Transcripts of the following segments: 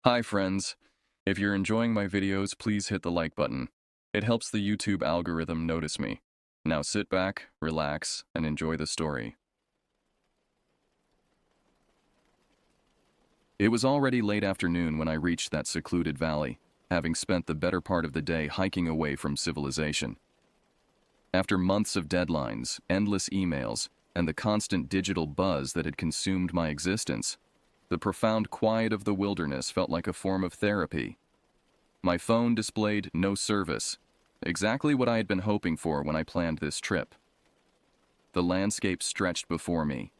Hi friends. If you're enjoying my videos, please hit the like button. It helps the YouTube algorithm notice me. Now sit back, relax, and enjoy the story. It was already late afternoon when I reached that secluded valley, having spent the better part of the day hiking away from civilization. After months of deadlines, endless emails, and the constant digital buzz that had consumed my existence, the profound quiet of the wilderness felt like a form of therapy. My phone displayed no service, exactly what I had been hoping for when I planned this trip. The landscape stretched before me,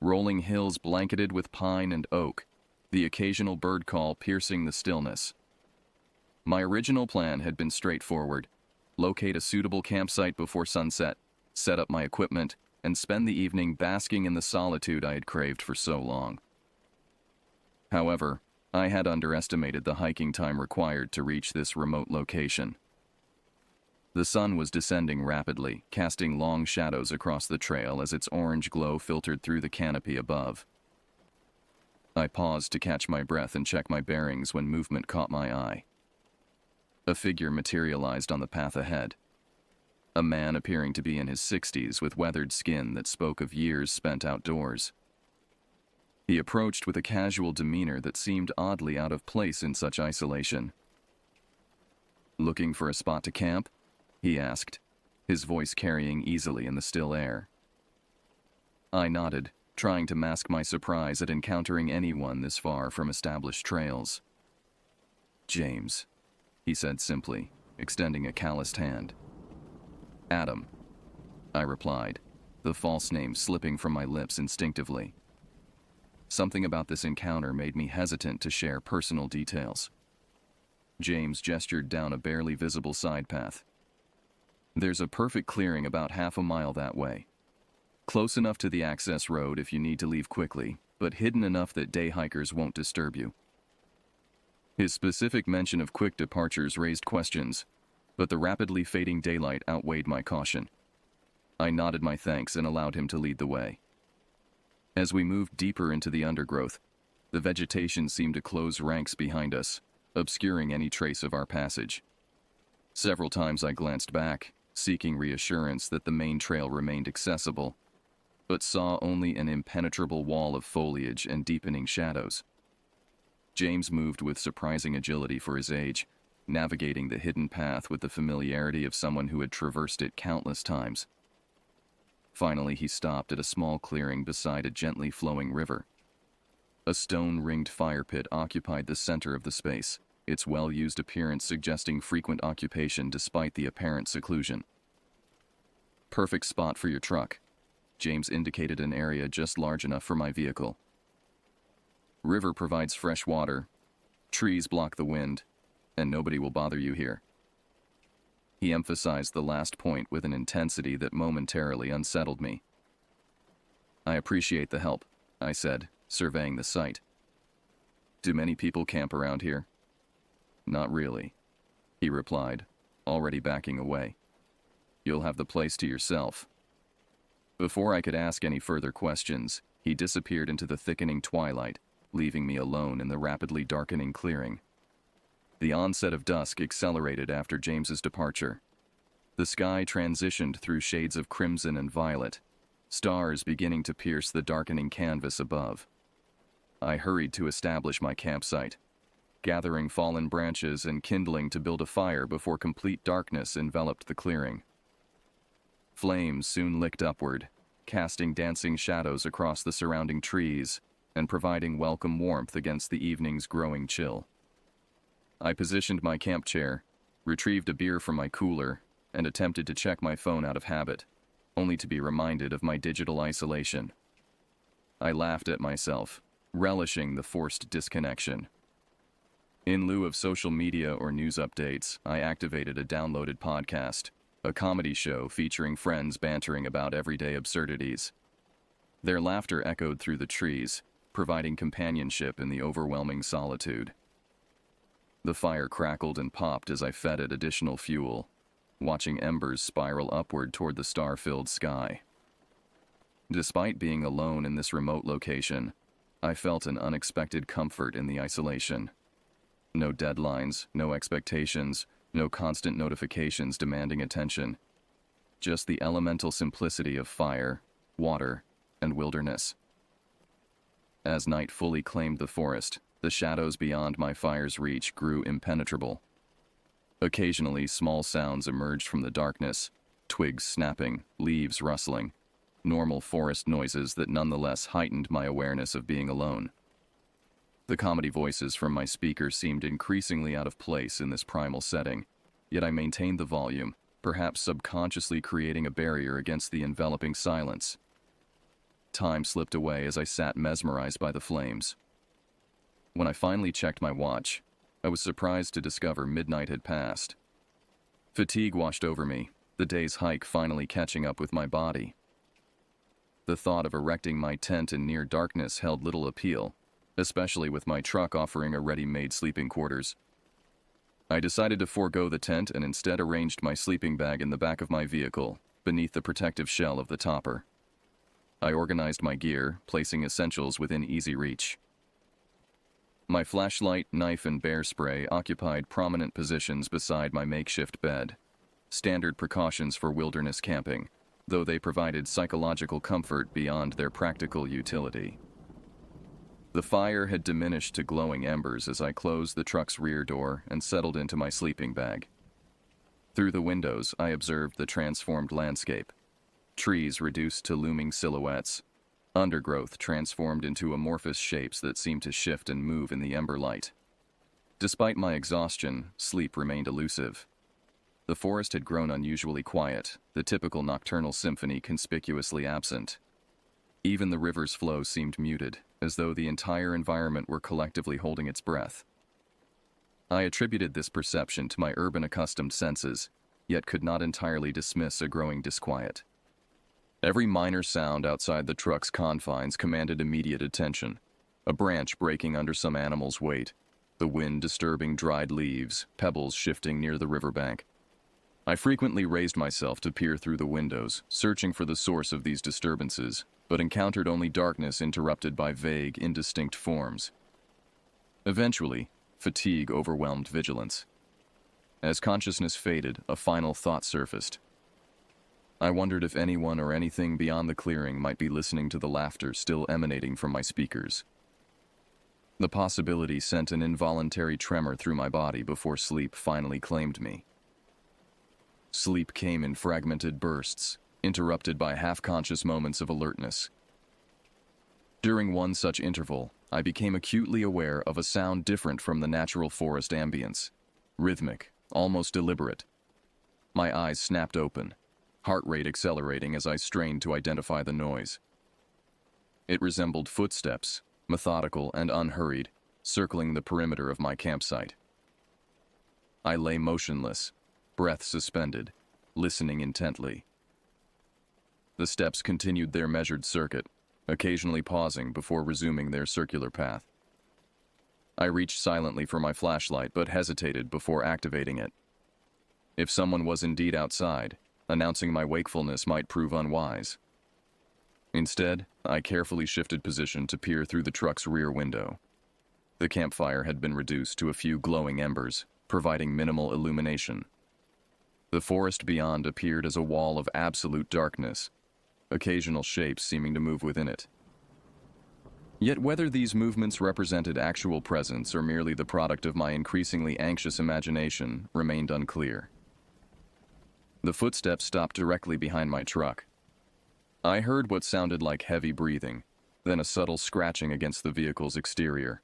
rolling hills blanketed with pine and oak, the occasional bird call piercing the stillness. My original plan had been straightforward: locate a suitable campsite before sunset, set up my equipment, and spend the evening basking in the solitude I had craved for so long. However, I had underestimated the hiking time required to reach this remote location. The sun was descending rapidly, casting long shadows across the trail as its orange glow filtered through the canopy above. I paused to catch my breath and check my bearings when movement caught my eye. A figure materialized on the path ahead. A man appearing to be in his 60s with weathered skin that spoke of years spent outdoors. He approached with a casual demeanor that seemed oddly out of place in such isolation. "Looking for a spot to camp?" he asked, his voice carrying easily in the still air. I nodded, trying to mask my surprise at encountering anyone this far from established trails. "James," he said simply, extending a calloused hand. "Adam," I replied, the false name slipping from my lips instinctively. Something about this encounter made me hesitant to share personal details. James gestured down a barely visible side path. "There's a perfect clearing about half a mile that way. Close enough to the access road if you need to leave quickly, but hidden enough that day hikers won't disturb you." His specific mention of quick departures raised questions, but the rapidly fading daylight outweighed my caution. I nodded my thanks and allowed him to lead the way. As we moved deeper into the undergrowth, the vegetation seemed to close ranks behind us, obscuring any trace of our passage. Several times I glanced back, seeking reassurance that the main trail remained accessible, but saw only an impenetrable wall of foliage and deepening shadows. James moved with surprising agility for his age, navigating the hidden path with the familiarity of someone who had traversed it countless times. Finally, he stopped at a small clearing beside a gently flowing river. A stone-ringed fire pit occupied the center of the space, its well-used appearance suggesting frequent occupation despite the apparent seclusion. "Perfect spot for your truck." James indicated an area just large enough for my vehicle. "River provides fresh water, trees block the wind, and nobody will bother you here." He emphasized the last point with an intensity that momentarily unsettled me. "I appreciate the help," I said, surveying the site. "Do many people camp around here?" "Not really," he replied, already backing away. "You'll have the place to yourself." Before I could ask any further questions, he disappeared into the thickening twilight, leaving me alone in the rapidly darkening clearing. The onset of dusk accelerated after James's departure. The sky transitioned through shades of crimson and violet, stars beginning to pierce the darkening canvas above. I hurried to establish my campsite, gathering fallen branches and kindling to build a fire before complete darkness enveloped the clearing. Flames soon licked upward, casting dancing shadows across the surrounding trees and providing welcome warmth against the evening's growing chill. I positioned my camp chair, retrieved a beer from my cooler, and attempted to check my phone out of habit, only to be reminded of my digital isolation. I laughed at myself, relishing the forced disconnection. In lieu of social media or news updates, I activated a downloaded podcast, a comedy show featuring friends bantering about everyday absurdities. Their laughter echoed through the trees, providing companionship in the overwhelming solitude. The fire crackled and popped as I fed it additional fuel, watching embers spiral upward toward the star-filled sky. Despite being alone in this remote location, I felt an unexpected comfort in the isolation. No deadlines, no expectations, no constant notifications demanding attention. Just the elemental simplicity of fire, water, and wilderness. As night fully claimed the forest, the shadows beyond my fire's reach grew impenetrable. Occasionally, small sounds emerged from the darkness, twigs snapping, leaves rustling, normal forest noises that nonetheless heightened my awareness of being alone. The comedy voices from my speaker seemed increasingly out of place in this primal setting, yet I maintained the volume, perhaps subconsciously creating a barrier against the enveloping silence. Time slipped away as I sat mesmerized by the flames. When I finally checked my watch, I was surprised to discover midnight had passed. Fatigue washed over me, the day's hike finally catching up with my body. The thought of erecting my tent in near darkness held little appeal, especially with my truck offering a ready-made sleeping quarters. I decided to forego the tent and instead arranged my sleeping bag in the back of my vehicle, beneath the protective shell of the topper. I organized my gear, placing essentials within easy reach. My flashlight, knife, and bear spray occupied prominent positions beside my makeshift bed, standard precautions for wilderness camping, though they provided psychological comfort beyond their practical utility. The fire had diminished to glowing embers as I closed the truck's rear door and settled into my sleeping bag. Through the windows, I observed the transformed landscape. Trees reduced to looming silhouettes, undergrowth transformed into amorphous shapes that seemed to shift and move in the ember light. Despite my exhaustion, sleep remained elusive. The forest had grown unusually quiet, the typical nocturnal symphony conspicuously absent. Even the river's flow seemed muted, as though the entire environment were collectively holding its breath. I attributed this perception to my urban-accustomed senses, yet could not entirely dismiss a growing disquiet. Every minor sound outside the truck's confines commanded immediate attention. A branch breaking under some animal's weight, the wind disturbing dried leaves, pebbles shifting near the riverbank. I frequently raised myself to peer through the windows, searching for the source of these disturbances, but encountered only darkness interrupted by vague, indistinct forms. Eventually, fatigue overwhelmed vigilance. As consciousness faded, a final thought surfaced. I wondered if anyone or anything beyond the clearing might be listening to the laughter still emanating from my speakers. The possibility sent an involuntary tremor through my body before sleep finally claimed me. Sleep came in fragmented bursts, interrupted by half-conscious moments of alertness. During one such interval, I became acutely aware of a sound different from the natural forest ambience, rhythmic, almost deliberate. My eyes snapped open, heart rate accelerating as I strained to identify the noise. It resembled footsteps, methodical and unhurried, circling the perimeter of my campsite. I lay motionless, breath suspended, listening intently. The steps continued their measured circuit, occasionally pausing before resuming their circular path. I reached silently for my flashlight but hesitated before activating it. If someone was indeed outside, announcing my wakefulness might prove unwise. Instead, I carefully shifted position to peer through the truck's rear window. The campfire had been reduced to a few glowing embers, providing minimal illumination. The forest beyond appeared as a wall of absolute darkness, occasional shapes seeming to move within it. Yet whether these movements represented actual presence or merely the product of my increasingly anxious imagination remained unclear. The footsteps stopped directly behind my truck. I heard what sounded like heavy breathing, then a subtle scratching against the vehicle's exterior.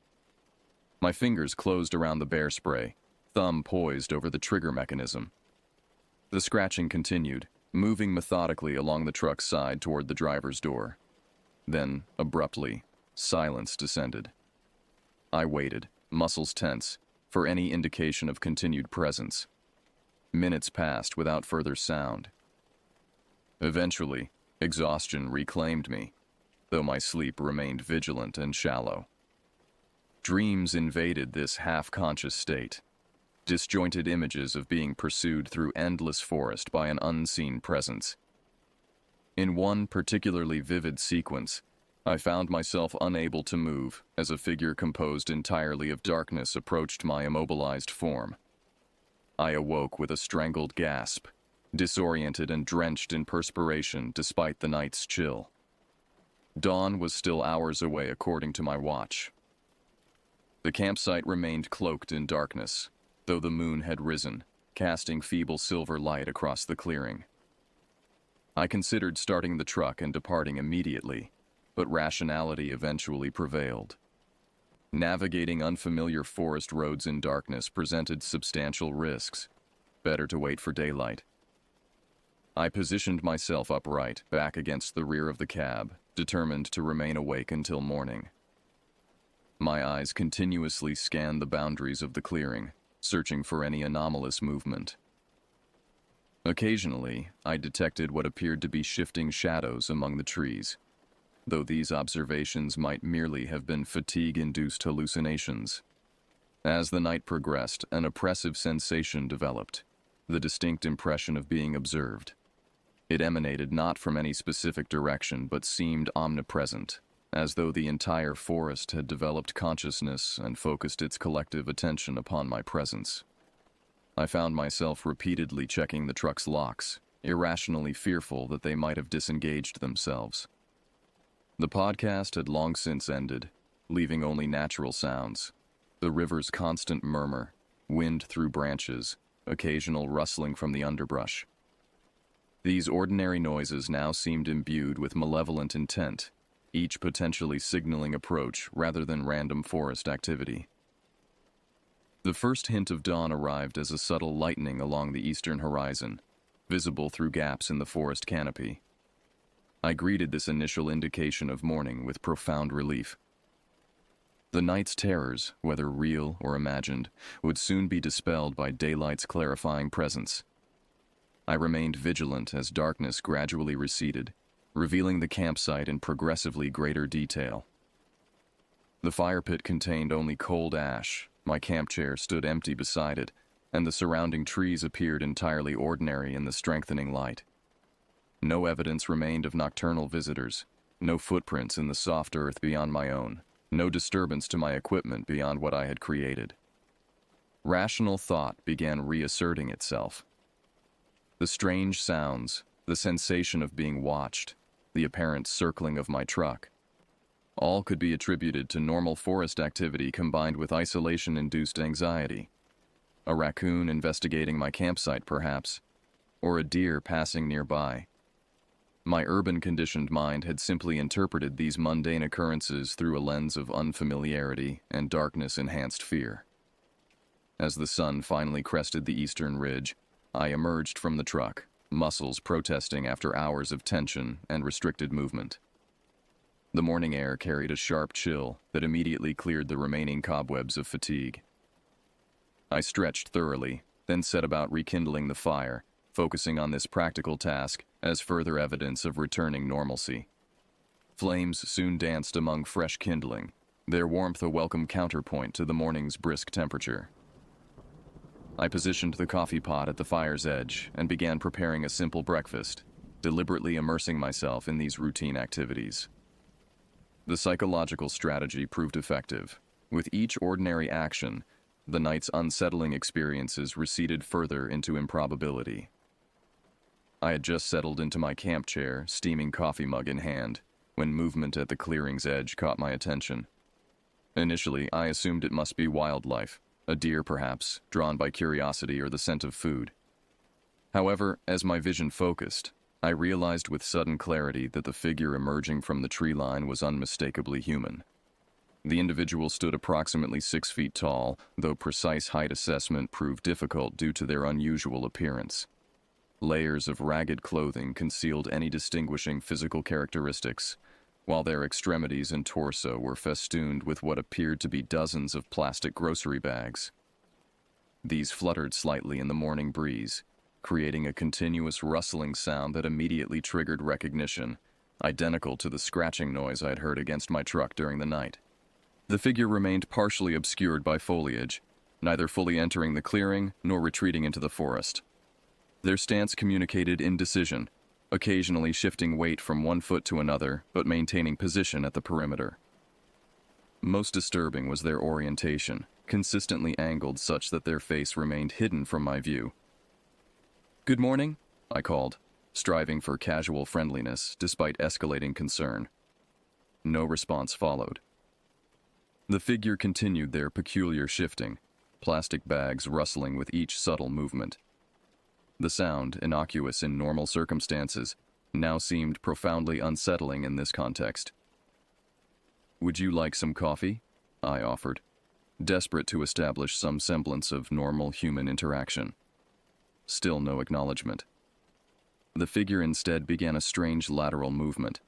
My fingers closed around the bear spray, thumb poised over the trigger mechanism. The scratching continued, moving methodically along the truck's side toward the driver's door. Then, abruptly, silence descended. I waited, muscles tense, for any indication of continued presence. Minutes passed without further sound. Eventually, exhaustion reclaimed me, though my sleep remained vigilant and shallow. Dreams invaded this half-conscious state, disjointed images of being pursued through endless forest by an unseen presence. In one particularly vivid sequence, I found myself unable to move as a figure composed entirely of darkness approached my immobilized form. I awoke with a strangled gasp, disoriented and drenched in perspiration despite the night's chill. Dawn was still hours away according to my watch. The campsite remained cloaked in darkness, though the moon had risen, casting feeble silver light across the clearing. I considered starting the truck and departing immediately, but rationality eventually prevailed. Navigating unfamiliar forest roads in darkness presented substantial risks. Better to wait for daylight. I positioned myself upright, back against the rear of the cab, determined to remain awake until morning. My eyes continuously scanned the boundaries of the clearing, searching for any anomalous movement. Occasionally, I detected what appeared to be shifting shadows among the trees, though these observations might merely have been fatigue-induced hallucinations. As the night progressed, an oppressive sensation developed, the distinct impression of being observed. It emanated not from any specific direction, but seemed omnipresent, as though the entire forest had developed consciousness and focused its collective attention upon my presence. I found myself repeatedly checking the truck's locks, irrationally fearful that they might have disengaged themselves. The podcast had long since ended, leaving only natural sounds: the river's constant murmur, wind through branches, occasional rustling from the underbrush. These ordinary noises now seemed imbued with malevolent intent, each potentially signaling approach rather than random forest activity. The first hint of dawn arrived as a subtle lightening along the eastern horizon, visible through gaps in the forest canopy. I greeted this initial indication of morning with profound relief. The night's terrors, whether real or imagined, would soon be dispelled by daylight's clarifying presence. I remained vigilant as darkness gradually receded, revealing the campsite in progressively greater detail. The fire pit contained only cold ash, my camp chair stood empty beside it, and the surrounding trees appeared entirely ordinary in the strengthening light. No evidence remained of nocturnal visitors, no footprints in the soft earth beyond my own, no disturbance to my equipment beyond what I had created. Rational thought began reasserting itself. The strange sounds, the sensation of being watched, the apparent circling of my truck, all could be attributed to normal forest activity combined with isolation-induced anxiety. A raccoon investigating my campsite, perhaps, or a deer passing nearby. My urban-conditioned mind had simply interpreted these mundane occurrences through a lens of unfamiliarity and darkness-enhanced fear. As the sun finally crested the eastern ridge, I emerged from the truck, muscles protesting after hours of tension and restricted movement. The morning air carried a sharp chill that immediately cleared the remaining cobwebs of fatigue. I stretched thoroughly, then set about rekindling the fire, focusing on this practical task as further evidence of returning normalcy. Flames soon danced among fresh kindling, their warmth a welcome counterpoint to the morning's brisk temperature. I positioned the coffee pot at the fire's edge and began preparing a simple breakfast, deliberately immersing myself in these routine activities. The psychological strategy proved effective. With each ordinary action, the night's unsettling experiences receded further into improbability. I had just settled into my camp chair, steaming coffee mug in hand, when movement at the clearing's edge caught my attention. Initially, I assumed it must be wildlife, a deer perhaps, drawn by curiosity or the scent of food. However, as my vision focused, I realized with sudden clarity that the figure emerging from the tree line was unmistakably human. The individual stood approximately 6 feet tall, though precise height assessment proved difficult due to their unusual appearance. Layers of ragged clothing concealed any distinguishing physical characteristics, while their extremities and torso were festooned with what appeared to be dozens of plastic grocery bags. These fluttered slightly in the morning breeze, creating a continuous rustling sound that immediately triggered recognition, identical to the scratching noise I had heard against my truck during the night. The figure remained partially obscured by foliage, neither fully entering the clearing nor retreating into the forest. Their stance communicated indecision, occasionally shifting weight from one foot to another but maintaining position at the perimeter. Most disturbing was their orientation, consistently angled such that their face remained hidden from my view. "Good morning," I called, striving for casual friendliness despite escalating concern. No response followed. The figure continued their peculiar shifting, plastic bags rustling with each subtle movement. The sound, innocuous in normal circumstances, now seemed profoundly unsettling in this context. "Would you like some coffee?" I offered, desperate to establish some semblance of normal human interaction. Still no acknowledgement. The figure instead began a strange lateral movement,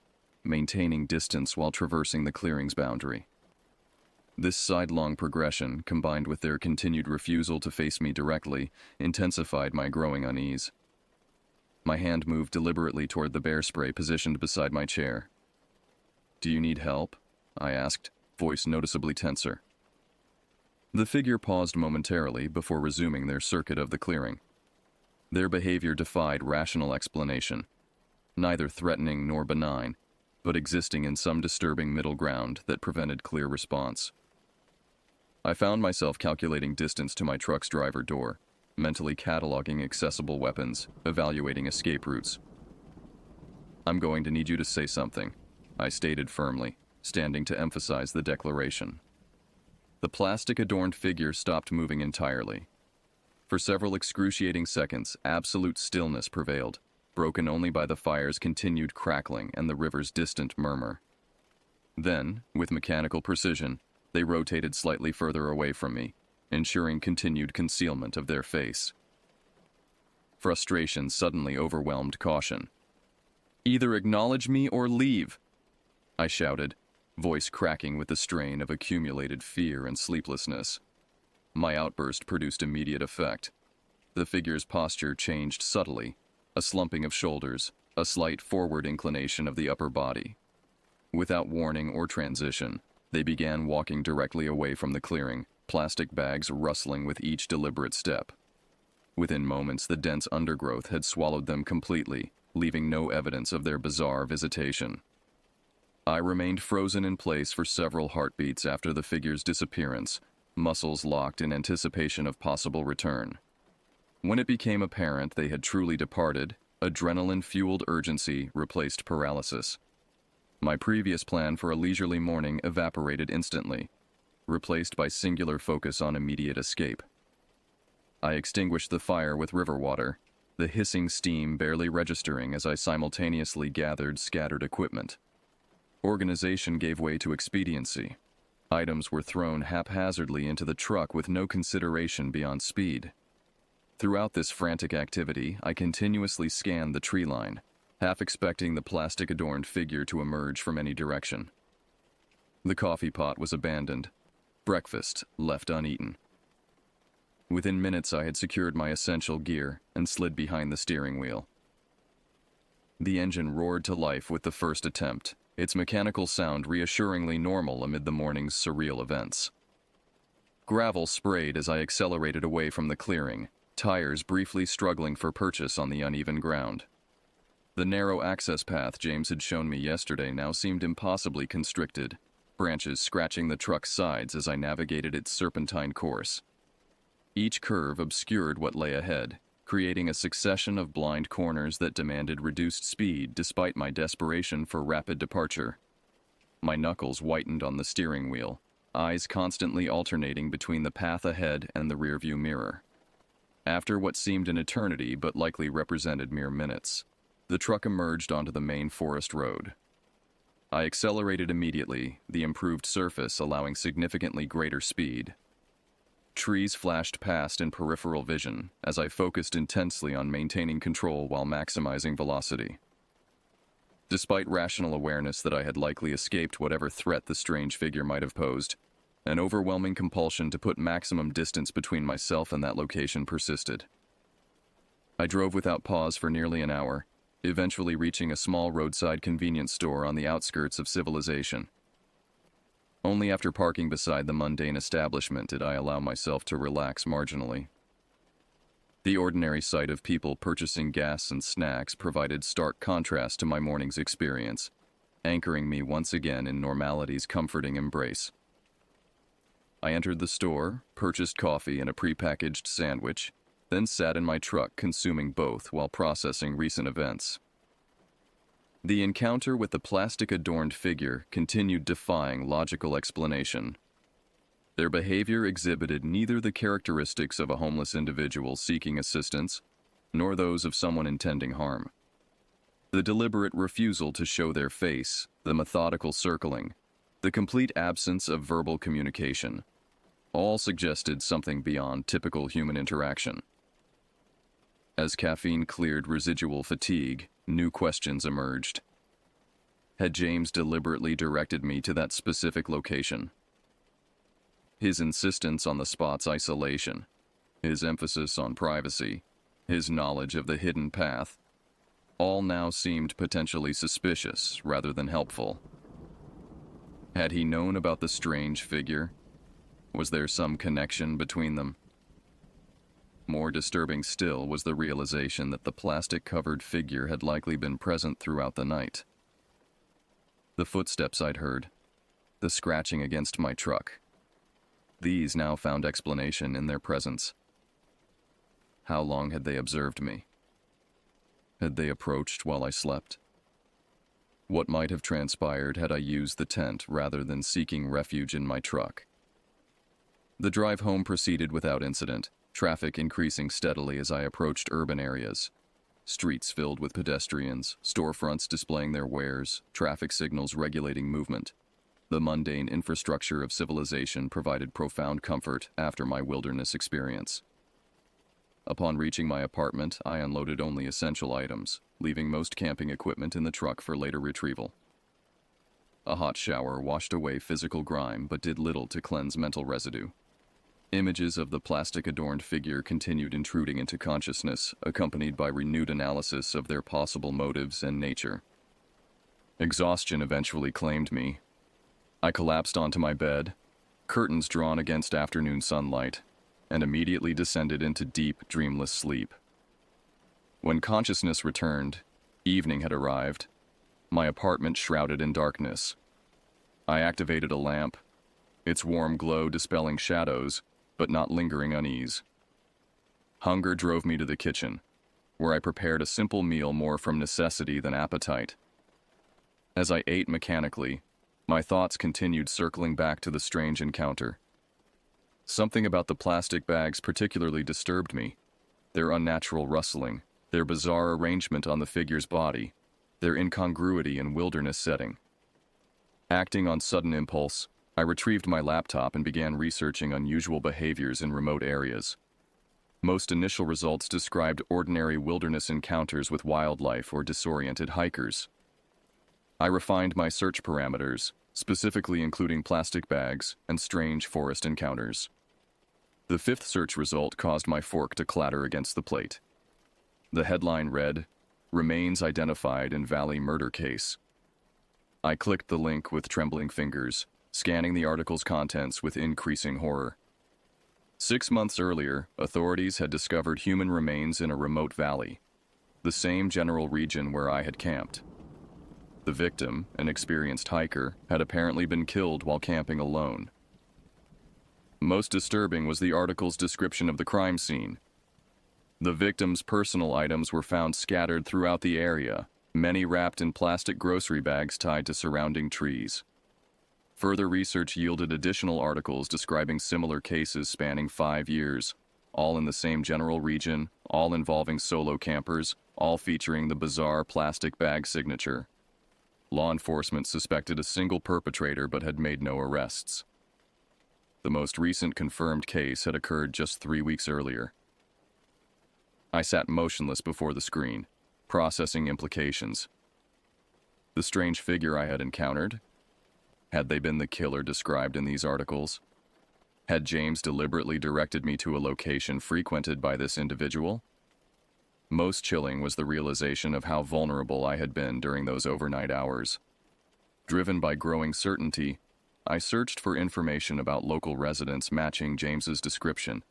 maintaining distance while traversing the clearing's boundary. This sidelong progression, combined with their continued refusal to face me directly, intensified my growing unease. My hand moved deliberately toward the bear spray positioned beside my chair. "Do you need help?" I asked, voice noticeably tenser. The figure paused momentarily before resuming their circuit of the clearing. Their behavior defied rational explanation, neither threatening nor benign, but existing in some disturbing middle ground that prevented clear response. I found myself calculating distance to my truck's driver door, mentally cataloging accessible weapons, evaluating escape routes. "I'm going to need you to say something," I stated firmly, standing to emphasize the declaration. The plastic-adorned figure stopped moving entirely. For several excruciating seconds, absolute stillness prevailed, broken only by the fire's continued crackling and the river's distant murmur. Then, with mechanical precision, they rotated slightly further away from me, ensuring continued concealment of their face. Frustration suddenly overwhelmed caution. "Either acknowledge me or leave," I shouted, voice cracking with the strain of accumulated fear and sleeplessness. My outburst produced immediate effect. The figure's posture changed subtly, a slumping of shoulders, a slight forward inclination of the upper body. Without warning or transition, they began walking directly away from the clearing, plastic bags rustling with each deliberate step. Within moments, the dense undergrowth had swallowed them completely, leaving no evidence of their bizarre visitation. I remained frozen in place for several heartbeats after the figure's disappearance, muscles locked in anticipation of possible return. When it became apparent they had truly departed, adrenaline-fueled urgency replaced paralysis. My previous plan for a leisurely morning evaporated instantly, replaced by singular focus on immediate escape. I extinguished the fire with river water, the hissing steam barely registering as I simultaneously gathered scattered equipment. Organization gave way to expediency. Items were thrown haphazardly into the truck with no consideration beyond speed. Throughout this frantic activity, I continuously scanned the tree line, half expecting the plastic-adorned figure to emerge from any direction. The coffee pot was abandoned, breakfast left uneaten. Within minutes, I had secured my essential gear and slid behind the steering wheel. The engine roared to life with the first attempt, its mechanical sound reassuringly normal amid the morning's surreal events. Gravel sprayed as I accelerated away from the clearing, tires briefly struggling for purchase on the uneven ground. The narrow access path James had shown me yesterday now seemed impossibly constricted, branches scratching the truck's sides as I navigated its serpentine course. Each curve obscured what lay ahead, creating a succession of blind corners that demanded reduced speed despite my desperation for rapid departure. My knuckles whitened on the steering wheel, eyes constantly alternating between the path ahead and the rearview mirror. After what seemed an eternity but likely represented mere minutes, the truck emerged onto the main forest road. I accelerated immediately, the improved surface allowing significantly greater speed. Trees flashed past in peripheral vision as I focused intensely on maintaining control while maximizing velocity. Despite rational awareness that I had likely escaped whatever threat the strange figure might have posed, an overwhelming compulsion to put maximum distance between myself and that location persisted. I drove without pause for nearly an hour, eventually reaching a small roadside convenience store on the outskirts of civilization. Only after parking beside the mundane establishment did I allow myself to relax marginally. The ordinary sight of people purchasing gas and snacks provided stark contrast to my morning's experience, anchoring me once again in normality's comforting embrace. I entered the store, purchased coffee and a prepackaged sandwich, then sat in my truck consuming both while processing recent events. The encounter with the plastic-adorned figure continued defying logical explanation. Their behavior exhibited neither the characteristics of a homeless individual seeking assistance, nor those of someone intending harm. The deliberate refusal to show their face, the methodical circling, the complete absence of verbal communication, all suggested something beyond typical human interaction. As caffeine cleared residual fatigue, new questions emerged. Had James deliberately directed me to that specific location? His insistence on the spot's isolation, his emphasis on privacy, his knowledge of the hidden path, all now seemed potentially suspicious rather than helpful. Had he known about the strange figure? Was there some connection between them? More disturbing still was the realization that the plastic-covered figure had likely been present throughout the night. The footsteps I'd heard, the scratching against my truck, these now found explanation in their presence. How long had they observed me? Had they approached while I slept? What might have transpired had I used the tent rather than seeking refuge in my truck? The drive home proceeded without incident, traffic increasing steadily as I approached urban areas. Streets filled with pedestrians, storefronts displaying their wares, traffic signals regulating movement. The mundane infrastructure of civilization provided profound comfort after my wilderness experience. Upon reaching my apartment, I unloaded only essential items, leaving most camping equipment in the truck for later retrieval. A hot shower washed away physical grime but did little to cleanse mental residue. Images of the plastic-adorned figure continued intruding into consciousness, accompanied by renewed analysis of their possible motives and nature. Exhaustion eventually claimed me. I collapsed onto my bed, curtains drawn against afternoon sunlight, and immediately descended into deep, dreamless sleep. When consciousness returned, evening had arrived, my apartment shrouded in darkness. I activated a lamp, its warm glow dispelling shadows, but not lingering unease. Hunger drove me to the kitchen, where I prepared a simple meal more from necessity than appetite. As I ate mechanically, my thoughts continued circling back to the strange encounter. Something about the plastic bags particularly disturbed me. Their unnatural rustling, their bizarre arrangement on the figure's body, their incongruity in wilderness setting. Acting on sudden impulse, I retrieved my laptop and began researching unusual behaviors in remote areas. Most initial results described ordinary wilderness encounters with wildlife or disoriented hikers. I refined my search parameters, specifically including plastic bags and strange forest encounters. The fifth search result caused my fork to clatter against the plate. The headline read, "Remains Identified in Valley Murder Case." I clicked the link with trembling fingers, scanning the article's contents with increasing horror. 6 months earlier, authorities had discovered human remains in a remote valley, the same general region where I had camped. The victim, an experienced hiker, had apparently been killed while camping alone. Most disturbing was the article's description of the crime scene. The victim's personal items were found scattered throughout the area, many wrapped in plastic grocery bags tied to surrounding trees. Further research yielded additional articles describing similar cases spanning 5 years, all in the same general region, all involving solo campers, all featuring the bizarre plastic bag signature. Law enforcement suspected a single perpetrator but had made no arrests. The most recent confirmed case had occurred just 3 weeks earlier. I sat motionless before the screen, processing implications. The strange figure I had encountered? Had they been the killer described in these articles? Had James deliberately directed me to a location frequented by this individual? Most chilling was the realization of how vulnerable I had been during those overnight hours. Driven by growing certainty, I searched for information about local residents matching James's description.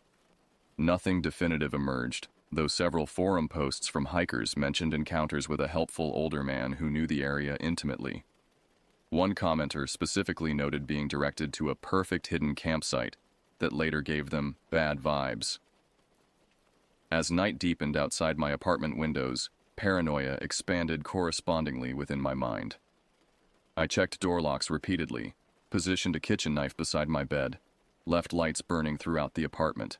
Nothing definitive emerged, though several forum posts from hikers mentioned encounters with a helpful older man who knew the area intimately. One commenter specifically noted being directed to a perfect hidden campsite that later gave them bad vibes. As night deepened outside my apartment windows, paranoia expanded correspondingly within my mind. I checked door locks repeatedly, positioned a kitchen knife beside my bed, left lights burning throughout the apartment.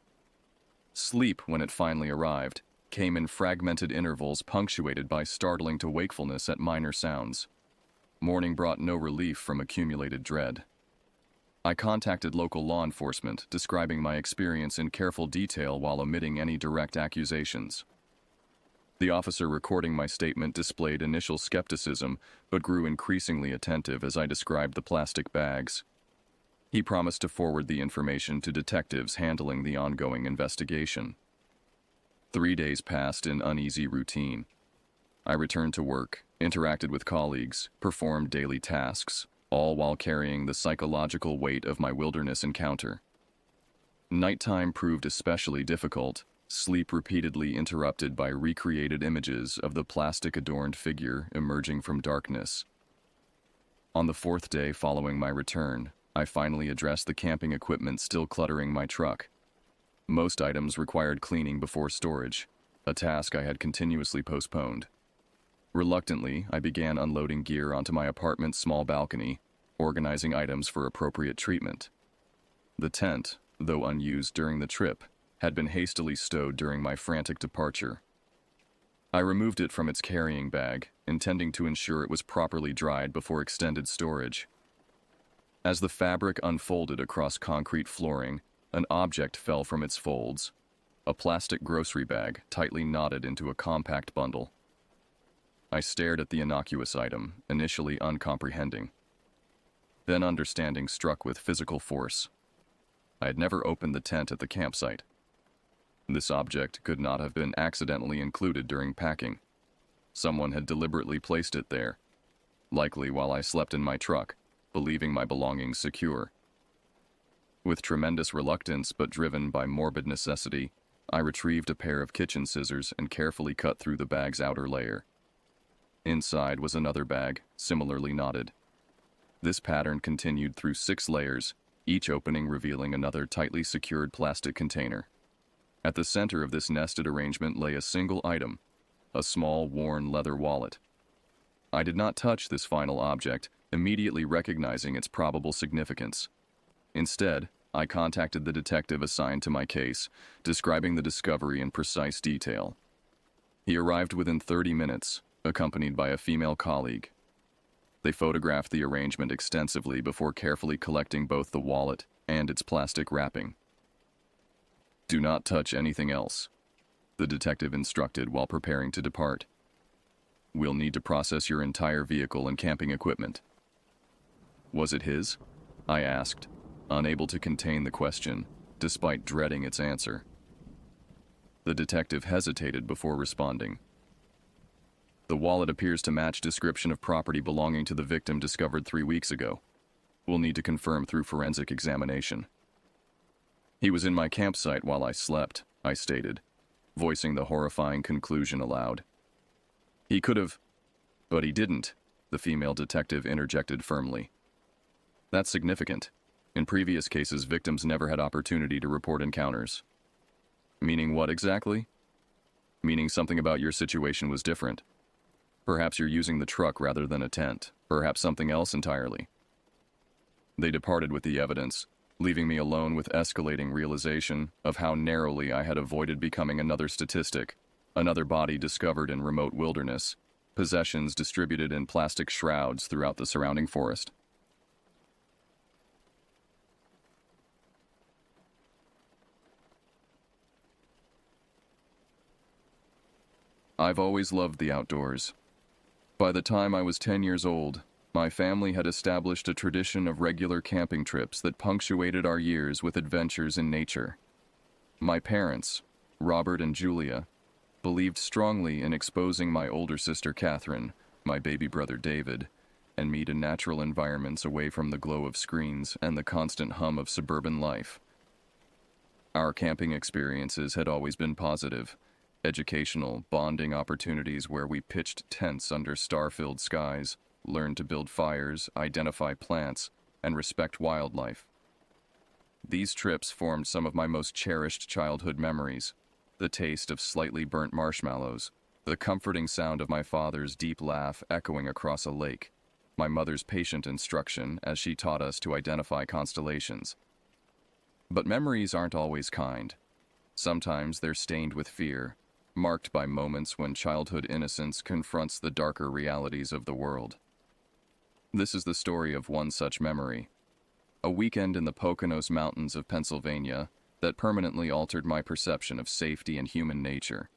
Sleep, when it finally arrived, came in fragmented intervals punctuated by startling to wakefulness at minor sounds. Morning brought no relief from accumulated dread. I contacted local law enforcement, describing my experience in careful detail while omitting any direct accusations. The officer recording my statement displayed initial skepticism, but grew increasingly attentive as I described the plastic bags. He promised to forward the information to detectives handling the ongoing investigation. 3 days passed in uneasy routine. I returned to work, interacted with colleagues, performed daily tasks, all while carrying the psychological weight of my wilderness encounter. Nighttime proved especially difficult, sleep repeatedly interrupted by recreated images of the plastic-adorned figure emerging from darkness. On the 4th day following my return, I finally addressed the camping equipment still cluttering my truck. Most items required cleaning before storage, a task I had continuously postponed. Reluctantly, I began unloading gear onto my apartment's small balcony, organizing items for appropriate treatment. The tent, though unused during the trip, had been hastily stowed during my frantic departure. I removed it from its carrying bag, intending to ensure it was properly dried before extended storage. As the fabric unfolded across concrete flooring, an object fell from its folds, a plastic grocery bag tightly knotted into a compact bundle. I stared at the innocuous item, initially uncomprehending. Then understanding struck with physical force. I had never opened the tent at the campsite. This object could not have been accidentally included during packing. Someone had deliberately placed it there, likely while I slept in my truck, believing my belongings secure. With tremendous reluctance but driven by morbid necessity, I retrieved a pair of kitchen scissors and carefully cut through the bag's outer layer. Inside was another bag, similarly knotted. This pattern continued through 6 layers, each opening revealing another tightly secured plastic container. At the center of this nested arrangement lay a single item, a small, worn leather wallet. I did not touch this final object, immediately recognizing its probable significance. Instead, I contacted the detective assigned to my case, describing the discovery in precise detail. He arrived within 30 minutes, accompanied by a female colleague. They photographed the arrangement extensively before carefully collecting both the wallet and its plastic wrapping. "Do not touch anything else," the detective instructed while preparing to depart. "We'll need to process your entire vehicle and camping equipment." Was it his? I asked, unable to contain the question, despite dreading its answer. The detective hesitated before responding. "The wallet appears to match description of property belonging to the victim discovered 3 weeks ago. We'll need to confirm through forensic examination." "He was in my campsite while I slept," I stated, voicing the horrifying conclusion aloud. "He could have, but he didn't," the female detective interjected firmly. "That's significant. In previous cases, victims never had opportunity to report encounters." "Meaning what exactly?" "Meaning something about your situation was different. Perhaps you're using the truck rather than a tent. Perhaps something else entirely." They departed with the evidence, leaving me alone with escalating realization of how narrowly I had avoided becoming another statistic, another body discovered in remote wilderness, possessions distributed in plastic shrouds throughout the surrounding forest. I've always loved the outdoors. By the time I was 10 years old, my family had established a tradition of regular camping trips that punctuated our years with adventures in nature. My parents, Robert and Julia, believed strongly in exposing my older sister Catherine, my baby brother David, and me to natural environments away from the glow of screens and the constant hum of suburban life. Our camping experiences had always been positive, educational, bonding opportunities where we pitched tents under star-filled skies, learned to build fires, identify plants, and respect wildlife. These trips formed some of my most cherished childhood memories: the taste of slightly burnt marshmallows, the comforting sound of my father's deep laugh echoing across a lake, my mother's patient instruction as she taught us to identify constellations. But memories aren't always kind. Sometimes they're stained with fear, marked by moments when childhood innocence confronts the darker realities of the world. This is the story of one such memory: a weekend in the Poconos Mountains of Pennsylvania that permanently altered my perception of safety and human nature.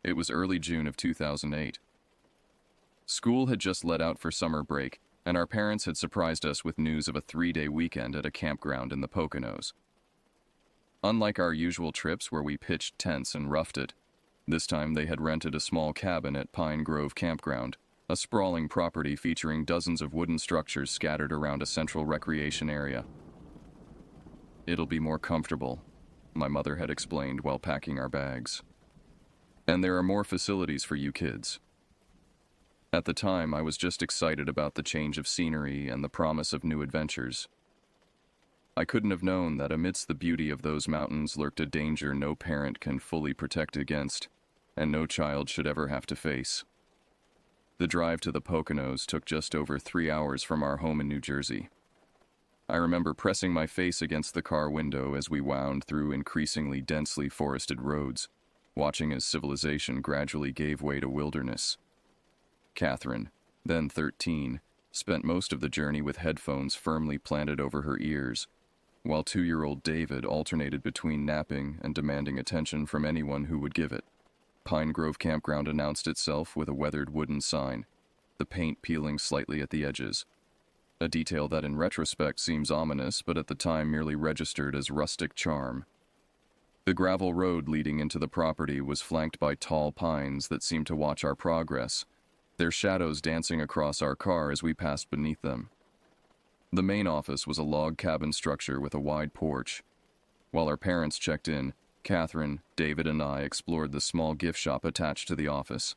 It was early June of 2008. School had just let out for summer break, and our parents had surprised us with news of a 3-day weekend at a campground in the Poconos. Unlike our usual trips where we pitched tents and roughed it, this time they had rented a small cabin at Pine Grove Campground, a sprawling property featuring dozens of wooden structures scattered around a central recreation area. "It'll be more comfortable," my mother had explained while packing our bags. "And there are more facilities for you kids." At the time, I was just excited about the change of scenery and the promise of new adventures. I couldn't have known that amidst the beauty of those mountains lurked a danger no parent can fully protect against, and no child should ever have to face. The drive to the Poconos took just over 3 hours from our home in New Jersey. I remember pressing my face against the car window as we wound through increasingly densely forested roads, watching as civilization gradually gave way to wilderness. Catherine, then 13, spent most of the journey with headphones firmly planted over her ears, while 2-year-old David alternated between napping and demanding attention from anyone who would give it. Pine Grove Campground announced itself with a weathered wooden sign, the paint peeling slightly at the edges, a detail that in retrospect seems ominous but at the time merely registered as rustic charm. The gravel road leading into the property was flanked by tall pines that seemed to watch our progress, their shadows dancing across our car as we passed beneath them. The main office was a log cabin structure with a wide porch. While our parents checked in, Catherine, David, and I explored the small gift shop attached to the office.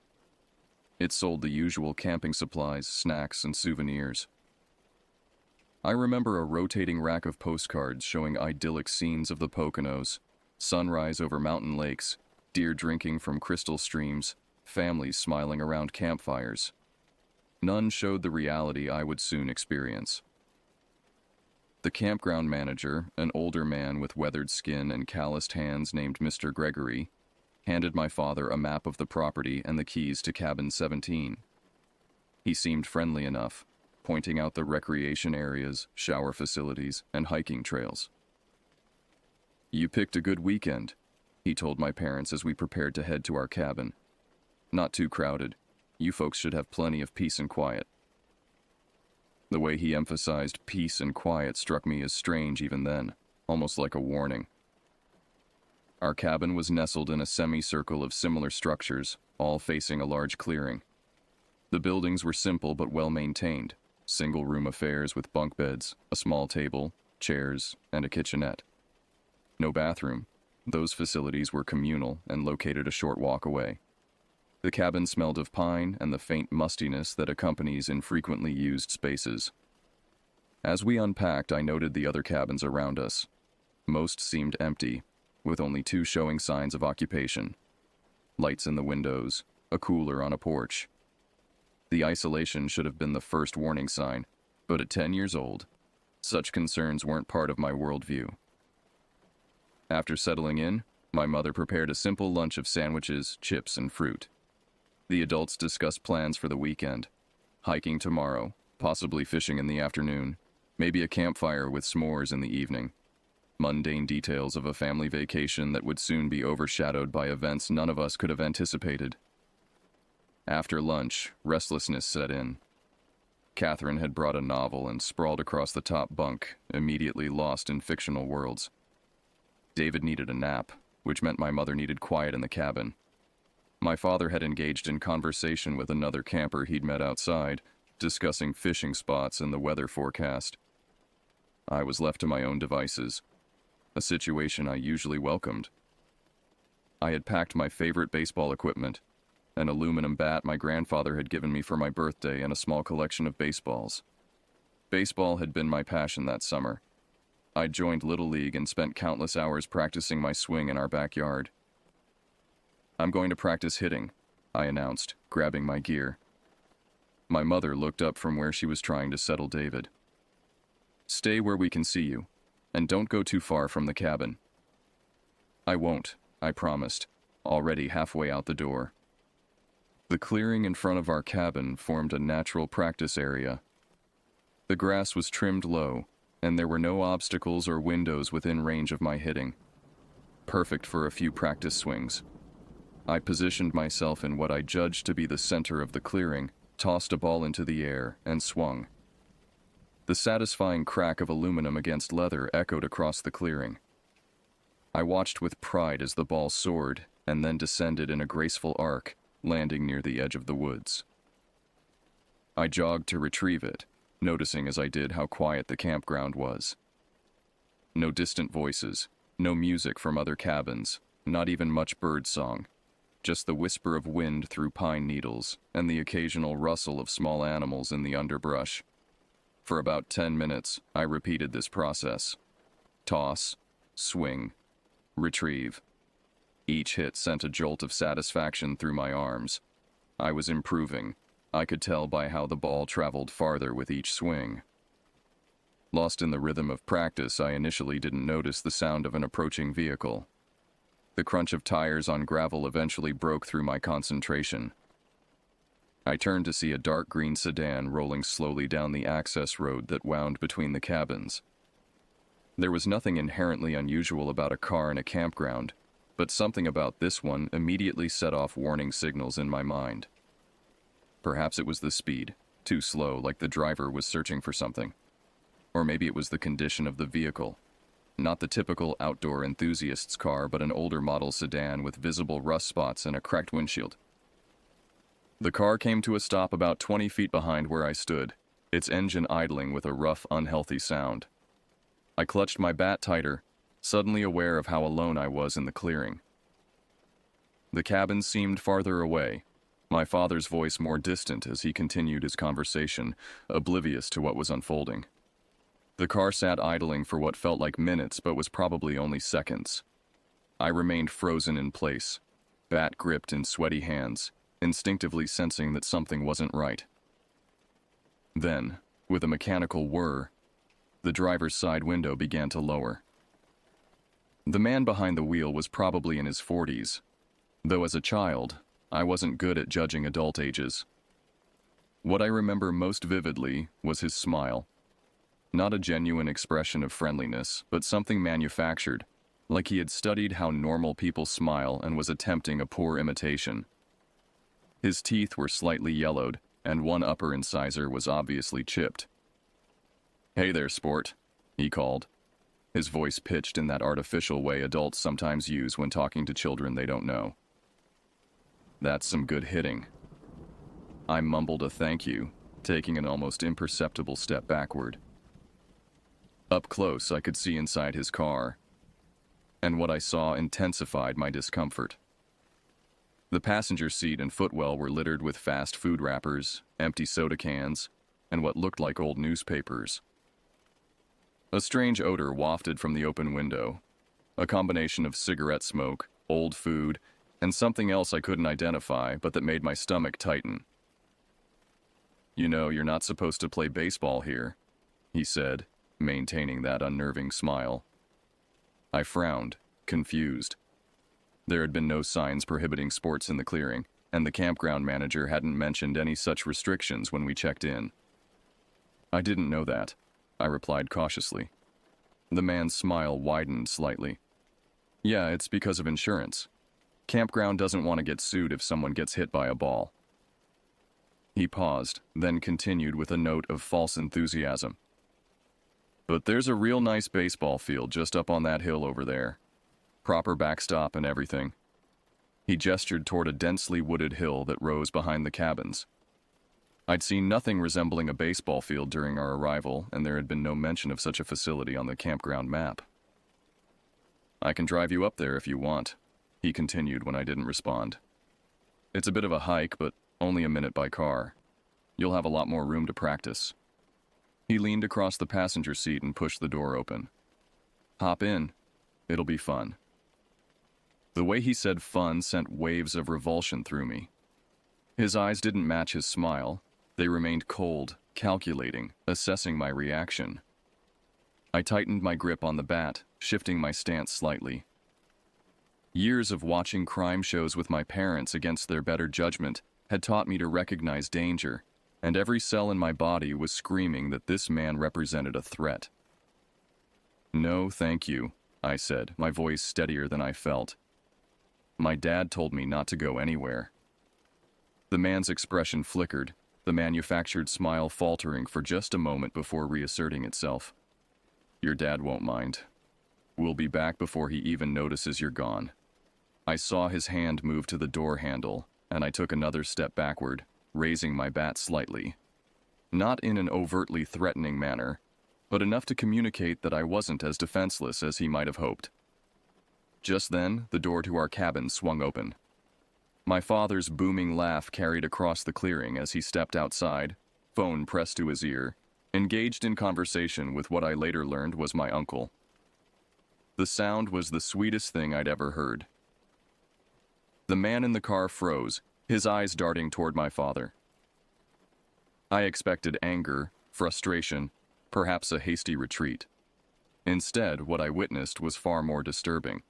It sold the usual camping supplies, snacks, and souvenirs. I remember a rotating rack of postcards showing idyllic scenes of the Poconos: sunrise over mountain lakes, deer drinking from crystal streams, families smiling around campfires. None showed the reality I would soon experience. The campground manager, an older man with weathered skin and calloused hands named Mr. Gregory, handed my father a map of the property and the keys to cabin 17. He seemed friendly enough, pointing out the recreation areas, shower facilities, and hiking trails. "You picked a good weekend," he told my parents as we prepared to head to our cabin. "Not too crowded. You folks should have plenty of peace and quiet." The way he emphasized peace and quiet struck me as strange even then, almost like a warning. Our cabin was nestled in a semicircle of similar structures, all facing a large clearing. The buildings were simple but well-maintained, single-room affairs with bunk beds, a small table, chairs, and a kitchenette. No bathroom. Those facilities were communal and located a short walk away. The cabin smelled of pine and the faint mustiness that accompanies infrequently used spaces. As we unpacked, I noted the other cabins around us. Most seemed empty, with only 2 showing signs of occupation: lights in the windows, a cooler on a porch. The isolation should have been the first warning sign, but at 10 years old, such concerns weren't part of my worldview. After settling in, my mother prepared a simple lunch of sandwiches, chips, and fruit. The adults discussed plans for the weekend: hiking tomorrow, possibly fishing in the afternoon, maybe a campfire with s'mores in the evening. Mundane details of a family vacation that would soon be overshadowed by events none of us could have anticipated. After lunch, restlessness set in. Catherine had brought a novel and sprawled across the top bunk, immediately lost in fictional worlds. David needed a nap, which meant my mother needed quiet in the cabin. My father had engaged in conversation with another camper he'd met outside, discussing fishing spots and the weather forecast. I was left to my own devices, a situation I usually welcomed. I had packed my favorite baseball equipment, an aluminum bat my grandfather had given me for my birthday, and a small collection of baseballs. Baseball had been my passion that summer. I'd joined Little League and spent countless hours practicing my swing in our backyard. "I'm going to practice hitting," I announced, grabbing my gear. My mother looked up from where she was trying to settle David. "Stay where we can see you, and don't go too far from the cabin." "I won't," I promised, already halfway out the door. The clearing in front of our cabin formed a natural practice area. The grass was trimmed low, and there were no obstacles or windows within range of my hitting. Perfect for a few practice swings. I positioned myself in what I judged to be the center of the clearing, tossed a ball into the air, and swung. The satisfying crack of aluminum against leather echoed across the clearing. I watched with pride as the ball soared and then descended in a graceful arc, landing near the edge of the woods. I jogged to retrieve it, noticing as I did how quiet the campground was. No distant voices, no music from other cabins, not even much bird song. Just the whisper of wind through pine needles and the occasional rustle of small animals in the underbrush. For about 10 minutes, I repeated this process. Toss, swing, retrieve. Each hit sent a jolt of satisfaction through my arms. I was improving. I could tell by how the ball traveled farther with each swing. Lost in the rhythm of practice, I initially didn't notice the sound of an approaching vehicle. The crunch of tires on gravel eventually broke through my concentration. I turned to see a dark green sedan rolling slowly down the access road that wound between the cabins. There was nothing inherently unusual about a car in a campground, but something about this one immediately set off warning signals in my mind. Perhaps it was the speed, too slow, like the driver was searching for something. Or maybe it was the condition of the vehicle. Not the typical outdoor enthusiast's car, but an older model sedan with visible rust spots and a cracked windshield. The car came to a stop about 20 feet behind where I stood, its engine idling with a rough, unhealthy sound. I clutched my bat tighter, suddenly aware of how alone I was in the clearing. The cabin seemed farther away, my father's voice more distant as he continued his conversation, oblivious to what was unfolding. The car sat idling for what felt like minutes, but was probably only seconds. I remained frozen in place, bat gripped in sweaty hands, instinctively sensing that something wasn't right. Then, with a mechanical whir, the driver's side window began to lower. The man behind the wheel was probably in his 40s, though as a child, I wasn't good at judging adult ages. What I remember most vividly was his smile. Not a genuine expression of friendliness, but something manufactured, like he had studied how normal people smile and was attempting a poor imitation. His teeth were slightly yellowed, and one upper incisor was obviously chipped. "Hey there, sport," he called, his voice pitched in that artificial way adults sometimes use when talking to children they don't know. "That's some good hitting." I mumbled a thank you, taking an almost imperceptible step backward. Up close, I could see inside his car, and what I saw intensified my discomfort. The passenger seat and footwell were littered with fast food wrappers, empty soda cans, and what looked like old newspapers. A strange odor wafted from the open window, a combination of cigarette smoke, old food, and something else I couldn't identify, but that made my stomach tighten. "You know, you're not supposed to play baseball here," he said, maintaining that unnerving smile. I frowned, confused. There had been no signs prohibiting sports in the clearing, and the campground manager hadn't mentioned any such restrictions when we checked in. "I didn't know that," I replied cautiously. The man's smile widened slightly. "Yeah, it's because of insurance. Campground doesn't want to get sued if someone gets hit by a ball." He paused, then continued with a note of false enthusiasm. "But there's a real nice baseball field just up on that hill over there. Proper backstop and everything." He gestured toward a densely wooded hill that rose behind the cabins. I'd seen nothing resembling a baseball field during our arrival, and there had been no mention of such a facility on the campground map. "I can drive you up there if you want," he continued when I didn't respond. It's a bit of a hike, but only a minute by car. You'll have a lot more room to practice. He leaned across the passenger seat and pushed the door open. Hop in. It'll be fun. The way he said fun sent waves of revulsion through me. His eyes didn't match his smile. They remained cold, calculating, assessing my reaction. I tightened my grip on the bat, shifting my stance slightly. Years of watching crime shows with my parents against their better judgment had taught me to recognize danger, and every cell in my body was screaming that this man represented a threat. No, thank you, I said, my voice steadier than I felt. My dad told me not to go anywhere. The man's expression flickered, the manufactured smile faltering for just a moment before reasserting itself. Your dad won't mind. We'll be back before he even notices you're gone. I saw his hand move to the door handle, and I took another step backward, raising my bat slightly. Not in an overtly threatening manner, but enough to communicate that I wasn't as defenseless as he might have hoped. Just then, the door to our cabin swung open. My father's booming laugh carried across the clearing as he stepped outside, phone pressed to his ear, engaged in conversation with what I later learned was my uncle. The sound was the sweetest thing I'd ever heard. The man in the car froze, his eyes darting toward my father. I expected anger, frustration, perhaps a hasty retreat. Instead, what I witnessed was far more disturbing.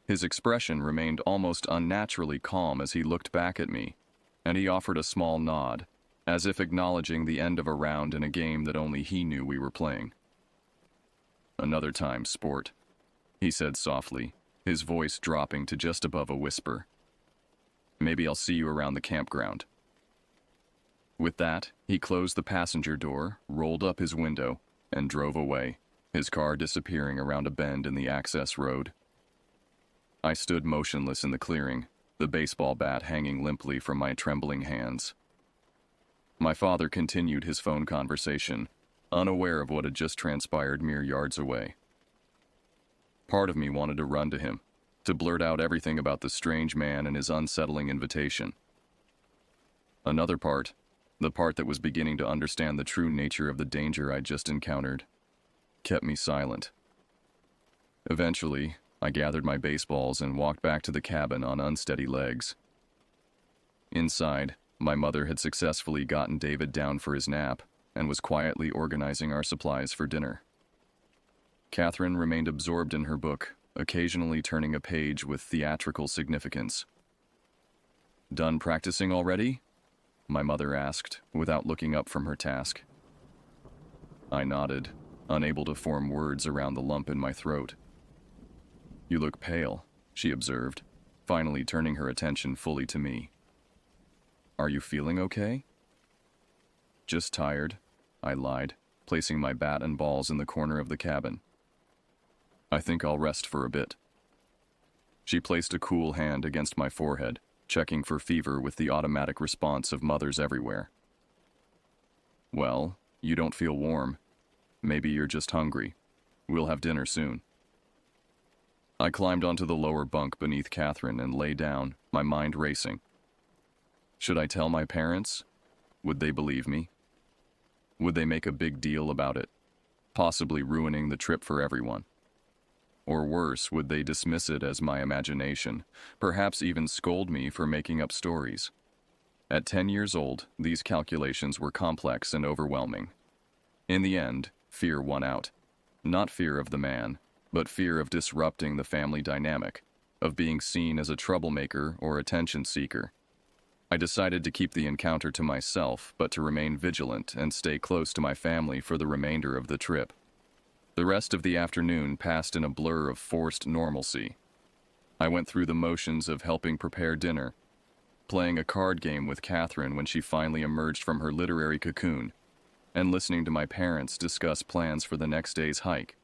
His expression remained almost unnaturally calm as he looked back at me, and he offered a small nod, as if acknowledging the end of a round in a game that only he knew we were playing. Another time, sport, he said softly, his voice dropping to just above a whisper. Maybe I'll see you around the campground. With that, he closed the passenger door, rolled up his window, and drove away, his car disappearing around a bend in the access road. I stood motionless in the clearing, the baseball bat hanging limply from my trembling hands. My father continued his phone conversation, unaware of what had just transpired mere yards away. Part of me wanted to run to him, to blurt out everything about the strange man and his unsettling invitation. Another part, the part that was beginning to understand the true nature of the danger I'd just encountered, kept me silent. Eventually, I gathered my baseballs and walked back to the cabin on unsteady legs. Inside, my mother had successfully gotten David down for his nap and was quietly organizing our supplies for dinner. Catherine remained absorbed in her book, occasionally turning a page with theatrical significance. Done practicing already? My mother asked, without looking up from her task. I nodded, unable to form words around the lump in my throat. You look pale, she observed, finally turning her attention fully to me. Are you feeling okay? Just tired, I lied, placing my bat and balls in the corner of the cabin. I think I'll rest for a bit. She placed a cool hand against my forehead, checking for fever with the automatic response of mothers everywhere. Well, you don't feel warm. Maybe you're just hungry. We'll have dinner soon. I climbed onto the lower bunk beneath Catherine and lay down, my mind racing. Should I tell my parents? Would they believe me? Would they make a big deal about it, possibly ruining the trip for everyone? Or worse, would they dismiss it as my imagination, perhaps even scold me for making up stories? At 10 years old, these calculations were complex and overwhelming. In the end, fear won out. Not fear of the man, but fear of disrupting the family dynamic, of being seen as a troublemaker or attention seeker. I decided to keep the encounter to myself, but to remain vigilant and stay close to my family for the remainder of the trip. The rest of the afternoon passed in a blur of forced normalcy. I went through the motions of helping prepare dinner, playing a card game with Catherine when she finally emerged from her literary cocoon, and listening to my parents discuss plans for the next day's hike.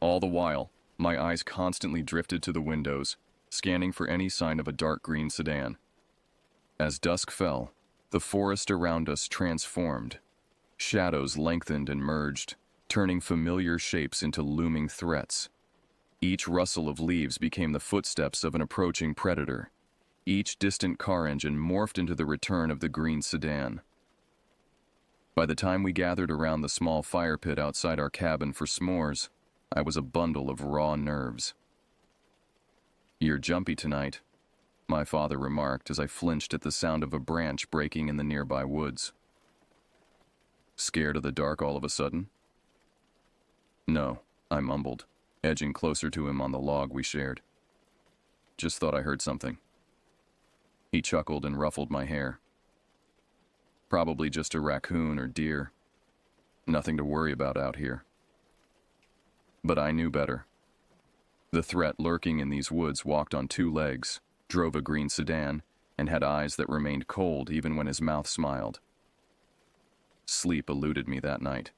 All the while, my eyes constantly drifted to the windows, scanning for any sign of a dark green sedan. As dusk fell, the forest around us transformed. Shadows lengthened and merged, turning familiar shapes into looming threats. Each rustle of leaves became the footsteps of an approaching predator. Each distant car engine morphed into the return of the green sedan. By the time we gathered around the small fire pit outside our cabin for s'mores, I was a bundle of raw nerves. "You're jumpy tonight," my father remarked as I flinched at the sound of a branch breaking in the nearby woods. "Scared of the dark all of a sudden?" "No," I mumbled, edging closer to him on the log we shared. "Just thought I heard something." He chuckled and ruffled my hair. "Probably just a raccoon or deer. Nothing to worry about out here." But I knew better. The threat lurking in these woods walked on two legs, drove a green sedan, and had eyes that remained cold even when his mouth smiled. Sleep eluded me that night.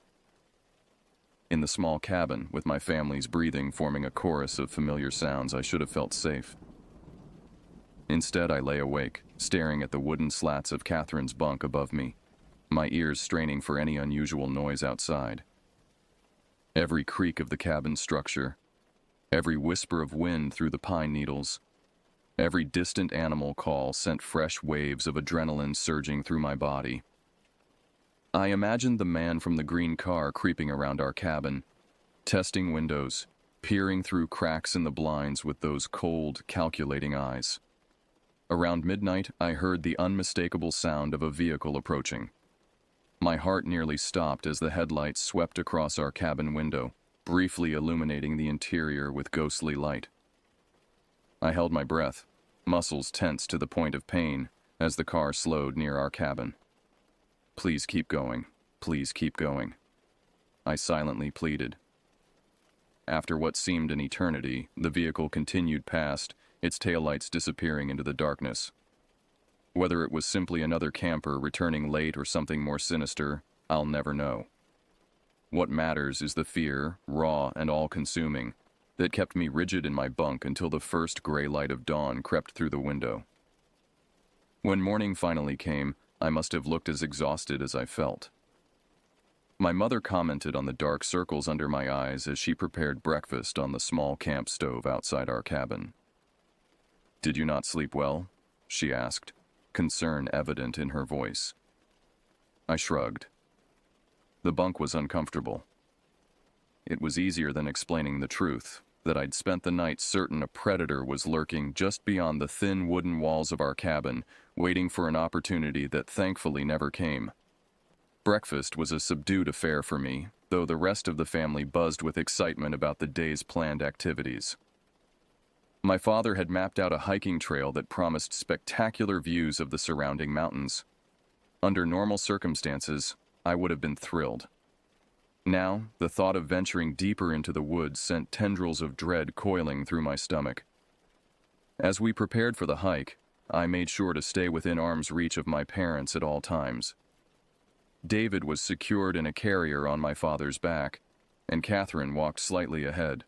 In the small cabin, with my family's breathing forming a chorus of familiar sounds, I should have felt safe. Instead, I lay awake, staring at the wooden slats of Catherine's bunk above me, my ears straining for any unusual noise outside. Every creak of the cabin structure, every whisper of wind through the pine needles, every distant animal call sent fresh waves of adrenaline surging through my body. I imagined the man from the green car creeping around our cabin, testing windows, peering through cracks in the blinds with those cold, calculating eyes. Around midnight, I heard the unmistakable sound of a vehicle approaching. My heart nearly stopped as the headlights swept across our cabin window, briefly illuminating the interior with ghostly light. I held my breath, muscles tense to the point of pain, as the car slowed near our cabin. "Please keep going. Please keep going," I silently pleaded. After what seemed an eternity, the vehicle continued past, its taillights disappearing into the darkness. Whether it was simply another camper returning late or something more sinister, I'll never know. What matters is the fear, raw and all-consuming, that kept me rigid in my bunk until the first gray light of dawn crept through the window. When morning finally came, I must have looked as exhausted as I felt. My mother commented on the dark circles under my eyes as she prepared breakfast on the small camp stove outside our cabin. "Did you not sleep well?" she asked, concern evident in her voice. I shrugged. The bunk was uncomfortable. It was easier than explaining the truth, that I'd spent the night certain a predator was lurking just beyond the thin wooden walls of our cabin, waiting for an opportunity that thankfully never came. Breakfast was a subdued affair for me, though the rest of the family buzzed with excitement about the day's planned activities. My father had mapped out a hiking trail that promised spectacular views of the surrounding mountains. Under normal circumstances, I would have been thrilled. Now, the thought of venturing deeper into the woods sent tendrils of dread coiling through my stomach. As we prepared for the hike, I made sure to stay within arm's reach of my parents at all times. David was secured in a carrier on my father's back, and Catherine walked slightly ahead,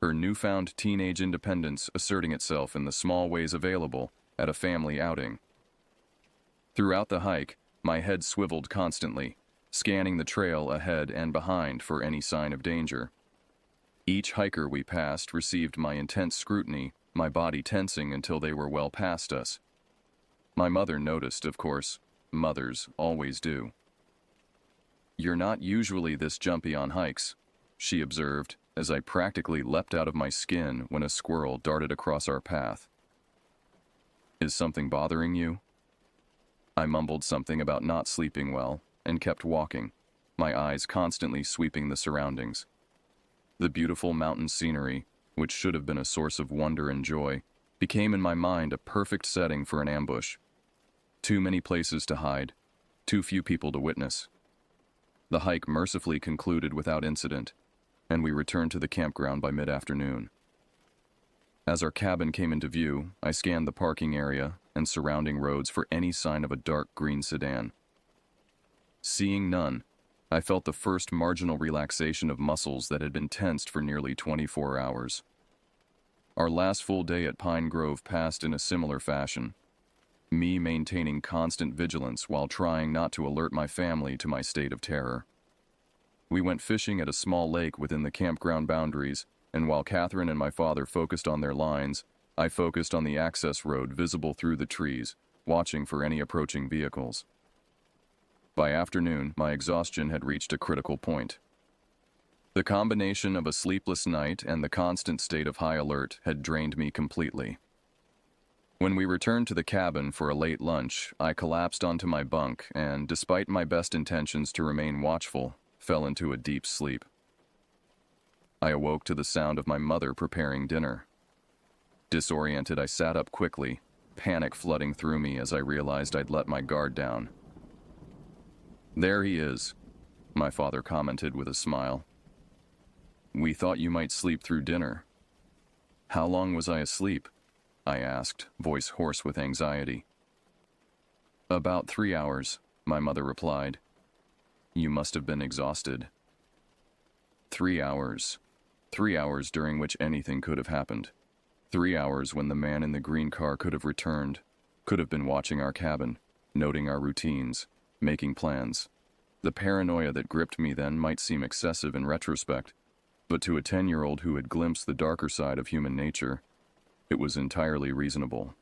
her newfound teenage independence asserting itself in the small ways available at a family outing. Throughout the hike, my head swiveled constantly, scanning the trail ahead and behind for any sign of danger. Each hiker we passed received my intense scrutiny, my body tensing until they were well past us. My mother noticed, of course. Mothers always do. "You're not usually this jumpy on hikes," she observed, as I practically leapt out of my skin when a squirrel darted across our path. "Is something bothering you?" I mumbled something about not sleeping well, and kept walking, my eyes constantly sweeping the surroundings. The beautiful mountain scenery, which should have been a source of wonder and joy, became in my mind a perfect setting for an ambush. Too many places to hide, too few people to witness. The hike mercifully concluded without incident, and we returned to the campground by mid-afternoon. As our cabin came into view, I scanned the parking area and surrounding roads for any sign of a dark green sedan. Seeing none, I felt the first marginal relaxation of muscles that had been tensed for nearly 24 hours. Our last full day at Pine Grove passed in a similar fashion, me maintaining constant vigilance while trying not to alert my family to my state of terror. We went fishing at a small lake within the campground boundaries, and while Catherine and my father focused on their lines, I focused on the access road visible through the trees, watching for any approaching vehicles. By afternoon, my exhaustion had reached a critical point. The combination of a sleepless night and the constant state of high alert had drained me completely. When we returned to the cabin for a late lunch, I collapsed onto my bunk and, despite my best intentions to remain watchful, fell into a deep sleep. I awoke to the sound of my mother preparing dinner. Disoriented, I sat up quickly, panic flooding through me as I realized I'd let my guard down. "There he is," my father commented with a smile. "We thought you might sleep through dinner." "How long was I asleep?" I asked, voice hoarse with anxiety. "About 3 hours," my mother replied. "You must have been exhausted." 3 hours. 3 hours during which anything could have happened. 3 hours when the man in the green car could have returned, could have been watching our cabin, noting our routines, making plans. The paranoia that gripped me then might seem excessive in retrospect, but to a 10-year-old who had glimpsed the darker side of human nature, it was entirely reasonable.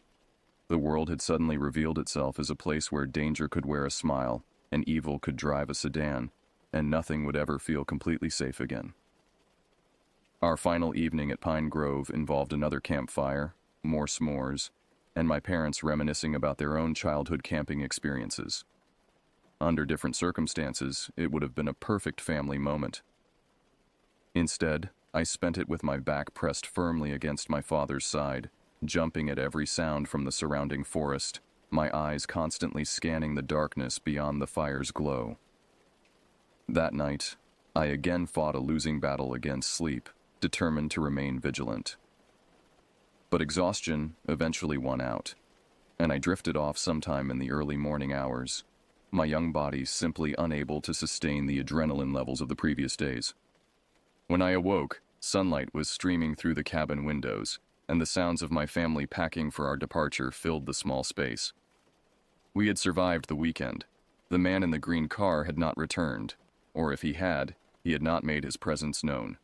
The world had suddenly revealed itself as a place where danger could wear a smile and evil could drive a sedan, and nothing would ever feel completely safe again. Our final evening at Pine Grove involved another campfire, more s'mores, and my parents reminiscing about their own childhood camping experiences. Under different circumstances, it would have been a perfect family moment. Instead, I spent it with my back pressed firmly against my father's side, jumping at every sound from the surrounding forest, my eyes constantly scanning the darkness beyond the fire's glow. That night, I again fought a losing battle against sleep, determined to remain vigilant. But exhaustion eventually won out, and I drifted off sometime in the early morning hours, my young body simply unable to sustain the adrenaline levels of the previous days. When I awoke, sunlight was streaming through the cabin windows, and the sounds of my family packing for our departure filled the small space. We had survived the weekend. The man in the green car had not returned, or if he had not made his presence known.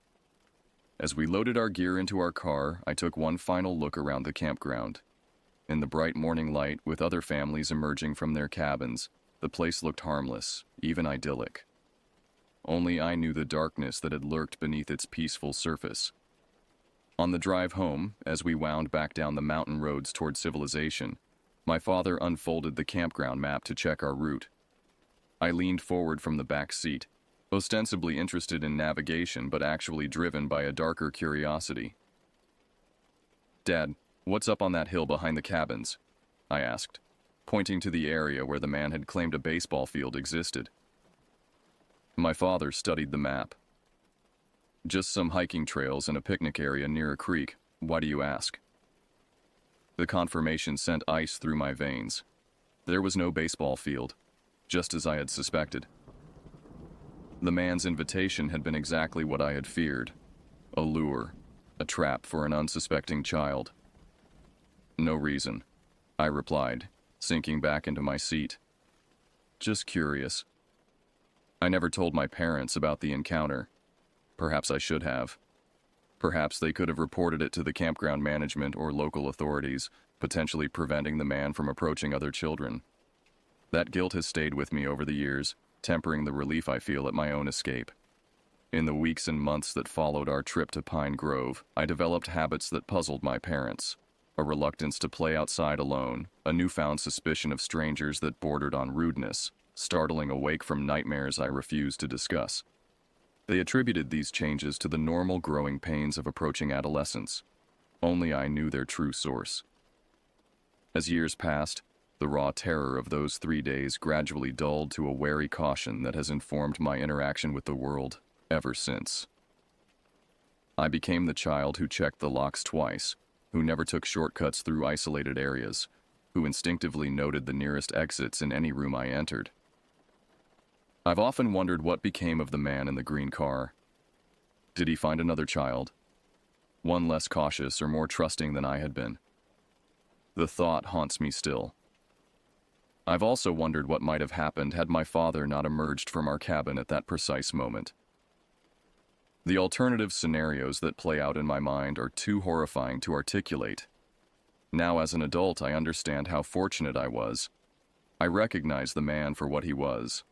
As we loaded our gear into our car, I took one final look around the campground. In the bright morning light, with other families emerging from their cabins, the place looked harmless, even idyllic. Only I knew the darkness that had lurked beneath its peaceful surface. On the drive home, as we wound back down the mountain roads toward civilization, my father unfolded the campground map to check our route. I leaned forward from the back seat, ostensibly interested in navigation but actually driven by a darker curiosity. "Dad, what's up on that hill behind the cabins?" I asked, pointing to the area where the man had claimed a baseball field existed. My father studied the map. "Just some hiking trails and a picnic area near a creek. Why do you ask?" The confirmation sent ice through my veins. There was no baseball field, just as I had suspected. The man's invitation had been exactly what I had feared: a lure, a trap for an unsuspecting child. "No reason," I replied, sinking back into my seat. "Just curious." I never told my parents about the encounter. Perhaps I should have. Perhaps they could have reported it to the campground management or local authorities, potentially preventing the man from approaching other children. That guilt has stayed with me over the years, tempering the relief I feel at my own escape. In the weeks and months that followed our trip to Pine Grove, I developed habits that puzzled my parents. A reluctance to play outside alone, a newfound suspicion of strangers that bordered on rudeness, startling awake from nightmares I refused to discuss. They attributed these changes to the normal growing pains of approaching adolescence. Only I knew their true source. As years passed, the raw terror of those 3 days gradually dulled to a wary caution that has informed my interaction with the world ever since. I became the child who checked the locks twice, who never took shortcuts through isolated areas, who instinctively noted the nearest exits in any room I entered. I've often wondered what became of the man in the green car. Did he find another child? One less cautious or more trusting than I had been? The thought haunts me still. I've also wondered what might have happened had my father not emerged from our cabin at that precise moment. The alternative scenarios that play out in my mind are too horrifying to articulate. Now, as an adult, I understand how fortunate I was. I recognize the man for what he was.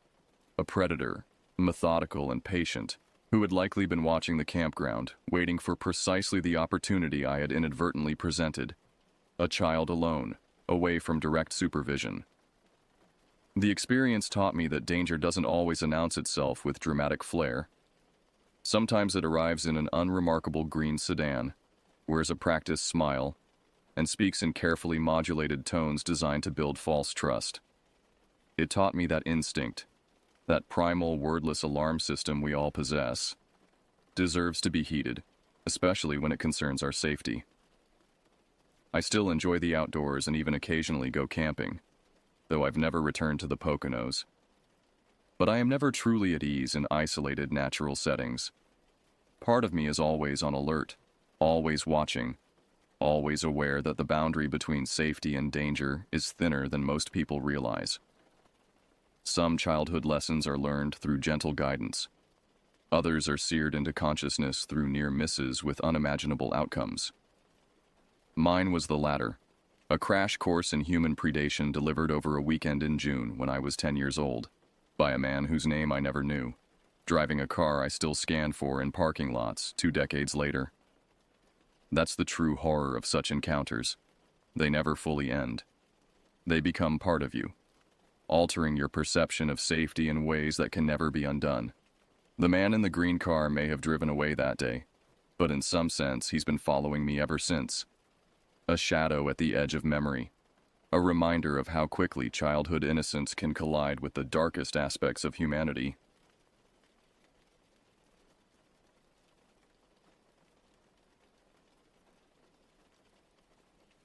A predator, methodical and patient, who had likely been watching the campground, waiting for precisely the opportunity I had inadvertently presented. A child alone, away from direct supervision. The experience taught me that danger doesn't always announce itself with dramatic flair. Sometimes it arrives in an unremarkable green sedan, wears a practiced smile, and speaks in carefully modulated tones designed to build false trust. It taught me that instinct, that primal wordless alarm system we all possess, deserves to be heeded, especially when it concerns our safety. I still enjoy the outdoors and even occasionally go camping, though I've never returned to the Poconos. But I am never truly at ease in isolated natural settings. Part of me is always on alert, always watching, always aware that the boundary between safety and danger is thinner than most people realize. Some childhood lessons are learned through gentle guidance. Others are seared into consciousness through near misses with unimaginable outcomes. Mine was the latter, a crash course in human predation delivered over a weekend in June when I was 10 years old, by a man whose name I never knew, driving a car I still scan for in parking lots 2 decades later. That's the true horror of such encounters. They never fully end. They become part of you, altering your perception of safety in ways that can never be undone. The man in the green car may have driven away that day, but in some sense he's been following me ever since. A shadow at the edge of memory, a reminder of how quickly childhood innocence can collide with the darkest aspects of humanity.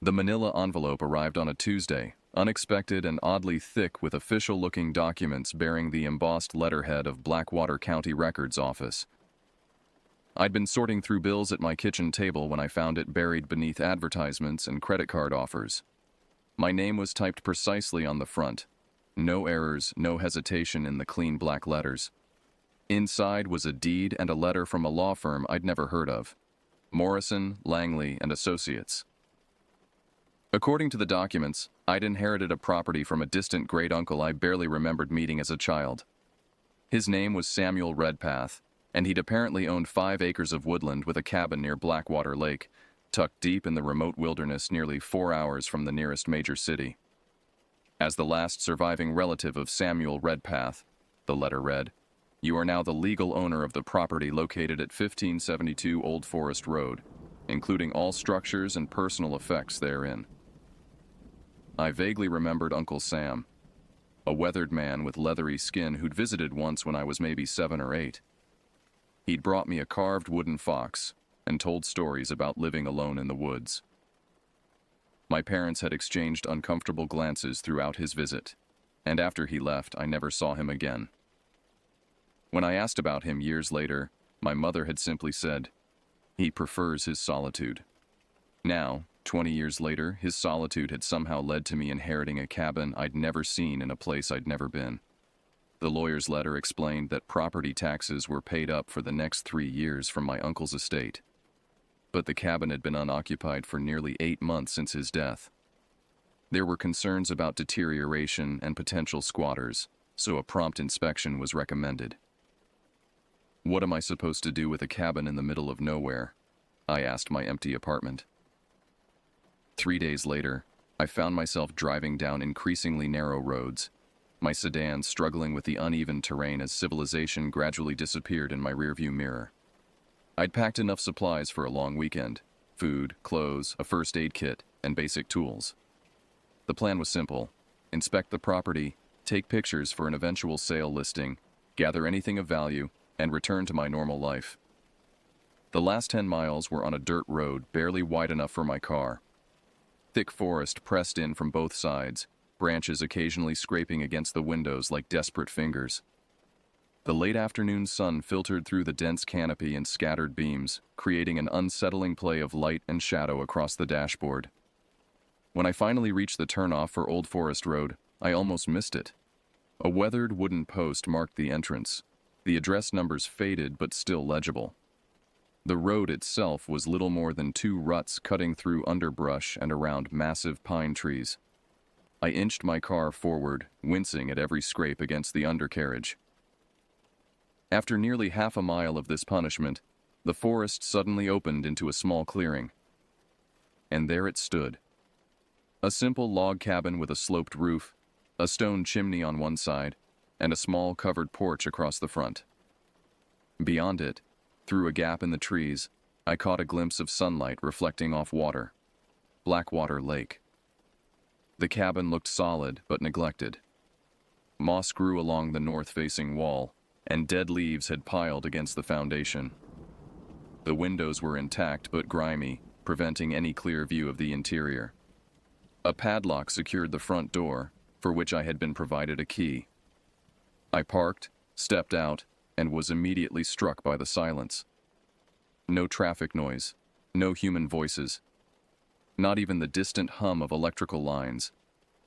The manila envelope arrived on a Tuesday, unexpected and oddly thick with official-looking documents bearing the embossed letterhead of Blackwater County Records Office. I'd been sorting through bills at my kitchen table when I found it buried beneath advertisements and credit card offers. My name was typed precisely on the front. No errors, no hesitation in the clean black letters. Inside was a deed and a letter from a law firm I'd never heard of. Morrison, Langley, and Associates. According to the documents, I'd inherited a property from a distant great-uncle I barely remembered meeting as a child. His name was Samuel Redpath, and he'd apparently owned 5 acres of woodland with a cabin near Blackwater Lake, tucked deep in the remote wilderness nearly 4 hours from the nearest major city. As the last surviving relative of Samuel Redpath, the letter read, "You are now the legal owner of the property located at 1572 Old Forest Road, including all structures and personal effects therein." I vaguely remembered Uncle Sam, a weathered man with leathery skin who'd visited once when I was maybe 7 or 8. He'd brought me a carved wooden fox and told stories about living alone in the woods. My parents had exchanged uncomfortable glances throughout his visit, and after he left, I never saw him again. When I asked about him years later, my mother had simply said, "He prefers his solitude." Now, 20 years later, his solitude had somehow led to me inheriting a cabin I'd never seen in a place I'd never been. The lawyer's letter explained that property taxes were paid up for the next 3 years from my uncle's estate. But the cabin had been unoccupied for nearly 8 months since his death. There were concerns about deterioration and potential squatters, so a prompt inspection was recommended. What am I supposed to do with a cabin in the middle of nowhere? I asked my empty apartment. 3 days later, I found myself driving down increasingly narrow roads, my sedan struggling with the uneven terrain as civilization gradually disappeared in my rearview mirror. I'd packed enough supplies for a long weekend: food, clothes, a first aid kit, and basic tools. The plan was simple: inspect the property, take pictures for an eventual sale listing, gather anything of value, and return to my normal life. The last 10 miles were on a dirt road barely wide enough for my car. Thick forest pressed in from both sides, branches occasionally scraping against the windows like desperate fingers. The late afternoon sun filtered through the dense canopy and scattered beams, creating an unsettling play of light and shadow across the dashboard. When I finally reached the turnoff for Old Forest Road, I almost missed it. A weathered wooden post marked the entrance, the address numbers faded but still legible. The road itself was little more than two ruts cutting through underbrush and around massive pine trees. I inched my car forward, wincing at every scrape against the undercarriage. After nearly half a mile of this punishment, the forest suddenly opened into a small clearing. And there it stood. A simple log cabin with a sloped roof, a stone chimney on one side, and a small covered porch across the front. Beyond it, through a gap in the trees, I caught a glimpse of sunlight reflecting off water. Blackwater Lake. The cabin looked solid but neglected. Moss grew along the north-facing wall, and dead leaves had piled against the foundation. The windows were intact but grimy, preventing any clear view of the interior. A padlock secured the front door, for which I had been provided a key. I parked, stepped out, and was immediately struck by the silence. No traffic noise, no human voices. Not even the distant hum of electrical lines.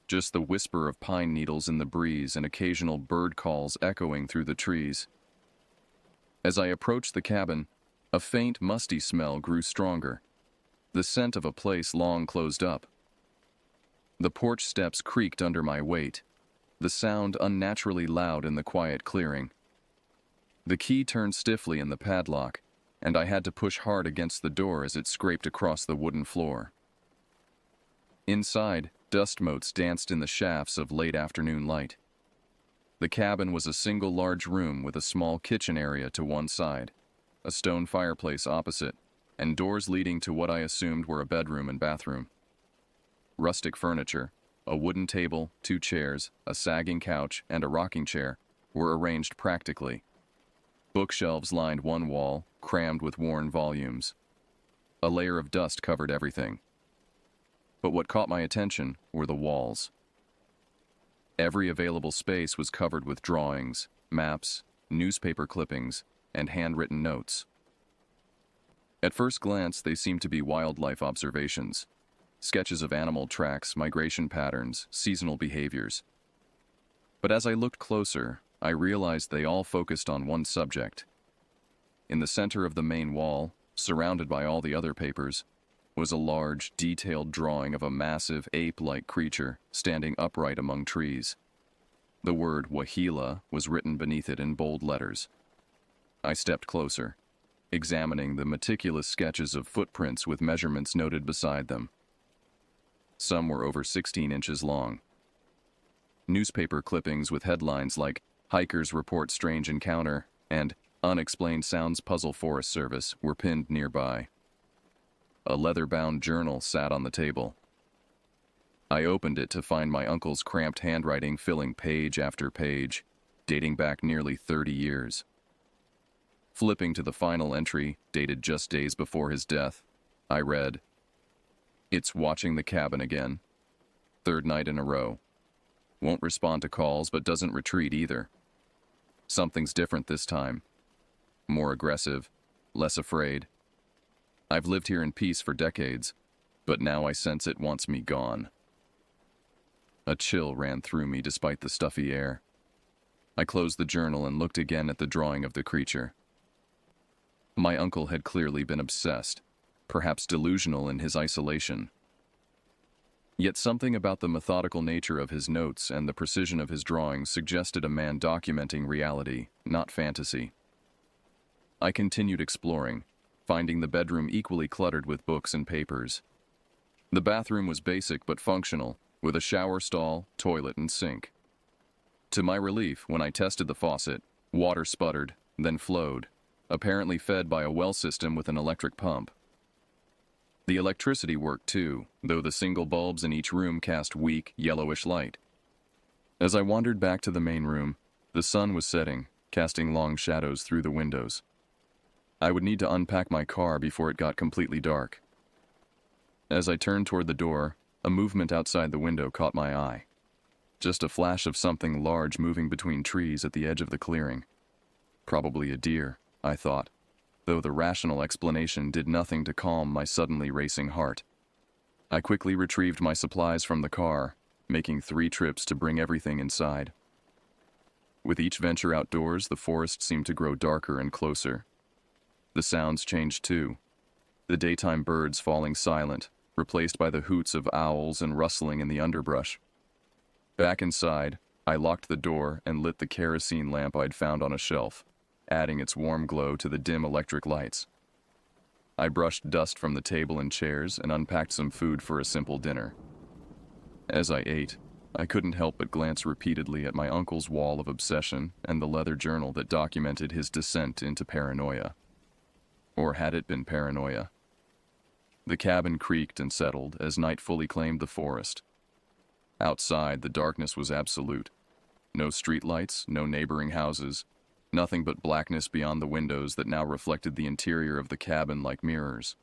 Just the whisper of pine needles in the breeze and occasional bird calls echoing through the trees. As I approached the cabin, a faint, musty smell grew stronger, the scent of a place long closed up. The porch steps creaked under my weight, the sound unnaturally loud in the quiet clearing. The key turned stiffly in the padlock, and I had to push hard against the door as it scraped across the wooden floor. Inside, dust motes danced in the shafts of late afternoon light. The cabin was a single large room with a small kitchen area to one side, a stone fireplace opposite, and doors leading to what I assumed were a bedroom and bathroom. Rustic furniture, a wooden table, two chairs, a sagging couch, and a rocking chair were arranged practically. Bookshelves lined one wall, crammed with worn volumes. A layer of dust covered everything. But what caught my attention were the walls. Every available space was covered with drawings, maps, newspaper clippings, and handwritten notes. At first glance, they seemed to be wildlife observations, sketches of animal tracks, migration patterns, seasonal behaviors. But as I looked closer, I realized they all focused on one subject. In the center of the main wall, surrounded by all the other papers, was a large, detailed drawing of a massive, ape-like creature standing upright among trees. The word Wahila was written beneath it in bold letters. I stepped closer, examining the meticulous sketches of footprints with measurements noted beside them. Some were over 16 inches long. Newspaper clippings with headlines like "Hikers Report Strange Encounter" and "Unexplained Sounds Puzzle Forest Service" were pinned nearby. A leather-bound journal sat on the table. I opened it to find my uncle's cramped handwriting filling page after page, dating back nearly 30 years. Flipping to the final entry, dated just days before his death, I read, "It's watching the cabin again. Third night in a row. Won't respond to calls but doesn't retreat either. Something's different this time. More aggressive, less afraid. I've lived here in peace for decades, but now I sense it wants me gone." A chill ran through me despite the stuffy air. I closed the journal and looked again at the drawing of the creature. My uncle had clearly been obsessed, perhaps delusional in his isolation. Yet something about the methodical nature of his notes and the precision of his drawings suggested a man documenting reality, not fantasy. I continued exploring, finding the bedroom equally cluttered with books and papers. The bathroom was basic but functional, with a shower stall, toilet, and sink. To my relief, when I tested the faucet, water sputtered, then flowed, apparently fed by a well system with an electric pump. The electricity worked too, though the single bulbs in each room cast weak, yellowish light. As I wandered back to the main room, the sun was setting, casting long shadows through the windows. I would need to unpack my car before it got completely dark. As I turned toward the door, a movement outside the window caught my eye. Just a flash of something large moving between trees at the edge of the clearing. Probably a deer, I thought, though the rational explanation did nothing to calm my suddenly racing heart. I quickly retrieved my supplies from the car, making 3 trips to bring everything inside. With each venture outdoors, the forest seemed to grow darker and closer. The sounds changed too. The daytime birds falling silent, replaced by the hoots of owls and rustling in the underbrush. Back inside, I locked the door and lit the kerosene lamp I'd found on a shelf, adding its warm glow to the dim electric lights. I brushed dust from the table and chairs and unpacked some food for a simple dinner. As I ate, I couldn't help but glance repeatedly at my uncle's wall of obsession and the leather journal that documented his descent into paranoia. Or had it been paranoia? The cabin creaked and settled as night fully claimed the forest. Outside, the darkness was absolute. No streetlights, no neighboring houses, nothing but blackness beyond the windows that now reflected the interior of the cabin like mirrors.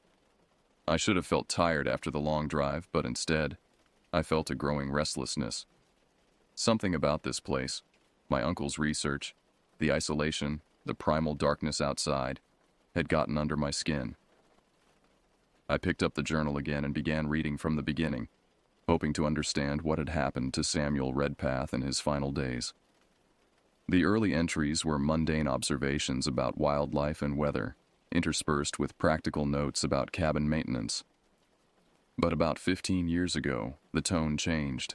I should have felt tired after the long drive, but instead, I felt a growing restlessness. Something about this place, my uncle's research, the isolation, the primal darkness outside, had gotten under my skin. I picked up the journal again and began reading from the beginning, hoping to understand what had happened to Samuel Redpath in his final days. The early entries were mundane observations about wildlife and weather, interspersed with practical notes about cabin maintenance. But about 15 years ago, the tone changed.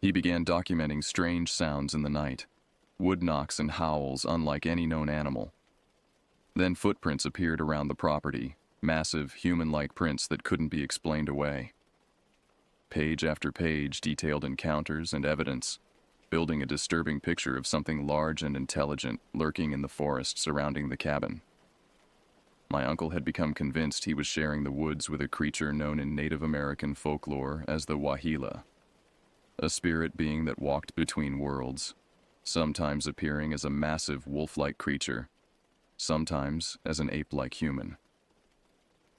He began documenting strange sounds in the night, wood knocks and howls unlike any known animal. Then footprints appeared around the property, massive, human-like prints that couldn't be explained away. Page after page detailed encounters and evidence, building a disturbing picture of something large and intelligent lurking in the forest surrounding the cabin. My uncle had become convinced he was sharing the woods with a creature known in Native American folklore as the Wahila, a spirit being that walked between worlds, sometimes appearing as a massive wolf-like creature, sometimes as an ape-like human.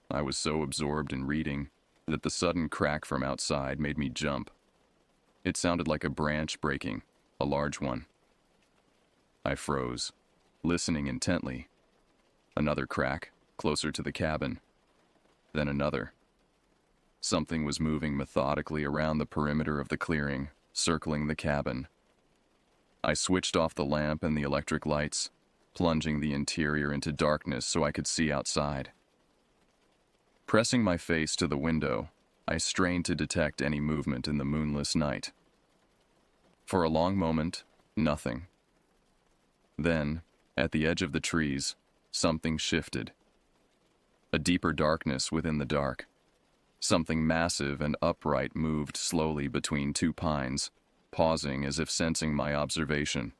I was so absorbed in reading that the sudden crack from outside made me jump. It sounded like a branch breaking, a large one. I froze, listening intently. Another crack, closer to the cabin. Then another. Something was moving methodically around the perimeter of the clearing, circling the cabin. I switched off the lamp and the electric lights, plunging the interior into darkness so I could see outside. Pressing my face to the window, I strained to detect any movement in the moonless night. For a long moment, nothing. Then, at the edge of the trees, something shifted. A deeper darkness within the dark. Something massive and upright moved slowly between two pines, pausing as if sensing my observation.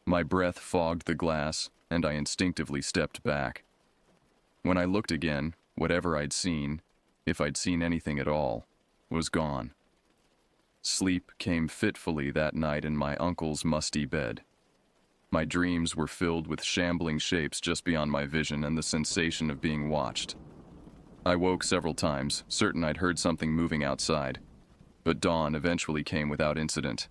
My breath fogged the glass, and I instinctively stepped back. When I looked again, whatever I'd seen, if I'd seen anything at all, was gone. Sleep came fitfully that night in my uncle's musty bed. My dreams were filled with shambling shapes just beyond my vision and the sensation of being watched. I woke several times, certain I'd heard something moving outside, but dawn eventually came without incident.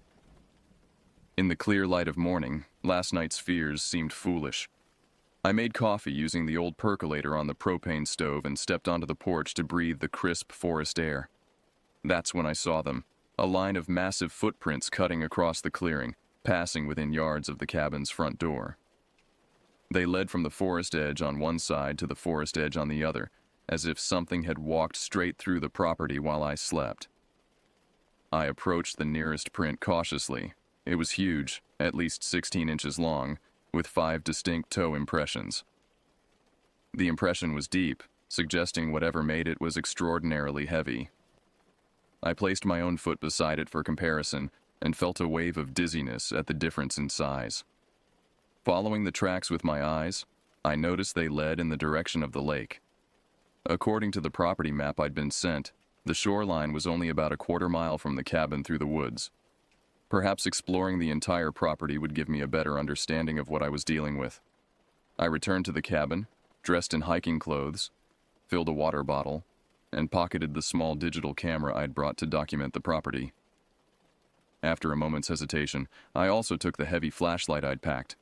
In the clear light of morning, last night's fears seemed foolish. I made coffee using the old percolator on the propane stove and stepped onto the porch to breathe the crisp forest air. That's when I saw them, a line of massive footprints cutting across the clearing, passing within yards of the cabin's front door. They led from the forest edge on one side to the forest edge on the other, as if something had walked straight through the property while I slept. I approached the nearest print cautiously. It was huge, at least 16 inches long, with 5 distinct toe impressions. The impression was deep, suggesting whatever made it was extraordinarily heavy. I placed my own foot beside it for comparison and felt a wave of dizziness at the difference in size. Following the tracks with my eyes, I noticed they led in the direction of the lake. According to the property map I'd been sent, the shoreline was only about a quarter-mile from the cabin through the woods. Perhaps exploring the entire property would give me a better understanding of what I was dealing with. I returned to the cabin, dressed in hiking clothes, filled a water bottle, and pocketed the small digital camera I'd brought to document the property. After a moment's hesitation, I also took the heavy flashlight I'd packed,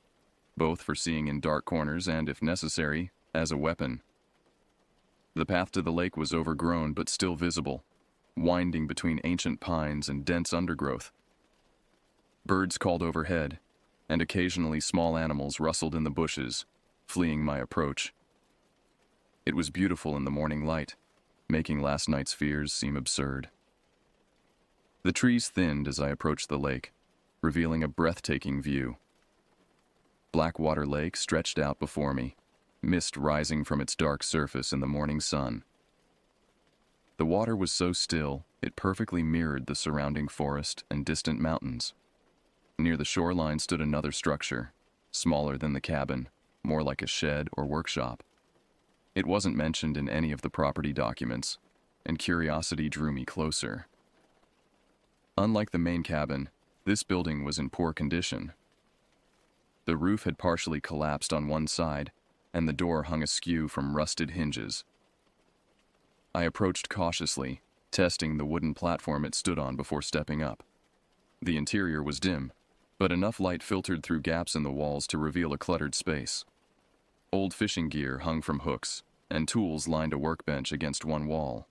both for seeing in dark corners and, if necessary, as a weapon. The path to the lake was overgrown but still visible, winding between ancient pines and dense undergrowth. Birds called overhead, and occasionally small animals rustled in the bushes, fleeing my approach. It was beautiful in the morning light, making last night's fears seem absurd. The trees thinned as I approached the lake, revealing a breathtaking view. Blackwater Lake stretched out before me, mist rising from its dark surface in the morning sun. The water was so still, it perfectly mirrored the surrounding forest and distant mountains. Near the shoreline stood another structure, smaller than the cabin, more like a shed or workshop. It wasn't mentioned in any of the property documents, and curiosity drew me closer. Unlike the main cabin, this building was in poor condition. The roof had partially collapsed on one side, and the door hung askew from rusted hinges. I approached cautiously, testing the wooden platform it stood on before stepping up. The interior was dim, but enough light filtered through gaps in the walls to reveal a cluttered space. Old fishing gear hung from hooks, and tools lined a workbench against one wall.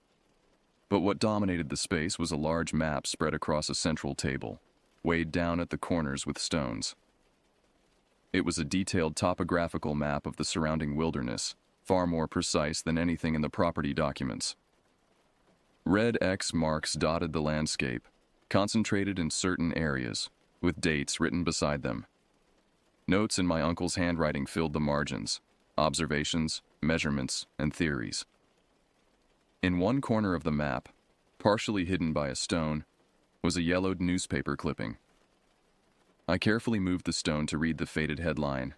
But what dominated the space was a large map spread across a central table, weighed down at the corners with stones. It was a detailed topographical map of the surrounding wilderness, far more precise than anything in the property documents. Red X marks dotted the landscape, concentrated in certain areas, with dates written beside them. Notes in my uncle's handwriting filled the margins, observations, measurements, and theories. In one corner of the map, partially hidden by a stone, was a yellowed newspaper clipping. I carefully moved the stone to read the faded headline: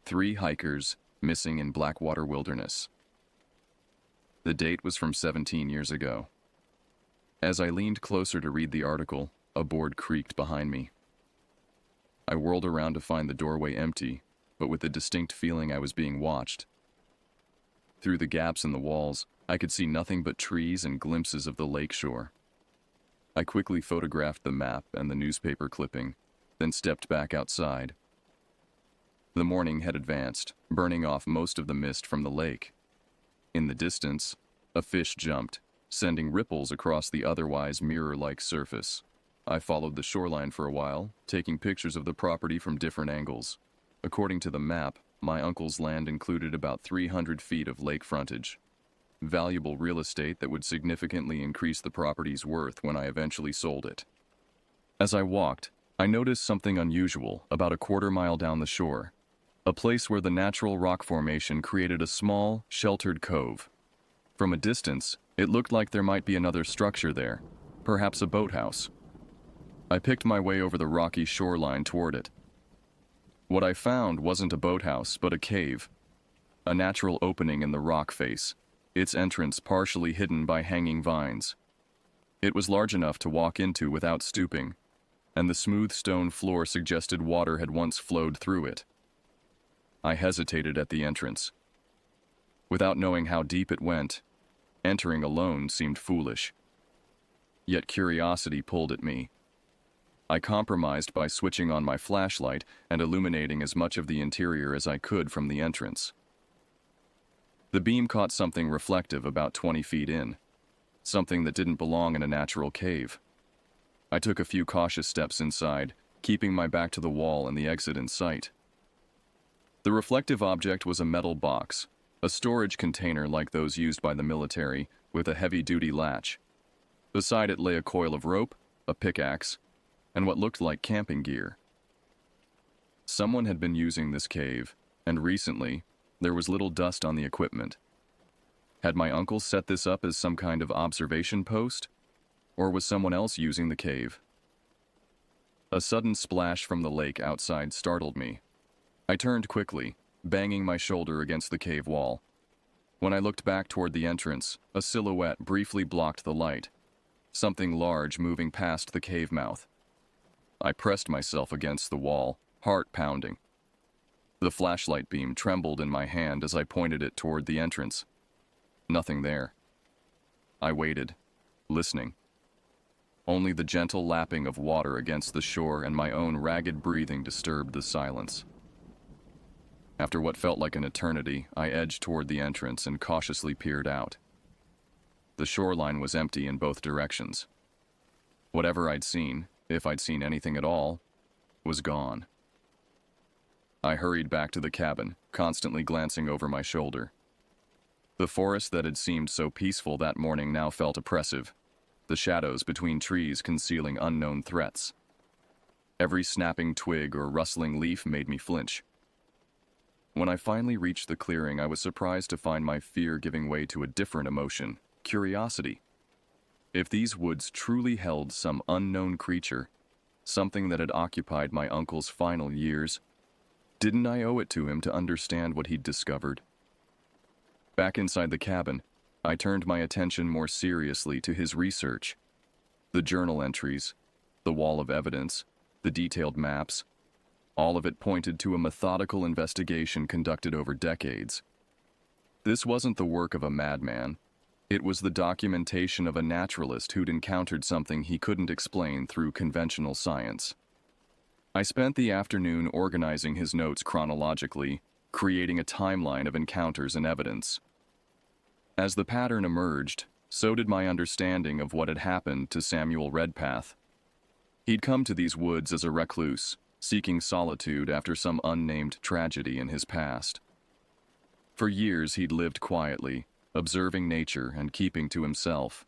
3 hikers missing in Blackwater Wilderness. The date was from 17 years ago. As I leaned closer to read the article, a board creaked behind me. I whirled around to find the doorway empty, but with the distinct feeling I was being watched. Through the gaps in the walls, I could see nothing but trees and glimpses of the lake shore. I quickly photographed the map and the newspaper clipping, then stepped back outside. The morning had advanced, burning off most of the mist from the lake. In the distance, a fish jumped, sending ripples across the otherwise mirror-like surface. I followed the shoreline for a while, taking pictures of the property from different angles. According to the map, my uncle's land included about 300 feet of lake frontage. Valuable real estate that would significantly increase the property's worth when I eventually sold it. As I walked, I noticed something unusual about a quarter-mile down the shore, a place where the natural rock formation created a small, sheltered cove. From a distance, it looked like there might be another structure there, perhaps a boathouse. I picked my way over the rocky shoreline toward it. What I found wasn't a boathouse, but a cave, a natural opening in the rock face, its entrance partially hidden by hanging vines. It was large enough to walk into without stooping, and the smooth stone floor suggested water had once flowed through it. I hesitated at the entrance. Without knowing how deep it went, entering alone seemed foolish. Yet curiosity pulled at me. I compromised by switching on my flashlight and illuminating as much of the interior as I could from the entrance. The beam caught something reflective about 20 feet in, something that didn't belong in a natural cave. I took a few cautious steps inside, keeping my back to the wall and the exit in sight. The reflective object was a metal box, a storage container like those used by the military, with a heavy-duty latch. Beside it lay a coil of rope, a pickaxe, and what looked like camping gear. Someone had been using this cave, and recently, there was little dust on the equipment. Had my uncle set this up as some kind of observation post? Or was someone else using the cave? A sudden splash from the lake outside startled me. I turned quickly, banging my shoulder against the cave wall. When I looked back toward the entrance, a silhouette briefly blocked the light, something large moving past the cave mouth. I pressed myself against the wall, heart pounding. The flashlight beam trembled in my hand as I pointed it toward the entrance. Nothing there. I waited, listening. Only the gentle lapping of water against the shore and my own ragged breathing disturbed the silence. After what felt like an eternity, I edged toward the entrance and cautiously peered out. The shoreline was empty in both directions. Whatever I'd seen, if I'd seen anything at all, was gone. I hurried back to the cabin, constantly glancing over my shoulder. The forest that had seemed so peaceful that morning now felt oppressive, the shadows between trees concealing unknown threats. Every snapping twig or rustling leaf made me flinch. When I finally reached the clearing, I was surprised to find my fear giving way to a different emotion, curiosity. If these woods truly held some unknown creature, something that had occupied my uncle's final years, didn't I owe it to him to understand what he'd discovered? Back inside the cabin, I turned my attention more seriously to his research. The journal entries, the wall of evidence, the detailed maps, all of it pointed to a methodical investigation conducted over decades. This wasn't the work of a madman. It was the documentation of a naturalist who'd encountered something he couldn't explain through conventional science. I spent the afternoon organizing his notes chronologically, creating a timeline of encounters and evidence. As the pattern emerged, so did my understanding of what had happened to Samuel Redpath. He'd come to these woods as a recluse, seeking solitude after some unnamed tragedy in his past. For years he'd lived quietly, observing nature and keeping to himself.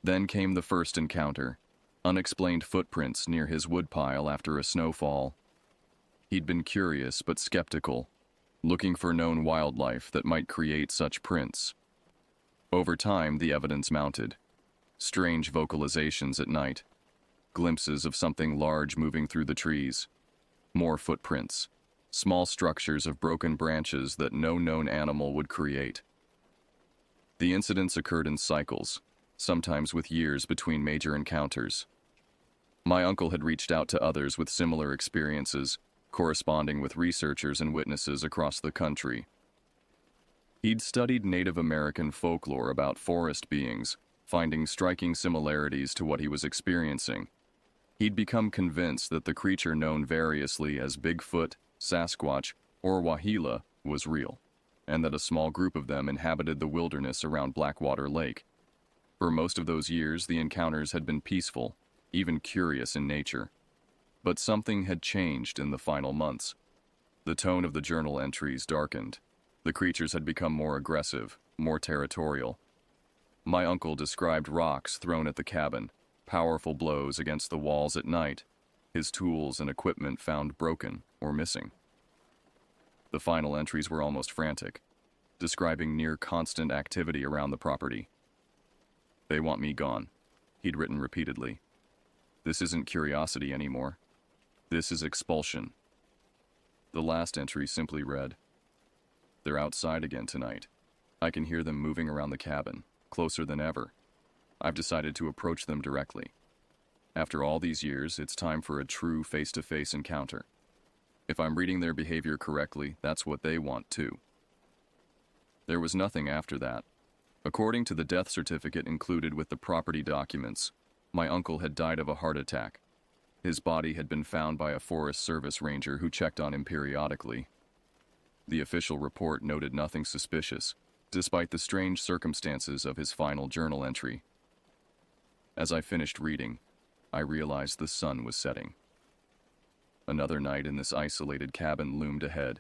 Then came the first encounter, unexplained footprints near his woodpile after a snowfall. He'd been curious but skeptical, looking for known wildlife that might create such prints. Over time, the evidence mounted. Strange vocalizations at night, glimpses of something large moving through the trees, more footprints, small structures of broken branches that no known animal would create. The incidents occurred in cycles, sometimes with years between major encounters. My uncle had reached out to others with similar experiences, corresponding with researchers and witnesses across the country. He'd studied Native American folklore about forest beings, finding striking similarities to what he was experiencing. He'd become convinced that the creature known variously as Bigfoot, Sasquatch, or Wahila was real, and that a small group of them inhabited the wilderness around Blackwater Lake. For most of those years, the encounters had been peaceful, even curious in nature. But something had changed in the final months. The tone of the journal entries darkened. The creatures had become more aggressive, more territorial. My uncle described rocks thrown at the cabin, powerful blows against the walls at night, his tools and equipment found broken or missing. The final entries were almost frantic, describing near constant activity around the property. "They want me gone," he'd written repeatedly. "This isn't curiosity anymore. This is expulsion." The last entry simply read, "They're outside again tonight. I can hear them moving around the cabin, closer than ever. I've decided to approach them directly. After all these years, it's time for a true face-to-face encounter. If I'm reading their behavior correctly, that's what they want too." There was nothing after that. According to the death certificate included with the property documents, my uncle had died of a heart attack. His body had been found by a Forest Service ranger who checked on him periodically. The official report noted nothing suspicious, despite the strange circumstances of his final journal entry. As I finished reading, I realized the sun was setting. Another night in this isolated cabin loomed ahead,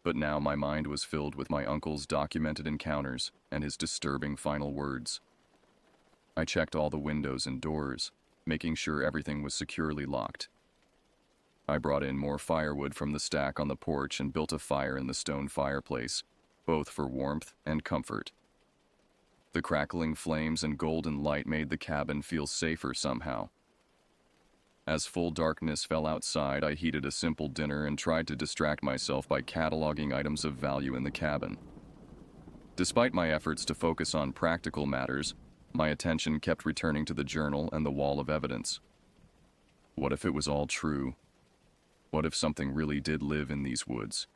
but now my mind was filled with my uncle's documented encounters and his disturbing final words. I checked all the windows and doors, making sure everything was securely locked. I brought in more firewood from the stack on the porch and built a fire in the stone fireplace, both for warmth and comfort. The crackling flames and golden light made the cabin feel safer somehow. As full darkness fell outside, I heated a simple dinner and tried to distract myself by cataloging items of value in the cabin. Despite my efforts to focus on practical matters, my attention kept returning to the journal and the wall of evidence. What if it was all true? What if something really did live in these woods?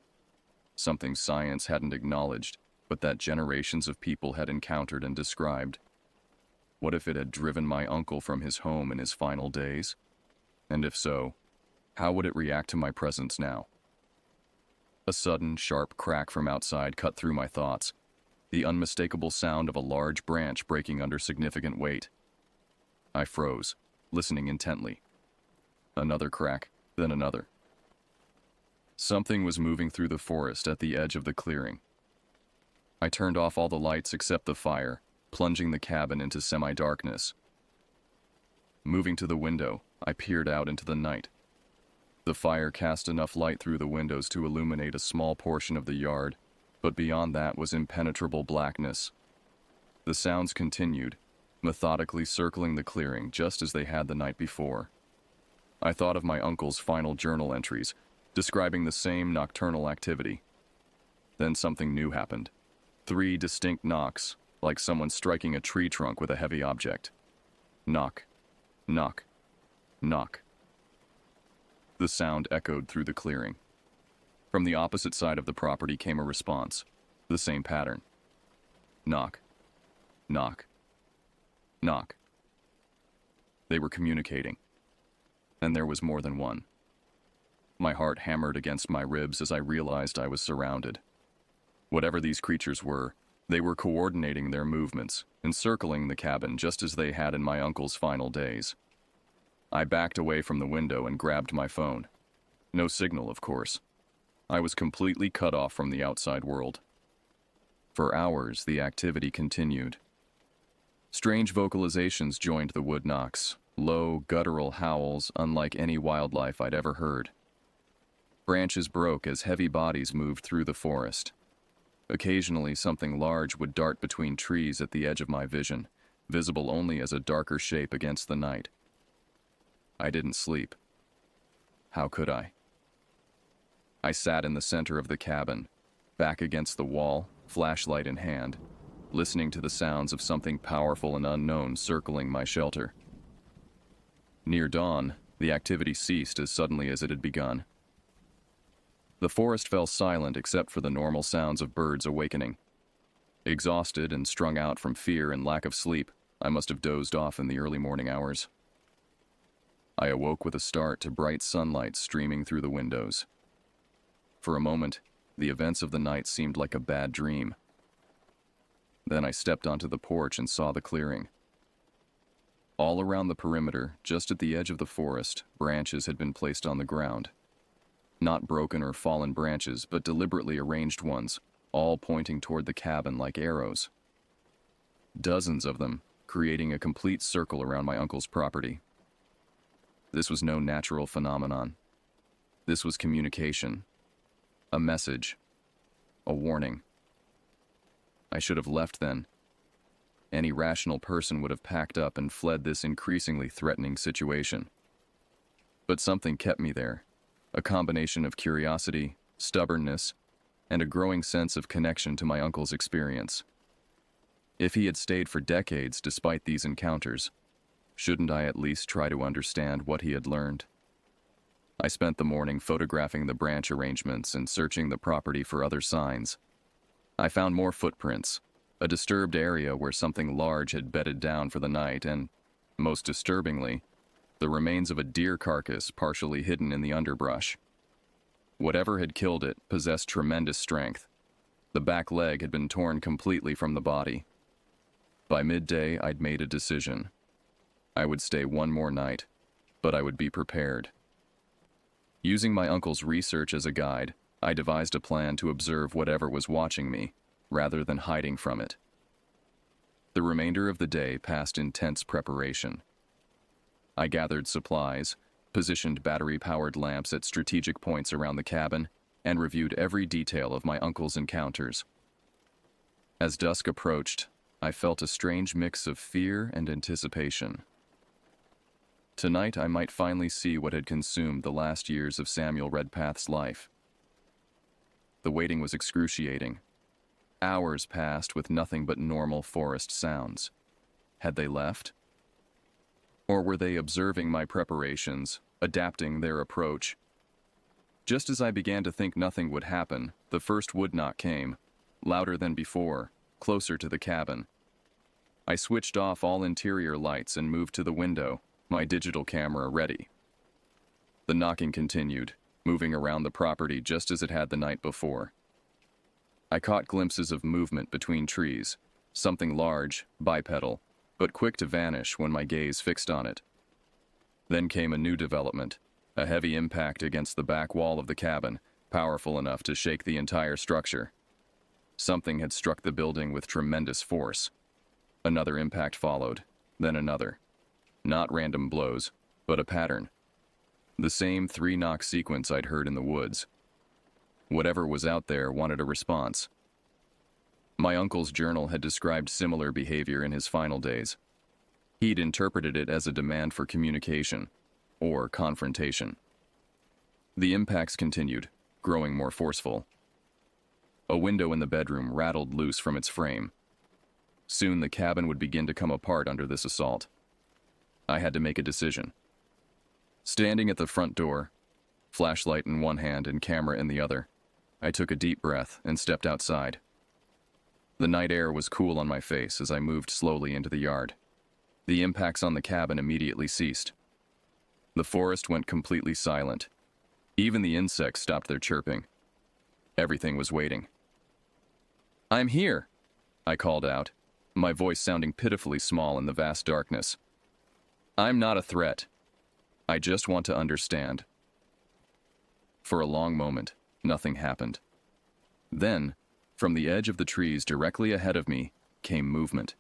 Something science hadn't acknowledged, but that generations of people had encountered and described. What if it had driven my uncle from his home in his final days? And if so, how would it react to my presence now? A sudden, sharp crack from outside cut through my thoughts, the unmistakable sound of a large branch breaking under significant weight. I froze, listening intently. Another crack, then another. Something was moving through the forest at the edge of the clearing. I turned off all the lights except the fire, plunging the cabin into semi-darkness. Moving to the window, I peered out into the night. The fire cast enough light through the windows to illuminate a small portion of the yard, but beyond that was impenetrable blackness. The sounds continued, methodically circling the clearing just as they had the night before. I thought of my uncle's final journal entries, describing the same nocturnal activity. Then something new happened. 3 distinct knocks, like someone striking a tree trunk with a heavy object. Knock, knock, knock. The sound echoed through the clearing. From the opposite side of the property came a response, the same pattern. Knock, knock, knock. They were communicating. And there was more than one. My heart hammered against my ribs as I realized I was surrounded. Whatever these creatures were, they were coordinating their movements, encircling the cabin just as they had in my uncle's final days. I backed away from the window and grabbed my phone. No signal, of course. I was completely cut off from the outside world. For hours, the activity continued. Strange vocalizations joined the wood knocks, low, guttural howls unlike any wildlife I'd ever heard. Branches broke as heavy bodies moved through the forest. Occasionally, something large would dart between trees at the edge of my vision, visible only as a darker shape against the night. I didn't sleep. How could I? I sat in the center of the cabin, back against the wall, flashlight in hand, listening to the sounds of something powerful and unknown circling my shelter. Near dawn, the activity ceased as suddenly as it had begun. The forest fell silent except for the normal sounds of birds awakening. Exhausted and strung out from fear and lack of sleep, I must have dozed off in the early morning hours. I awoke with a start to bright sunlight streaming through the windows. For a moment, the events of the night seemed like a bad dream. Then I stepped onto the porch and saw the clearing. All around the perimeter, just at the edge of the forest, branches had been placed on the ground. Not broken or fallen branches, but deliberately arranged ones, all pointing toward the cabin like arrows. Dozens of them, creating a complete circle around my uncle's property. This was no natural phenomenon. This was communication. A message. A warning. I should have left then. Any rational person would have packed up and fled this increasingly threatening situation. But something kept me there. A combination of curiosity, stubbornness, and a growing sense of connection to my uncle's experience. If he had stayed for decades despite these encounters, shouldn't I at least try to understand what he had learned? I spent the morning photographing the branch arrangements and searching the property for other signs. I found more footprints, a disturbed area where something large had bedded down for the night, and, most disturbingly, the remains of a deer carcass partially hidden in the underbrush. Whatever had killed it possessed tremendous strength. The back leg had been torn completely from the body. By midday, I'd made a decision. I would stay one more night, but I would be prepared. Using my uncle's research as a guide, I devised a plan to observe whatever was watching me, rather than hiding from it. The remainder of the day passed in tense preparation. I gathered supplies, positioned battery-powered lamps at strategic points around the cabin, and reviewed every detail of my uncle's encounters. As dusk approached, I felt a strange mix of fear and anticipation. Tonight I might finally see what had consumed the last years of Samuel Redpath's life. The waiting was excruciating. Hours passed with nothing but normal forest sounds. Had they left? Or were they observing my preparations, adapting their approach? Just as I began to think nothing would happen, the first wood knock came, louder than before, closer to the cabin. I switched off all interior lights and moved to the window, my digital camera ready. The knocking continued, moving around the property just as it had the night before. I caught glimpses of movement between trees, something large, bipedal, but quick to vanish when my gaze fixed on it. Then came a new development, a heavy impact against the back wall of the cabin, powerful enough to shake the entire structure. Something had struck the building with tremendous force. Another impact followed, then another. Not random blows, but a pattern. The same 3-knock sequence I'd heard in the woods. Whatever was out there wanted a response. My uncle's journal had described similar behavior in his final days. He'd interpreted it as a demand for communication, or confrontation. The impacts continued, growing more forceful. A window in the bedroom rattled loose from its frame. Soon the cabin would begin to come apart under this assault. I had to make a decision. Standing at the front door, flashlight in one hand and camera in the other, I took a deep breath and stepped outside. The night air was cool on my face as I moved slowly into the yard. The impacts on the cabin immediately ceased. The forest went completely silent. Even the insects stopped their chirping. Everything was waiting. "I'm here," I called out, my voice sounding pitifully small in the vast darkness. "I'm not a threat. I just want to understand." For a long moment, nothing happened. Then, from the edge of the trees directly ahead of me, came movement.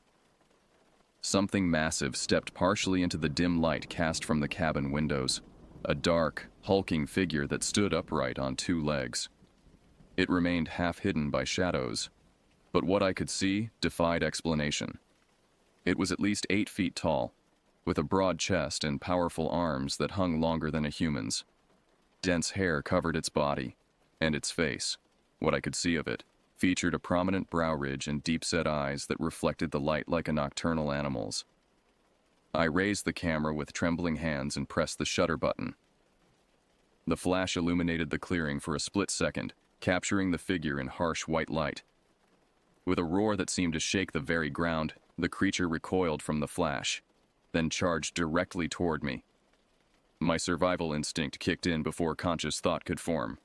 Something massive stepped partially into the dim light cast from the cabin windows, a dark, hulking figure that stood upright on 2 legs. It remained half hidden by shadows, but what I could see defied explanation. It was at least 8 feet tall, with a broad chest and powerful arms that hung longer than a human's. Dense hair covered its body, and its face, what I could see of it, featured a prominent brow ridge and deep-set eyes that reflected the light like a nocturnal animal's. I raised the camera with trembling hands and pressed the shutter button. The flash illuminated the clearing for a split second, capturing the figure in harsh white light. With a roar that seemed to shake the very ground, the creature recoiled from the flash, then charged directly toward me. My survival instinct kicked in before conscious thought could form.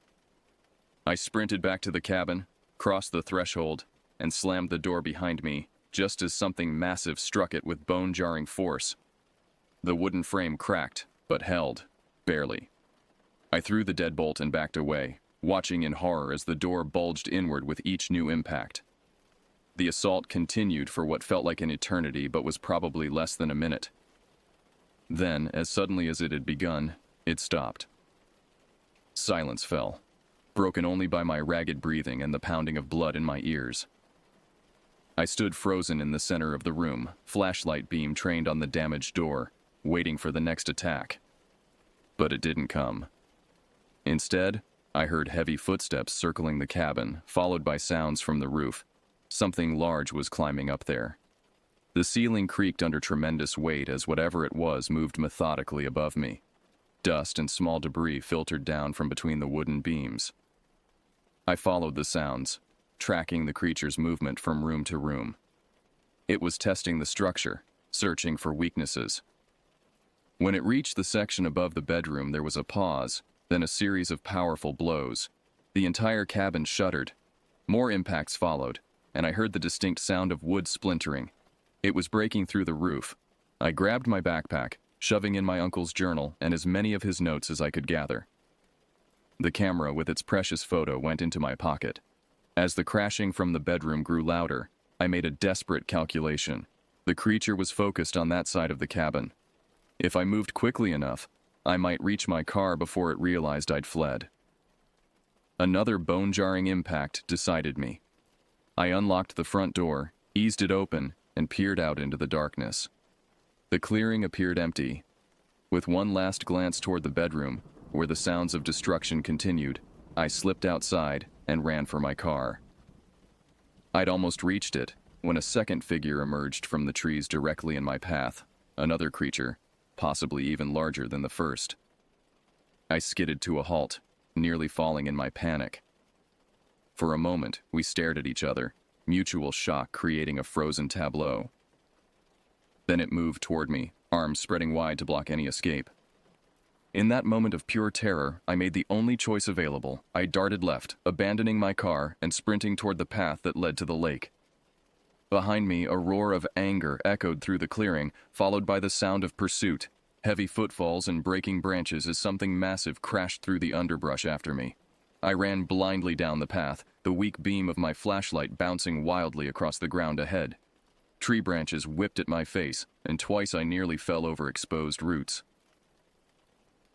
I sprinted back to the cabin, crossed the threshold, and slammed the door behind me, just as something massive struck it with bone-jarring force. The wooden frame cracked, but held, barely. I threw the deadbolt and backed away, watching in horror as the door bulged inward with each new impact. The assault continued for what felt like an eternity but was probably less than a minute. Then, as suddenly as it had begun, it stopped. Silence fell, broken only by my ragged breathing and the pounding of blood in my ears. I stood frozen in the center of the room, flashlight beam trained on the damaged door, waiting for the next attack. But it didn't come. Instead, I heard heavy footsteps circling the cabin, followed by sounds from the roof. Something large was climbing up there. The ceiling creaked under tremendous weight as whatever it was moved methodically above me. Dust and small debris filtered down from between the wooden beams. I followed the sounds, tracking the creature's movement from room to room. It was testing the structure, searching for weaknesses. When it reached the section above the bedroom, there was a pause, then a series of powerful blows. The entire cabin shuddered. More impacts followed, and I heard the distinct sound of wood splintering. It was breaking through the roof. I grabbed my backpack, shoving in my uncle's journal and as many of his notes as I could gather. The camera with its precious photo went into my pocket. As the crashing from the bedroom grew louder, I made a desperate calculation. The creature was focused on that side of the cabin. If I moved quickly enough, I might reach my car before it realized I'd fled. Another bone-jarring impact decided me. I unlocked the front door, eased it open, and peered out into the darkness. The clearing appeared empty. With one last glance toward the bedroom, where the sounds of destruction continued, I slipped outside and ran for my car. I'd almost reached it when a second figure emerged from the trees directly in my path, another creature, possibly even larger than the first. I skidded to a halt, nearly falling in my panic. For a moment, we stared at each other, mutual shock creating a frozen tableau. Then it moved toward me, arms spreading wide to block any escape. In that moment of pure terror, I made the only choice available. I darted left, abandoning my car and sprinting toward the path that led to the lake. Behind me, a roar of anger echoed through the clearing, followed by the sound of pursuit, heavy footfalls and breaking branches as something massive crashed through the underbrush after me. I ran blindly down the path, the the weak beam of my flashlight bouncing wildly across the ground ahead. Tree branches whipped at my face, and twice I nearly fell over exposed roots.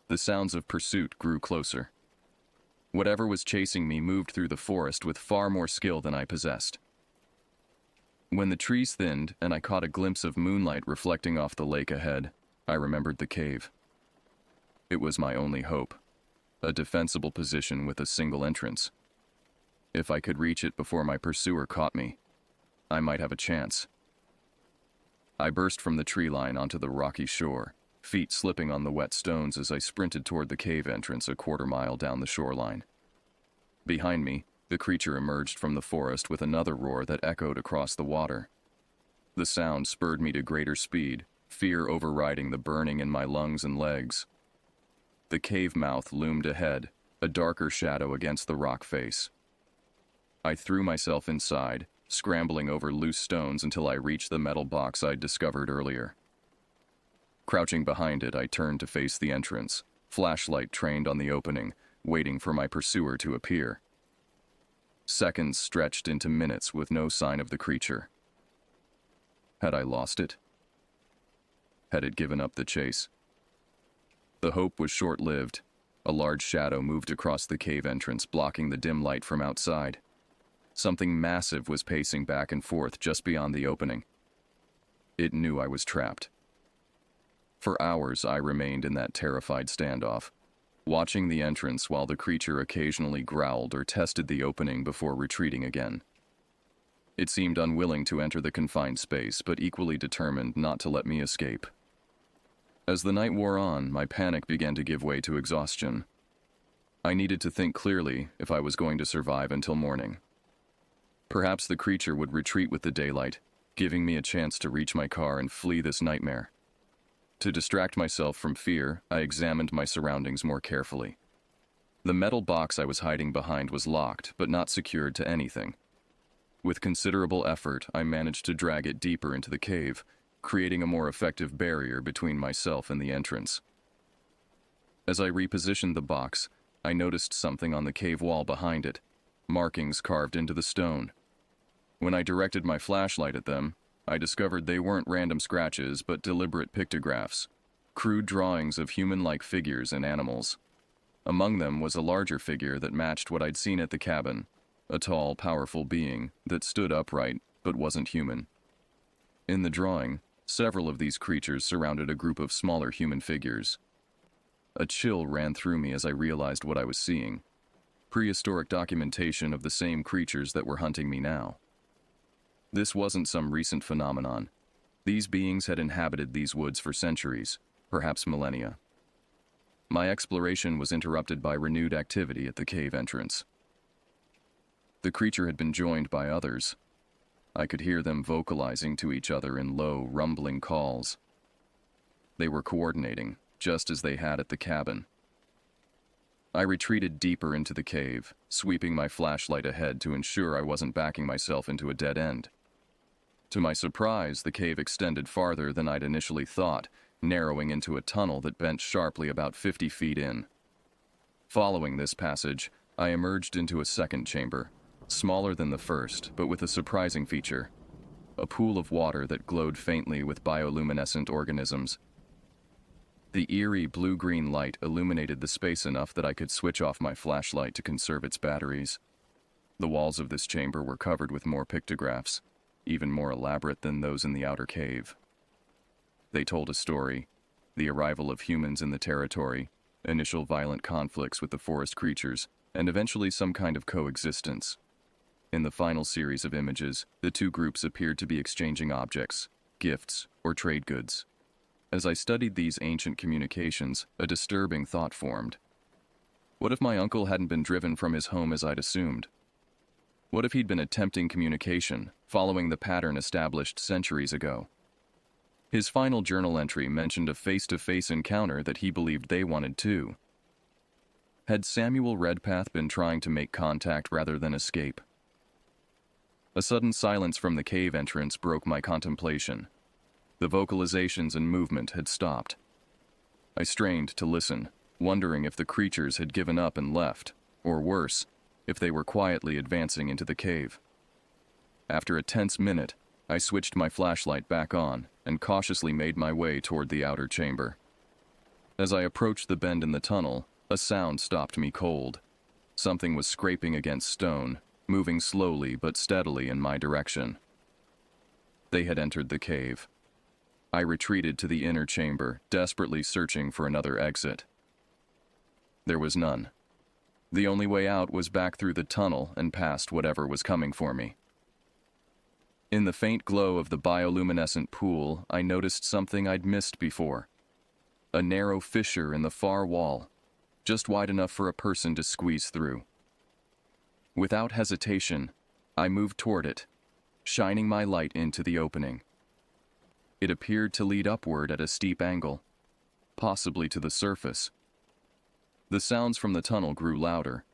The sounds of pursuit grew closer. Whatever was chasing me moved through the forest with far more skill than I possessed. When the trees thinned and I caught a glimpse of moonlight reflecting off the lake ahead, I remembered the cave. It was my only hope, a defensible position with a single entrance. If I could reach it before my pursuer caught me, I might have a chance. I burst from the tree line onto the rocky shore, feet slipping on the wet stones as I sprinted toward the cave entrance a quarter-mile down the shoreline. Behind me, the creature emerged from the forest with another roar that echoed across the water. The sound spurred me to greater speed, fear overriding the burning in my lungs and legs. The cave mouth loomed ahead, a darker shadow against the rock face. I threw myself inside, scrambling over loose stones until I reached the metal box I'd discovered earlier. Crouching behind it, I turned to face the entrance, flashlight trained on the opening, waiting for my pursuer to appear. Seconds stretched into minutes with no sign of the creature. Had I lost it? Had it given up the chase? The hope was short-lived. A large shadow moved across the cave entrance, blocking the dim light from outside. Something massive was pacing back and forth just beyond the opening. It knew I was trapped. For hours, I remained in that terrified standoff, watching the entrance while the creature occasionally growled or tested the opening before retreating again. It seemed unwilling to enter the confined space, but equally determined not to let me escape. As the night wore on, my panic began to give way to exhaustion. I needed to think clearly if I was going to survive until morning. Perhaps the creature would retreat with the daylight, giving me a chance to reach my car and flee this nightmare. To distract myself from fear, I examined my surroundings more carefully. The metal box I was hiding behind was locked, but not secured to anything. With considerable effort, I managed to drag it deeper into the cave, creating a more effective barrier between myself and the entrance. As I repositioned the box, I noticed something on the cave wall behind it, markings carved into the stone. When I directed my flashlight at them, I discovered they weren't random scratches but deliberate pictographs, crude drawings of human-like figures and animals. Among them was a larger figure that matched what I'd seen at the cabin, a tall, powerful being that stood upright but wasn't human. In the drawing, several of these creatures surrounded a group of smaller human figures. A chill ran through me as I realized what I was seeing. Prehistoric documentation of the same creatures that were hunting me now. This wasn't some recent phenomenon. These beings had inhabited these woods for centuries, perhaps millennia. My exploration was interrupted by renewed activity at the cave entrance. The creature had been joined by others. I could hear them vocalizing to each other in low, rumbling calls. They were coordinating, just as they had at the cabin. I retreated deeper into the cave, sweeping my flashlight ahead to ensure I wasn't backing myself into a dead end. To my surprise, the cave extended farther than I'd initially thought, narrowing into a tunnel that bent sharply about 50 feet in. Following this passage, I emerged into a second chamber, smaller than the first, but with a surprising feature: a pool of water that glowed faintly with bioluminescent organisms. The eerie blue-green light illuminated the space enough that I could switch off my flashlight to conserve its batteries. The walls of this chamber were covered with more pictographs, even more elaborate than those in the outer cave. They told a story: the arrival of humans in the territory, initial violent conflicts with the forest creatures, and eventually some kind of coexistence. In the final series of images, the two groups appeared to be exchanging objects, gifts, or trade goods. As I studied these ancient communications, a disturbing thought formed. What if my uncle hadn't been driven from his home as I'd assumed? What if he'd been attempting communication, following the pattern established centuries ago? His final journal entry mentioned a face-to-face encounter that he believed they wanted too. Had Samuel Redpath been trying to make contact rather than escape? A sudden silence from the cave entrance broke my contemplation. The vocalizations and movement had stopped. I strained to listen, wondering if the creatures had given up and left, or worse, if they were quietly advancing into the cave. After a tense minute, I switched my flashlight back on and cautiously made my way toward the outer chamber. As I approached the bend in the tunnel, a sound stopped me cold. Something was scraping against stone, moving slowly but steadily in my direction. They had entered the cave. I retreated to the inner chamber, desperately searching for another exit. There was none. The only way out was back through the tunnel and past whatever was coming for me. In the faint glow of the bioluminescent pool, I noticed something I'd missed before. A narrow fissure in the far wall, just wide enough for a person to squeeze through. Without hesitation, I moved toward it, shining my light into the opening. It appeared to lead upward at a steep angle, possibly to the surface. The sounds from the tunnel grew louder.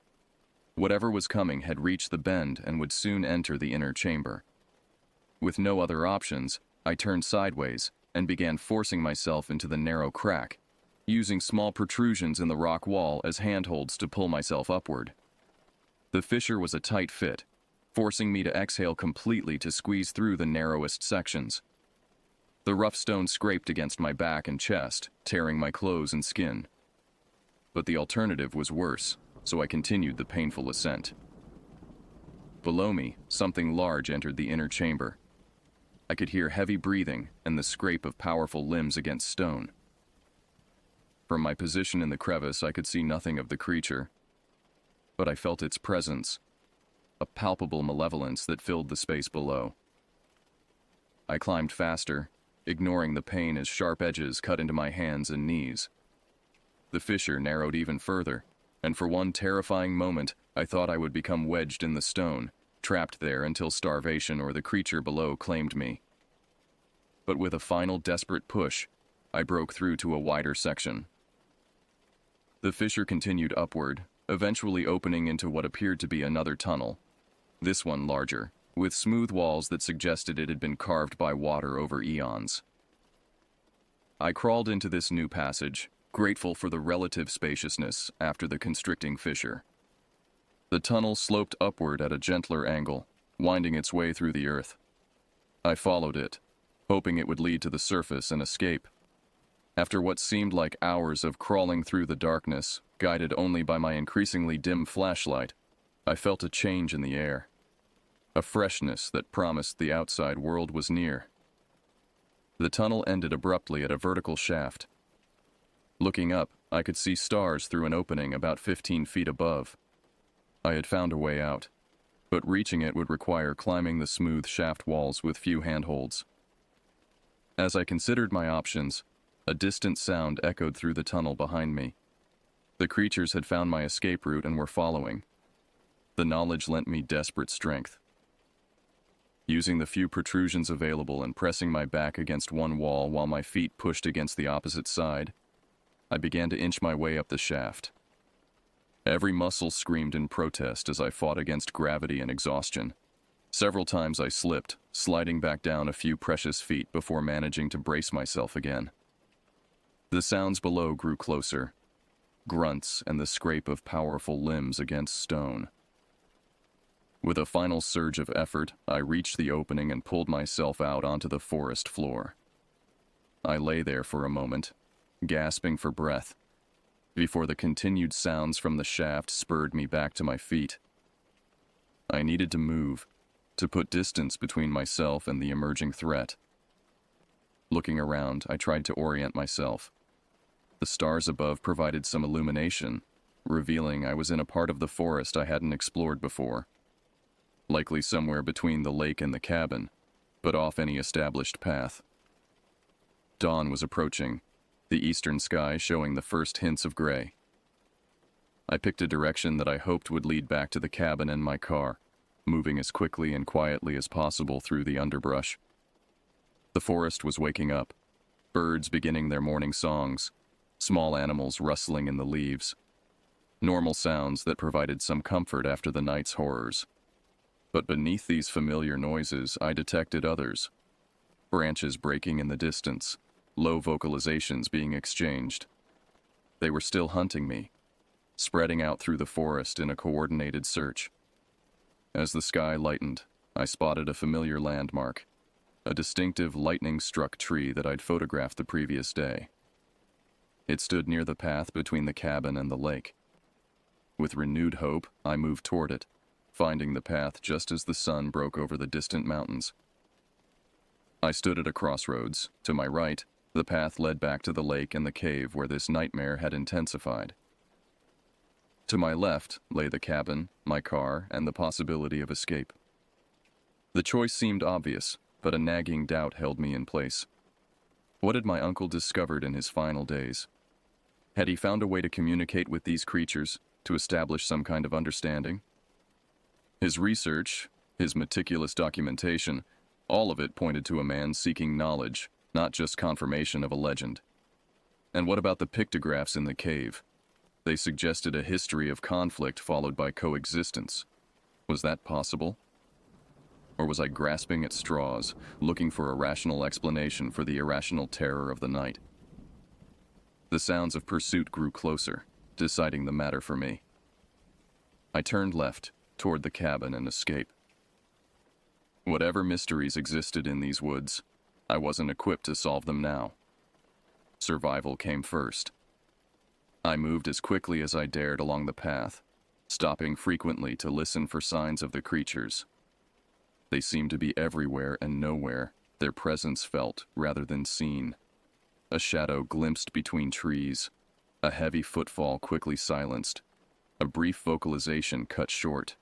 Whatever was coming had reached the bend and would soon enter the inner chamber. With no other options, I turned sideways and began forcing myself into the narrow crack, using small protrusions in the rock wall as handholds to pull myself upward. The fissure was a tight fit, forcing me to exhale completely to squeeze through the narrowest sections. The rough stone scraped against my back and chest, tearing my clothes and skin. But the alternative was worse, so I continued the painful ascent. Below me, something large entered the inner chamber. I could hear heavy breathing and the scrape of powerful limbs against stone. From my position in the crevice, I could see nothing of the creature, but I felt its presence, a palpable malevolence that filled the space below. I climbed faster, ignoring the pain as sharp edges cut into my hands and knees. The fissure narrowed even further, and for one terrifying moment, I thought I would become wedged in the stone, trapped there until starvation or the creature below claimed me. But with a final desperate push, I broke through to a wider section. The fissure continued upward, eventually opening into what appeared to be another tunnel, this one larger, with smooth walls that suggested it had been carved by water over eons. I crawled into this new passage, grateful for the relative spaciousness after the constricting fissure. The tunnel sloped upward at a gentler angle, winding its way through the earth. I followed it, hoping it would lead to the surface and escape. After what seemed like hours of crawling through the darkness, guided only by my increasingly dim flashlight, I felt a change in the air. A freshness that promised the outside world was near. The tunnel ended abruptly at a vertical shaft. Looking up, I could see stars through an opening about 15 feet above. I had found a way out, but reaching it would require climbing the smooth shaft walls with few handholds. As I considered my options, a distant sound echoed through the tunnel behind me. The creatures had found my escape route and were following. The knowledge lent me desperate strength. Using the few protrusions available and pressing my back against one wall while my feet pushed against the opposite side, I began to inch my way up the shaft. Every muscle screamed in protest as I fought against gravity and exhaustion. Several times I slipped, sliding back down a few precious feet before managing to brace myself again. The sounds below grew closer, grunts and the scrape of powerful limbs against stone. With a final surge of effort, I reached the opening and pulled myself out onto the forest floor. I lay there for a moment, gasping for breath, before the continued sounds from the shaft spurred me back to my feet. I needed to move, to put distance between myself and the emerging threat. Looking around, I tried to orient myself. The stars above provided some illumination, revealing I was in a part of the forest I hadn't explored before. Likely somewhere between the lake and the cabin, but off any established path. Dawn was approaching, the eastern sky showing the first hints of gray. I picked a direction that I hoped would lead back to the cabin and my car, moving as quickly and quietly as possible through the underbrush. The forest was waking up, birds beginning their morning songs, small animals rustling in the leaves. Normal sounds that provided some comfort after the night's horrors. But beneath these familiar noises, I detected others. Branches breaking in the distance, low vocalizations being exchanged. They were still hunting me, spreading out through the forest in a coordinated search. As the sky lightened, I spotted a familiar landmark, a distinctive lightning-struck tree that I'd photographed the previous day. It stood near the path between the cabin and the lake. With renewed hope, I moved toward it, finding the path just as the sun broke over the distant mountains. I stood at a crossroads. To my right, the path led back to the lake and the cave where this nightmare had intensified. To my left lay the cabin, my car, and the possibility of escape. The choice seemed obvious, but a nagging doubt held me in place. What had my uncle discovered in his final days? Had he found a way to communicate with these creatures, to establish some kind of understanding? His research, his meticulous documentation, all of it pointed to a man seeking knowledge, not just confirmation of a legend. And what about the pictographs in the cave? They suggested a history of conflict followed by coexistence. Was that possible? Or was I grasping at straws, looking for a rational explanation for the irrational terror of the night? The sounds of pursuit grew closer, deciding the matter for me. I turned left, toward the cabin and escape. Whatever mysteries existed in these woods, I wasn't equipped to solve them now. Survival came first. I moved as quickly as I dared along the path, stopping frequently to listen for signs of the creatures. They seemed to be everywhere and nowhere, their presence felt rather than seen. A shadow glimpsed between trees, a heavy footfall quickly silenced, a brief vocalization cut short.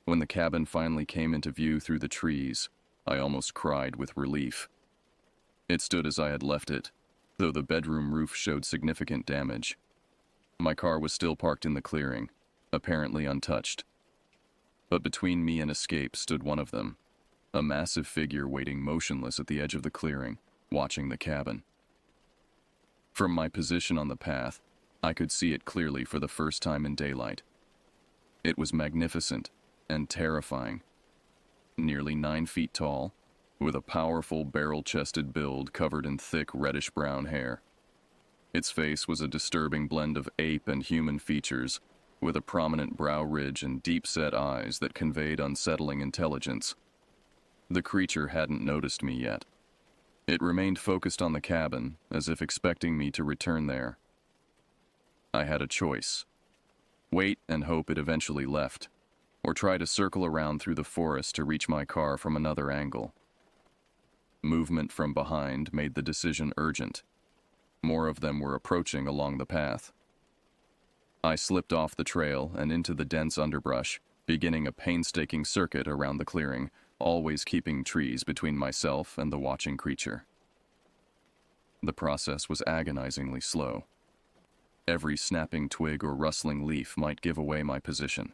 When the cabin finally came into view through the trees, I almost cried with relief. It stood as I had left it, though the bedroom roof showed significant damage. My car was still parked in the clearing, apparently untouched. But between me and escape stood one of them, a massive figure waiting motionless at the edge of the clearing, watching the cabin. From my position on the path, I could see it clearly for the first time in daylight. It was magnificent and terrifying. Nearly 9 feet tall, with a powerful barrel-chested build covered in thick reddish-brown hair. Its face was a disturbing blend of ape and human features, with a prominent brow ridge and deep-set eyes that conveyed unsettling intelligence. The creature hadn't noticed me yet. It remained focused on the cabin, as if expecting me to return there. I had a choice. Wait and hope it eventually left, or try to circle around through the forest to reach my car from another angle. Movement from behind made the decision urgent. More of them were approaching along the path. I slipped off the trail and into the dense underbrush, beginning a painstaking circuit around the clearing, always keeping trees between myself and the watching creature. The process was agonizingly slow. Every snapping twig or rustling leaf might give away my position.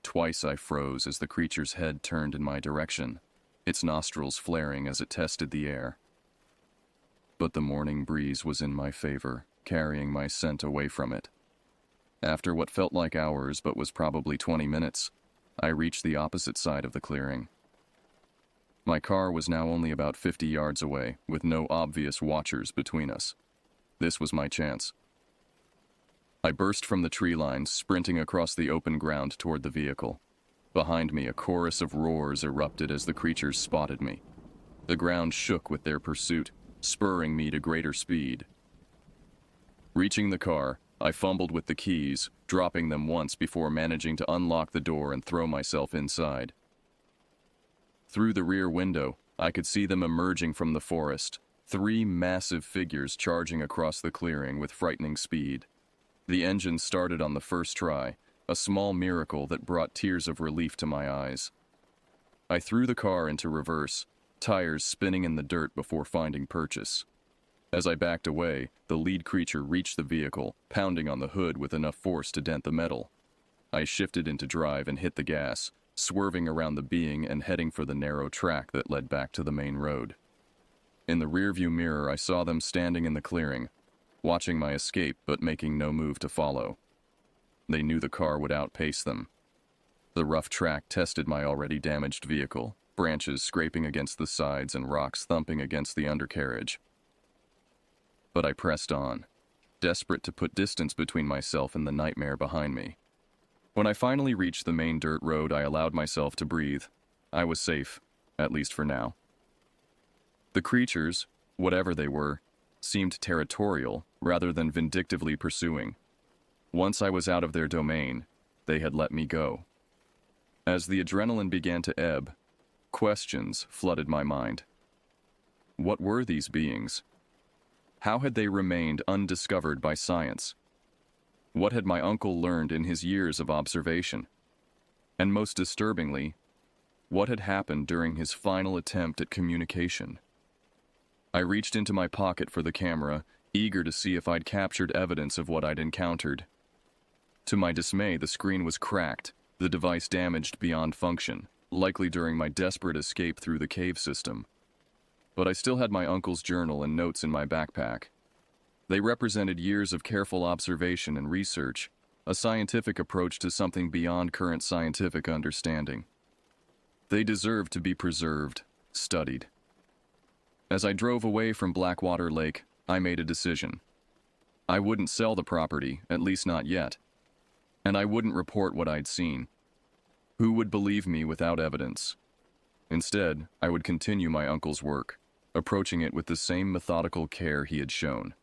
Twice I froze as the creature's head turned in my direction, its nostrils flaring as it tested the air. But the morning breeze was in my favor, carrying my scent away from it. After what felt like hours but was probably 20 minutes, I reached the opposite side of the clearing. My car was now only about 50 yards away, with no obvious watchers between us. This was my chance. I burst from the tree line, sprinting across the open ground toward the vehicle. Behind me, a chorus of roars erupted as the creatures spotted me. The ground shook with their pursuit, spurring me to greater speed. Reaching the car, I fumbled with the keys, dropping them once before managing to unlock the door and throw myself inside. Through the rear window, I could see them emerging from the forest, 3 massive figures charging across the clearing with frightening speed. The engine started on the first try, a small miracle that brought tears of relief to my eyes. I threw the car into reverse, tires spinning in the dirt before finding purchase. As I backed away, the lead creature reached the vehicle, pounding on the hood with enough force to dent the metal. I shifted into drive and hit the gas, swerving around the being and heading for the narrow track that led back to the main road. In the rearview mirror, I saw them standing in the clearing, watching my escape but making no move to follow. They knew the car would outpace them. The rough track tested my already damaged vehicle, branches scraping against the sides and rocks thumping against the undercarriage. But I pressed on, desperate to put distance between myself and the nightmare behind me. When I finally reached the main dirt road, I allowed myself to breathe. I was safe, at least for now. The creatures, whatever they were, seemed territorial rather than vindictively pursuing. Once I was out of their domain, they had let me go. As the adrenaline began to ebb, questions flooded my mind. What were these beings? How had they remained undiscovered by science? What had my uncle learned in his years of observation? And most disturbingly, what had happened during his final attempt at communication? I reached into my pocket for the camera, eager to see if I'd captured evidence of what I'd encountered. To my dismay, the screen was cracked, the device damaged beyond function, likely during my desperate escape through the cave system. But I still had my uncle's journal and notes in my backpack. They represented years of careful observation and research, a scientific approach to something beyond current scientific understanding. They deserved to be preserved, studied. As I drove away from Blackwater Lake, I made a decision. I wouldn't sell the property, at least not yet. And I wouldn't report what I'd seen. Who would believe me without evidence? Instead, I would continue my uncle's work, approaching it with the same methodical care he had shown.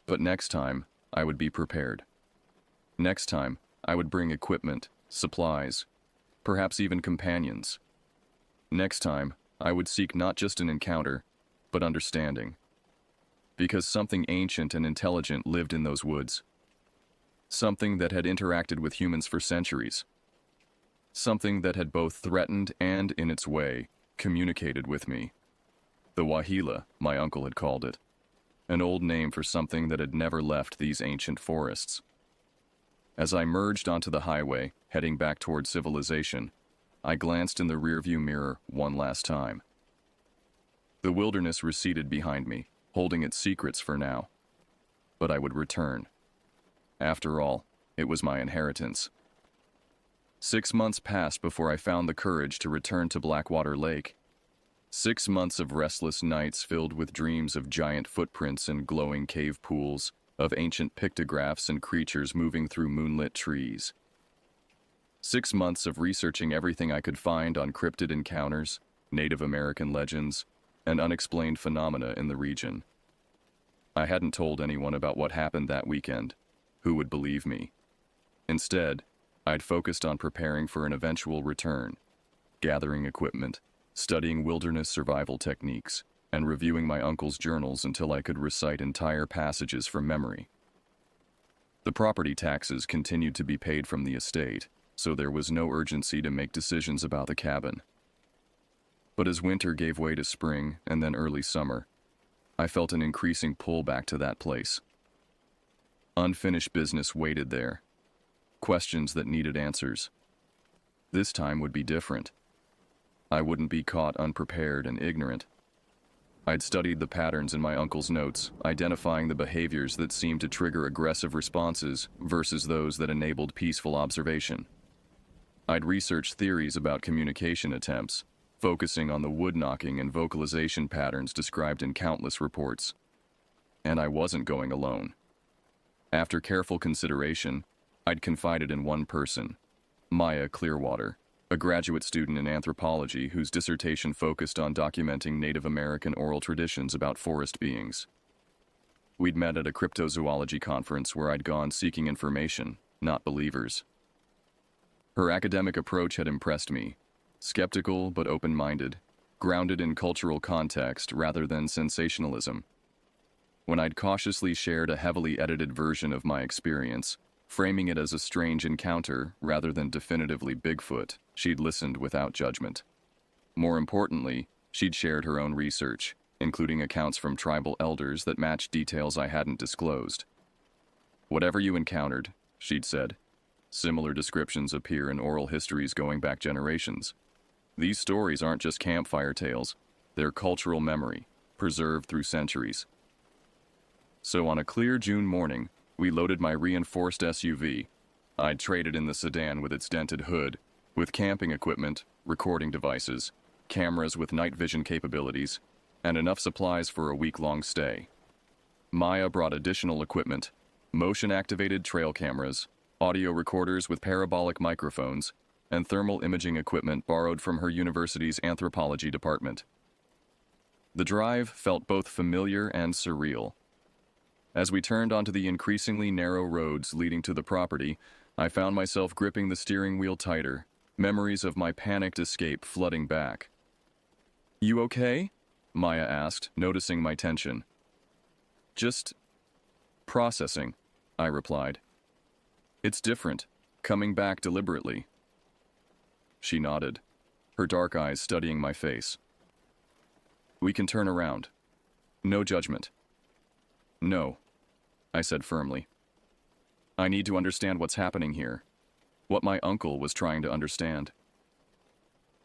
But next time, I would be prepared. Next time, I would bring equipment, supplies, perhaps even companions. Next time, I would seek not just an encounter, but understanding. Because something ancient and intelligent lived in those woods. Something that had interacted with humans for centuries. Something that had both threatened and, in its way, communicated with me. The Wahila, my uncle had called it. An old name for something that had never left these ancient forests. As I merged onto the highway, heading back toward civilization, I glanced in the rearview mirror one last time. The wilderness receded behind me, holding its secrets for now. But I would return. After all, it was my inheritance. 6 months passed before I found the courage to return to Blackwater Lake. 6 months of restless nights filled with dreams of giant footprints in glowing cave pools, of ancient pictographs and creatures moving through moonlit trees. 6 months of researching everything I could find on cryptid encounters, Native American legends, and unexplained phenomena in the region. I hadn't told anyone about what happened that weekend. Who would believe me? Instead, I'd focused on preparing for an eventual return, gathering equipment, studying wilderness survival techniques, and reviewing my uncle's journals until I could recite entire passages from memory. The property taxes continued to be paid from the estate, so there was no urgency to make decisions about the cabin. But as winter gave way to spring and then early summer, I felt an increasing pull back to that place. Unfinished business waited there. Questions that needed answers. This time would be different. I wouldn't be caught unprepared and ignorant. I'd studied the patterns in my uncle's notes, identifying the behaviors that seemed to trigger aggressive responses versus those that enabled peaceful observation. I'd researched theories about communication attempts, focusing on the wood-knocking and vocalization patterns described in countless reports. And I wasn't going alone. After careful consideration, I'd confided in one person, Maya Clearwater, a graduate student in anthropology whose dissertation focused on documenting Native American oral traditions about forest beings. We'd met at a cryptozoology conference where I'd gone seeking information, not believers. Her academic approach had impressed me, skeptical but open-minded, grounded in cultural context rather than sensationalism. When I'd cautiously shared a heavily edited version of my experience, framing it as a strange encounter rather than definitively Bigfoot, she'd listened without judgment. More importantly, she'd shared her own research, including accounts from tribal elders that matched details I hadn't disclosed. Whatever you encountered, she'd said, similar descriptions appear in oral histories going back generations. These stories aren't just campfire tales, they're cultural memory, preserved through centuries. So on a clear June morning, we loaded my reinforced SUV. I'd traded in the sedan with its dented hood, with camping equipment, recording devices, cameras with night vision capabilities, and enough supplies for a week-long stay. Maya brought additional equipment, motion-activated trail cameras, audio recorders with parabolic microphones, and thermal imaging equipment borrowed from her university's anthropology department. The drive felt both familiar and surreal. As we turned onto the increasingly narrow roads leading to the property, I found myself gripping the steering wheel tighter, memories of my panicked escape flooding back. "You okay?" Maya asked, noticing my tension. "Just processing," I replied. "It's different, coming back deliberately." She nodded, her dark eyes studying my face. "We can turn around. No judgment." "No," I said firmly. "I need to understand what's happening here, what my uncle was trying to understand."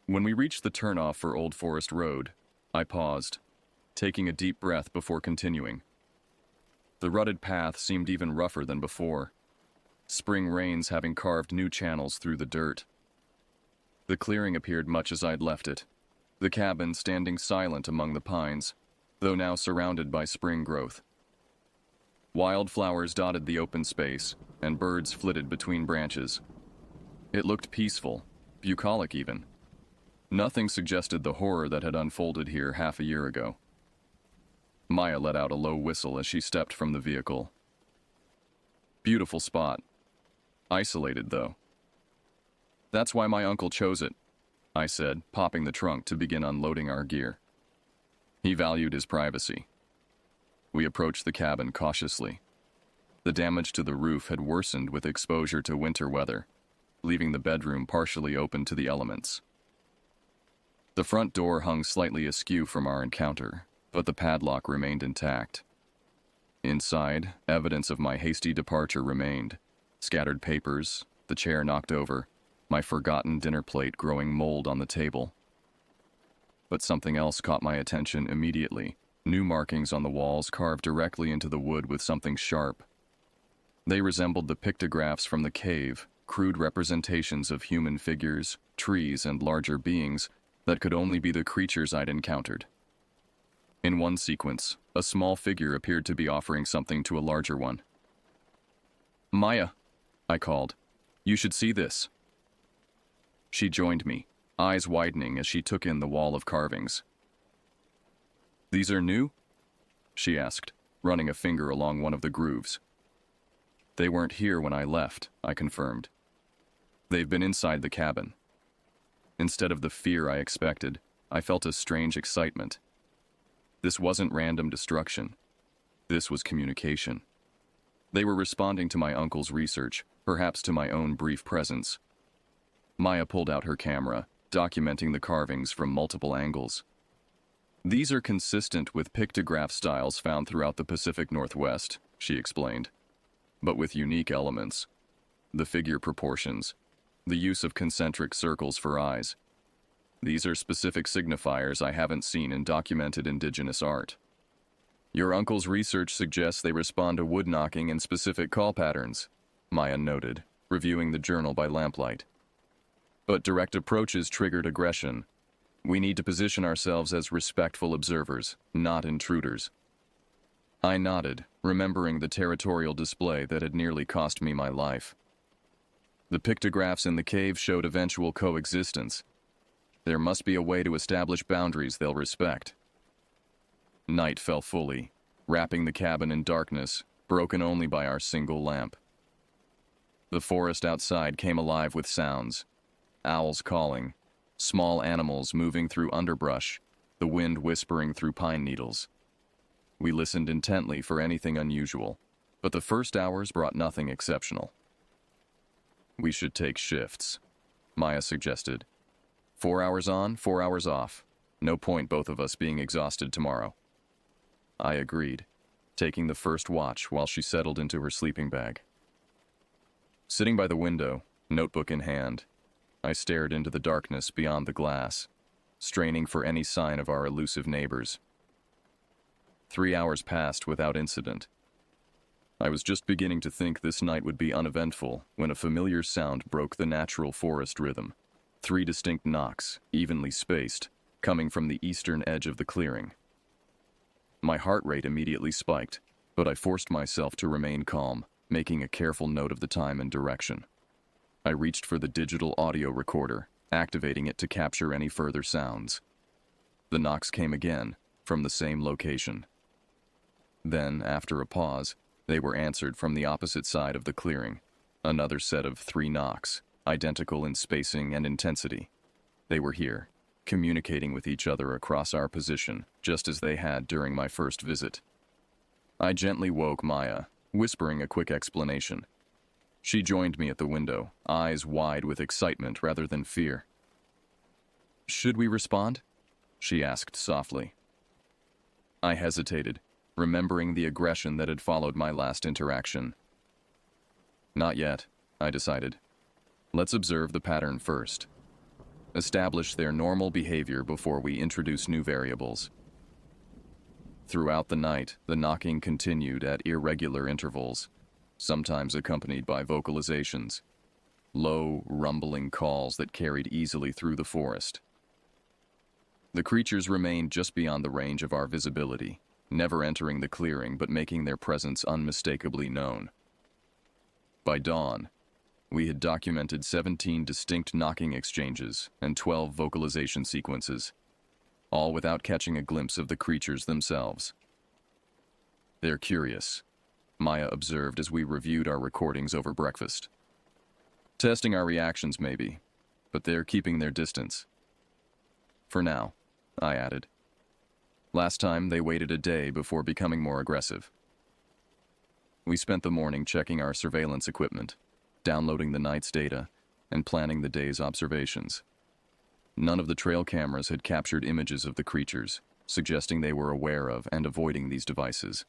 When we reached the turnoff for Old Forest Road, I paused, taking a deep breath before continuing. The rutted path seemed even rougher than before, spring rains having carved new channels through the dirt. The clearing appeared much as I'd left it, the cabin standing silent among the pines, though now surrounded by spring growth. Wildflowers dotted the open space, and birds flitted between branches. It looked peaceful, bucolic even. Nothing suggested the horror that had unfolded here half a year ago. Maya let out a low whistle as she stepped from the vehicle. Beautiful spot. Isolated, though. "That's why my uncle chose it," I said, popping the trunk to begin unloading our gear. He valued his privacy. We approached the cabin cautiously. The damage to the roof had worsened with exposure to winter weather, leaving the bedroom partially open to the elements. The front door hung slightly askew from our encounter, but the padlock remained intact. Inside, evidence of my hasty departure remained. Scattered papers, the chair knocked over, my forgotten dinner plate growing mold on the table. But something else caught my attention immediately. New markings on the walls carved directly into the wood with something sharp. They resembled the pictographs from the cave, crude representations of human figures, trees, and larger beings that could only be the creatures I'd encountered. In one sequence, a small figure appeared to be offering something to a larger one. "Maya," I called, "you should see this." She joined me, eyes widening as she took in the wall of carvings. "These are new?" she asked, running a finger along one of the grooves. "They weren't here when I left," I confirmed. "They've been inside the cabin." Instead of the fear I expected, I felt a strange excitement. This wasn't random destruction. This was communication. They were responding to my uncle's research, perhaps to my own brief presence. Maya pulled out her camera, documenting the carvings from multiple angles. "These are consistent with pictograph styles found throughout the Pacific Northwest," she explained, "but with unique elements. The figure proportions, the use of concentric circles for eyes. These are specific signifiers I haven't seen in documented indigenous art. Your uncle's research suggests they respond to wood knocking in specific call patterns," Maya noted, reviewing the journal by lamplight. "But direct approaches triggered aggression. We need to position ourselves as respectful observers, not intruders." I nodded, remembering the territorial display that had nearly cost me my life. The pictographs in the cave showed eventual coexistence. There must be a way to establish boundaries they'll respect. Night fell fully, wrapping the cabin in darkness, broken only by our single lamp. The forest outside came alive with sounds. Owls calling, small animals moving through underbrush, the wind whispering through pine needles. We listened intently for anything unusual, but the first hours brought nothing exceptional. "We should take shifts," Maya suggested. 4 hours on, 4 hours off. No point both of us being exhausted tomorrow." I agreed, taking the first watch while she settled into her sleeping bag. Sitting by the window, notebook in hand, I stared into the darkness beyond the glass, straining for any sign of our elusive neighbors. 3 hours passed without incident. I was just beginning to think this night would be uneventful when a familiar sound broke the natural forest rhythm. 3 distinct knocks, evenly spaced, coming from the eastern edge of the clearing. My heart rate immediately spiked, but I forced myself to remain calm, making a careful note of the time and direction. I reached for the digital audio recorder, activating it to capture any further sounds. The knocks came again, from the same location. Then, after a pause, they were answered from the opposite side of the clearing. Another set of 3 knocks, identical in spacing and intensity. They were here, communicating with each other across our position, just as they had during my first visit. I gently woke Maya, whispering a quick explanation. She joined me at the window, eyes wide with excitement rather than fear. "Should we respond?" she asked softly. I hesitated, remembering the aggression that had followed my last interaction. "Not yet," I decided. "Let's observe the pattern first. Establish their normal behavior before we introduce new variables." Throughout the night, the knocking continued at irregular intervals, sometimes accompanied by vocalizations, low, rumbling calls that carried easily through the forest. The creatures remained just beyond the range of our visibility, never entering the clearing but making their presence unmistakably known. By dawn, we had documented 17 distinct knocking exchanges and 12 vocalization sequences, all without catching a glimpse of the creatures themselves. "They're curious," Maya observed as we reviewed our recordings over breakfast. "Testing our reactions maybe, but they're keeping their distance." "For now," I added. "Last time they waited a day before becoming more aggressive." We spent the morning checking our surveillance equipment, downloading the night's data, and planning the day's observations. None of the trail cameras had captured images of the creatures, suggesting they were aware of and avoiding these devices.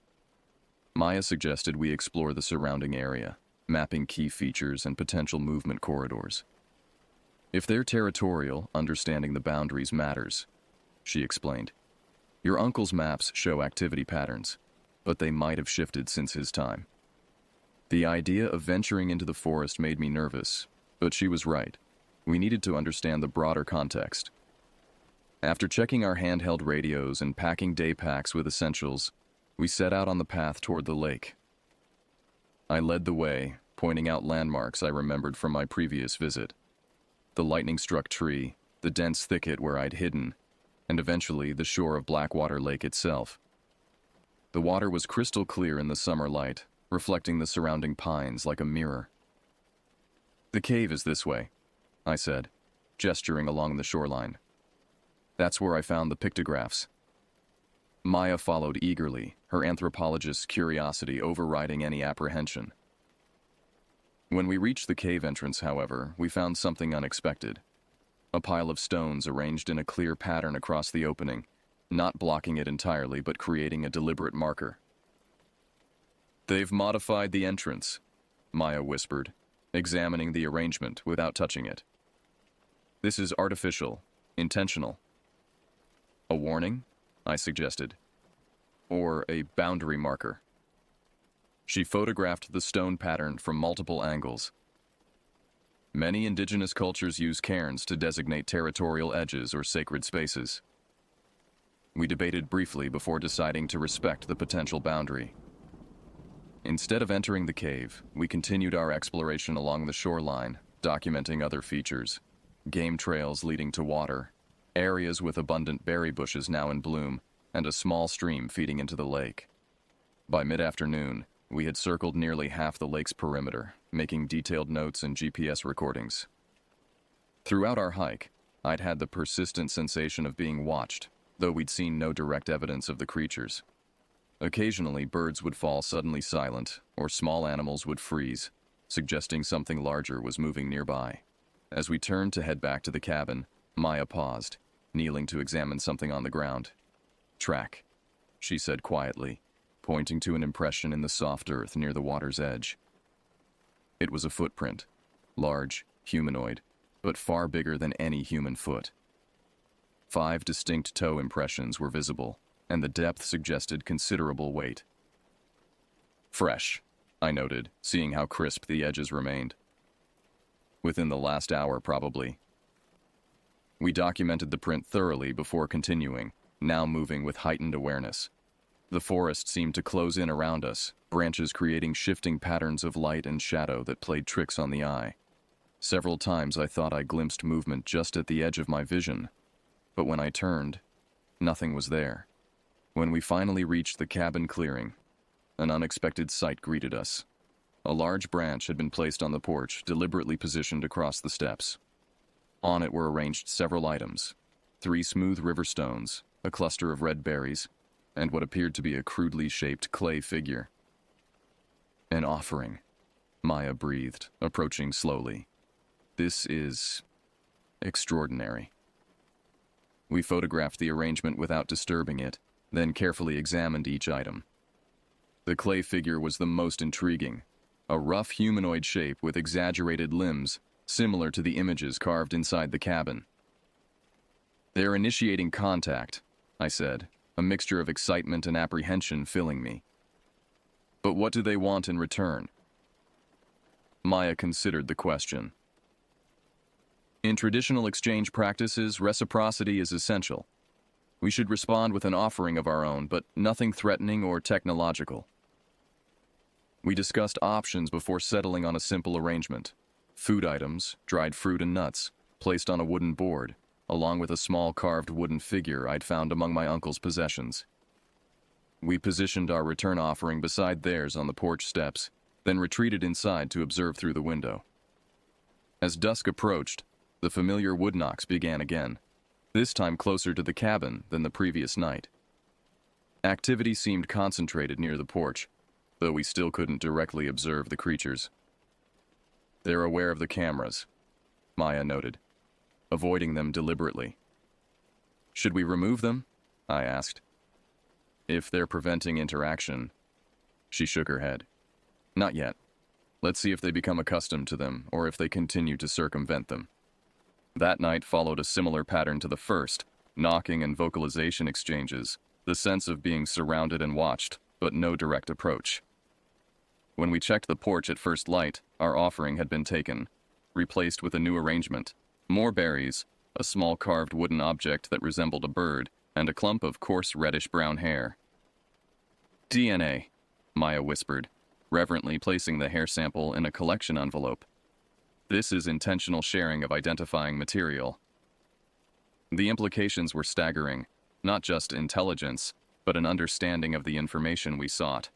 Maya suggested we explore the surrounding area, mapping key features and potential movement corridors. "If they're territorial, understanding the boundaries matters," she explained. "Your uncle's maps show activity patterns, but they might have shifted since his time." The idea of venturing into the forest made me nervous, but she was right. We needed to understand the broader context. After checking our handheld radios and packing day packs with essentials, we set out on the path toward the lake. I led the way, pointing out landmarks I remembered from my previous visit. The lightning-struck tree, the dense thicket where I'd hidden, and eventually the shore of Blackwater Lake itself. The water was crystal clear in the summer light, reflecting the surrounding pines like a mirror. "The cave is this way," I said, gesturing along the shoreline. "That's where I found the pictographs." Maya followed eagerly, her anthropologist's curiosity overriding any apprehension. When we reached the cave entrance, however, we found something unexpected. A pile of stones arranged in a clear pattern across the opening, not blocking it entirely but creating a deliberate marker. "They've modified the entrance," Maya whispered, examining the arrangement without touching it. "This is artificial, intentional." "A warning?" I suggested. "Or a boundary marker." She photographed the stone pattern from multiple angles. "Many indigenous cultures use cairns to designate territorial edges or sacred spaces." We debated briefly before deciding to respect the potential boundary. Instead of entering the cave, we continued our exploration along the shoreline, documenting other features: game trails leading to water, areas with abundant berry bushes now in bloom, and a small stream feeding into the lake. By mid-afternoon, we had circled nearly half the lake's perimeter, making detailed notes and GPS recordings. Throughout our hike, I'd had the persistent sensation of being watched, though we'd seen no direct evidence of the creatures. Occasionally, birds would fall suddenly silent, or small animals would freeze, suggesting something larger was moving nearby. As we turned to head back to the cabin, Maya paused, kneeling to examine something on the ground. "Track," she said quietly, pointing to an impression in the soft earth near the water's edge. It was a footprint, large, humanoid, but far bigger than any human foot. 5 distinct toe impressions were visible, and the depth suggested considerable weight. "Fresh," I noted, seeing how crisp the edges remained. "Within the last hour, probably." We documented the print thoroughly before continuing, now moving with heightened awareness. The forest seemed to close in around us, branches creating shifting patterns of light and shadow that played tricks on the eye. Several times I thought I glimpsed movement just at the edge of my vision, but when I turned, nothing was there. When we finally reached the cabin clearing, an unexpected sight greeted us. A large branch had been placed on the porch, deliberately positioned across the steps. On it were arranged several items: 3 smooth river stones, a cluster of red berries, and what appeared to be a crudely shaped clay figure. An offering, Maya breathed, approaching slowly. This is extraordinary. We photographed the arrangement without disturbing it, then carefully examined each item. The clay figure was the most intriguing, a rough humanoid shape with exaggerated limbs, similar to the images carved inside the cabin. "They're initiating contact," I said, a mixture of excitement and apprehension filling me. "But what do they want in return?" Maya considered the question. "In traditional exchange practices, reciprocity is essential. We should respond with an offering of our own, but nothing threatening or technological." We discussed options before settling on a simple arrangement: food items, dried fruit and nuts, placed on a wooden board, along with a small carved wooden figure I'd found among my uncle's possessions. We positioned our return offering beside theirs on the porch steps, then retreated inside to observe through the window. As dusk approached, the familiar wood knocks began again, this time closer to the cabin than the previous night. Activity seemed concentrated near the porch, though we still couldn't directly observe the creatures. "They're aware of the cameras," Maya noted, avoiding them deliberately. "Should we remove them?" I asked. "If they're preventing interaction." She shook her head. "Not yet. Let's see if they become accustomed to them, or if they continue to circumvent them." That night followed a similar pattern to the first: knocking and vocalization exchanges, the sense of being surrounded and watched, but no direct approach. When we checked the porch at first light, our offering had been taken, replaced with a new arrangement: more berries, a small carved wooden object that resembled a bird, and a clump of coarse reddish-brown hair. "DNA," Maya whispered, reverently placing the hair sample in a collection envelope. "This is intentional sharing of identifying material." The implications were staggering: not just intelligence, but an understanding of the information we sought.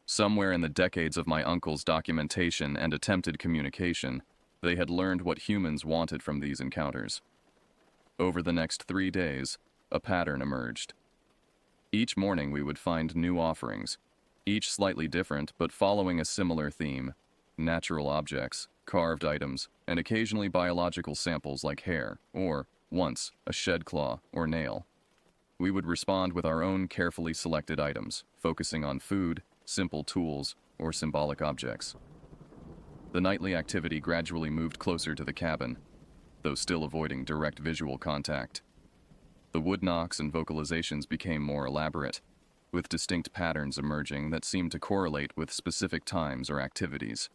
Somewhere in the decades of my uncle's documentation and attempted communication, they had learned what humans wanted from these encounters. Over the next 3 days, a pattern emerged. Each morning we would find new offerings, each slightly different but following a similar theme: natural objects, carved items, and occasionally biological samples like hair, or, once, a shed claw or nail. We would respond with our own carefully selected items, focusing on food, simple tools, or symbolic objects. The nightly activity gradually moved closer to the cabin, though still avoiding direct visual contact. The wood knocks and vocalizations became more elaborate, with distinct patterns emerging that seemed to correlate with specific times or activities.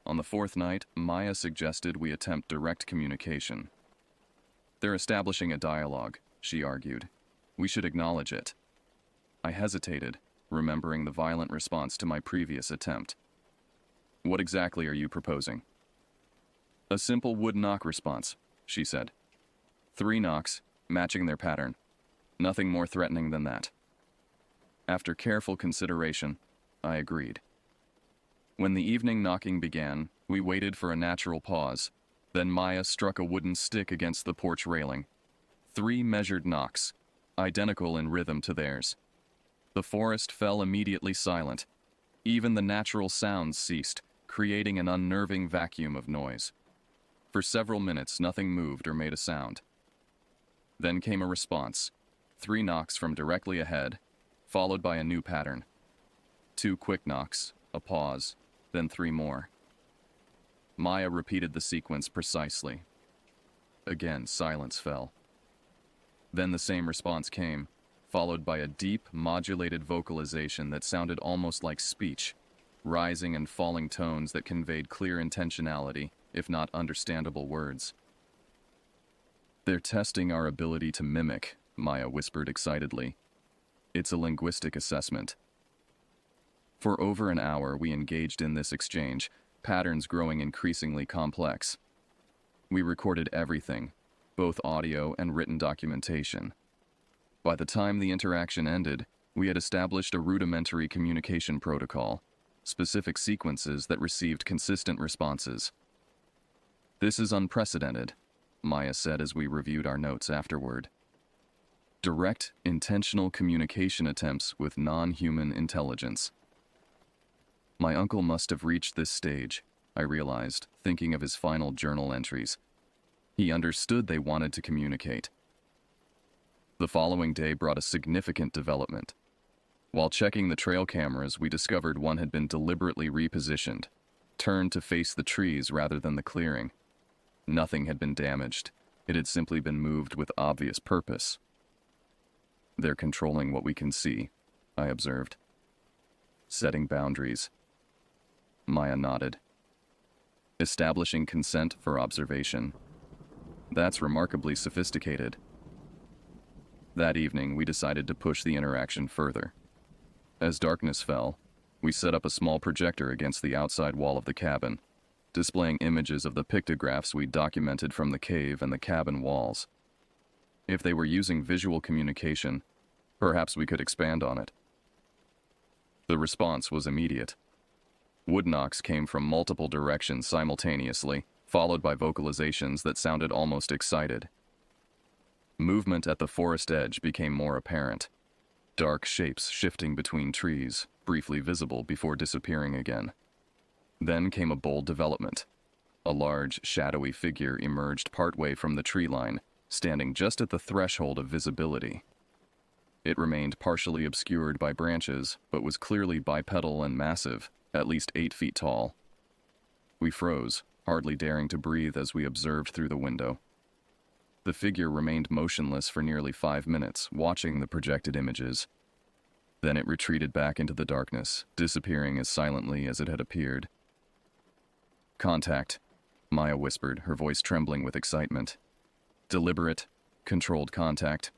On the 4th night, Maya suggested we attempt direct communication. "They're establishing a dialogue," she argued. "We should acknowledge it." I hesitated, remembering the violent response to my previous attempt. "What exactly are you proposing?" "A simple wood knock response," she said. 3 knocks, matching their pattern. Nothing more threatening than that." After careful consideration, I agreed. When the evening knocking began, we waited for a natural pause. Then Maya struck a wooden stick against the porch railing. 3 measured knocks, identical in rhythm to theirs. The forest fell immediately silent. Even the natural sounds ceased, creating an unnerving vacuum of noise. For several minutes, nothing moved or made a sound. Then came a response: 3 knocks from directly ahead, followed by a new pattern. 2 quick knocks, a pause, then 3 more. Maya repeated the sequence precisely. Again, silence fell. Then the same response came, followed by a deep, modulated vocalization that sounded almost like speech, rising and falling tones that conveyed clear intentionality, if not understandable words. "They're testing our ability to mimic," Maya whispered excitedly. It's a linguistic assessment. For over an hour, we engaged in this exchange, patterns growing increasingly complex. We recorded everything, both audio and written documentation. By the time the interaction ended, we had established a rudimentary communication protocol, specific sequences that received consistent responses. "This is unprecedented," Maya said as we reviewed our notes afterward. "Direct, intentional communication attempts with non-human intelligence." My uncle must have reached this stage, I realized, thinking of his final journal entries. He understood they wanted to communicate. The following day brought a significant development. While checking the trail cameras, we discovered one had been deliberately repositioned, turned to face the trees rather than the clearing. Nothing had been damaged. It had simply been moved with obvious purpose. "They're controlling what we can see," I observed. "Setting boundaries." Maya nodded. "Establishing consent for observation. That's remarkably sophisticated." That evening, we decided to push the interaction further. As darkness fell, we set up a small projector against the outside wall of the cabin, displaying images of the pictographs we documented from the cave and the cabin walls. If they were using visual communication, perhaps we could expand on it. The response was immediate. Wood knocks came from multiple directions simultaneously, followed by vocalizations that sounded almost excited. Movement at the forest edge became more apparent. Dark shapes shifting between trees, briefly visible before disappearing again. Then came a bold development. A large, shadowy figure emerged partway from the tree line, standing just at the threshold of visibility. It remained partially obscured by branches, but was clearly bipedal and massive, at least 8 feet tall. We froze, hardly daring to breathe as we observed through the window. The figure remained motionless for nearly 5 minutes, watching the projected images. Then it retreated back into the darkness, disappearing as silently as it had appeared. "Contact," Maya whispered, her voice trembling with excitement. "Deliberate, controlled contact."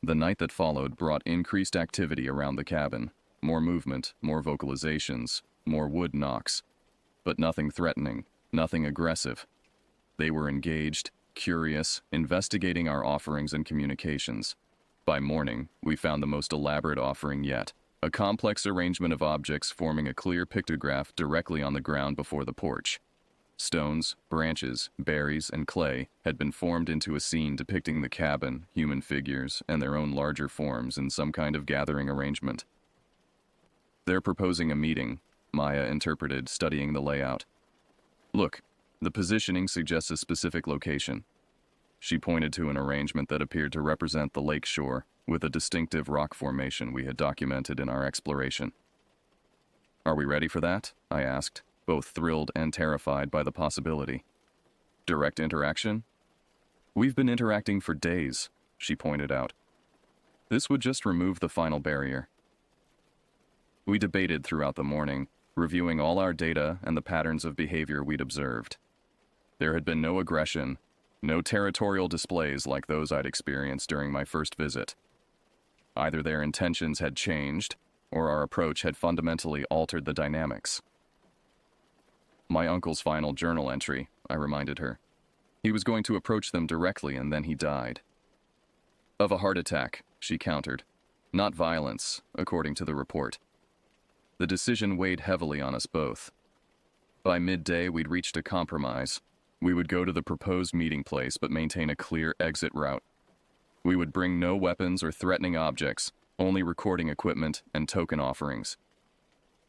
The night that followed brought increased activity around the cabin. More movement, more vocalizations, more wood knocks. But nothing threatening, nothing aggressive. They were engaged, curious, investigating our offerings and communications. By morning, we found the most elaborate offering yet, a complex arrangement of objects forming a clear pictograph directly on the ground before the porch. Stones, branches, berries, and clay had been formed into a scene depicting the cabin, human figures, and their own larger forms in some kind of gathering arrangement. "They're proposing a meeting," Maya interpreted, studying the layout. "Look, the positioning suggests a specific location." She pointed to an arrangement that appeared to represent the lake shore, with a distinctive rock formation we had documented in our exploration. "Are we ready for that?" I asked, both thrilled and terrified by the possibility. "Direct interaction?" "We've been interacting for days," she pointed out. "This would just remove the final barrier." We debated throughout the morning, reviewing all our data and the patterns of behavior we'd observed. There had been no aggression, no territorial displays like those I'd experienced during my first visit. Either their intentions had changed, or our approach had fundamentally altered the dynamics. "My uncle's final journal entry," I reminded her. "He was going to approach them directly and then he died." "Of a heart attack," she countered. "Not violence, according to the report." The decision weighed heavily on us both. By midday, we'd reached a compromise. We would go to the proposed meeting place but maintain a clear exit route. We would bring no weapons or threatening objects, only recording equipment and token offerings.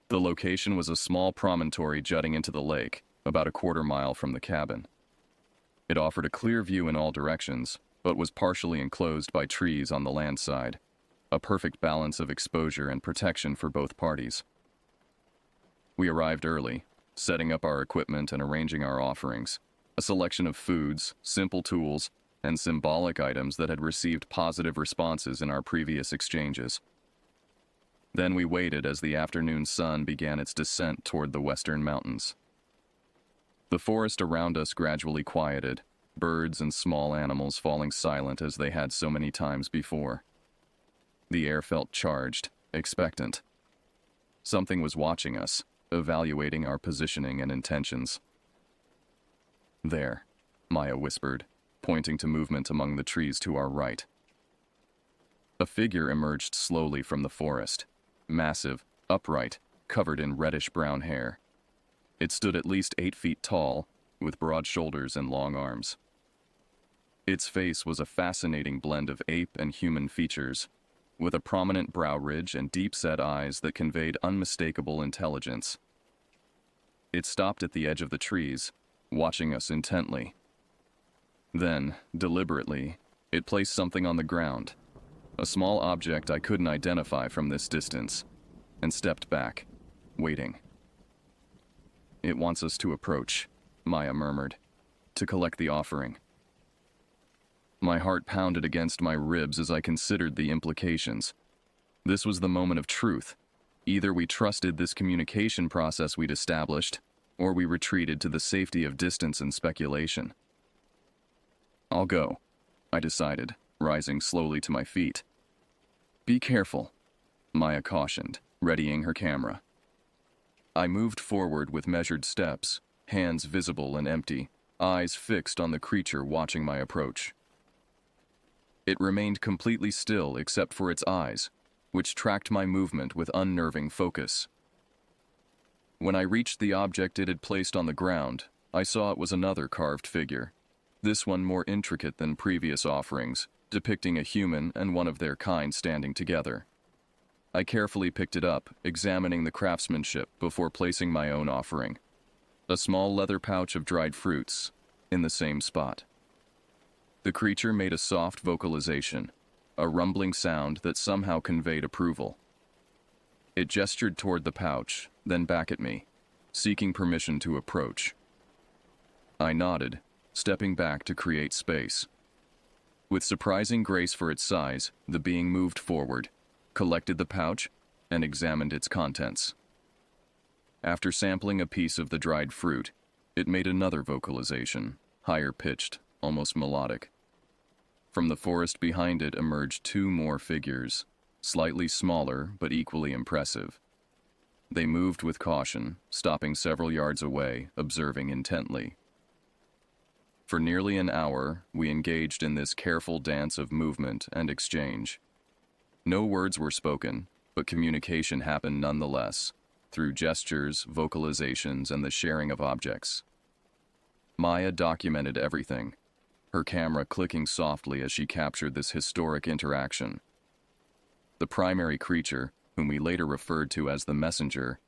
The location was a small promontory jutting into the lake, about a quarter-mile from the cabin. It offered a clear view in all directions, but was partially enclosed by trees on the land side, a perfect balance of exposure and protection for both parties. We arrived early, setting up our equipment and arranging our offerings, a selection of foods, simple tools, and symbolic items that had received positive responses in our previous exchanges. Then we waited as the afternoon sun began its descent toward the western mountains. The forest around us gradually quieted, birds and small animals falling silent as they had so many times before. The air felt charged, expectant. Something was watching us, evaluating our positioning and intentions. "There," Maya whispered, pointing to movement among the trees to our right. A figure emerged slowly from the forest, massive, upright, covered in reddish-brown hair. It stood at least 8 feet tall, with broad shoulders and long arms. Its face was a fascinating blend of ape and human features, with a prominent brow ridge and deep-set eyes that conveyed unmistakable intelligence. It stopped at the edge of the trees, watching us intently. Then, deliberately, it placed something on the ground, a small object I couldn't identify from this distance, and stepped back, waiting. "It wants us to approach," Maya murmured, "to collect the offering." My heart pounded against my ribs as I considered the implications. This was the moment of truth. Either we trusted this communication process we'd established, or we retreated to the safety of distance and speculation. "I'll go," I decided, rising slowly to my feet. "Be careful," Maya cautioned, readying her camera. I moved forward with measured steps, hands visible and empty, eyes fixed on the creature watching my approach. It remained completely still except for its eyes, which tracked my movement with unnerving focus. When I reached the object it had placed on the ground, I saw it was another carved figure, this one more intricate than previous offerings, depicting a human and one of their kind standing together. I carefully picked it up, examining the craftsmanship before placing my own offering, a small leather pouch of dried fruits, in the same spot. The creature made a soft vocalization, a rumbling sound that somehow conveyed approval. It gestured toward the pouch, then back at me, seeking permission to approach. I nodded, stepping back to create space. With surprising grace for its size, the being moved forward, collected the pouch, and examined its contents. After sampling a piece of the dried fruit, it made another vocalization, higher pitched, almost melodic. From the forest behind it emerged 2 more figures, slightly smaller but equally impressive. They moved with caution, stopping several yards away, observing intently. For nearly an hour, we engaged in this careful dance of movement and exchange. No words were spoken, but communication happened nonetheless, through gestures, vocalizations, and the sharing of objects. Maya documented everything, her camera clicking softly as she captured this historic interaction. The primary creature, whom we later referred to as the messenger,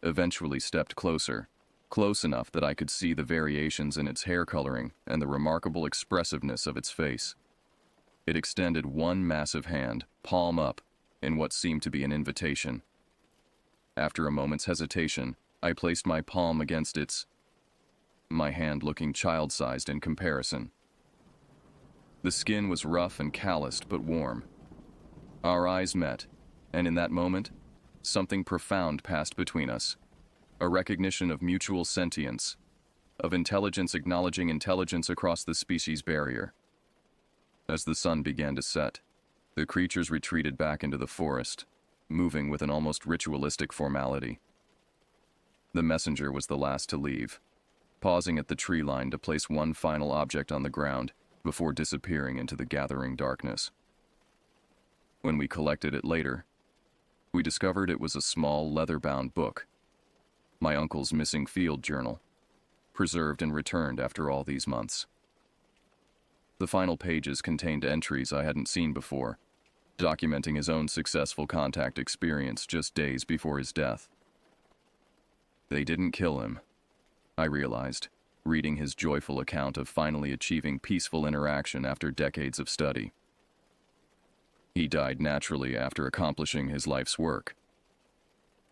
eventually stepped closer, close enough that I could see the variations in its hair coloring and the remarkable expressiveness of its face. It extended one massive hand, palm up, in what seemed to be an invitation. After a moment's hesitation, I placed my palm against my hand looking child-sized in comparison. The skin was rough and calloused but warm. Our eyes met, and in that moment, something profound passed between us. A recognition of mutual sentience, of intelligence acknowledging intelligence across the species barrier. As the sun began to set, the creatures retreated back into the forest, moving with an almost ritualistic formality. The messenger was the last to leave, pausing at the tree line to place one final object on the ground before disappearing into the gathering darkness. When we collected it later, we discovered it was a small leather-bound book, my uncle's missing field journal, preserved and returned after all these months. The final pages contained entries I hadn't seen before, documenting his own successful contact experience just days before his death. They didn't kill him, I realized, reading his joyful account of finally achieving peaceful interaction after decades of study. He died naturally after accomplishing his life's work.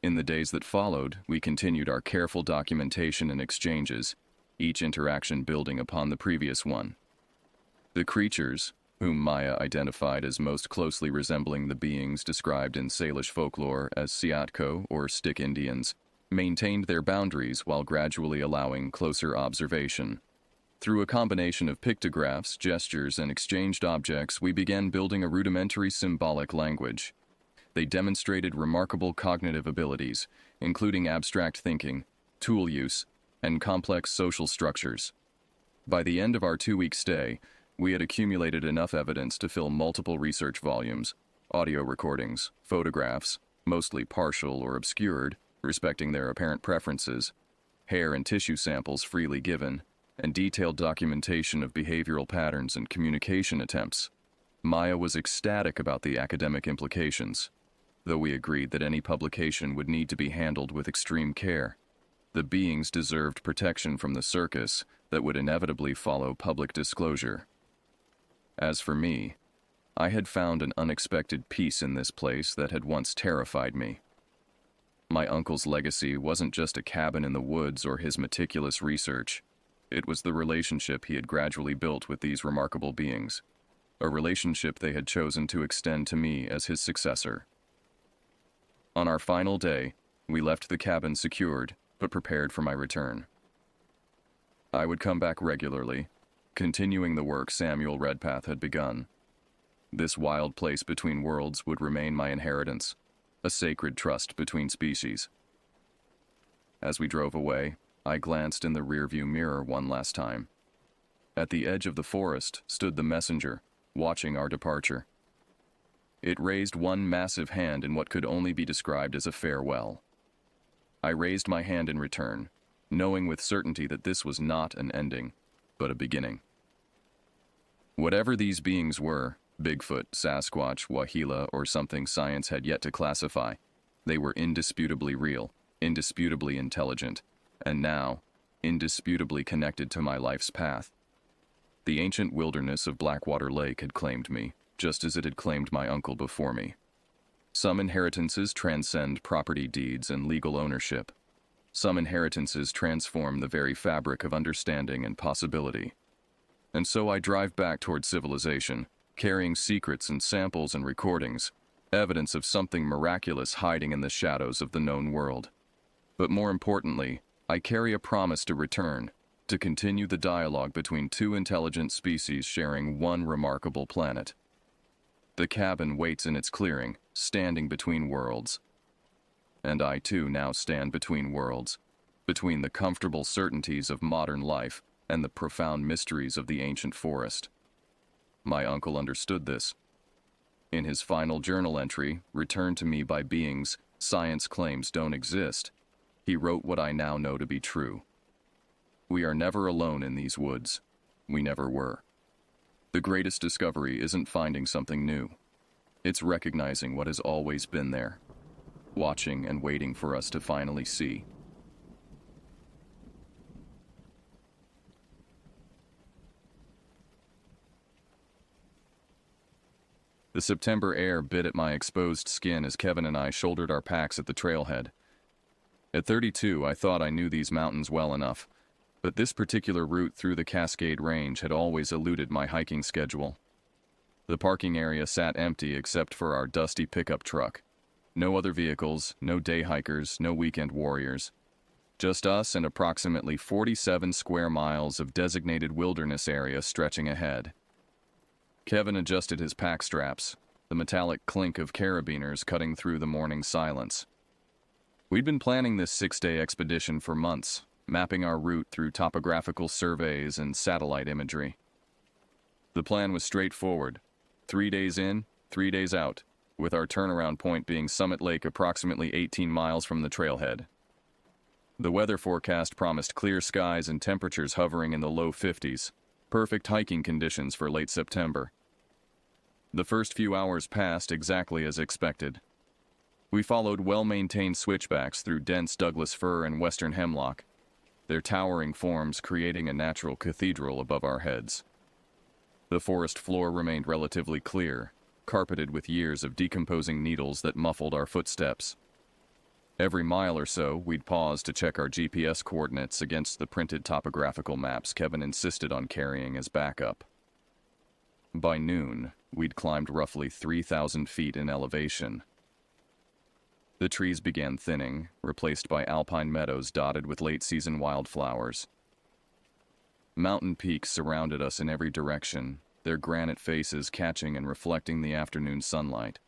In the days that followed, we continued our careful documentation and exchanges, each interaction building upon the previous one. The creatures, whom Maya identified as most closely resembling the beings described in Salish folklore as Siatko or Stick Indians, maintained their boundaries while gradually allowing closer observation. Through a combination of pictographs, gestures, and exchanged objects, we began building a rudimentary symbolic language. They demonstrated remarkable cognitive abilities, including abstract thinking, tool use, and complex social structures. By the end of our 2-week stay, we had accumulated enough evidence to fill multiple research volumes, audio recordings, photographs, mostly partial or obscured, respecting their apparent preferences, hair and tissue samples freely given, and detailed documentation of behavioral patterns and communication attempts. Maya was ecstatic about the academic implications, though we agreed that any publication would need to be handled with extreme care. The beings deserved protection from the circus that would inevitably follow public disclosure. As for me, I had found an unexpected peace in this place that had once terrified me. My uncle's legacy wasn't just a cabin in the woods or his meticulous research. It was the relationship he had gradually built with these remarkable beings, a relationship they had chosen to extend to me as his successor. On our final day, we left the cabin secured, but prepared for my return. I would come back regularly, continuing the work Samuel Redpath had begun. This wild place between worlds would remain my inheritance, a sacred trust between species. As we drove away, I glanced in the rearview mirror one last time. At the edge of the forest stood the messenger, watching our departure. It raised one massive hand in what could only be described as a farewell. I raised my hand in return, knowing with certainty that this was not an ending, but a beginning. Whatever these beings were, Bigfoot, Sasquatch, Wahila, or something science had yet to classify, they were indisputably real, indisputably intelligent, and now, indisputably connected to my life's path. The ancient wilderness of Blackwater Lake had claimed me, just as it had claimed my uncle before me. Some inheritances transcend property deeds and legal ownership. Some inheritances transform the very fabric of understanding and possibility. And so I drive back toward civilization, carrying secrets and samples and recordings, evidence of something miraculous hiding in the shadows of the known world. But more importantly, I carry a promise to return, to continue the dialogue between two intelligent species sharing one remarkable planet. The cabin waits in its clearing, standing between worlds. And I too now stand between worlds, between the comfortable certainties of modern life and the profound mysteries of the ancient forest. My uncle understood this. In his final journal entry, returned to me by beings science claims don't exist, he wrote what I now know to be true. We are never alone in these woods. We never were. The greatest discovery isn't finding something new. It's recognizing what has always been there, watching and waiting for us to finally see. The September air bit at my exposed skin as Kevin and I shouldered our packs at the trailhead. At 32, I thought I knew these mountains well enough, but this particular route through the Cascade Range had always eluded my hiking schedule. The parking area sat empty except for our dusty pickup truck. No other vehicles, no day hikers, no weekend warriors. Just us and approximately 47 square miles of designated wilderness area stretching ahead. Kevin adjusted his pack straps, the metallic clink of carabiners cutting through the morning silence. We'd been planning this 6-day expedition for months, mapping our route through topographical surveys and satellite imagery. The plan was straightforward: 3 days in, 3 days out, with our turnaround point being Summit Lake approximately 18 miles from the trailhead. The weather forecast promised clear skies and temperatures hovering in the low 50s, perfect hiking conditions for late September. The first few hours passed exactly as expected. We followed well-maintained switchbacks through dense Douglas fir and western hemlock, their towering forms creating a natural cathedral above our heads. The forest floor remained relatively clear, carpeted with years of decomposing needles that muffled our footsteps. Every mile or so, we'd pause to check our GPS coordinates against the printed topographical maps Kevin insisted on carrying as backup. By noon, we'd climbed roughly 3,000 feet in elevation. The trees began thinning, replaced by alpine meadows dotted with late-season wildflowers. Mountain peaks surrounded us in every direction, their granite faces catching and reflecting the afternoon sunlight.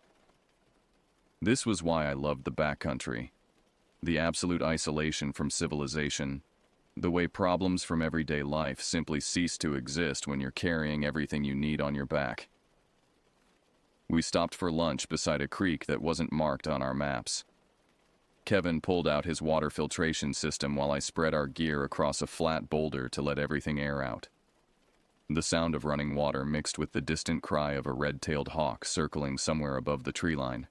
This was why I loved the backcountry. The absolute isolation from civilization, the way problems from everyday life simply cease to exist when you're carrying everything you need on your back. We stopped for lunch beside a creek that wasn't marked on our maps. Kevin pulled out his water filtration system while I spread our gear across a flat boulder to let everything air out. The sound of running water mixed with the distant cry of a red-tailed hawk circling somewhere above the treeline.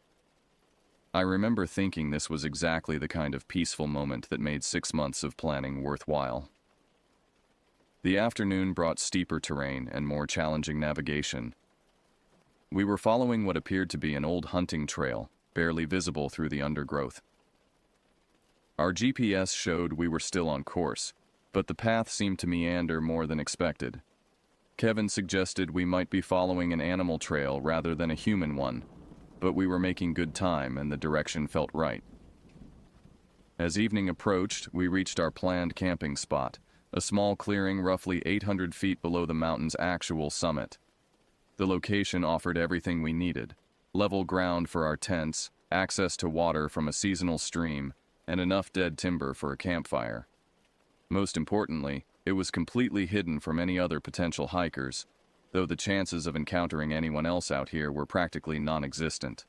I remember thinking this was exactly the kind of peaceful moment that made 6 months of planning worthwhile. The afternoon brought steeper terrain and more challenging navigation. We were following what appeared to be an old hunting trail, barely visible through the undergrowth. Our GPS showed we were still on course, but the path seemed to meander more than expected. Kevin suggested we might be following an animal trail rather than a human one, but we were making good time and the direction felt right. As evening approached, we reached our planned camping spot, a small clearing roughly 800 feet below the mountain's actual summit. The location offered everything we needed: level ground for our tents, access to water from a seasonal stream, and enough dead timber for a campfire. Most importantly, it was completely hidden from any other potential hikers, though the chances of encountering anyone else out here were practically non-existent.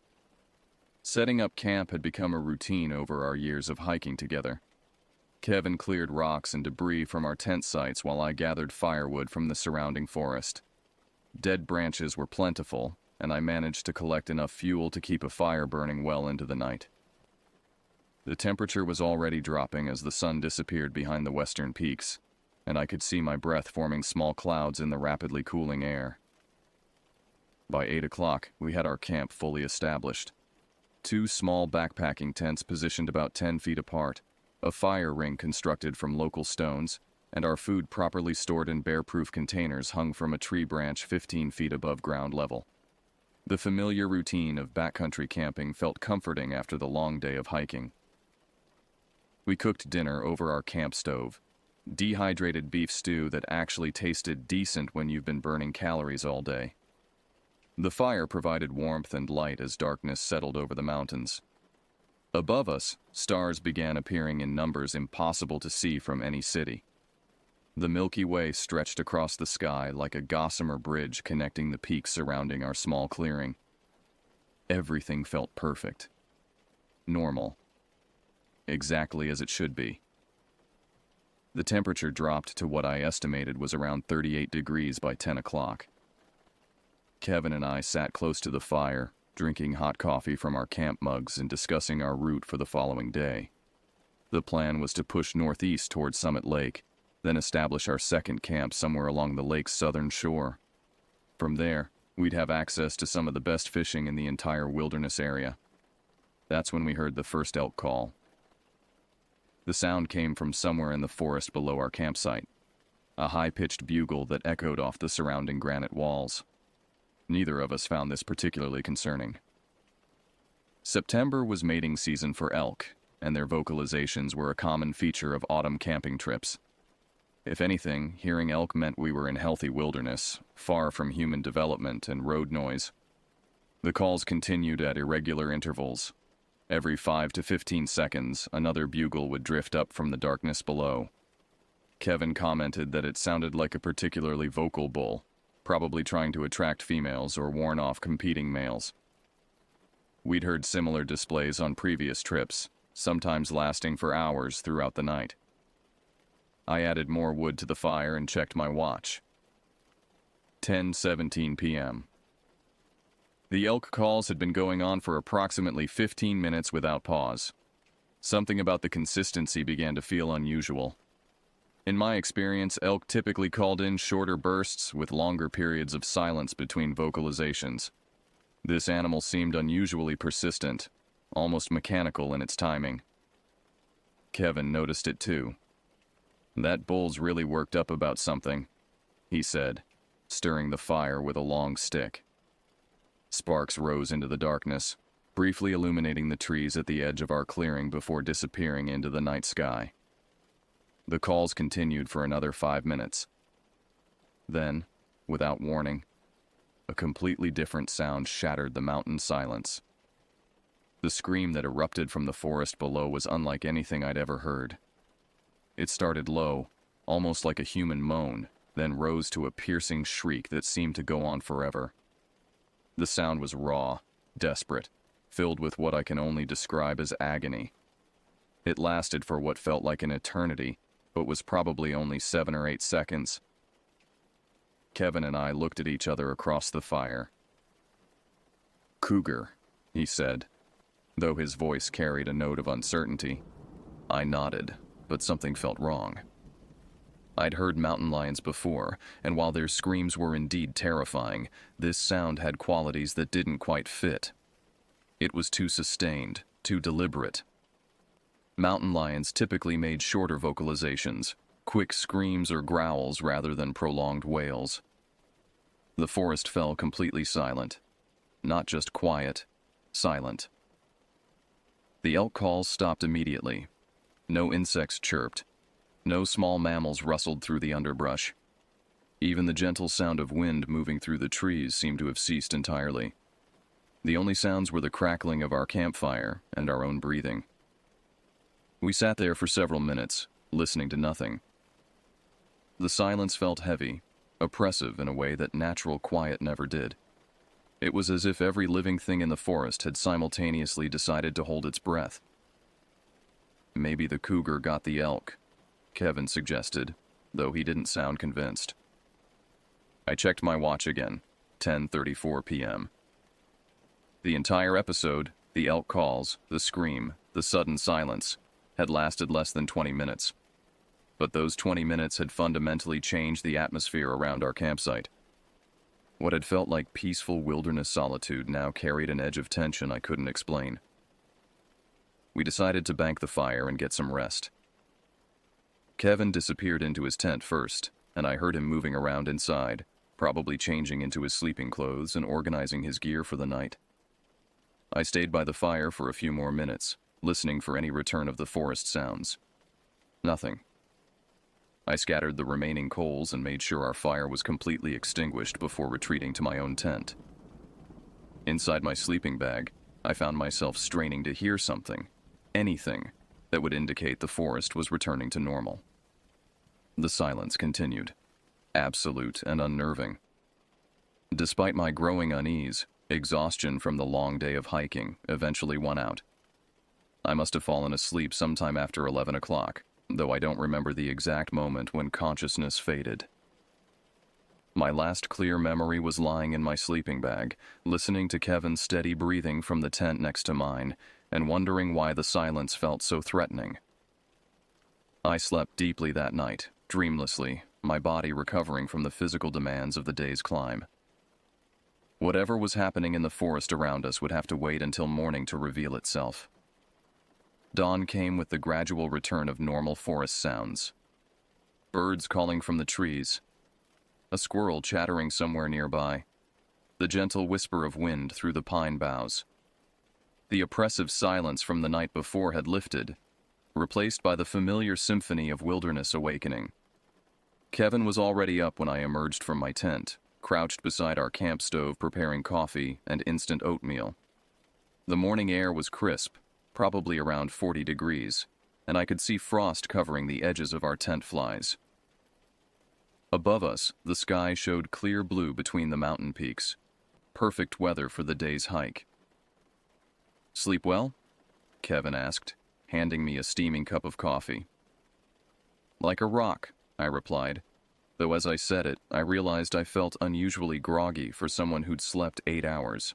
Setting up camp had become a routine over our years of hiking together. Kevin cleared rocks and debris from our tent sites while I gathered firewood from the surrounding forest. Dead branches were plentiful, and I managed to collect enough fuel to keep a fire burning well into the night. The temperature was already dropping as the sun disappeared behind the western peaks, and I could see my breath forming small clouds in the rapidly cooling air. By 8 o'clock, we had our camp fully established. 2 small backpacking tents positioned about 10 feet apart, a fire ring constructed from local stones, and our food properly stored in bear-proof containers hung from a tree branch 15 feet above ground level. The familiar routine of backcountry camping felt comforting after the long day of hiking. We cooked dinner over our camp stove, dehydrated beef stew that actually tasted decent when you've been burning calories all day. The fire provided warmth and light as darkness settled over the mountains. Above us, stars began appearing in numbers impossible to see from any city. The Milky Way stretched across the sky like a gossamer bridge connecting the peaks surrounding our small clearing. Everything felt perfect. Normal. Exactly as it should be. The temperature dropped to what I estimated was around 38 degrees by 10 o'clock. Kevin and I sat close to the fire, drinking hot coffee from our camp mugs and discussing our route for the following day. The plan was to push northeast toward Summit Lake, then establish our second camp somewhere along the lake's southern shore. From there, we'd have access to some of the best fishing in the entire wilderness area. That's when we heard the first elk call. The sound came from somewhere in the forest below our campsite, a high-pitched bugle that echoed off the surrounding granite walls. Neither of us found this particularly concerning. September was mating season for elk, and their vocalizations were a common feature of autumn camping trips. If anything, hearing elk meant we were in healthy wilderness, far from human development and road noise. The calls continued at irregular intervals. Every 5 to 15 seconds, another bugle would drift up from the darkness below. Kevin commented that it sounded like a particularly vocal bull, probably trying to attract females or warn off competing males. We'd heard similar displays on previous trips, sometimes lasting for hours throughout the night. I added more wood to the fire and checked my watch. 10:17 p.m. The elk calls had been going on for approximately 15 minutes without pause. Something about the consistency began to feel unusual. In my experience, elk typically called in shorter bursts with longer periods of silence between vocalizations. This animal seemed unusually persistent, almost mechanical in its timing. Kevin noticed it too. "That bull's really worked up about something," he said, stirring the fire with a long stick. Sparks rose into the darkness, briefly illuminating the trees at the edge of our clearing before disappearing into the night sky. The calls continued for another 5 minutes, Then, without warning, a completely different sound shattered the mountain silence. The scream that erupted from the forest below was unlike anything I'd ever heard. It started low, almost like a human moan, then rose to a piercing shriek that seemed to go on forever. The sound was raw, desperate, filled with what I can only describe as agony. It lasted for what felt like an eternity, but was probably only 7 or 8 seconds. Kevin and I looked at each other across the fire. "Cougar," he said, though his voice carried a note of uncertainty. I nodded, but something felt wrong. I'd heard mountain lions before, and while their screams were indeed terrifying, this sound had qualities that didn't quite fit. It was too sustained, too deliberate. Mountain lions typically made shorter vocalizations, quick screams or growls rather than prolonged wails. The forest fell completely silent. Not just quiet, silent. The elk calls stopped immediately. No insects chirped. No small mammals rustled through the underbrush. Even the gentle sound of wind moving through the trees seemed to have ceased entirely. The only sounds were the crackling of our campfire and our own breathing. We sat there for several minutes, listening to nothing. The silence felt heavy, oppressive in a way that natural quiet never did. It was as if every living thing in the forest had simultaneously decided to hold its breath. "Maybe the cougar got the elk," Kevin suggested, though he didn't sound convinced. I checked my watch again, 10:34 p.m. The entire episode, the elk calls, the scream, the sudden silence, had lasted less than 20 minutes. But those 20 minutes had fundamentally changed the atmosphere around our campsite. What had felt like peaceful wilderness solitude now carried an edge of tension I couldn't explain. We decided to bank the fire and get some rest. Kevin disappeared into his tent first, and I heard him moving around inside, probably changing into his sleeping clothes and organizing his gear for the night. I stayed by the fire for a few more minutes, listening for any return of the forest sounds. Nothing. I scattered the remaining coals and made sure our fire was completely extinguished before retreating to my own tent. Inside my sleeping bag, I found myself straining to hear something, anything, that would indicate the forest was returning to normal. The silence continued, absolute and unnerving. Despite my growing unease, exhaustion from the long day of hiking eventually won out. I must have fallen asleep sometime after 11 o'clock, though I don't remember the exact moment when consciousness faded. My last clear memory was lying in my sleeping bag, listening to Kevin's steady breathing from the tent next to mine, and wondering why the silence felt so threatening. I slept deeply that night, dreamlessly, my body recovering from the physical demands of the day's climb. Whatever was happening in the forest around us would have to wait until morning to reveal itself. Dawn came with the gradual return of normal forest sounds. Birds calling from the trees, a squirrel chattering somewhere nearby, the gentle whisper of wind through the pine boughs. The oppressive silence from the night before had lifted, replaced by the familiar symphony of wilderness awakening. Kevin was already up when I emerged from my tent, crouched beside our camp stove preparing coffee and instant oatmeal. The morning air was crisp, probably around 40 degrees, and I could see frost covering the edges of our tent flies. Above us, the sky showed clear blue between the mountain peaks. Perfect weather for the day's hike. "Sleep well?" Kevin asked, handing me a steaming cup of coffee. "Like a rock," I replied, though as I said it, I realized I felt unusually groggy for someone who'd slept 8 hours.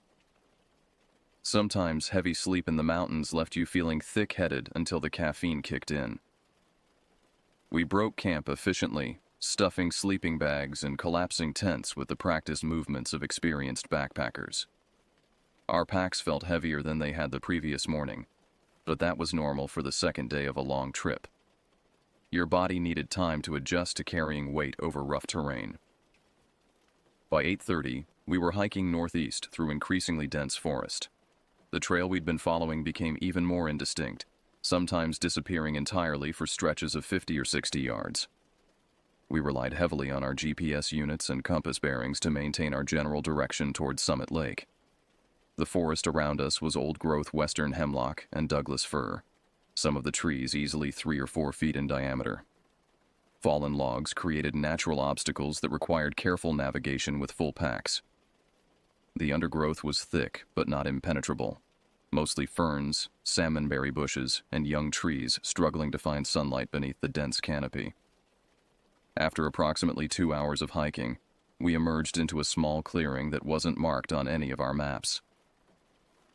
Sometimes heavy sleep in the mountains left you feeling thick-headed until the caffeine kicked in. We broke camp efficiently, stuffing sleeping bags and collapsing tents with the practiced movements of experienced backpackers. Our packs felt heavier than they had the previous morning, but that was normal for the second day of a long trip. Your body needed time to adjust to carrying weight over rough terrain. By 8:30, we were hiking northeast through increasingly dense forest. The trail we'd been following became even more indistinct, sometimes disappearing entirely for stretches of 50 or 60 yards. we relied heavily on our GPS units and compass bearings to maintain our general direction towards Summit Lake. The forest around us was old-growth western hemlock and Douglas fir, some of the trees easily 3 or 4 feet in diameter. Fallen logs created natural obstacles that required careful navigation with full packs. The undergrowth was thick but not impenetrable, mostly ferns, salmonberry bushes, and young trees struggling to find sunlight beneath the dense canopy. After approximately 2 hours of hiking, we emerged into a small clearing that wasn't marked on any of our maps.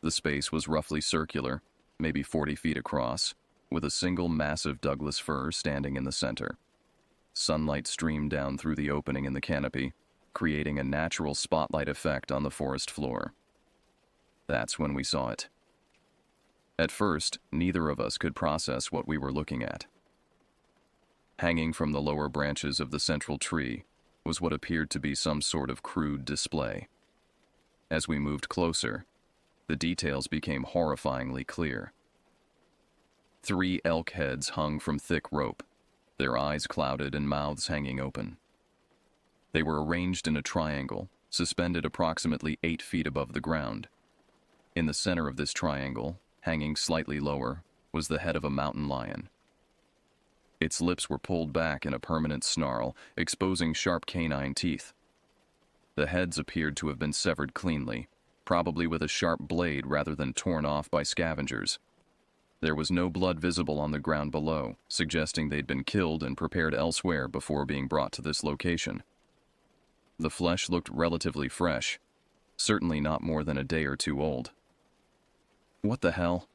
The space was roughly circular, maybe 40 feet across, with a single massive Douglas fir standing in the center. Sunlight streamed down through the opening in the canopy, creating a natural spotlight effect on the forest floor. That's when we saw it. At first, neither of us could process what we were looking at. Hanging from the lower branches of the central tree was what appeared to be some sort of crude display. As we moved closer, the details became horrifyingly clear. 3 elk heads hung from thick rope, their eyes clouded and mouths hanging open. They were arranged in a triangle, suspended approximately 8 feet above the ground. In the center of this triangle, hanging slightly lower, was the head of a mountain lion. Its lips were pulled back in a permanent snarl, exposing sharp canine teeth. The heads appeared to have been severed cleanly, probably with a sharp blade rather than torn off by scavengers. There was no blood visible on the ground below, suggesting they'd been killed and prepared elsewhere before being brought to this location. The flesh looked relatively fresh, certainly not more than a day or 2 old. "What the hell?"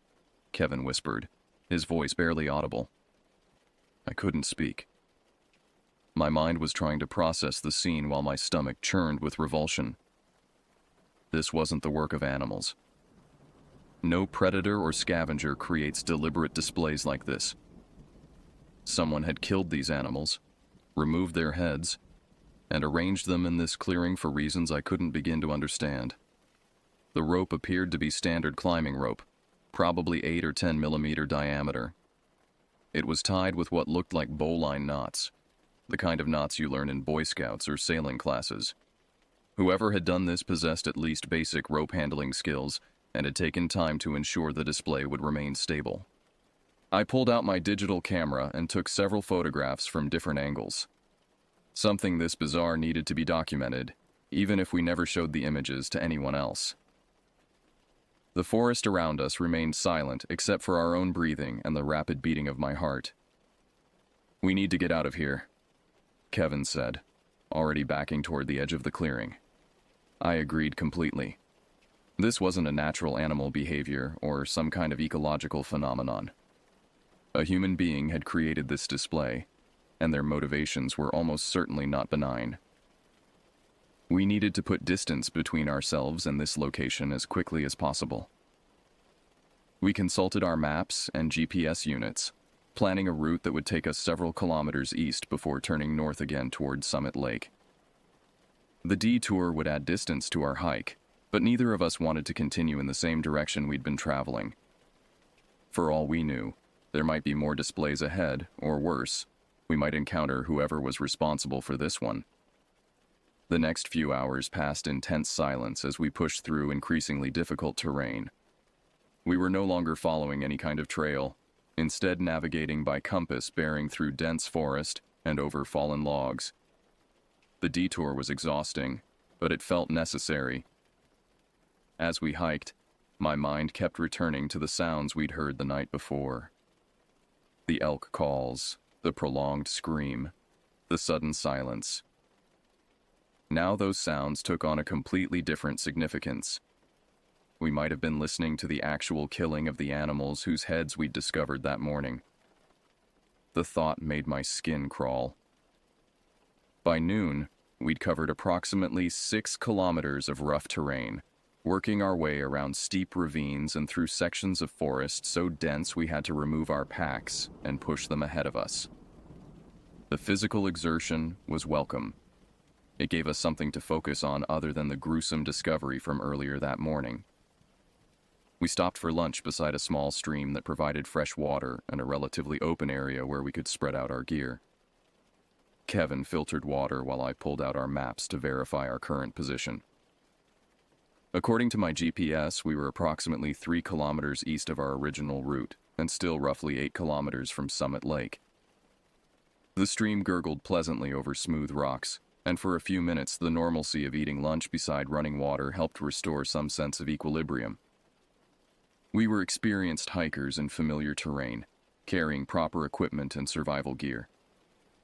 Kevin whispered, his voice barely audible. I couldn't speak. My mind was trying to process the scene while my stomach churned with revulsion. This wasn't the work of animals. No predator or scavenger creates deliberate displays like this. Someone had killed these animals, removed their heads, and arranged them in this clearing for reasons I couldn't begin to understand. The rope appeared to be standard climbing rope, probably 8 or 10 millimeter diameter. It was tied with what looked like bowline knots, the kind of knots you learn in Boy Scouts or sailing classes. Whoever had done this possessed at least basic rope handling skills and had taken time to ensure the display would remain stable. I pulled out my digital camera and took several photographs from different angles. Something this bizarre needed to be documented, even if we never showed the images to anyone else. The forest around us remained silent except for our own breathing and the rapid beating of my heart. "We need to get out of here," Kevin said, already backing toward the edge of the clearing. I agreed completely. This wasn't a natural animal behavior or some kind of ecological phenomenon. A human being had created this display, and their motivations were almost certainly not benign. We needed to put distance between ourselves and this location as quickly as possible. We consulted our maps and GPS units, planning a route that would take us several kilometers east before turning north again toward Summit Lake. The detour would add distance to our hike, but neither of us wanted to continue in the same direction we'd been traveling. For all we knew, there might be more displays ahead, or worse, we might encounter whoever was responsible for this one. The next few hours passed in tense silence as we pushed through increasingly difficult terrain. We were no longer following any kind of trail, instead navigating by compass bearing through dense forest and over fallen logs. The detour was exhausting, but it felt necessary. As we hiked, my mind kept returning to the sounds we'd heard the night before. The elk calls, the prolonged scream, the sudden silence. Now those sounds took on a completely different significance. We might have been listening to the actual killing of the animals whose heads we'd discovered that morning. The thought made my skin crawl. By noon, we'd covered approximately 6 kilometers of rough terrain, working our way around steep ravines and through sections of forest so dense we had to remove our packs and push them ahead of us. The physical exertion was welcome. It gave us something to focus on other than the gruesome discovery from earlier that morning. We stopped for lunch beside a small stream that provided fresh water and a relatively open area where we could spread out our gear. Kevin filtered water while I pulled out our maps to verify our current position. According to my GPS, we were approximately 3 kilometers east of our original route, and still roughly 8 kilometers from Summit Lake. The stream gurgled pleasantly over smooth rocks, and for a few minutes the normalcy of eating lunch beside running water helped restore some sense of equilibrium. We were experienced hikers in familiar terrain, carrying proper equipment and survival gear.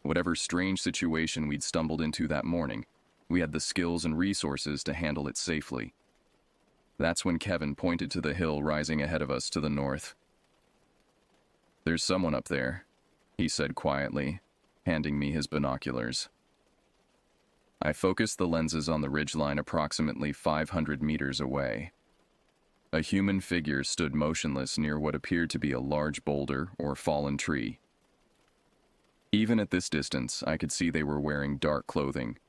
Whatever strange situation we'd stumbled into that morning, we had the skills and resources to handle it safely. That's when Kevin pointed to the hill rising ahead of us to the north. "There's someone up there," he said quietly, handing me his binoculars. I focused the lenses on the ridgeline approximately 500 meters away. A human figure stood motionless near what appeared to be a large boulder or fallen tree. Even at this distance, I could see they were wearing dark clothing,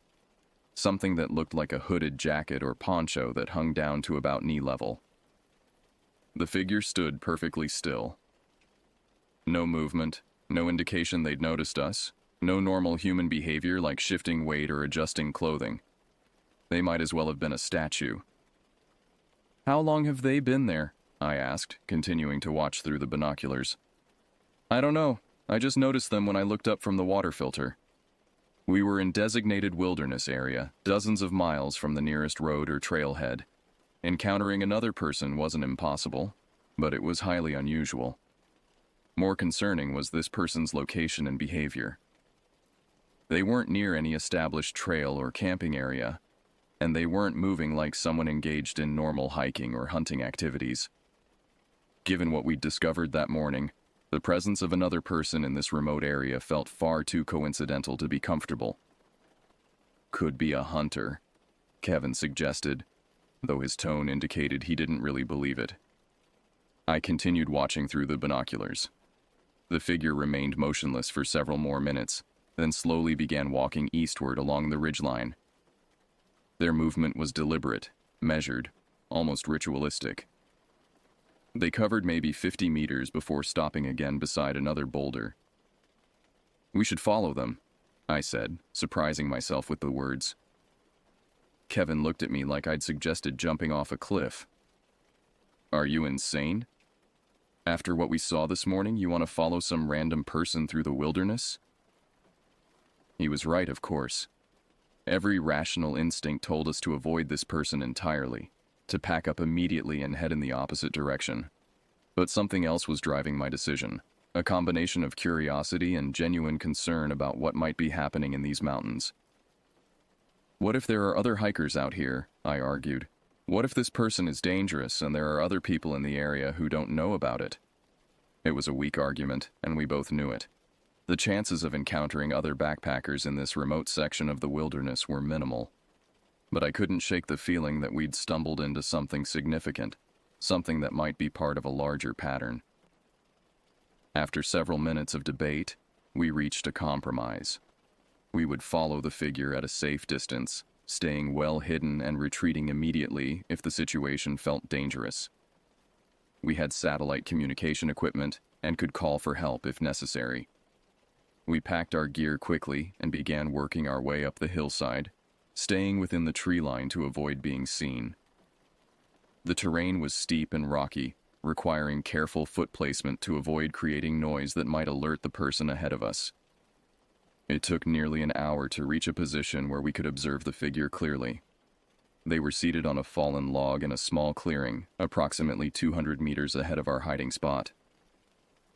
something that looked like a hooded jacket or poncho that hung down to about knee level. The figure stood perfectly still. No movement, no indication they'd noticed us, no normal human behavior like shifting weight or adjusting clothing. They might as well have been a statue. "How long have they been there?" I asked, continuing to watch through the binoculars. "I don't know. I just noticed them when I looked up from the water filter." We were in designated wilderness area, dozens of miles from the nearest road or trailhead. Encountering another person wasn't impossible, but it was highly unusual. More concerning was this person's location and behavior. They weren't near any established trail or camping area, and they weren't moving like someone engaged in normal hiking or hunting activities. Given what we'd discovered that morning, the presence of another person in this remote area felt far too coincidental to be comfortable. "Could be a hunter," Kevin suggested, though his tone indicated he didn't really believe it. I continued watching through the binoculars. The figure remained motionless for several more minutes, then slowly began walking eastward along the ridgeline. Their movement was deliberate, measured, almost ritualistic. They covered maybe 50 meters before stopping again beside another boulder. "We should follow them," I said, surprising myself with the words. Kevin looked at me like I'd suggested jumping off a cliff. "Are you insane? After what we saw this morning, you want to follow some random person through the wilderness?" He was right, of course. Every rational instinct told us to avoid this person entirely, to pack up immediately and head in the opposite direction. But something else was driving my decision, a combination of curiosity and genuine concern about what might be happening in these mountains. "What if there are other hikers out here?" I argued. "What if this person is dangerous and there are other people in the area who don't know about it?" It was a weak argument, and we both knew it. The chances of encountering other backpackers in this remote section of the wilderness were minimal. But I couldn't shake the feeling that we'd stumbled into something significant, something that might be part of a larger pattern. After several minutes of debate, we reached a compromise. We would follow the figure at a safe distance, staying well hidden and retreating immediately if the situation felt dangerous. We had satellite communication equipment and could call for help if necessary. We packed our gear quickly and began working our way up the hillside, staying within the tree line to avoid being seen. The terrain was steep and rocky, requiring careful foot placement to avoid creating noise that might alert the person ahead of us. It took nearly an hour to reach a position where we could observe the figure clearly. They were seated on a fallen log in a small clearing, approximately 200 meters ahead of our hiding spot.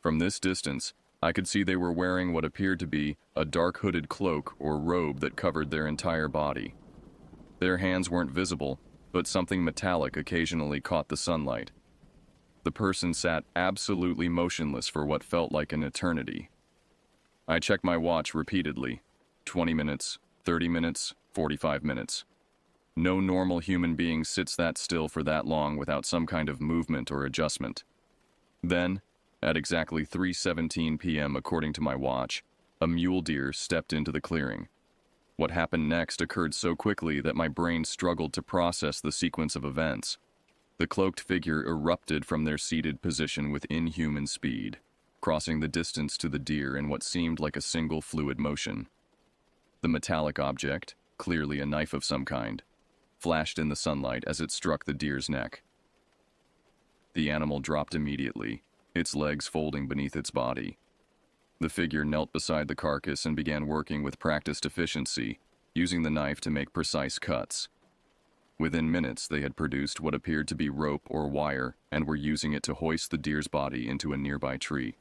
From this distance, I could see they were wearing what appeared to be a dark hooded cloak or robe that covered their entire body. Their hands weren't visible, but something metallic occasionally caught the sunlight. The person sat absolutely motionless for what felt like an eternity. I checked my watch repeatedly. 20 minutes, 30 minutes, 45 minutes. No normal human being sits that still for that long without some kind of movement or adjustment. Then, at exactly 3:17 p.m. according to my watch, a mule deer stepped into the clearing. What happened next occurred so quickly that my brain struggled to process the sequence of events. The cloaked figure erupted from their seated position with inhuman speed, crossing the distance to the deer in what seemed like a single fluid motion. The metallic object, clearly a knife of some kind, flashed in the sunlight as it struck the deer's neck. The animal dropped immediately, its legs folding beneath its body. The figure knelt beside the carcass and began working with practiced efficiency, using the knife to make precise cuts. Within minutes, they had produced what appeared to be rope or wire and were using it to hoist the deer's body into a nearby tree.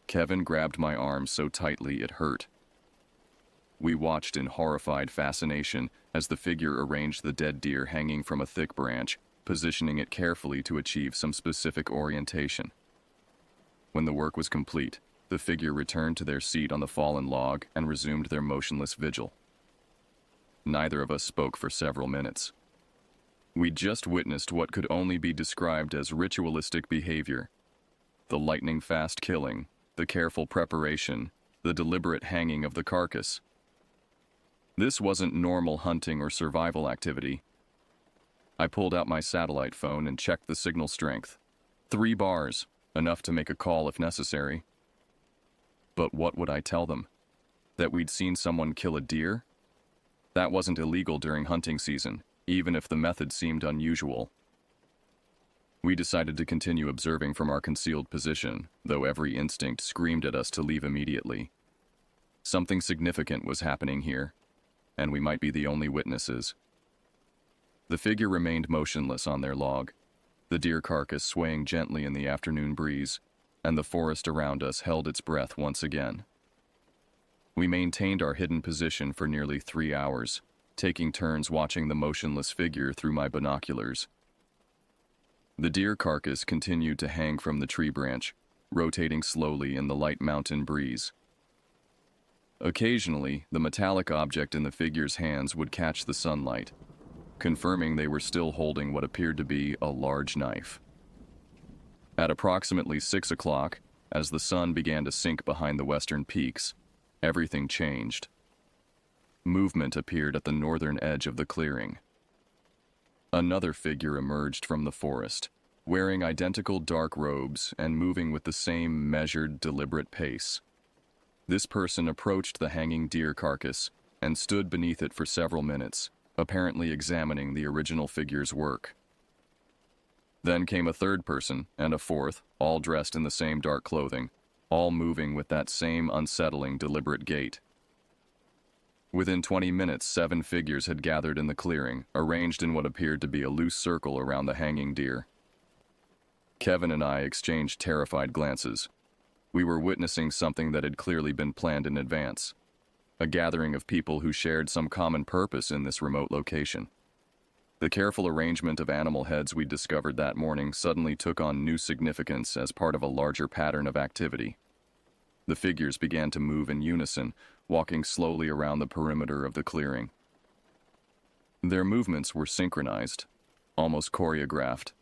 Kevin grabbed my arm so tightly it hurt. We watched in horrified fascination as the figure arranged the dead deer hanging from a thick branch, positioning it carefully to achieve some specific orientation. When the work was complete, the figure returned to their seat on the fallen log and resumed their motionless vigil. Neither of us spoke for several minutes. We'd just witnessed what could only be described as ritualistic behavior. The lightning-fast killing, the careful preparation, the deliberate hanging of the carcass. This wasn't normal hunting or survival activity. I pulled out my satellite phone and checked the signal strength. 3 bars, enough to make a call if necessary. But what would I tell them? That we'd seen someone kill a deer? That wasn't illegal during hunting season, even if the method seemed unusual. We decided to continue observing from our concealed position, though every instinct screamed at us to leave immediately. Something significant was happening here, and we might be the only witnesses. The figure remained motionless on their log, the deer carcass swaying gently in the afternoon breeze, and the forest around us held its breath once again. We maintained our hidden position for nearly 3 hours, taking turns watching the motionless figure through my binoculars. The deer carcass continued to hang from the tree branch, rotating slowly in the light mountain breeze. Occasionally, the metallic object in the figure's hands would catch the sunlight, confirming they were still holding what appeared to be a large knife. At approximately 6 o'clock, as the sun began to sink behind the western peaks, everything changed. Movement appeared at the northern edge of the clearing. Another figure emerged from the forest, wearing identical dark robes and moving with the same measured, deliberate pace. This person approached the hanging deer carcass and stood beneath it for several minutes, apparently examining the original figure's work. Then came a third person and a fourth, all dressed in the same dark clothing, all moving with that same unsettling, deliberate gait. Within 20 minutes, 7 figures had gathered in the clearing, arranged in what appeared to be a loose circle around the hanging deer. Kevin and I exchanged terrified glances. We were witnessing something that had clearly been planned in advance. A gathering of people who shared some common purpose in this remote location. The careful arrangement of animal heads we discovered that morning suddenly took on new significance as part of a larger pattern of activity. The figures began to move in unison, walking slowly around the perimeter of the clearing. Their movements were synchronized, almost choreographed,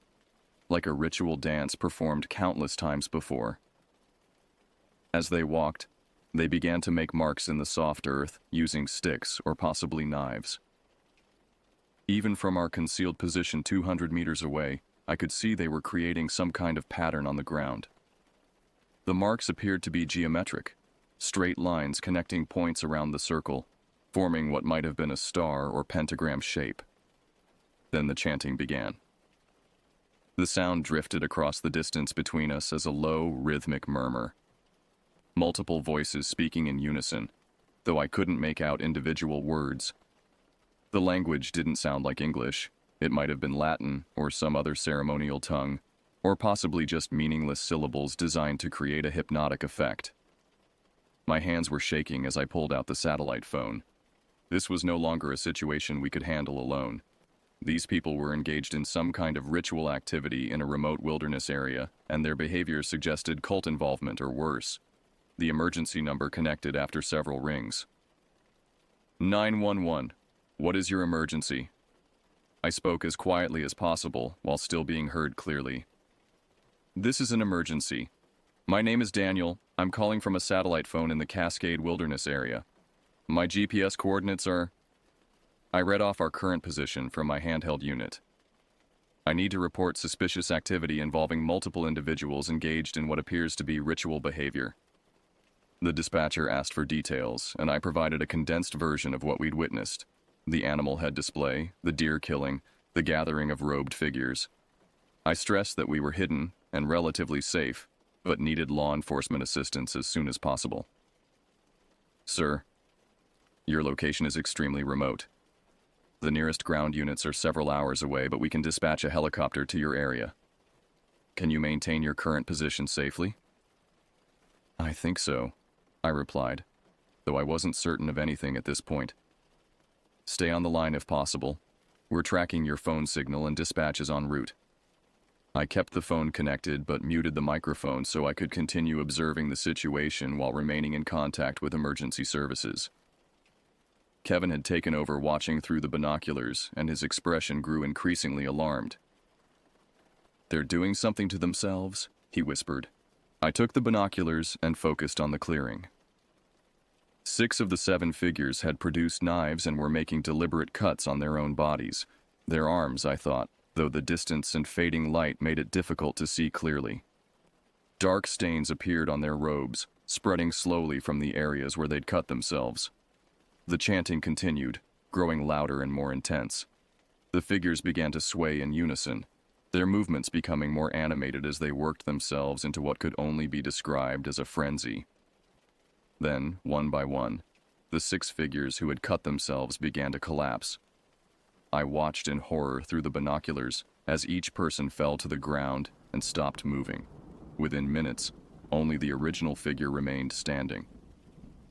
like a ritual dance performed countless times before. As they walked, they began to make marks in the soft earth using sticks or possibly knives. Even from our concealed position 200 meters away, I could see they were creating some kind of pattern on the ground. The marks appeared to be geometric, straight lines connecting points around the circle, forming what might have been a star or pentagram shape. Then the chanting began. The sound drifted across the distance between us as a low, rhythmic murmur. Multiple voices speaking in unison, though I couldn't make out individual words. The language didn't sound like English. It might have been Latin or some other ceremonial tongue, or possibly just meaningless syllables designed to create a hypnotic effect. My hands were shaking as I pulled out the satellite phone. This was no longer a situation we could handle alone. These people were engaged in some kind of ritual activity in a remote wilderness area, and their behavior suggested cult involvement or worse. The emergency number connected after several rings. 911. What is your emergency? I spoke as quietly as possible while still being heard clearly. This is an emergency. My name is Daniel. I'm calling from a satellite phone in the Cascade Wilderness area. My GPS coordinates are... I read off our current position from my handheld unit. I need to report suspicious activity involving multiple individuals engaged in what appears to be ritual behavior. The dispatcher asked for details, and I provided a condensed version of what we'd witnessed. The animal head display, the deer killing, the gathering of robed figures. I stressed that we were hidden and relatively safe, but needed law enforcement assistance as soon as possible. Sir, your location is extremely remote. The nearest ground units are several hours away, but we can dispatch a helicopter to your area. Can you maintain your current position safely? I think so, I replied, though I wasn't certain of anything at this point. Stay on the line if possible. We're tracking your phone signal and dispatch is en route. I kept the phone connected but muted the microphone so I could continue observing the situation while remaining in contact with emergency services. Kevin had taken over watching through the binoculars, and his expression grew increasingly alarmed. They're doing something to themselves, he whispered. I took the binoculars and focused on the clearing. 6 of the 7 figures had produced knives and were making deliberate cuts on their own bodies. Their arms, I thought, though the distance and fading light made it difficult to see clearly. Dark stains appeared on their robes, spreading slowly from the areas where they'd cut themselves. The chanting continued, growing louder and more intense. The figures began to sway in unison, their movements becoming more animated as they worked themselves into what could only be described as a frenzy. Then, one by one, the 6 figures who had cut themselves began to collapse. I watched in horror through the binoculars as each person fell to the ground and stopped moving. Within minutes, only the original figure remained standing.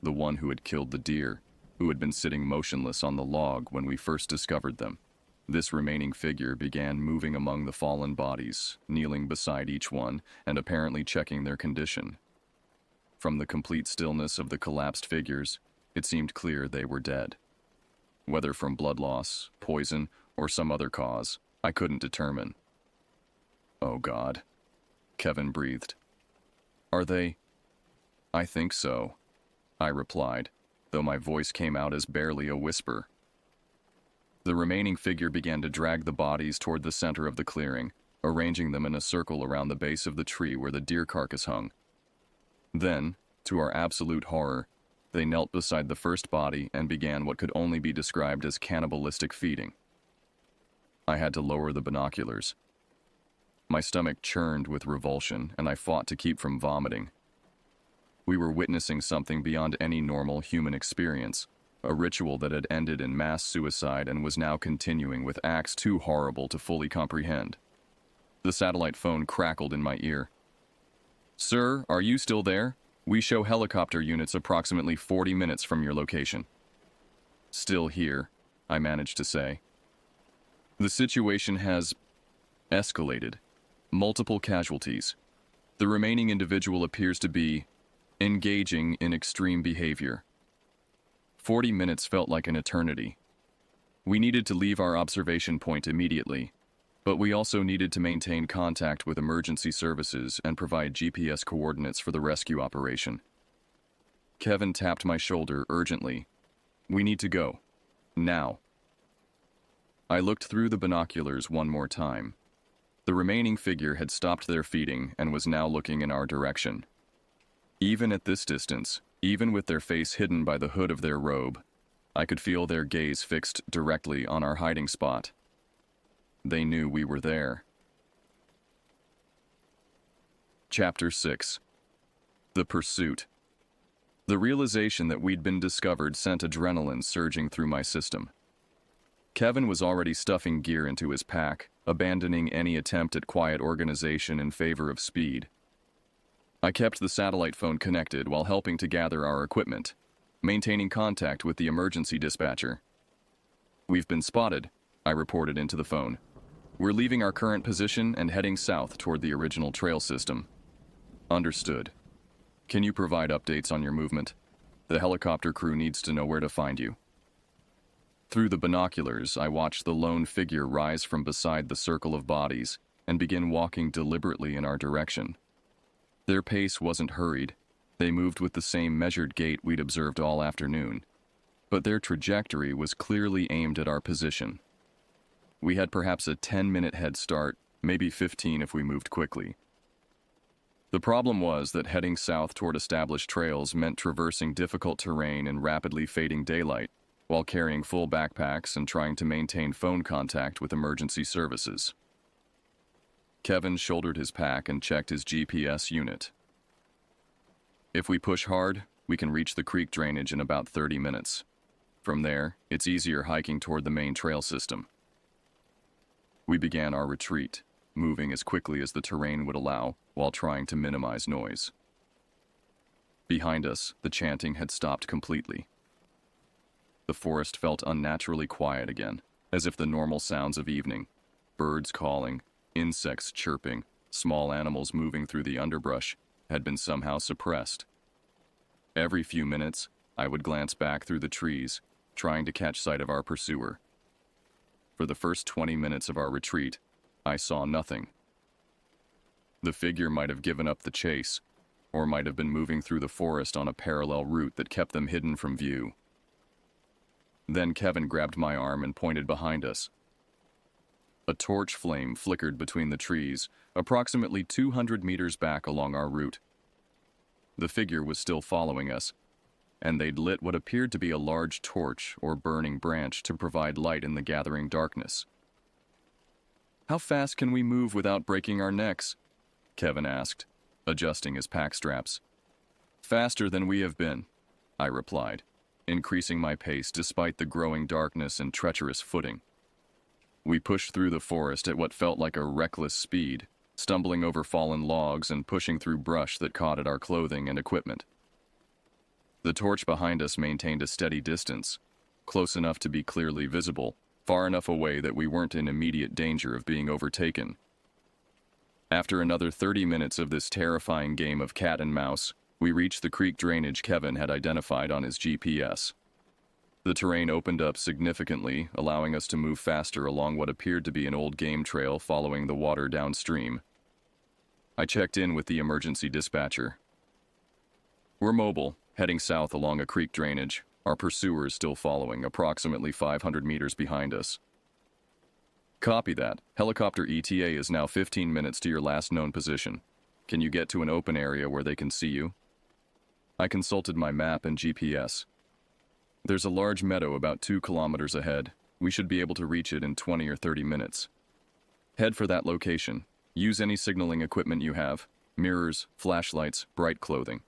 The one who had killed the deer, who had been sitting motionless on the log when we first discovered them. This remaining figure began moving among the fallen bodies, kneeling beside each one and apparently checking their condition. From the complete stillness of the collapsed figures, it seemed clear they were dead. Whether from blood loss, poison, or some other cause, I couldn't determine. Oh God, Kevin breathed. Are they? I think so, I replied, though my voice came out as barely a whisper. The remaining figure began to drag the bodies toward the center of the clearing, arranging them in a circle around the base of the tree where the deer carcass hung. Then, to our absolute horror, they knelt beside the first body and began what could only be described as cannibalistic feeding. I had to lower the binoculars. My stomach churned with revulsion, and I fought to keep from vomiting. We were witnessing something beyond any normal human experience, a ritual that had ended in mass suicide and was now continuing with acts too horrible to fully comprehend. The satellite phone crackled in my ear. Sir, are you still there? We show helicopter units approximately 40 minutes from your location. Still here, I managed to say. The situation has escalated. Multiple casualties. The remaining individual appears to be engaging in extreme behavior. 40 minutes felt like an eternity. We needed to leave our observation point immediately, but we also needed to maintain contact with emergency services and provide GPS coordinates for the rescue operation. Kevin tapped my shoulder urgently. We need to go. Now. I looked through the binoculars one more time. The remaining figure had stopped their feeding and was now looking in our direction. Even at this distance, even with their face hidden by the hood of their robe, I could feel their gaze fixed directly on our hiding spot. They knew we were there. Chapter 6. The Pursuit. The realization that we'd been discovered sent adrenaline surging through my system. Kevin was already stuffing gear into his pack, abandoning any attempt at quiet organization in favor of speed. I kept the satellite phone connected while helping to gather our equipment, maintaining contact with the emergency dispatcher. We've been spotted, I reported into the phone. We're leaving our current position and heading south toward the original trail system. Understood. Can you provide updates on your movement? The helicopter crew needs to know where to find you. Through the binoculars, I watched the lone figure rise from beside the circle of bodies and begin walking deliberately in our direction. Their pace wasn't hurried. They moved with the same measured gait we'd observed all afternoon, but their trajectory was clearly aimed at our position. We had perhaps a 10-minute head start, maybe 15 if we moved quickly. The problem was that heading south toward established trails meant traversing difficult terrain in rapidly fading daylight, while carrying full backpacks and trying to maintain phone contact with emergency services. Kevin shouldered his pack and checked his GPS unit. If we push hard, we can reach the creek drainage in about 30 minutes. From there, it's easier hiking toward the main trail system. We began our retreat, moving as quickly as the terrain would allow while trying to minimize noise. Behind us, the chanting had stopped completely. The forest felt unnaturally quiet again, as if the normal sounds of evening, birds calling, insects chirping, small animals moving through the underbrush, had been somehow suppressed. Every few minutes, I would glance back through the trees, trying to catch sight of our pursuer. For the first 20 minutes of our retreat, I saw nothing. The figure might have given up the chase, or might have been moving through the forest on a parallel route that kept them hidden from view. Then Kevin grabbed my arm and pointed behind us. A torch flame flickered between the trees, approximately 200 meters back along our route. The figure was still following us, and they'd lit what appeared to be a large torch or burning branch to provide light in the gathering darkness. "How fast can we move without breaking our necks?" Kevin asked, adjusting his pack straps. "Faster than we have been," I replied, increasing my pace despite the growing darkness and treacherous footing. We pushed through the forest at what felt like a reckless speed, stumbling over fallen logs and pushing through brush that caught at our clothing and equipment. The torch behind us maintained a steady distance, close enough to be clearly visible, far enough away that we weren't in immediate danger of being overtaken. After another 30 minutes of this terrifying game of cat and mouse, we reached the creek drainage Kevin had identified on his GPS. The terrain opened up significantly, allowing us to move faster along what appeared to be an old game trail following the water downstream. I checked in with the emergency dispatcher. "We're mobile, heading south along a creek drainage. Our pursuer is still following, approximately 500 meters behind us." "Copy that. Helicopter ETA is now 15 minutes to your last known position. Can you get to an open area where they can see you?" I consulted my map and GPS. "There's a large meadow about 2 kilometers ahead. We should be able to reach it in 20 or 30 minutes. Head for that location. Use any signaling equipment you have: mirrors, flashlights, bright clothing."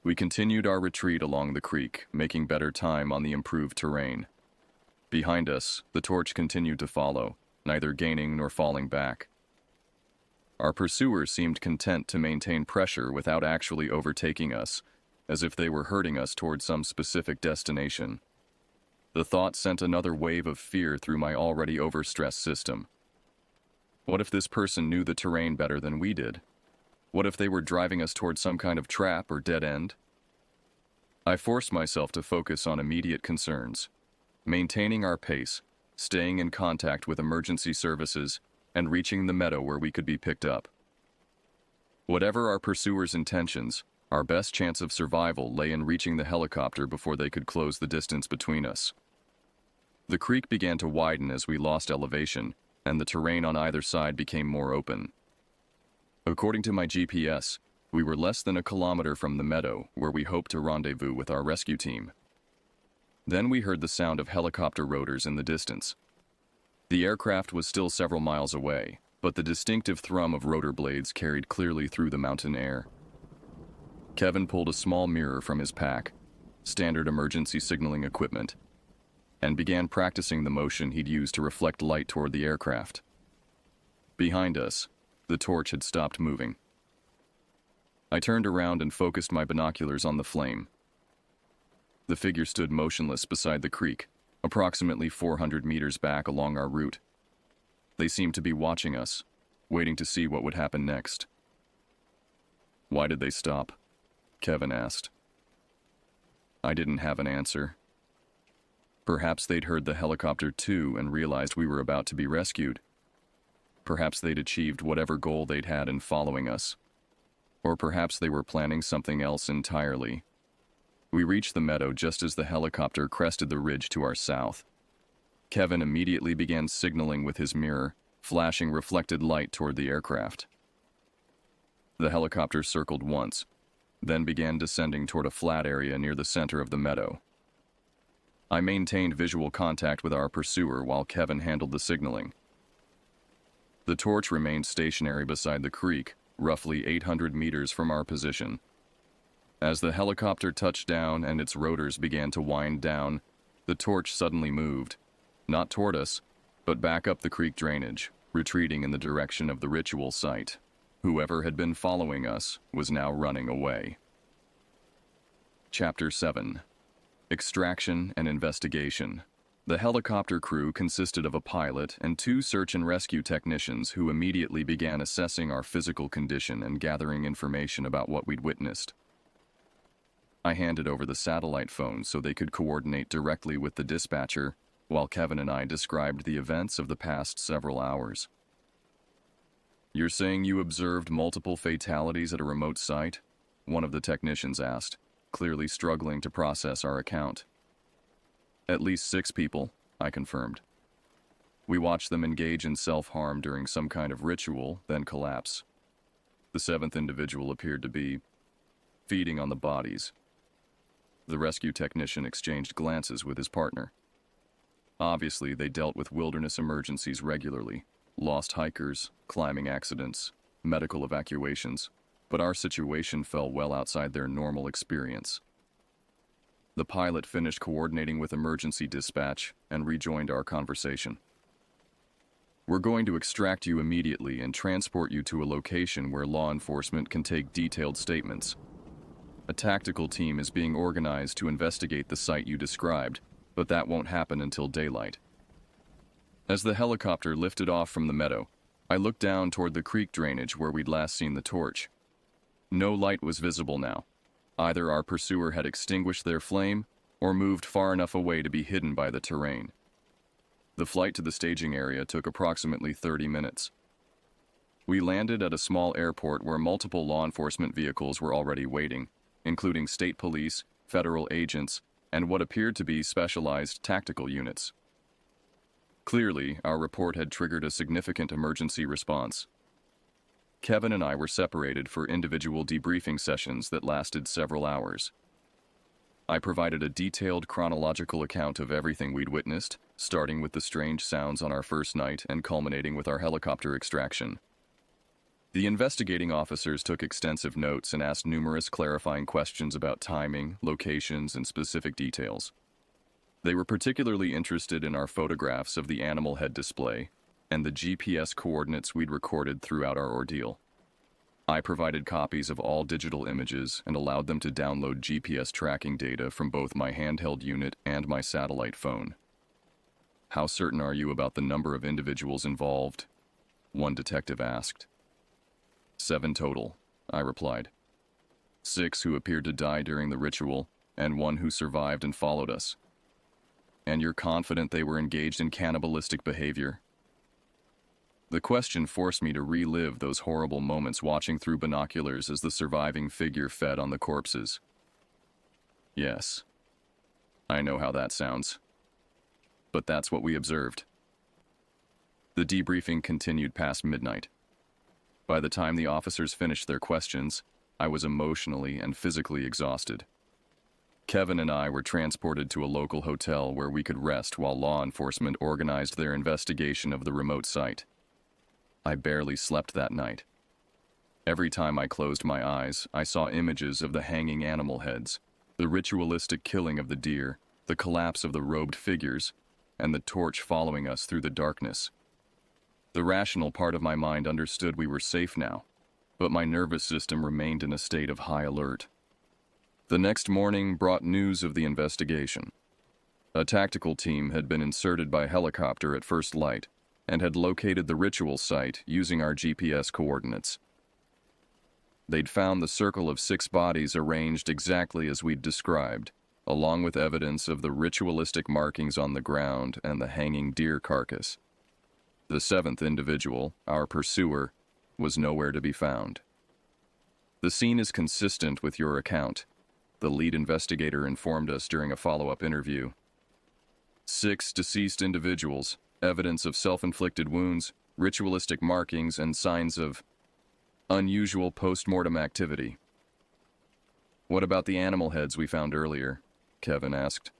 We continued our retreat along the creek, making better time on the improved terrain. Behind us, the torch continued to follow, neither gaining nor falling back. Our pursuers seemed content to maintain pressure without actually overtaking us, as if they were herding us toward some specific destination. The thought sent another wave of fear through my already overstressed system. What if this person knew the terrain better than we did? What if they were driving us toward some kind of trap or dead end? I forced myself to focus on immediate concerns: maintaining our pace, staying in contact with emergency services, and reaching the meadow where we could be picked up. Whatever our pursuers' intentions, our best chance of survival lay in reaching the helicopter before they could close the distance between us. The creek began to widen as we lost elevation, and the terrain on either side became more open. According to my GPS, we were less than a kilometer from the meadow where we hoped to rendezvous with our rescue team. Then we heard the sound of helicopter rotors in the distance. The aircraft was still several miles away, but the distinctive thrum of rotor blades carried clearly through the mountain air. Kevin pulled a small mirror from his pack, standard emergency signaling equipment, and began practicing the motion he'd use to reflect light toward the aircraft. Behind us, the torch had stopped moving. I turned around and focused my binoculars on the flame. The figure stood motionless beside the creek, approximately 400 meters back along our route. They seemed to be watching us, waiting to see what would happen next. "Why did they stop?" Kevin asked. I didn't have an answer. Perhaps they'd heard the helicopter too and realized we were about to be rescued. Perhaps they'd achieved whatever goal they'd had in following us. Or perhaps they were planning something else entirely. We reached the meadow just as the helicopter crested the ridge to our south. Kevin immediately began signaling with his mirror, flashing reflected light toward the aircraft. The helicopter circled once, then began descending toward a flat area near the center of the meadow. I maintained visual contact with our pursuer while Kevin handled the signaling. The torch remained stationary beside the creek, roughly 800 meters from our position. As the helicopter touched down and its rotors began to wind down, the torch suddenly moved, not toward us, but back up the creek drainage, retreating in the direction of the ritual site. Whoever had been following us was now running away. Chapter 7. Extraction and Investigation. The helicopter crew consisted of a pilot and 2 search and rescue technicians who immediately began assessing our physical condition and gathering information about what we'd witnessed. I handed over the satellite phone so they could coordinate directly with the dispatcher, while Kevin and I described the events of the past several hours. "You're saying you observed multiple fatalities at a remote site?" one of the technicians asked, clearly struggling to process our account. "At least 6 people," I confirmed. "We watched them engage in self-harm during some kind of ritual, then collapse. The 7th individual appeared to be feeding on the bodies." The rescue technician exchanged glances with his partner. Obviously, they dealt with wilderness emergencies regularly, lost hikers, climbing accidents, medical evacuations, but our situation fell well outside their normal experience. The pilot finished coordinating with emergency dispatch and rejoined our conversation. "We're going to extract you immediately and transport you to a location where law enforcement can take detailed statements. A tactical team is being organized to investigate the site you described, but that won't happen until daylight." As the helicopter lifted off from the meadow, I looked down toward the creek drainage where we'd last seen the torch. No light was visible now. Either our pursuer had extinguished their flame or moved far enough away to be hidden by the terrain. The flight to the staging area took approximately 30 minutes. We landed at a small airport where multiple law enforcement vehicles were already waiting, including state police, federal agents, and what appeared to be specialized tactical units. Clearly, our report had triggered a significant emergency response. Kevin and I were separated for individual debriefing sessions that lasted several hours. I provided a detailed chronological account of everything we'd witnessed, starting with the strange sounds on our first night and culminating with our helicopter extraction. The investigating officers took extensive notes and asked numerous clarifying questions about timing, locations, and specific details. They were particularly interested in our photographs of the animal head display and the GPS coordinates we'd recorded throughout our ordeal. I provided copies of all digital images and allowed them to download GPS tracking data from both my handheld unit and my satellite phone. "How certain are you about the number of individuals involved?" one detective asked. 7 total, I replied. 6 who appeared to die during the ritual, and 1 who survived and followed us. "And you're confident they were engaged in cannibalistic behavior?" The question forced me to relive those horrible moments watching through binoculars as the surviving figure fed on the corpses. "Yes. I know how that sounds. But that's what we observed." The debriefing continued past midnight. By the time the officers finished their questions, I was emotionally and physically exhausted. Kevin and I were transported to a local hotel where we could rest while law enforcement organized their investigation of the remote site. I barely slept that night. Every time I closed my eyes, I saw images of the hanging animal heads, the ritualistic killing of the deer, the collapse of the robed figures, and the torch following us through the darkness. The rational part of my mind understood we were safe now, but my nervous system remained in a state of high alert. The next morning brought news of the investigation. A tactical team had been inserted by helicopter at first light and had located the ritual site using our GPS coordinates. They'd found the circle of 6 bodies arranged exactly as we'd described, along with evidence of the ritualistic markings on the ground and the hanging deer carcass. The 7th individual, our pursuer, was nowhere to be found. "The scene is consistent with your account," the lead investigator informed us during a follow-up interview. 6 deceased individuals, evidence of self-inflicted wounds, ritualistic markings, and signs of Unusual post-mortem activity. What about the animal heads we found earlier? Kevin asked.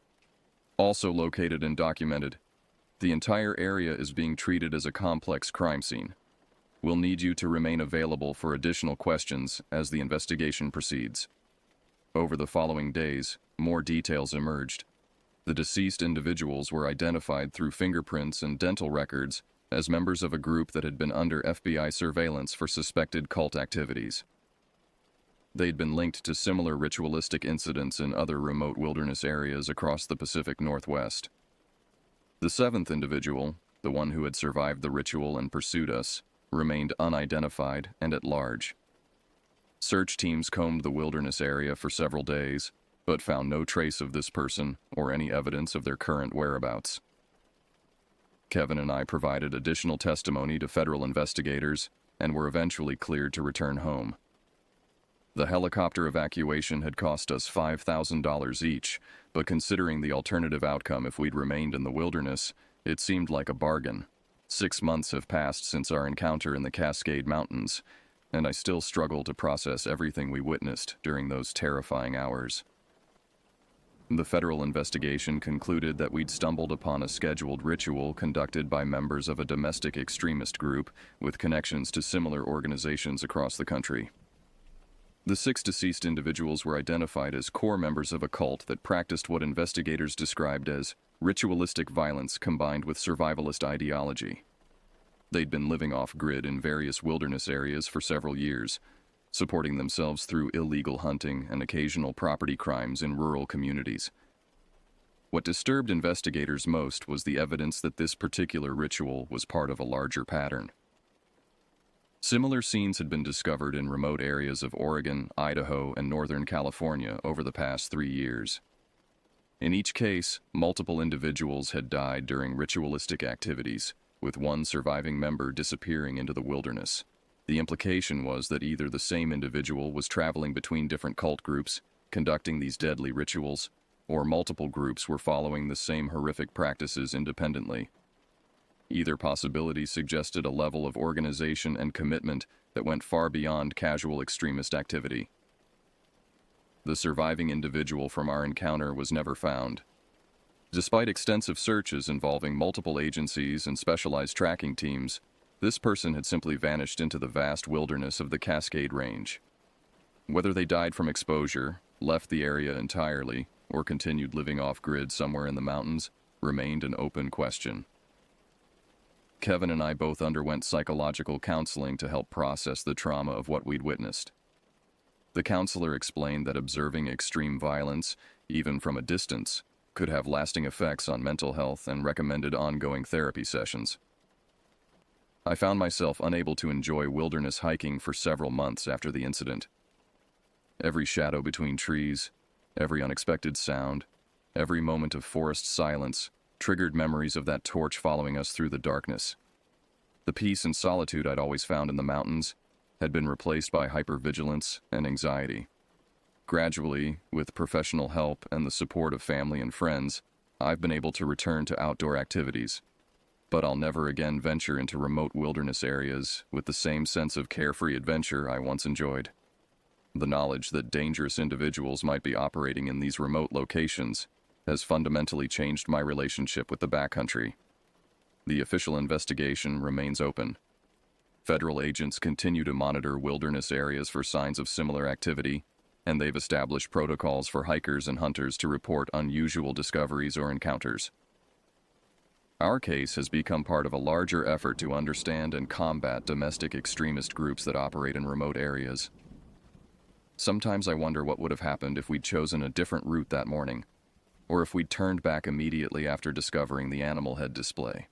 Also located and documented. The entire area is being treated as a complex crime scene. We'll need you to remain available for additional questions as the investigation proceeds. Over the following days, more details emerged. The deceased individuals were identified through fingerprints and dental records as members of a group that had been under FBI surveillance for suspected cult activities. They'd been linked to similar ritualistic incidents in other remote wilderness areas across the Pacific Northwest. The seventh individual, the one who had survived the ritual and pursued us, remained unidentified and at large. Search teams combed the wilderness area for several days, but found no trace of this person or any evidence of their current whereabouts. Kevin and I provided additional testimony to federal investigators and were eventually cleared to return home. The helicopter evacuation had cost us $5,000 each, but considering the alternative outcome if we'd remained in the wilderness, it seemed like a bargain. 6 months have passed since our encounter in the Cascade Mountains, and I still struggle to process everything we witnessed during those terrifying hours. The federal investigation concluded that we'd stumbled upon a scheduled ritual conducted by members of a domestic extremist group with connections to similar organizations across the country. The 6 deceased individuals were identified as core members of a cult that practiced what investigators described as ritualistic violence combined with survivalist ideology. They'd been living off-grid in various wilderness areas for several years, supporting themselves through illegal hunting and occasional property crimes in rural communities. What disturbed investigators most was the evidence that this particular ritual was part of a larger pattern. Similar scenes had been discovered in remote areas of Oregon, Idaho, and Northern California over the past 3 years. In each case, multiple individuals had died during ritualistic activities, with one surviving member disappearing into the wilderness. The implication was that either the same individual was traveling between different cult groups, conducting these deadly rituals, or multiple groups were following the same horrific practices independently. Either possibility suggested a level of organization and commitment that went far beyond casual extremist activity. The surviving individual from our encounter was never found. Despite extensive searches involving multiple agencies and specialized tracking teams, this person had simply vanished into the vast wilderness of the Cascade Range. Whether they died from exposure, left the area entirely, or continued living off-grid somewhere in the mountains remained an open question. Kevin and I both underwent psychological counseling to help process the trauma of what we'd witnessed. The counselor explained that observing extreme violence, even from a distance, could have lasting effects on mental health and recommended ongoing therapy sessions. I found myself unable to enjoy wilderness hiking for several months after the incident. Every shadow between trees, every unexpected sound, every moment of forest silence triggered memories of that torch following us through the darkness. The peace and solitude I'd always found in the mountains had been replaced by hypervigilance and anxiety. Gradually, with professional help and the support of family and friends, I've been able to return to outdoor activities. But I'll never again venture into remote wilderness areas with the same sense of carefree adventure I once enjoyed. The knowledge that dangerous individuals might be operating in these remote locations has fundamentally changed my relationship with the backcountry. The official investigation remains open. Federal agents continue to monitor wilderness areas for signs of similar activity, and they've established protocols for hikers and hunters to report unusual discoveries or encounters. Our case has become part of a larger effort to understand and combat domestic extremist groups that operate in remote areas. Sometimes I wonder what would have happened if we'd chosen a different route that morning, or if we'd turned back immediately after discovering the animal head display.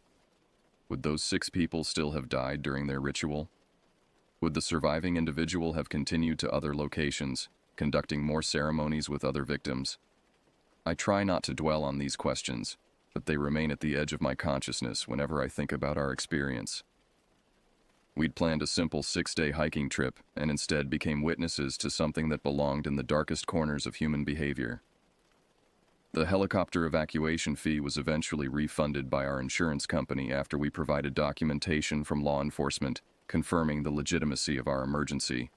Would those 6 people still have died during their ritual? Would the surviving individual have continued to other locations, conducting more ceremonies with other victims? I try not to dwell on these questions, but they remain at the edge of my consciousness whenever I think about our experience. We'd planned a simple 6-day hiking trip and instead became witnesses to something that belonged in the darkest corners of human behavior. The helicopter evacuation fee was eventually refunded by our insurance company after we provided documentation from law enforcement confirming the legitimacy of our emergency.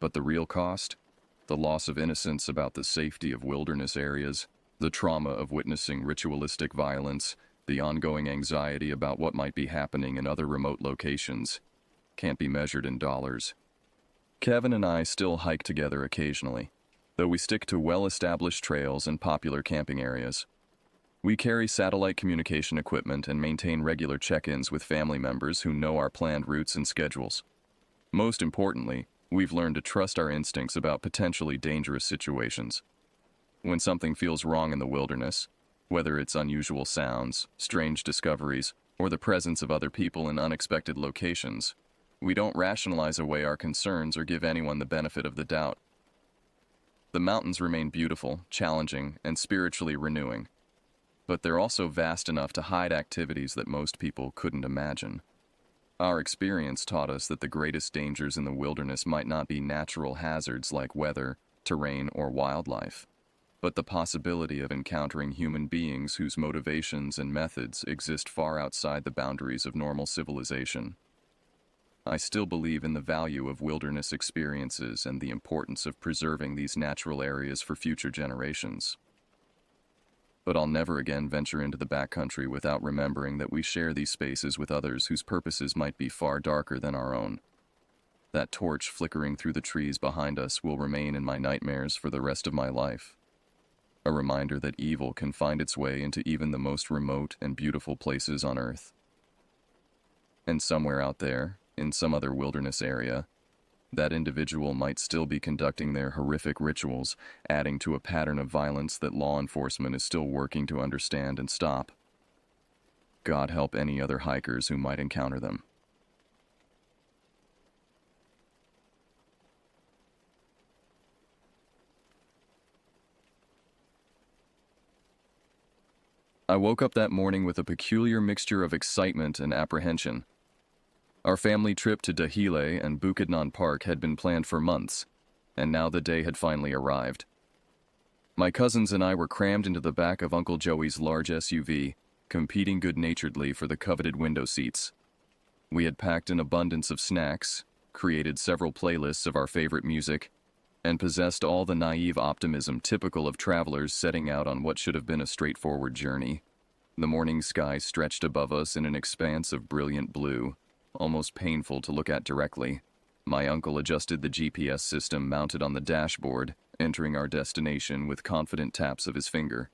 But the real cost? The loss of innocence about the safety of wilderness areas, the trauma of witnessing ritualistic violence, the ongoing anxiety about what might be happening in other remote locations, can't be measured in dollars. Kevin and I still hike together occasionally, though we stick to well-established trails and popular camping areas. We carry satellite communication equipment and maintain regular check-ins with family members who know our planned routes and schedules. Most importantly, we've learned to trust our instincts about potentially dangerous situations. When something feels wrong in the wilderness, whether it's unusual sounds, strange discoveries, or the presence of other people in unexpected locations, we don't rationalize away our concerns or give anyone the benefit of the doubt. The mountains remain beautiful, challenging, and spiritually renewing, but they're also vast enough to hide activities that most people couldn't imagine. Our experience taught us that the greatest dangers in the wilderness might not be natural hazards like weather, terrain, or wildlife, but the possibility of encountering human beings whose motivations and methods exist far outside the boundaries of normal civilization. I still believe in the value of wilderness experiences and the importance of preserving these natural areas for future generations. But I'll never again venture into the backcountry without remembering that we share these spaces with others whose purposes might be far darker than our own. That torch flickering through the trees behind us will remain in my nightmares for the rest of my life. A reminder that evil can find its way into even the most remote and beautiful places on Earth. And somewhere out there, in some other wilderness area, that individual might still be conducting their horrific rituals, adding to a pattern of violence that law enforcement is still working to understand and stop. God help any other hikers who might encounter them. I woke up that morning with a peculiar mixture of excitement and apprehension. Our family trip to Dahile and Bukidnon Park had been planned for months, and now the day had finally arrived. My cousins and I were crammed into the back of Uncle Joey's large SUV, competing good-naturedly for the coveted window seats. We had packed an abundance of snacks, created several playlists of our favorite music, and possessed all the naive optimism typical of travelers setting out on what should have been a straightforward journey. The morning sky stretched above us in an expanse of brilliant blue, almost painful to look at directly. My uncle adjusted the GPS system mounted on the dashboard, entering our destination with confident taps of his finger.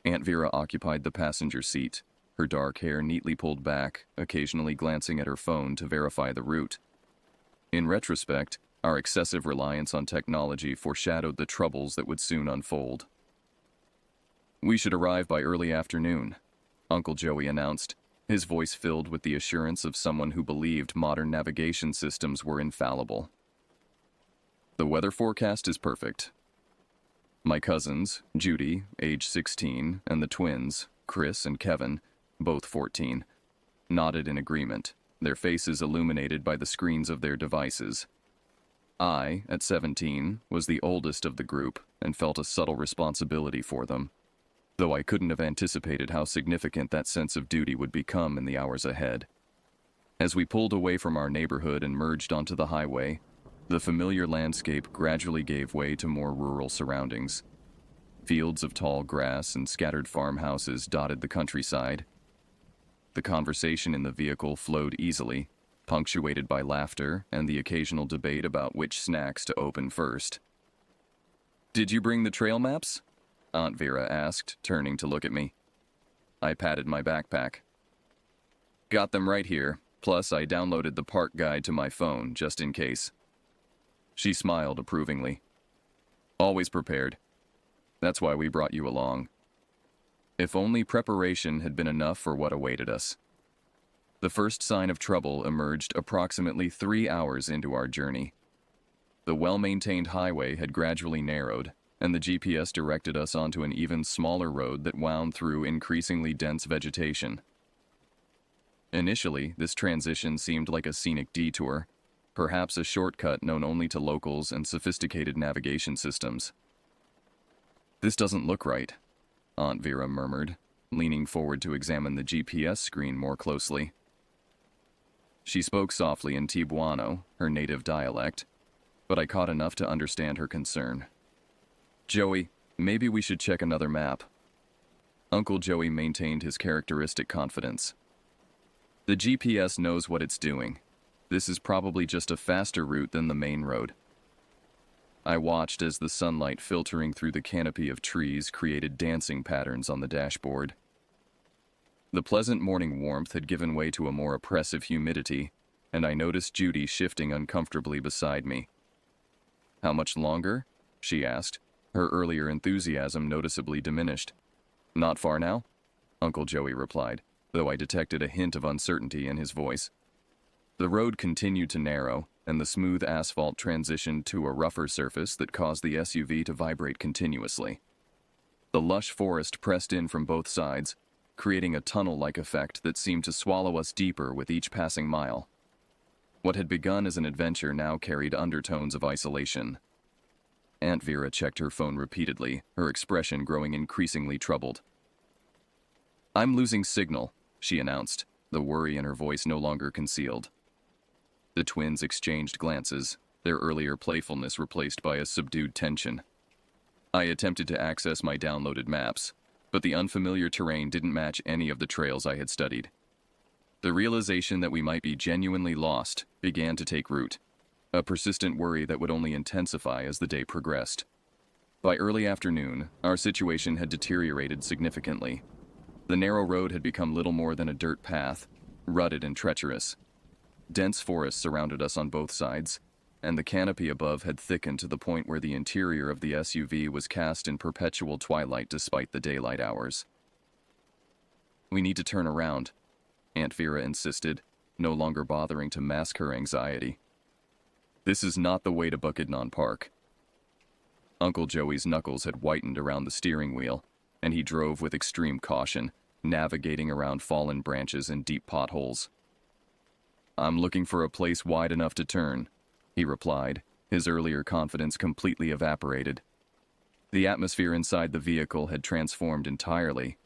Aunt Vera occupied the passenger seat, her dark hair neatly pulled back, occasionally glancing at her phone to verify the route. In retrospect, our excessive reliance on technology foreshadowed the troubles that would soon unfold. "We should arrive by early afternoon," Uncle Joey announced, his voice filled with the assurance of someone who believed modern navigation systems were infallible. "The weather forecast is perfect." My cousins, Judy, age 16, and the twins, Chris and Kevin, both 14, nodded in agreement, their faces illuminated by the screens of their devices. I, at 17, was the oldest of the group and felt a subtle responsibility for them, though I couldn't have anticipated how significant that sense of duty would become in the hours ahead. As we pulled away from our neighborhood and merged onto the highway, the familiar landscape gradually gave way to more rural surroundings. Fields of tall grass and scattered farmhouses dotted the countryside. The conversation in the vehicle flowed easily, punctuated by laughter and the occasional debate about which snacks to open first. "Did you bring the trail maps?" Aunt Vera asked, turning to look at me. I patted my backpack. "Got them right here, plus I downloaded the park guide to my phone, just in case." She smiled approvingly. "Always prepared. That's why we brought you along." If only preparation had been enough for what awaited us. The first sign of trouble emerged approximately 3 hours into our journey. The well-maintained highway had gradually narrowed, and the GPS directed us onto an even smaller road that wound through increasingly dense vegetation. Initially, this transition seemed like a scenic detour, perhaps a shortcut known only to locals and sophisticated navigation systems. "This doesn't look right," Aunt Vera murmured, leaning forward to examine the GPS screen more closely. She spoke softly in Cebuano, her native dialect, but I caught enough to understand her concern. Joey, maybe we should check another map. Uncle Joey maintained his characteristic confidence. The GPS knows what it's doing. This is probably just a faster route than the main road. I watched as the sunlight filtering through the canopy of trees created dancing patterns on the dashboard. The pleasant morning warmth had given way to a more oppressive humidity, and I noticed Judy shifting uncomfortably beside me. How much longer? She asked, her earlier enthusiasm noticeably diminished. Not far now? Uncle Joey replied, though I detected a hint of uncertainty in his voice. The road continued to narrow, and the smooth asphalt transitioned to a rougher surface that caused the SUV to vibrate continuously. The lush forest pressed in from both sides, creating a tunnel-like effect that seemed to swallow us deeper with each passing mile. What had begun as an adventure now carried undertones of isolation. Aunt Vera checked her phone repeatedly, her expression growing increasingly troubled. I'm losing signal, she announced, the worry in her voice no longer concealed. The twins exchanged glances, their earlier playfulness replaced by a subdued tension. I attempted to access my downloaded maps, but the unfamiliar terrain didn't match any of the trails I had studied. The realization that we might be genuinely lost began to take root, a persistent worry that would only intensify as the day progressed. By early afternoon, our situation had deteriorated significantly. The narrow road had become little more than a dirt path, rutted and treacherous. Dense forest surrounded us on both sides, and the canopy above had thickened to the point where the interior of the SUV was cast in perpetual twilight despite the daylight hours. We need to turn around, Aunt Vera insisted, no longer bothering to mask her anxiety. This is not the way to Bukidnon Park. Uncle Joey's knuckles had whitened around the steering wheel, and he drove with extreme caution, navigating around fallen branches and deep potholes. I'm looking for a place wide enough to turn, he replied, his earlier confidence completely evaporated. The atmosphere inside the vehicle had transformed entirely.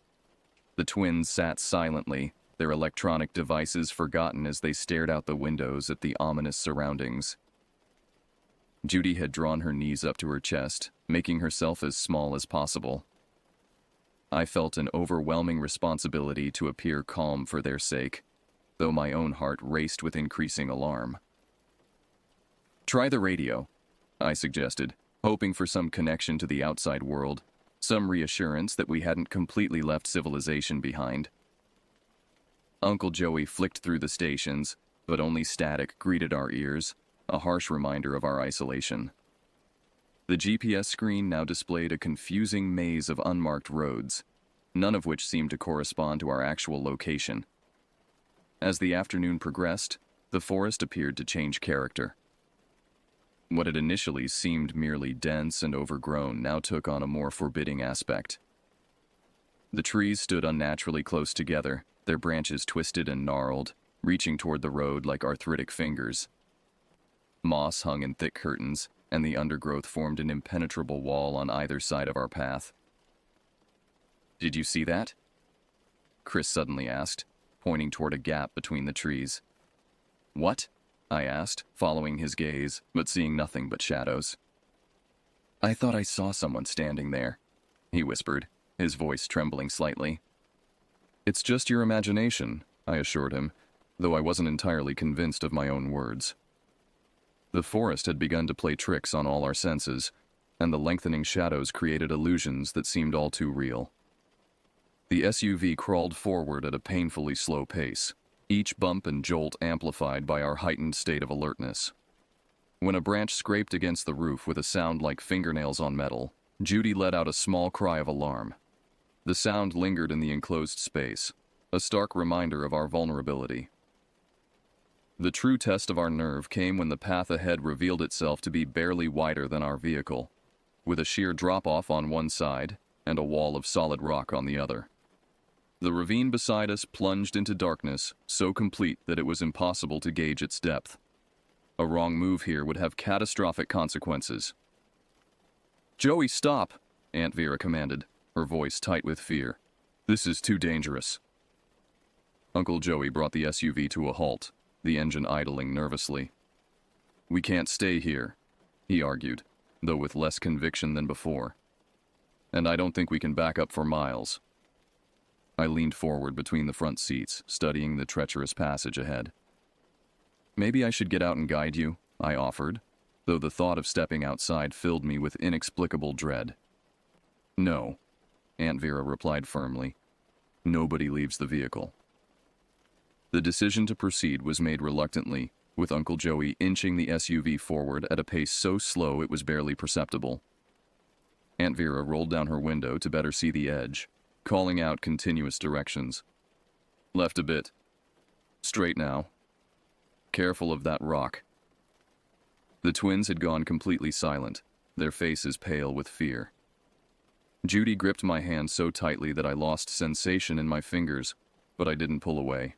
The twins sat silently, their electronic devices forgotten as they stared out the windows at the ominous surroundings. Judy had drawn her knees up to her chest, making herself as small as possible. I felt an overwhelming responsibility to appear calm for their sake, though my own heart raced with increasing alarm. Try the radio, I suggested, hoping for some connection to the outside world, some reassurance that we hadn't completely left civilization behind. Uncle Joey flicked through the stations, but only static greeted our ears, a harsh reminder of our isolation. The GPS screen now displayed a confusing maze of unmarked roads, none of which seemed to correspond to our actual location. As the afternoon progressed, the forest appeared to change character. What had initially seemed merely dense and overgrown now took on a more forbidding aspect. The trees stood unnaturally close together, their branches twisted and gnarled, reaching toward the road like arthritic fingers. Moss hung in thick curtains, and the undergrowth formed an impenetrable wall on either side of our path. Did you see that? Chris suddenly asked, pointing toward a gap between the trees. What? I asked, following his gaze, but seeing nothing but shadows. I thought I saw someone standing there, he whispered, his voice trembling slightly. It's just your imagination, I assured him, though I wasn't entirely convinced of my own words. The forest had begun to play tricks on all our senses, and the lengthening shadows created illusions that seemed all too real. The SUV crawled forward at a painfully slow pace, each bump and jolt amplified by our heightened state of alertness. When a branch scraped against the roof with a sound like fingernails on metal, Judy let out a small cry of alarm. The sound lingered in the enclosed space, a stark reminder of our vulnerability. The true test of our nerve came when the path ahead revealed itself to be barely wider than our vehicle, with a sheer drop-off on one side and a wall of solid rock on the other. The ravine beside us plunged into darkness, so complete that it was impossible to gauge its depth. A wrong move here would have catastrophic consequences. "Joey, stop!" Aunt Vera commanded, her voice tight with fear. "This is too dangerous." Uncle Joey brought the SUV to a halt, the engine idling nervously. "We can't stay here," he argued, though with less conviction than before. "And I don't think we can back up for miles." I leaned forward between the front seats, studying the treacherous passage ahead. "Maybe I should get out and guide you," I offered, though the thought of stepping outside filled me with inexplicable dread. "No," Aunt Vera replied firmly. "Nobody leaves the vehicle." The decision to proceed was made reluctantly, with Uncle Joey inching the SUV forward at a pace so slow it was barely perceptible. Aunt Vera rolled down her window to better see the edge, calling out continuous directions. "Left a bit. Straight now. Careful of that rock." The twins had gone completely silent, their faces pale with fear. Judy gripped my hand so tightly that I lost sensation in my fingers, but I didn't pull away.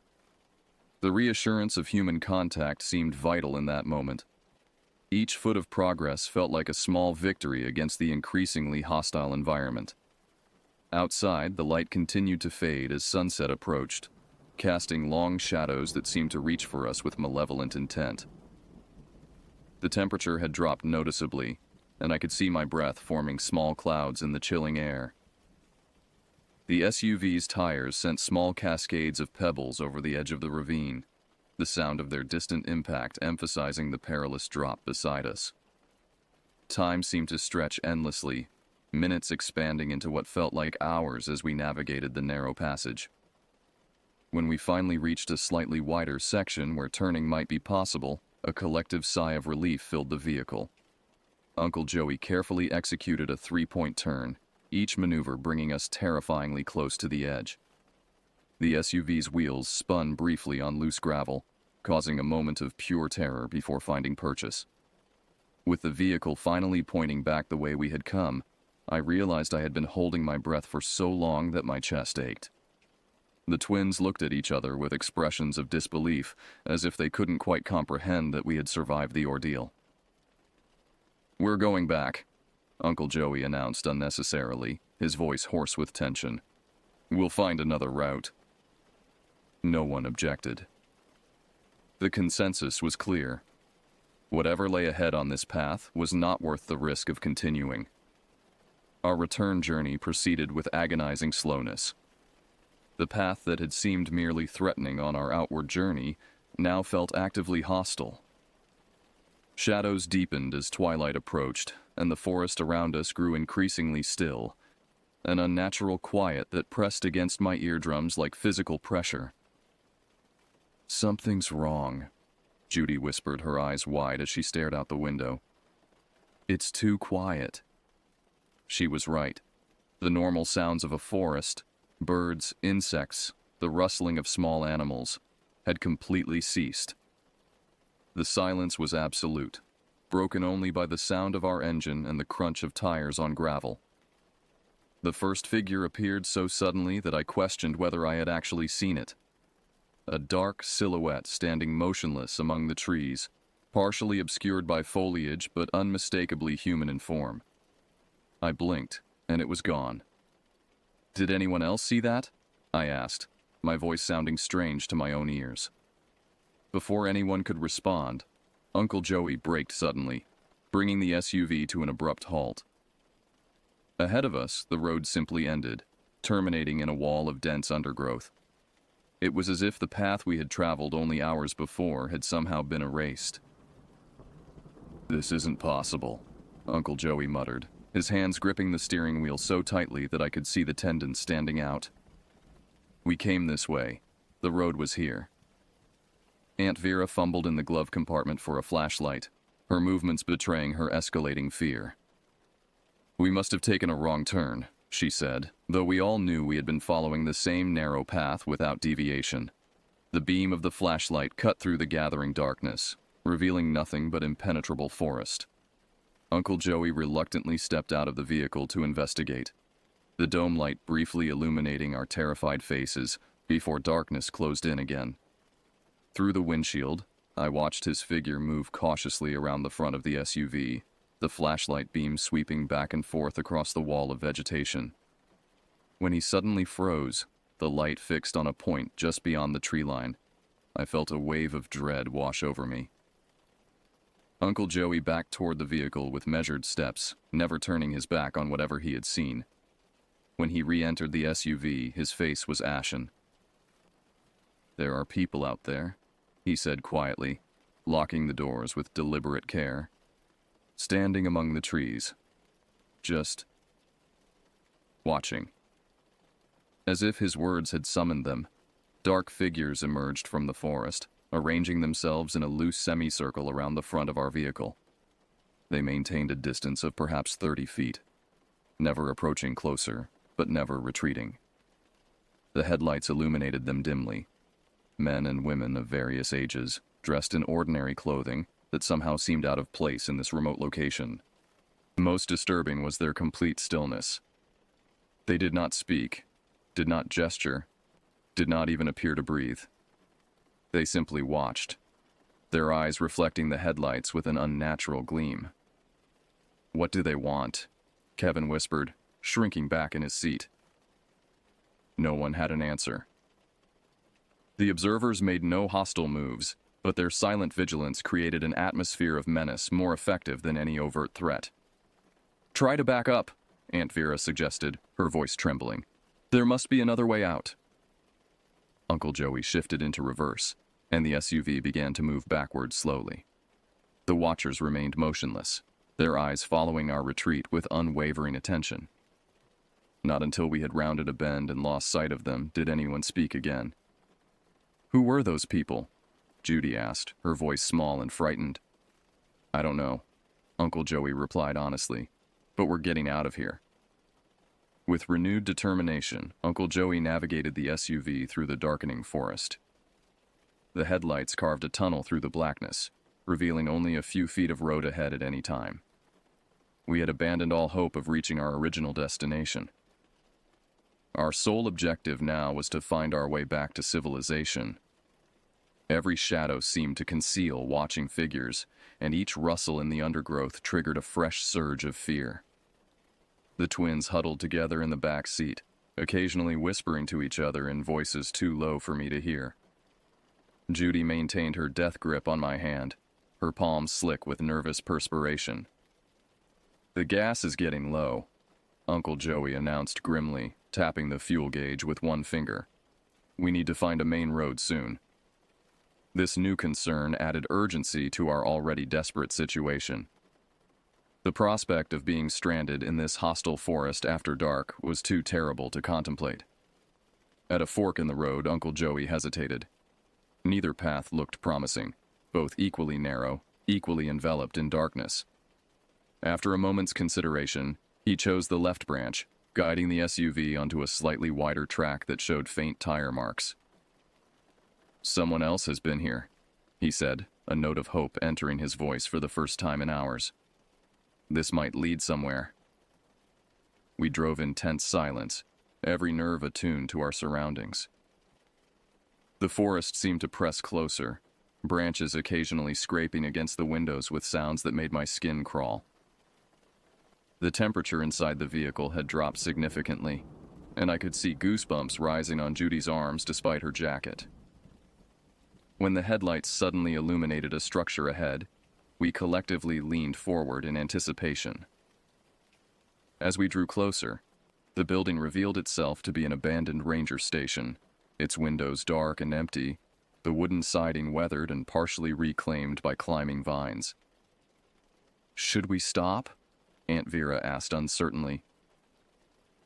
The reassurance of human contact seemed vital in that moment. Each foot of progress felt like a small victory against the increasingly hostile environment. Outside, the light continued to fade as sunset approached, casting long shadows that seemed to reach for us with malevolent intent. The temperature had dropped noticeably, and I could see my breath forming small clouds in the chilling air. The SUV's tires sent small cascades of pebbles over the edge of the ravine, the sound of their distant impact emphasizing the perilous drop beside us. Time seemed to stretch endlessly, minutes expanding into what felt like hours as we navigated the narrow passage. When we finally reached a slightly wider section where turning might be possible, a collective sigh of relief filled the vehicle. Uncle Joey carefully executed a three-point turn, each maneuver bringing us terrifyingly close to the edge. The SUV's wheels spun briefly on loose gravel, causing a moment of pure terror before finding purchase. With the vehicle finally pointing back the way we had come, I realized I had been holding my breath for so long that my chest ached. The twins looked at each other with expressions of disbelief, as if they couldn't quite comprehend that we had survived the ordeal. "We're going back," Uncle Joey announced unnecessarily, his voice hoarse with tension. "We'll find another route." No one objected. The consensus was clear. Whatever lay ahead on this path was not worth the risk of continuing. Our return journey proceeded with agonizing slowness. The path that had seemed merely threatening on our outward journey now felt actively hostile. Shadows deepened as twilight approached, and the forest around us grew increasingly still, an unnatural quiet that pressed against my eardrums like physical pressure. "Something's wrong," Judy whispered, her eyes wide as she stared out the window. "It's too quiet." She was right. The normal sounds of a forest, birds, insects, the rustling of small animals, had completely ceased. The silence was absolute, broken only by the sound of our engine and the crunch of tires on gravel. The first figure appeared so suddenly that I questioned whether I had actually seen it. A dark silhouette standing motionless among the trees, partially obscured by foliage but unmistakably human in form. I blinked, and it was gone. "Did anyone else see that?" I asked, my voice sounding strange to my own ears. Before anyone could respond, Uncle Joey braked suddenly, bringing the SUV to an abrupt halt. Ahead of us, the road simply ended, terminating in a wall of dense undergrowth. It was as if the path we had traveled only hours before had somehow been erased. "This isn't possible," Uncle Joey muttered, his hands gripping the steering wheel so tightly that I could see the tendons standing out. "We came this way. The road was here." Aunt Vera fumbled in the glove compartment for a flashlight, her movements betraying her escalating fear. "We must have taken a wrong turn," she said, though we all knew we had been following the same narrow path without deviation. The beam of the flashlight cut through the gathering darkness, revealing nothing but impenetrable forest. Uncle Joey reluctantly stepped out of the vehicle to investigate, the dome light briefly illuminating our terrified faces before darkness closed in again. Through the windshield, I watched his figure move cautiously around the front of the SUV, the flashlight beam sweeping back and forth across the wall of vegetation. When he suddenly froze, the light fixed on a point just beyond the tree line. I felt a wave of dread wash over me. Uncle Joey backed toward the vehicle with measured steps, never turning his back on whatever he had seen. When he re-entered the SUV, his face was ashen. "There are people out there," he said quietly, locking the doors with deliberate care. "Standing among the trees. Just watching." As if his words had summoned them, dark figures emerged from the forest, arranging themselves in a loose semicircle around the front of our vehicle. They maintained a distance of perhaps 30 feet, never approaching closer, but never retreating. The headlights illuminated them dimly. Men and women of various ages, dressed in ordinary clothing that somehow seemed out of place in this remote location. Most disturbing was their complete stillness. They did not speak, did not gesture, did not even appear to breathe. They simply watched, their eyes reflecting the headlights with an unnatural gleam. "What do they want?" Kevin whispered, shrinking back in his seat. No one had an answer. The observers made no hostile moves, but their silent vigilance created an atmosphere of menace more effective than any overt threat. "Try to back up," Aunt Vera suggested, her voice trembling. "There must be another way out." Uncle Joey shifted into reverse, and the SUV began to move backward slowly. The watchers remained motionless, their eyes following our retreat with unwavering attention. Not until we had rounded a bend and lost sight of them did anyone speak again. "Who were those people?" Judy asked, her voice small and frightened. "I don't know," Uncle Joey replied honestly, "but we're getting out of here." With renewed determination, Uncle Joey navigated the SUV through the darkening forest. The headlights carved a tunnel through the blackness, revealing only a few feet of road ahead at any time. We had abandoned all hope of reaching our original destination. Our sole objective now was to find our way back to civilization. Every shadow seemed to conceal watching figures, and each rustle in the undergrowth triggered a fresh surge of fear. The twins huddled together in the back seat, occasionally whispering to each other in voices too low for me to hear. Judy maintained her death grip on my hand, her palms slick with nervous perspiration. "The gas is getting low," Uncle Joey announced grimly, tapping the fuel gauge with one finger. "We need to find a main road soon." This new concern added urgency to our already desperate situation. The prospect of being stranded in this hostile forest after dark was too terrible to contemplate. At a fork in the road, Uncle Joey hesitated. Neither path looked promising, both equally narrow, equally enveloped in darkness. After a moment's consideration, he chose the left branch, guiding the SUV onto a slightly wider track that showed faint tire marks. "Someone else has been here," he said, a note of hope entering his voice for the first time in hours. "This might lead somewhere." We drove in tense silence, every nerve attuned to our surroundings. The forest seemed to press closer, branches occasionally scraping against the windows with sounds that made my skin crawl. The temperature inside the vehicle had dropped significantly, and I could see goosebumps rising on Judy's arms despite her jacket. When the headlights suddenly illuminated a structure ahead, we collectively leaned forward in anticipation. As we drew closer, the building revealed itself to be an abandoned ranger station, its windows dark and empty, the wooden siding weathered and partially reclaimed by climbing vines. "Should we stop?" Aunt Vera asked uncertainly.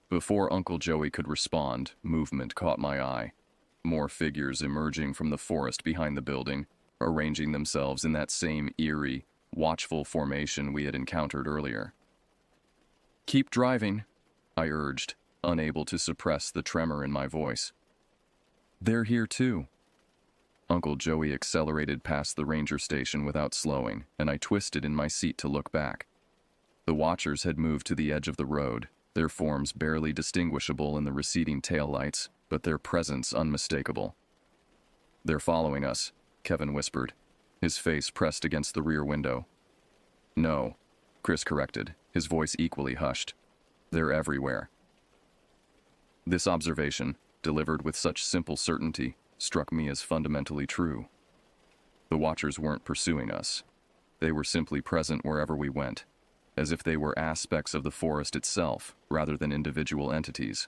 Before Uncle Joey could respond, movement caught my eye. More figures emerging from the forest behind the building, arranging themselves in that same eerie, watchful formation we had encountered earlier. "Keep driving," I urged, unable to suppress the tremor in my voice. "They're here too." Uncle Joey accelerated past the ranger station without slowing, and I twisted in my seat to look back. The watchers had moved to the edge of the road, their forms barely distinguishable in the receding taillights, but their presence unmistakable. "They're following us," Kevin whispered, his face pressed against the rear window. "No," Chris corrected, his voice equally hushed. "They're everywhere." This observation, delivered with such simple certainty, struck me as fundamentally true. The Watchers weren't pursuing us. They were simply present wherever we went, as if they were aspects of the forest itself rather than individual entities.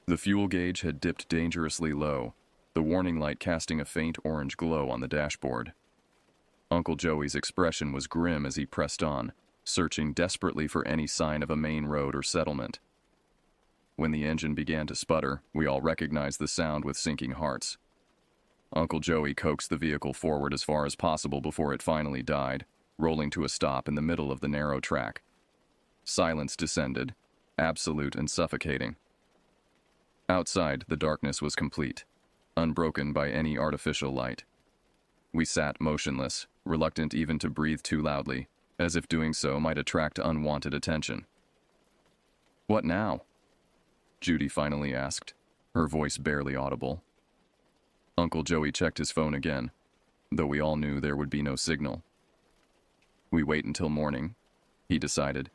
The fuel gauge had dipped dangerously low, the warning light casting a faint orange glow on the dashboard. Uncle Joey's expression was grim as he pressed on, searching desperately for any sign of a main road or settlement. When the engine began to sputter, we all recognized the sound with sinking hearts. Uncle Joey coaxed the vehicle forward as far as possible before it finally died, rolling to a stop in the middle of the narrow track. Silence descended, absolute and suffocating. Outside, the darkness was complete, unbroken by any artificial light. We sat motionless, reluctant even to breathe too loudly, as if doing so might attract unwanted attention. "What now?" Judy finally asked, her voice barely audible. Uncle Joey checked his phone again, though we all knew there would be no signal. "We wait until morning," he decided.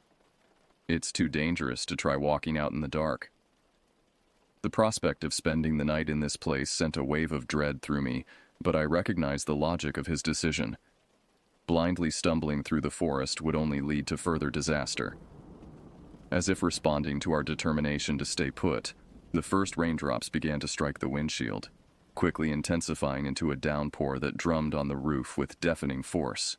"It's too dangerous to try walking out in the dark." The prospect of spending the night in this place sent a wave of dread through me, but I recognized the logic of his decision. Blindly stumbling through the forest would only lead to further disaster. As if responding to our determination to stay put, the first raindrops began to strike the windshield, quickly intensifying into a downpour that drummed on the roof with deafening force.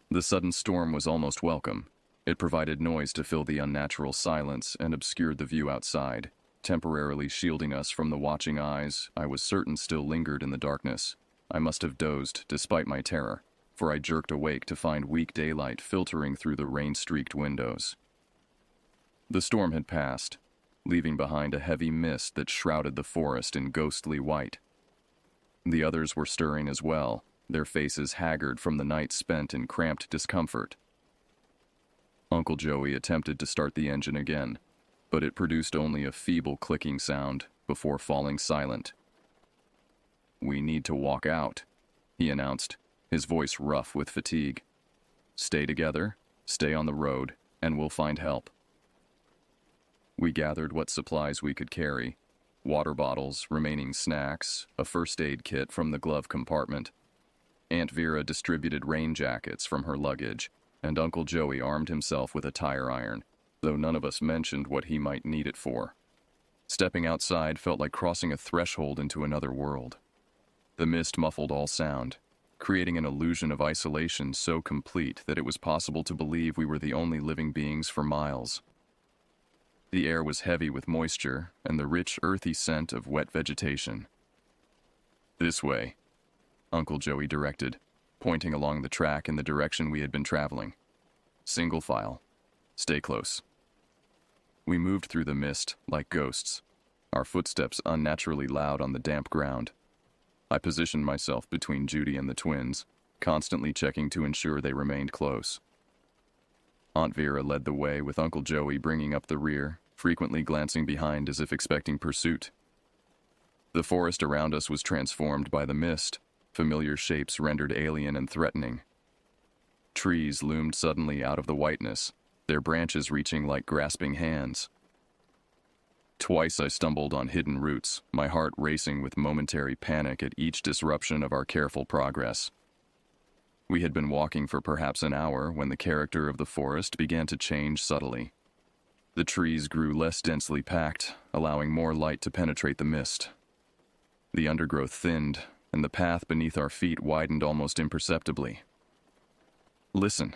The sudden storm was almost welcome. It provided noise to fill the unnatural silence and obscured the view outside, temporarily shielding us from the watching eyes I was certain still lingered in the darkness. I must have dozed despite my terror, for I jerked awake to find weak daylight filtering through the rain-streaked windows. The storm had passed, leaving behind a heavy mist that shrouded the forest in ghostly white. The others were stirring as well, their faces haggard from the night spent in cramped discomfort. Uncle Joey attempted to start the engine again, but it produced only a feeble clicking sound before falling silent. "We need to walk out," he announced, his voice rough with fatigue. "Stay together, stay on the road, and we'll find help." We gathered what supplies we could carry: water bottles, remaining snacks, a first aid kit from the glove compartment. Aunt Vera distributed rain jackets from her luggage, and Uncle Joey armed himself with a tire iron, though none of us mentioned what he might need it for. Stepping outside felt like crossing a threshold into another world. The mist muffled all sound, creating an illusion of isolation so complete that it was possible to believe we were the only living beings for miles. The air was heavy with moisture and the rich, earthy scent of wet vegetation. "This way," Uncle Joey directed, pointing along the track in the direction we had been traveling. "Single file. Stay close." We moved through the mist like ghosts, our footsteps unnaturally loud on the damp ground. I positioned myself between Judy and the twins, constantly checking to ensure they remained close. Aunt Vera led the way, with Uncle Joey bringing up the rear, frequently glancing behind as if expecting pursuit. The forest around us was transformed by the mist, familiar shapes rendered alien and threatening. Trees loomed suddenly out of the whiteness, their branches reaching like grasping hands. Twice I stumbled on hidden roots, my heart racing with momentary panic at each disruption of our careful progress. We had been walking for perhaps an hour when the character of the forest began to change subtly. The trees grew less densely packed, allowing more light to penetrate the mist. The undergrowth thinned, and the path beneath our feet widened almost imperceptibly. "Listen,"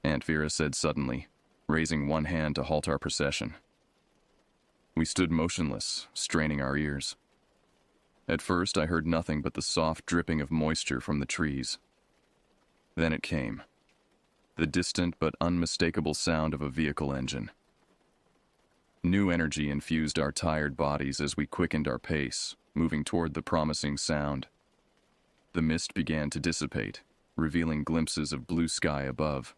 Aunt Vera said suddenly, raising one hand to halt our procession. We stood motionless, straining our ears. At first I heard nothing but the soft dripping of moisture from the trees. Then it came, the distant but unmistakable sound of a vehicle engine. New energy infused our tired bodies as we quickened our pace, moving toward the promising sound. The mist began to dissipate, revealing glimpses of blue sky above.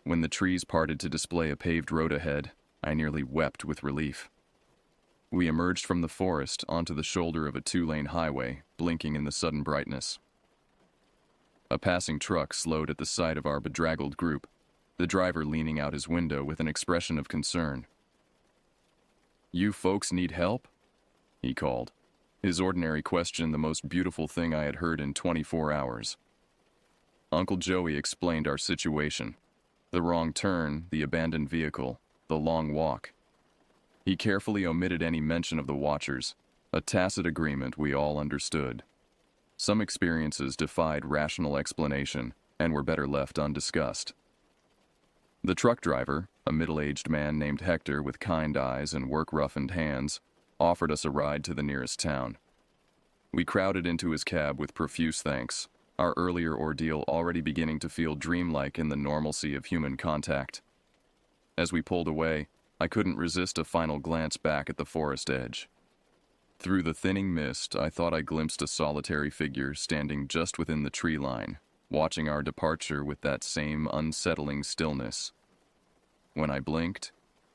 When the trees parted to display a paved road ahead, I nearly wept with relief. We emerged from the forest onto the shoulder of a two-lane highway, blinking in the sudden brightness. A passing truck slowed at the sight of our bedraggled group, the driver leaning out his window with an expression of concern. "You folks need help?" he called, his ordinary question the most beautiful thing I had heard in 24 hours. Uncle Joey explained our situation. The wrong turn, the abandoned vehicle, the long walk. He carefully omitted any mention of the watchers, a tacit agreement we all understood. Some experiences defied rational explanation and were better left undiscussed. The truck driver, a middle-aged man named Hector with kind eyes and work-roughened hands, offered us a ride to the nearest town. We crowded into his cab with profuse thanks, our earlier ordeal already beginning to feel dreamlike in the normalcy of human contact. As we pulled away, I couldn't resist a final glance back at the forest edge. Through the thinning mist, I thought I glimpsed a solitary figure standing just within the tree line, watching our departure with that same unsettling stillness. When I blinked,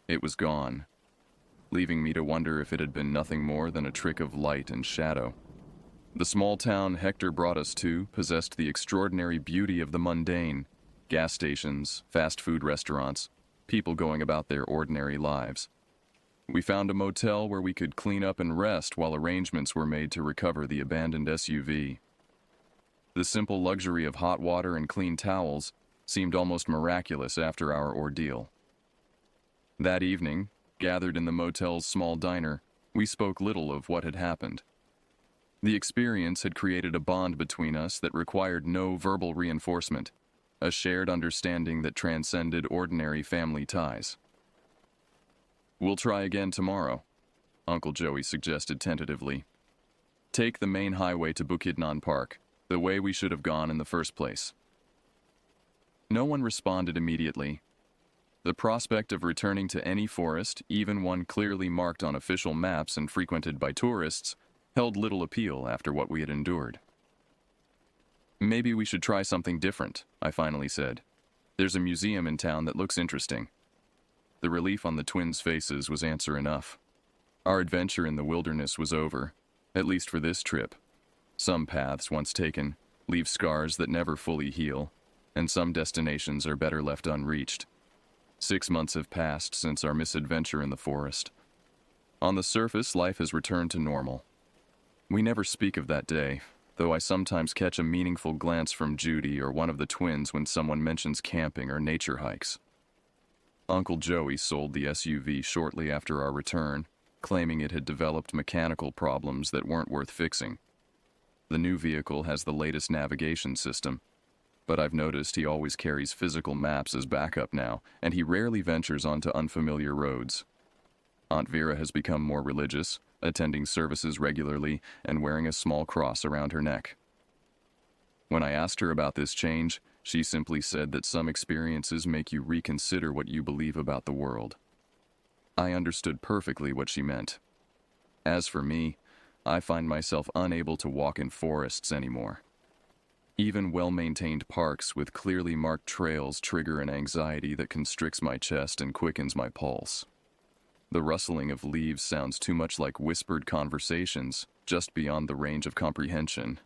it was gone, leaving me to wonder if it had been nothing more than a trick of light and shadow. The small town Hector brought us to possessed the extraordinary beauty of the mundane: gas stations, fast food restaurants, people going about their ordinary lives. We found a motel where we could clean up and rest while arrangements were made to recover the abandoned SUV. The simple luxury of hot water and clean towels seemed almost miraculous after our ordeal. That evening, gathered in the motel's small diner, we spoke little of what had happened. The experience had created a bond between us that required no verbal reinforcement, a shared understanding that transcended ordinary family ties. "We'll try again tomorrow," Uncle Joey suggested tentatively. "Take the main highway to Bukidnon Park, the way we should have gone in the first place." No one responded immediately. The prospect of returning to any forest, even one clearly marked on official maps and frequented by tourists, held little appeal after what we had endured. "Maybe we should try something different," I finally said. "There's a museum in town that looks interesting." The relief on the twins' faces was answer enough. Our adventure in the wilderness was over, at least for this trip. Some paths, once taken, leave scars that never fully heal, and some destinations are better left unreached. 6 months have passed since our misadventure in the forest. On the surface, life has returned to normal. We never speak of that day, though I sometimes catch a meaningful glance from Judy or one of the twins when someone mentions camping or nature hikes. Uncle Joey sold the SUV shortly after our return, claiming it had developed mechanical problems that weren't worth fixing. The new vehicle has the latest navigation system, but I've noticed he always carries physical maps as backup now, and he rarely ventures onto unfamiliar roads. Aunt Vera has become more religious, attending services regularly and wearing a small cross around her neck. When I asked her about this change, she simply said that some experiences make you reconsider what you believe about the world. I understood perfectly what she meant. As for me, I find myself unable to walk in forests anymore. Even well-maintained parks with clearly marked trails trigger an anxiety that constricts my chest and quickens my pulse. The rustling of leaves sounds too much like whispered conversations, just beyond the range of comprehension,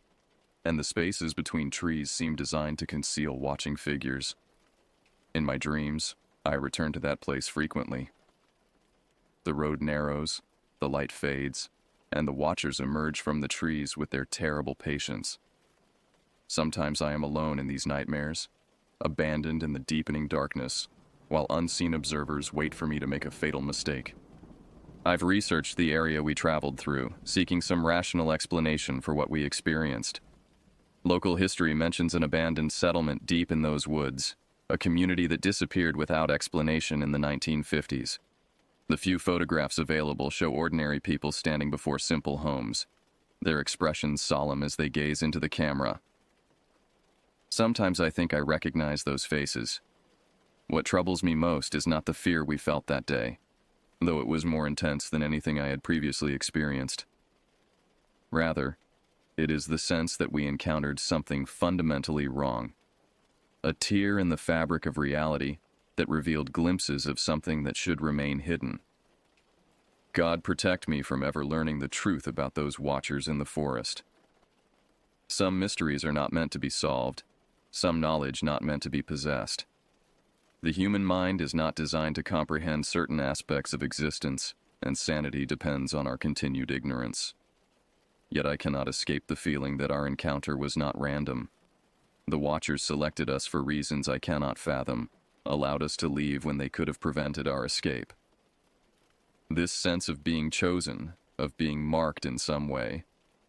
and the spaces between trees seem designed to conceal watching figures. In my dreams, I return to that place frequently. The road narrows, the light fades, and the watchers emerge from the trees with their terrible patience. Sometimes I am alone in these nightmares, abandoned in the deepening darkness, while unseen observers wait for me to make a fatal mistake. I've researched the area we traveled through, seeking some rational explanation for what we experienced. Local history mentions an abandoned settlement deep in those woods, a community that disappeared without explanation in the 1950s. The few photographs available show ordinary people standing before simple homes, their expressions solemn as they gaze into the camera. Sometimes I think I recognize those faces. What troubles me most is not the fear we felt that day, though it was more intense than anything I had previously experienced. Rather, it is the sense that we encountered something fundamentally wrong. A tear in the fabric of reality that revealed glimpses of something that should remain hidden. God protect me from ever learning the truth about those watchers in the forest. Some mysteries are not meant to be solved, some knowledge not meant to be possessed. The human mind is not designed to comprehend certain aspects of existence, and sanity depends on our continued ignorance. Yet I cannot escape the feeling that our encounter was not random. The Watchers selected us for reasons I cannot fathom, allowed us to leave when they could have prevented our escape. This sense of being chosen, of being marked in some way,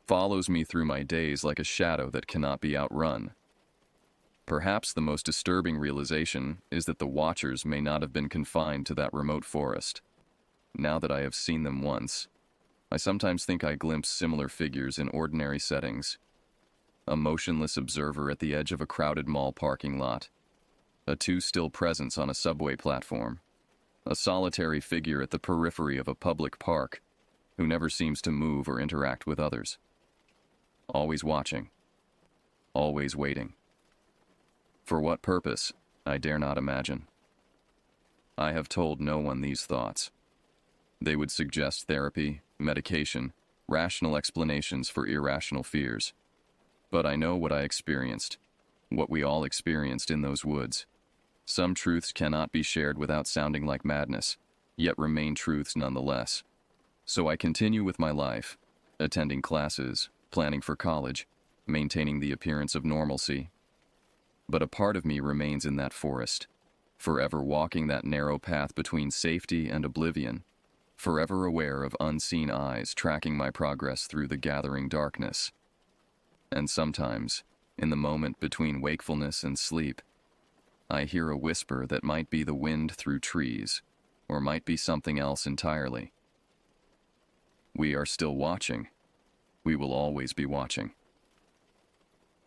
follows me through my days like a shadow that cannot be outrun. Perhaps the most disturbing realization is that the Watchers may not have been confined to that remote forest. Now that I have seen them once, I sometimes think I glimpse similar figures in ordinary settings. A motionless observer at the edge of a crowded mall parking lot, a too-still presence on a subway platform, a solitary figure at the periphery of a public park who never seems to move or interact with others. Always watching, always waiting. For what purpose, I dare not imagine. I have told no one these thoughts. They would suggest therapy, medication, rational explanations for irrational fears. But I know what I experienced, what we all experienced in those woods. Some truths cannot be shared without sounding like madness, yet remain truths nonetheless. So I continue with my life, attending classes, planning for college, maintaining the appearance of normalcy. But a part of me remains in that forest, forever walking that narrow path between safety and oblivion, forever aware of unseen eyes tracking my progress through the gathering darkness. And sometimes, in the moment between wakefulness and sleep, I hear a whisper that might be the wind through trees, or might be something else entirely. We are still watching. We will always be watching.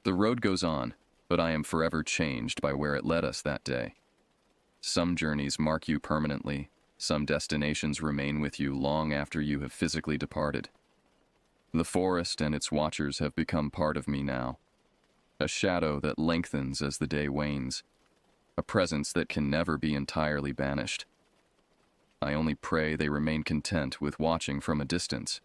The road goes on, but I am forever changed by where it led us that day. Some journeys mark you permanently, some destinations remain with you long after you have physically departed. The forest and its watchers have become part of me now, a shadow that lengthens as the day wanes, a presence that can never be entirely banished. I only pray they remain content with watching from a distance,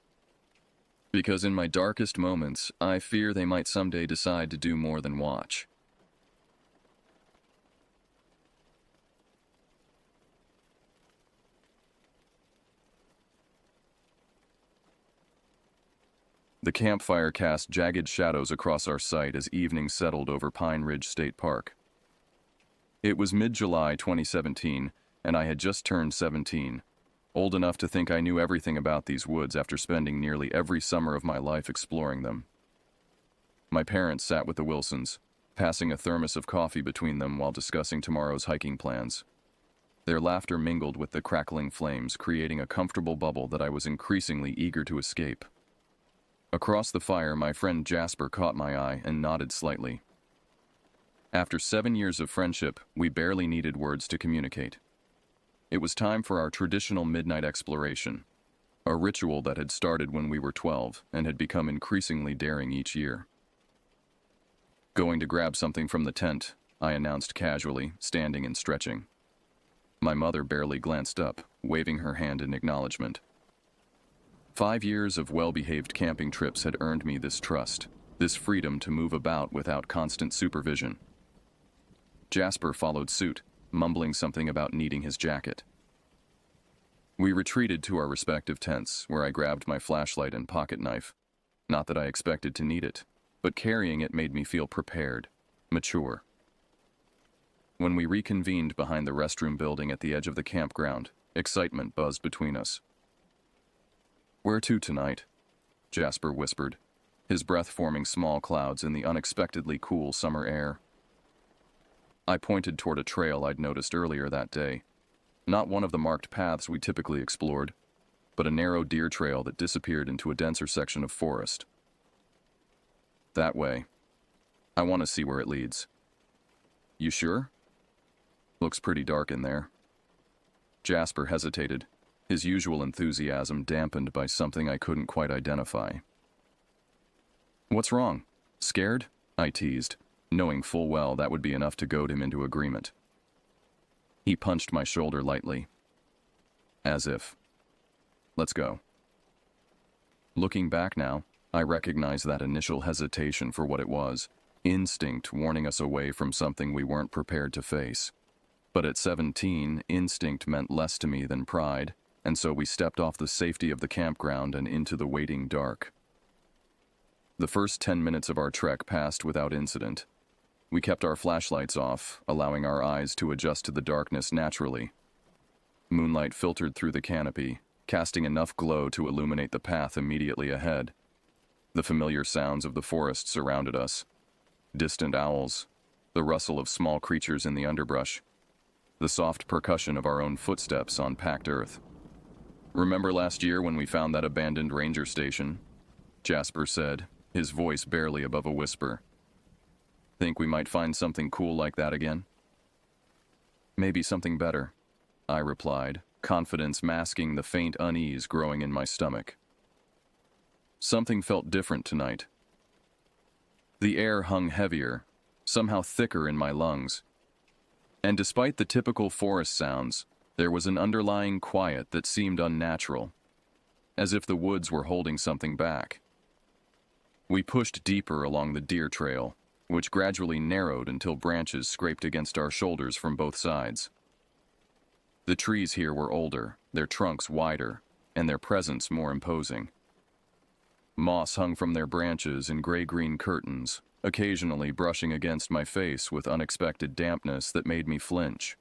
because in my darkest moments, I fear they might someday decide to do more than watch. The campfire cast jagged shadows across our site as evening settled over Pine Ridge State Park. It was mid-July 2017, and I had just turned 17, old enough to think I knew everything about these woods after spending nearly every summer of my life exploring them. My parents sat with the Wilsons, passing a thermos of coffee between them while discussing tomorrow's hiking plans. Their laughter mingled with the crackling flames, creating a comfortable bubble that I was increasingly eager to escape. Across the fire, my friend Jasper caught my eye and nodded slightly. After 7 years of friendship, we barely needed words to communicate. It was time for our traditional midnight exploration, a ritual that had started when we were 12 and had become increasingly daring each year. Going to grab something from the tent, I announced casually, standing and stretching. My mother barely glanced up, waving her hand in acknowledgement. 5 years of well-behaved camping trips had earned me this trust, this freedom to move about without constant supervision. Jasper followed suit, mumbling something about needing his jacket. We retreated to our respective tents, where I grabbed my flashlight and pocket knife. Not that I expected to need it, but carrying it made me feel prepared, mature. When we reconvened behind the restroom building at the edge of the campground, excitement buzzed between us. "Where to tonight?" Jasper whispered, his breath forming small clouds in the unexpectedly cool summer air. I pointed toward a trail I'd noticed earlier that day. Not one of the marked paths we typically explored, but a narrow deer trail that disappeared into a denser section of forest. "That way. I want to see where it leads." "You sure? Looks pretty dark in there." Jasper hesitated, his usual enthusiasm dampened by something I couldn't quite identify. "What's wrong? Scared?" I teased, knowing full well that would be enough to goad him into agreement. He punched my shoulder lightly. As if. "Let's go." Looking back now, I recognize that initial hesitation for what it was, instinct warning us away from something we weren't prepared to face. But at 17, instinct meant less to me than pride, and so we stepped off the safety of the campground and into the waiting dark. The first 10 minutes of our trek passed without incident. We kept our flashlights off, allowing our eyes to adjust to the darkness naturally. Moonlight filtered through the canopy, casting enough glow to illuminate the path immediately ahead. The familiar sounds of the forest surrounded us. Distant owls, the rustle of small creatures in the underbrush, the soft percussion of our own footsteps on packed earth. "Remember last year when we found that abandoned ranger station?" Jasper said, his voice barely above a whisper. "Think we might find something cool like that again?" "Maybe something better," I replied, confidence masking the faint unease growing in my stomach. Something felt different tonight. The air hung heavier, somehow thicker in my lungs. And despite the typical forest sounds, there was an underlying quiet that seemed unnatural, as if the woods were holding something back. We pushed deeper along the deer trail, which gradually narrowed until branches scraped against our shoulders from both sides. The trees here were older, their trunks wider, and their presence more imposing. Moss hung from their branches in gray-green curtains, occasionally brushing against my face with unexpected dampness that made me flinch.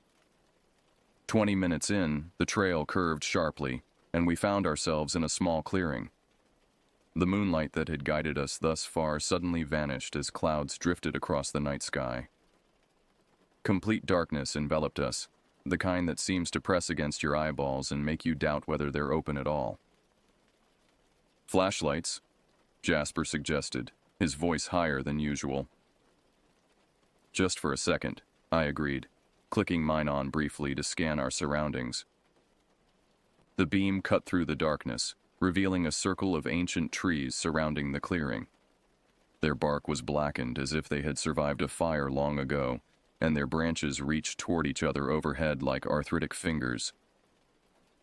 20 minutes in, the trail curved sharply, and we found ourselves in a small clearing. The moonlight that had guided us thus far suddenly vanished as clouds drifted across the night sky. Complete darkness enveloped us, the kind that seems to press against your eyeballs and make you doubt whether they're open at all. "Flashlights," Jasper suggested, his voice higher than usual. "Just for a second," I agreed, clicking mine on briefly to scan our surroundings. The beam cut through the darkness, revealing a circle of ancient trees surrounding the clearing. Their bark was blackened as if they had survived a fire long ago, and their branches reached toward each other overhead like arthritic fingers.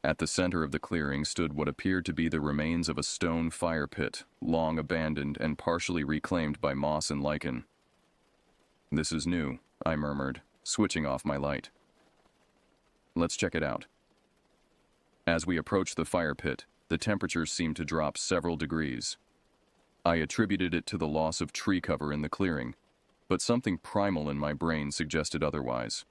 At the center of the clearing stood what appeared to be the remains of a stone fire pit, long abandoned and partially reclaimed by moss and lichen. "This is new," I murmured, switching off my light. "Let's check it out." As we approached the fire pit, the temperature seemed to drop several degrees. I attributed it to the loss of tree cover in the clearing, but something primal in my brain suggested otherwise.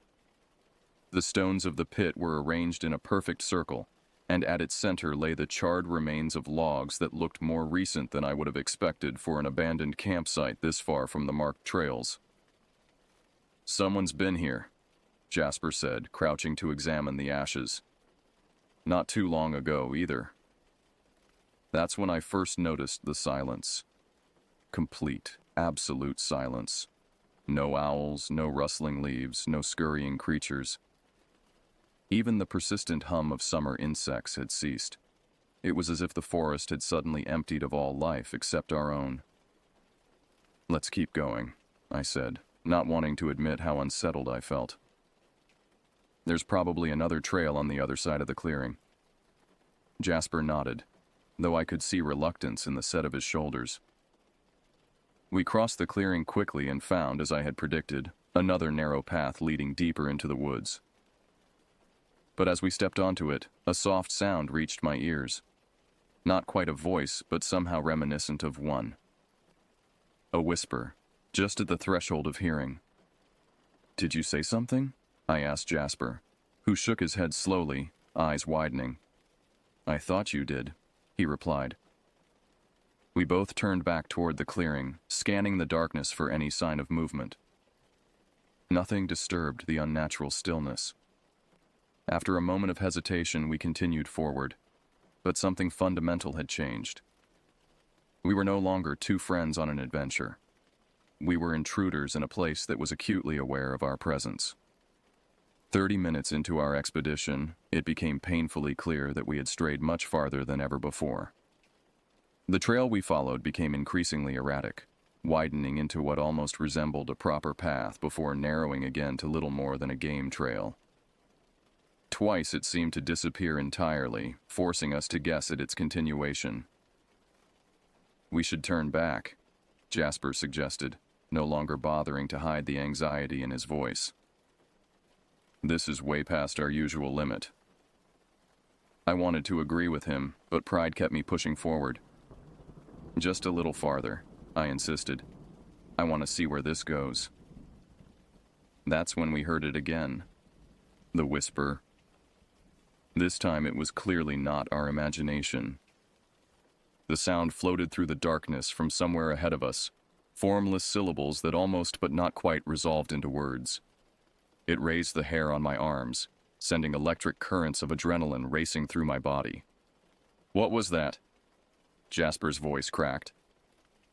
The stones of the pit were arranged in a perfect circle, and at its center lay the charred remains of logs that looked more recent than I would have expected for an abandoned campsite this far from the marked trails. "Someone's been here," Jasper said, crouching to examine the ashes. "Not too long ago, either." That's when I first noticed the silence. Complete, absolute silence. No owls, no rustling leaves, no scurrying creatures. Even the persistent hum of summer insects had ceased. It was as if the forest had suddenly emptied of all life except our own. "Let's keep going," I said, not wanting to admit how unsettled I felt. "There's probably another trail on the other side of the clearing." Jasper nodded, though I could see reluctance in the set of his shoulders. We crossed the clearing quickly and found, as I had predicted, another narrow path leading deeper into the woods. But as we stepped onto it, a soft sound reached my ears. Not quite a voice, but somehow reminiscent of one. A whisper, just at the threshold of hearing. "Did you say something?" I asked Jasper, who shook his head slowly, eyes widening. "I thought you did," he replied. We both turned back toward the clearing, scanning the darkness for any sign of movement. Nothing disturbed the unnatural stillness. After a moment of hesitation, we continued forward, but something fundamental had changed. We were no longer two friends on an adventure. We were intruders in a place that was acutely aware of our presence. 30 minutes into our expedition, it became painfully clear that we had strayed much farther than ever before. The trail we followed became increasingly erratic, widening into what almost resembled a proper path before narrowing again to little more than a game trail. Twice it seemed to disappear entirely, forcing us to guess at its continuation. "We should turn back," Jasper suggested, no longer bothering to hide the anxiety in his voice. "This is way past our usual limit." I wanted to agree with him, but pride kept me pushing forward. "Just a little farther," I insisted. I want to see where this goes. That's when we heard it again. The whisper. This time it was clearly not our imagination. The sound floated through the darkness from somewhere ahead of us, formless syllables that almost but not quite resolved into words. It raised the hair on my arms, sending electric currents of adrenaline racing through my body. What was that? Jasper's voice cracked.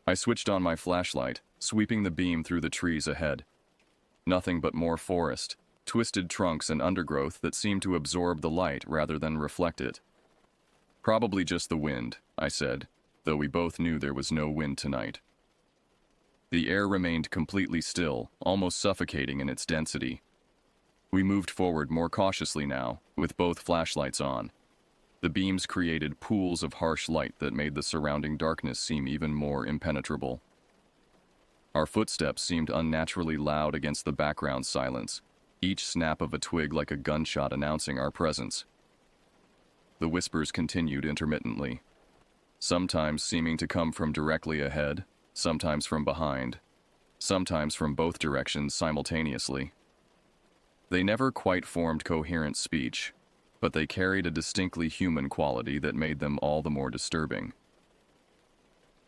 I switched on my flashlight, sweeping the beam through the trees ahead. Nothing but more forest, twisted trunks and undergrowth that seemed to absorb the light rather than reflect it. Probably just the wind, I said, though we both knew there was no wind tonight. The air remained completely still, almost suffocating in its density. We moved forward more cautiously now, with both flashlights on. The beams created pools of harsh light that made the surrounding darkness seem even more impenetrable. Our footsteps seemed unnaturally loud against the background silence, each snap of a twig like a gunshot announcing our presence. The whispers continued intermittently, sometimes seeming to come from directly ahead, sometimes from behind, sometimes from both directions simultaneously. They never quite formed coherent speech, but they carried a distinctly human quality that made them all the more disturbing.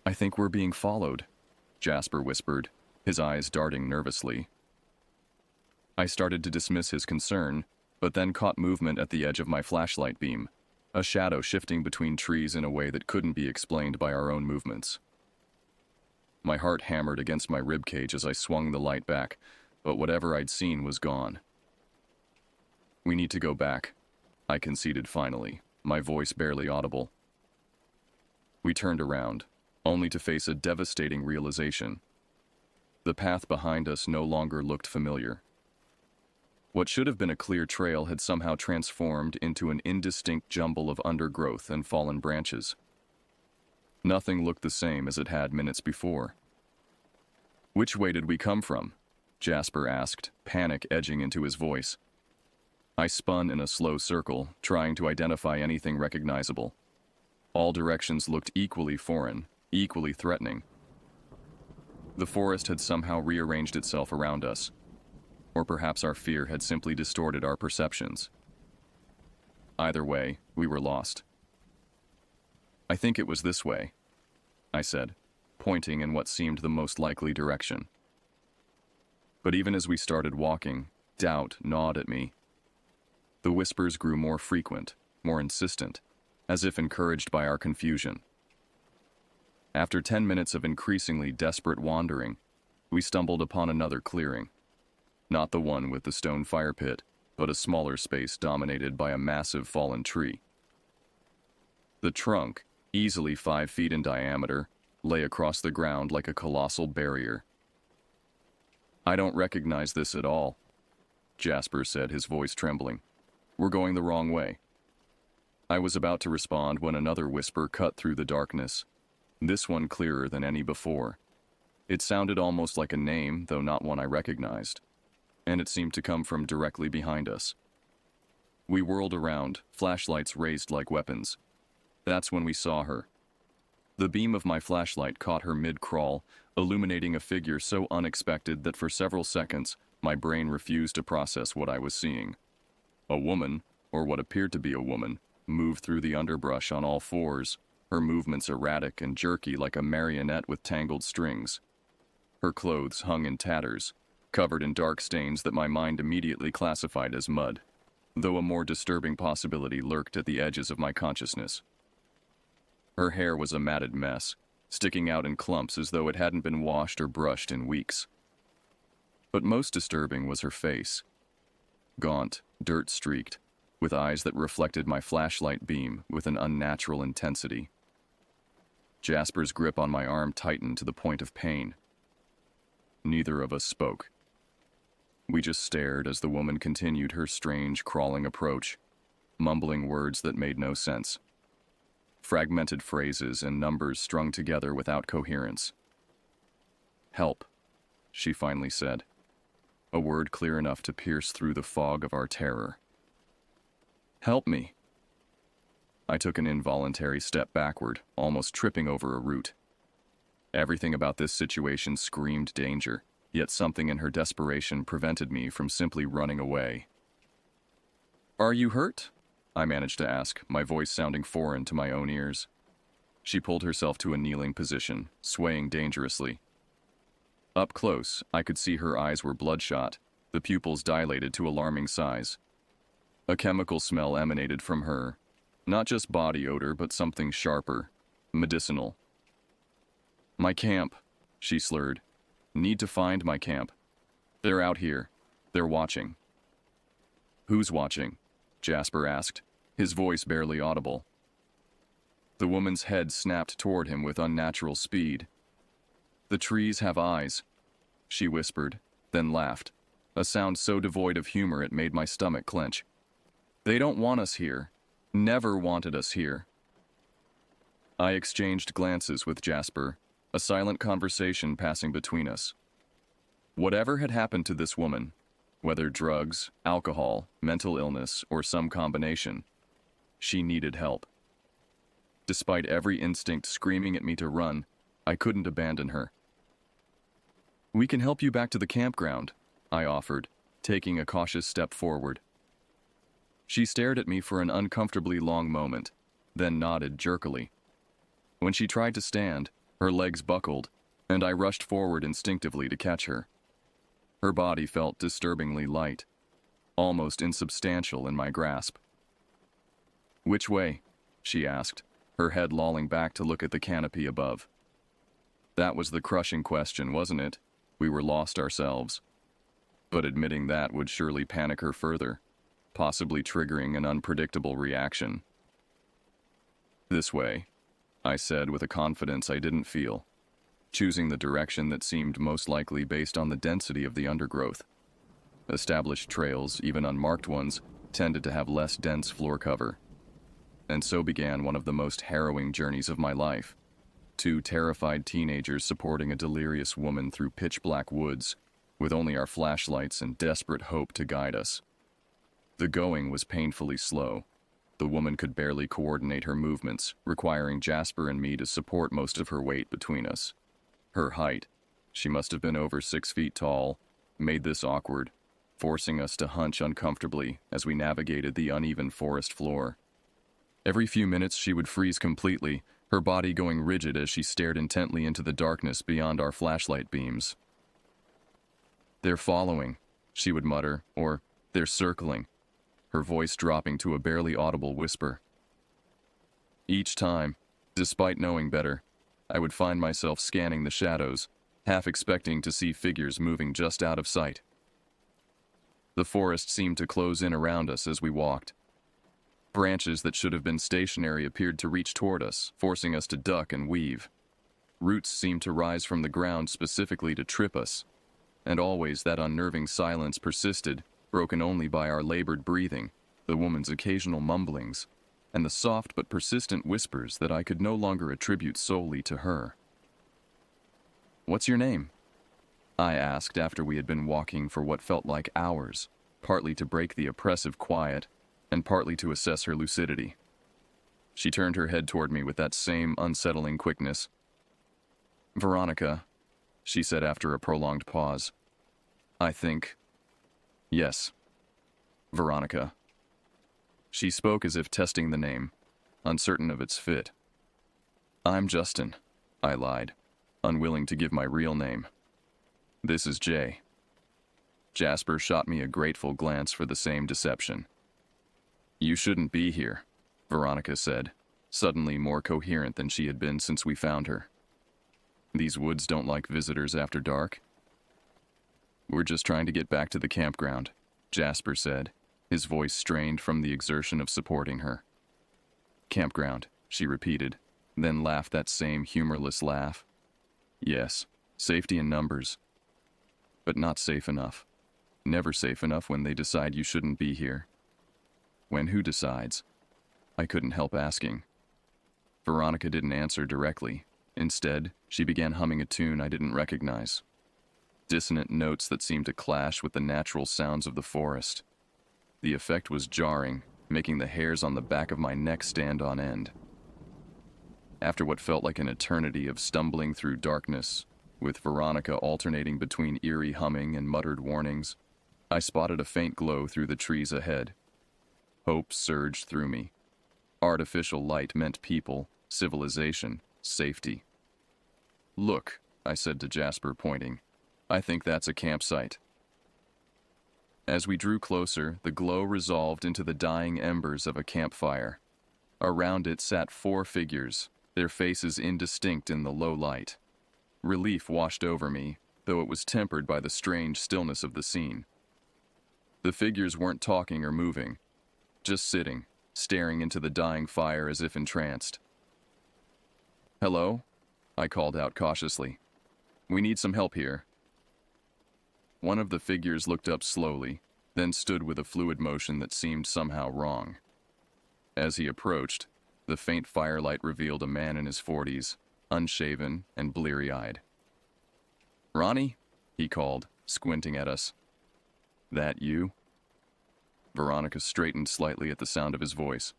"I think we're being followed," Jasper whispered, his eyes darting nervously. I started to dismiss his concern, but then caught movement at the edge of my flashlight beam, a shadow shifting between trees in a way that couldn't be explained by our own movements. My heart hammered against my ribcage as I swung the light back, but whatever I'd seen was gone. "We need to go back," I conceded finally, my voice barely audible. We turned around, only to face a devastating realization. The path behind us no longer looked familiar. What should have been a clear trail had somehow transformed into an indistinct jumble of undergrowth and fallen branches. Nothing looked the same as it had minutes before. "Which way did we come from?" Jasper asked, panic edging into his voice. I spun in a slow circle, trying to identify anything recognizable. All directions looked equally foreign, equally threatening. The forest had somehow rearranged itself around us. Or perhaps our fear had simply distorted our perceptions. Either way, we were lost. "I think it was this way," I said, pointing in what seemed the most likely direction. But even as we started walking, doubt gnawed at me. The whispers grew more frequent, more insistent, as if encouraged by our confusion. After 10 minutes of increasingly desperate wandering, we stumbled upon another clearing. Not the one with the stone fire pit, but a smaller space dominated by a massive fallen tree. The trunk, easily 5 feet in diameter, lay across the ground like a colossal barrier. "I don't recognize this at all," Jasper said, his voice trembling. "We're going the wrong way." I was about to respond when another whisper cut through the darkness, this one clearer than any before. It sounded almost like a name, though not one I recognized, and it seemed to come from directly behind us. We whirled around, flashlights raised like weapons. That's when we saw her. The beam of my flashlight caught her mid-crawl, illuminating a figure so unexpected that for several seconds, my brain refused to process what I was seeing. A woman, or what appeared to be a woman, moved through the underbrush on all fours, her movements erratic and jerky like a marionette with tangled strings. Her clothes hung in tatters, covered in dark stains that my mind immediately classified as mud, though a more disturbing possibility lurked at the edges of my consciousness. Her hair was a matted mess, sticking out in clumps as though it hadn't been washed or brushed in weeks. But most disturbing was her face. Gaunt, dirt-streaked, with eyes that reflected my flashlight beam with an unnatural intensity. Jasper's grip on my arm tightened to the point of pain. Neither of us spoke. We just stared as the woman continued her strange, crawling approach, mumbling words that made no sense. Fragmented phrases and numbers strung together without coherence. "Help," she finally said, a word clear enough to pierce through the fog of our terror. "Help me." I took an involuntary step backward, almost tripping over a root. Everything about this situation screamed danger, yet something in her desperation prevented me from simply running away. "Are you hurt?" I managed to ask, my voice sounding foreign to my own ears. She pulled herself to a kneeling position, swaying dangerously. Up close, I could see her eyes were bloodshot, the pupils dilated to alarming size. A chemical smell emanated from her, not just body odor, but something sharper, medicinal. "My camp," she slurred. "Need to find my camp. They're out here. They're watching." "Who's watching?" Jasper asked, his voice barely audible. The woman's head snapped toward him with unnatural speed. "The trees have eyes," she whispered, then laughed, a sound so devoid of humor it made my stomach clench. "They don't want us here. Never wanted us here." I exchanged glances with Jasper, a silent conversation passing between us. Whatever had happened to this woman, whether drugs, alcohol, mental illness, or some combination, she needed help. Despite every instinct screaming at me to run, I couldn't abandon her. "We can help you back to the campground," I offered, taking a cautious step forward. She stared at me for an uncomfortably long moment, then nodded jerkily. When she tried to stand, her legs buckled, and I rushed forward instinctively to catch her. Her body felt disturbingly light, almost insubstantial in my grasp. "Which way?" she asked, her head lolling back to look at the canopy above. That was the crushing question, wasn't it? We were lost ourselves. But admitting that would surely panic her further, possibly triggering an unpredictable reaction. "This way," I said with a confidence I didn't feel, choosing the direction that seemed most likely based on the density of the undergrowth. Established trails, even unmarked ones, tended to have less dense floor cover. And so began one of the most harrowing journeys of my life. Two terrified teenagers supporting a delirious woman through pitch-black woods, with only our flashlights and desperate hope to guide us. The going was painfully slow. The woman could barely coordinate her movements, requiring Jasper and me to support most of her weight between us. Her height, she must have been over 6 feet tall, made this awkward, forcing us to hunch uncomfortably as we navigated the uneven forest floor. Every few minutes she would freeze completely, her body going rigid as she stared intently into the darkness beyond our flashlight beams. "They're following," she would mutter, or "they're circling," her voice dropping to a barely audible whisper. Each time, despite knowing better, I would find myself scanning the shadows, half expecting to see figures moving just out of sight. The forest seemed to close in around us as we walked. Branches that should have been stationary appeared to reach toward us, forcing us to duck and weave. Roots seemed to rise from the ground specifically to trip us, and always that unnerving silence persisted, broken only by our labored breathing, the woman's occasional mumblings, and the soft but persistent whispers that I could no longer attribute solely to her. "What's your name?" I asked after we had been walking for what felt like hours, partly to break the oppressive quiet, and partly to assess her lucidity. She turned her head toward me with that same unsettling quickness. "Veronica," she said after a prolonged pause. "I think. Yes. Veronica." She spoke as if testing the name, uncertain of its fit. "I'm Justin," I lied, unwilling to give my real name. "This is Jay." Jasper shot me a grateful glance for the same deception. "You shouldn't be here," Veronica said, suddenly more coherent than she had been since we found her. "These woods don't like visitors after dark." "We're just trying to get back to the campground," Jasper said, his voice strained from the exertion of supporting her. "Campground," she repeated, then laughed that same humorless laugh. "Yes, safety in numbers. But not safe enough. Never safe enough when they decide you shouldn't be here." "When who decides?" I couldn't help asking. Veronica didn't answer directly. Instead, she began humming a tune I didn't recognize. Dissonant notes that seemed to clash with the natural sounds of the forest. The effect was jarring, making the hairs on the back of my neck stand on end. After what felt like an eternity of stumbling through darkness, with Veronica alternating between eerie humming and muttered warnings, I spotted a faint glow through the trees ahead. Hope surged through me. Artificial light meant people, civilization, safety. "Look," I said to Jasper, pointing. "I think that's a campsite." As we drew closer, the glow resolved into the dying embers of a campfire. Around it sat 4 figures, their faces indistinct in the low light. Relief washed over me, though it was tempered by the strange stillness of the scene. The figures weren't talking or moving, just sitting, staring into the dying fire as if entranced. "Hello?" I called out cautiously. "We need some help here." One of the figures looked up slowly, then stood with a fluid motion that seemed somehow wrong. As he approached, the faint firelight revealed a man in his 40s, unshaven and bleary-eyed. "Ronnie?" he called, squinting at us. "That you?" Veronica straightened slightly at the sound of his voice.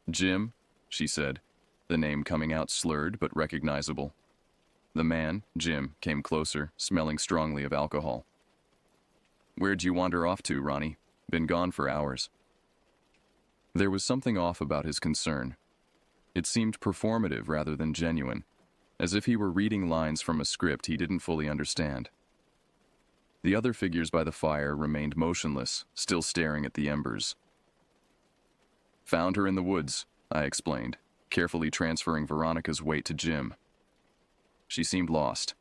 "Jim," she said, the name coming out slurred but recognizable. The man, Jim, came closer, smelling strongly of alcohol. "Where'd you wander off to, Ronnie? Been gone for hours." There was something off about his concern. It seemed performative rather than genuine, as if he were reading lines from a script he didn't fully understand. The other figures by the fire remained motionless, still staring at the embers. "Found her in the woods," I explained, carefully transferring Veronica's weight to Jim. "She seemed lost."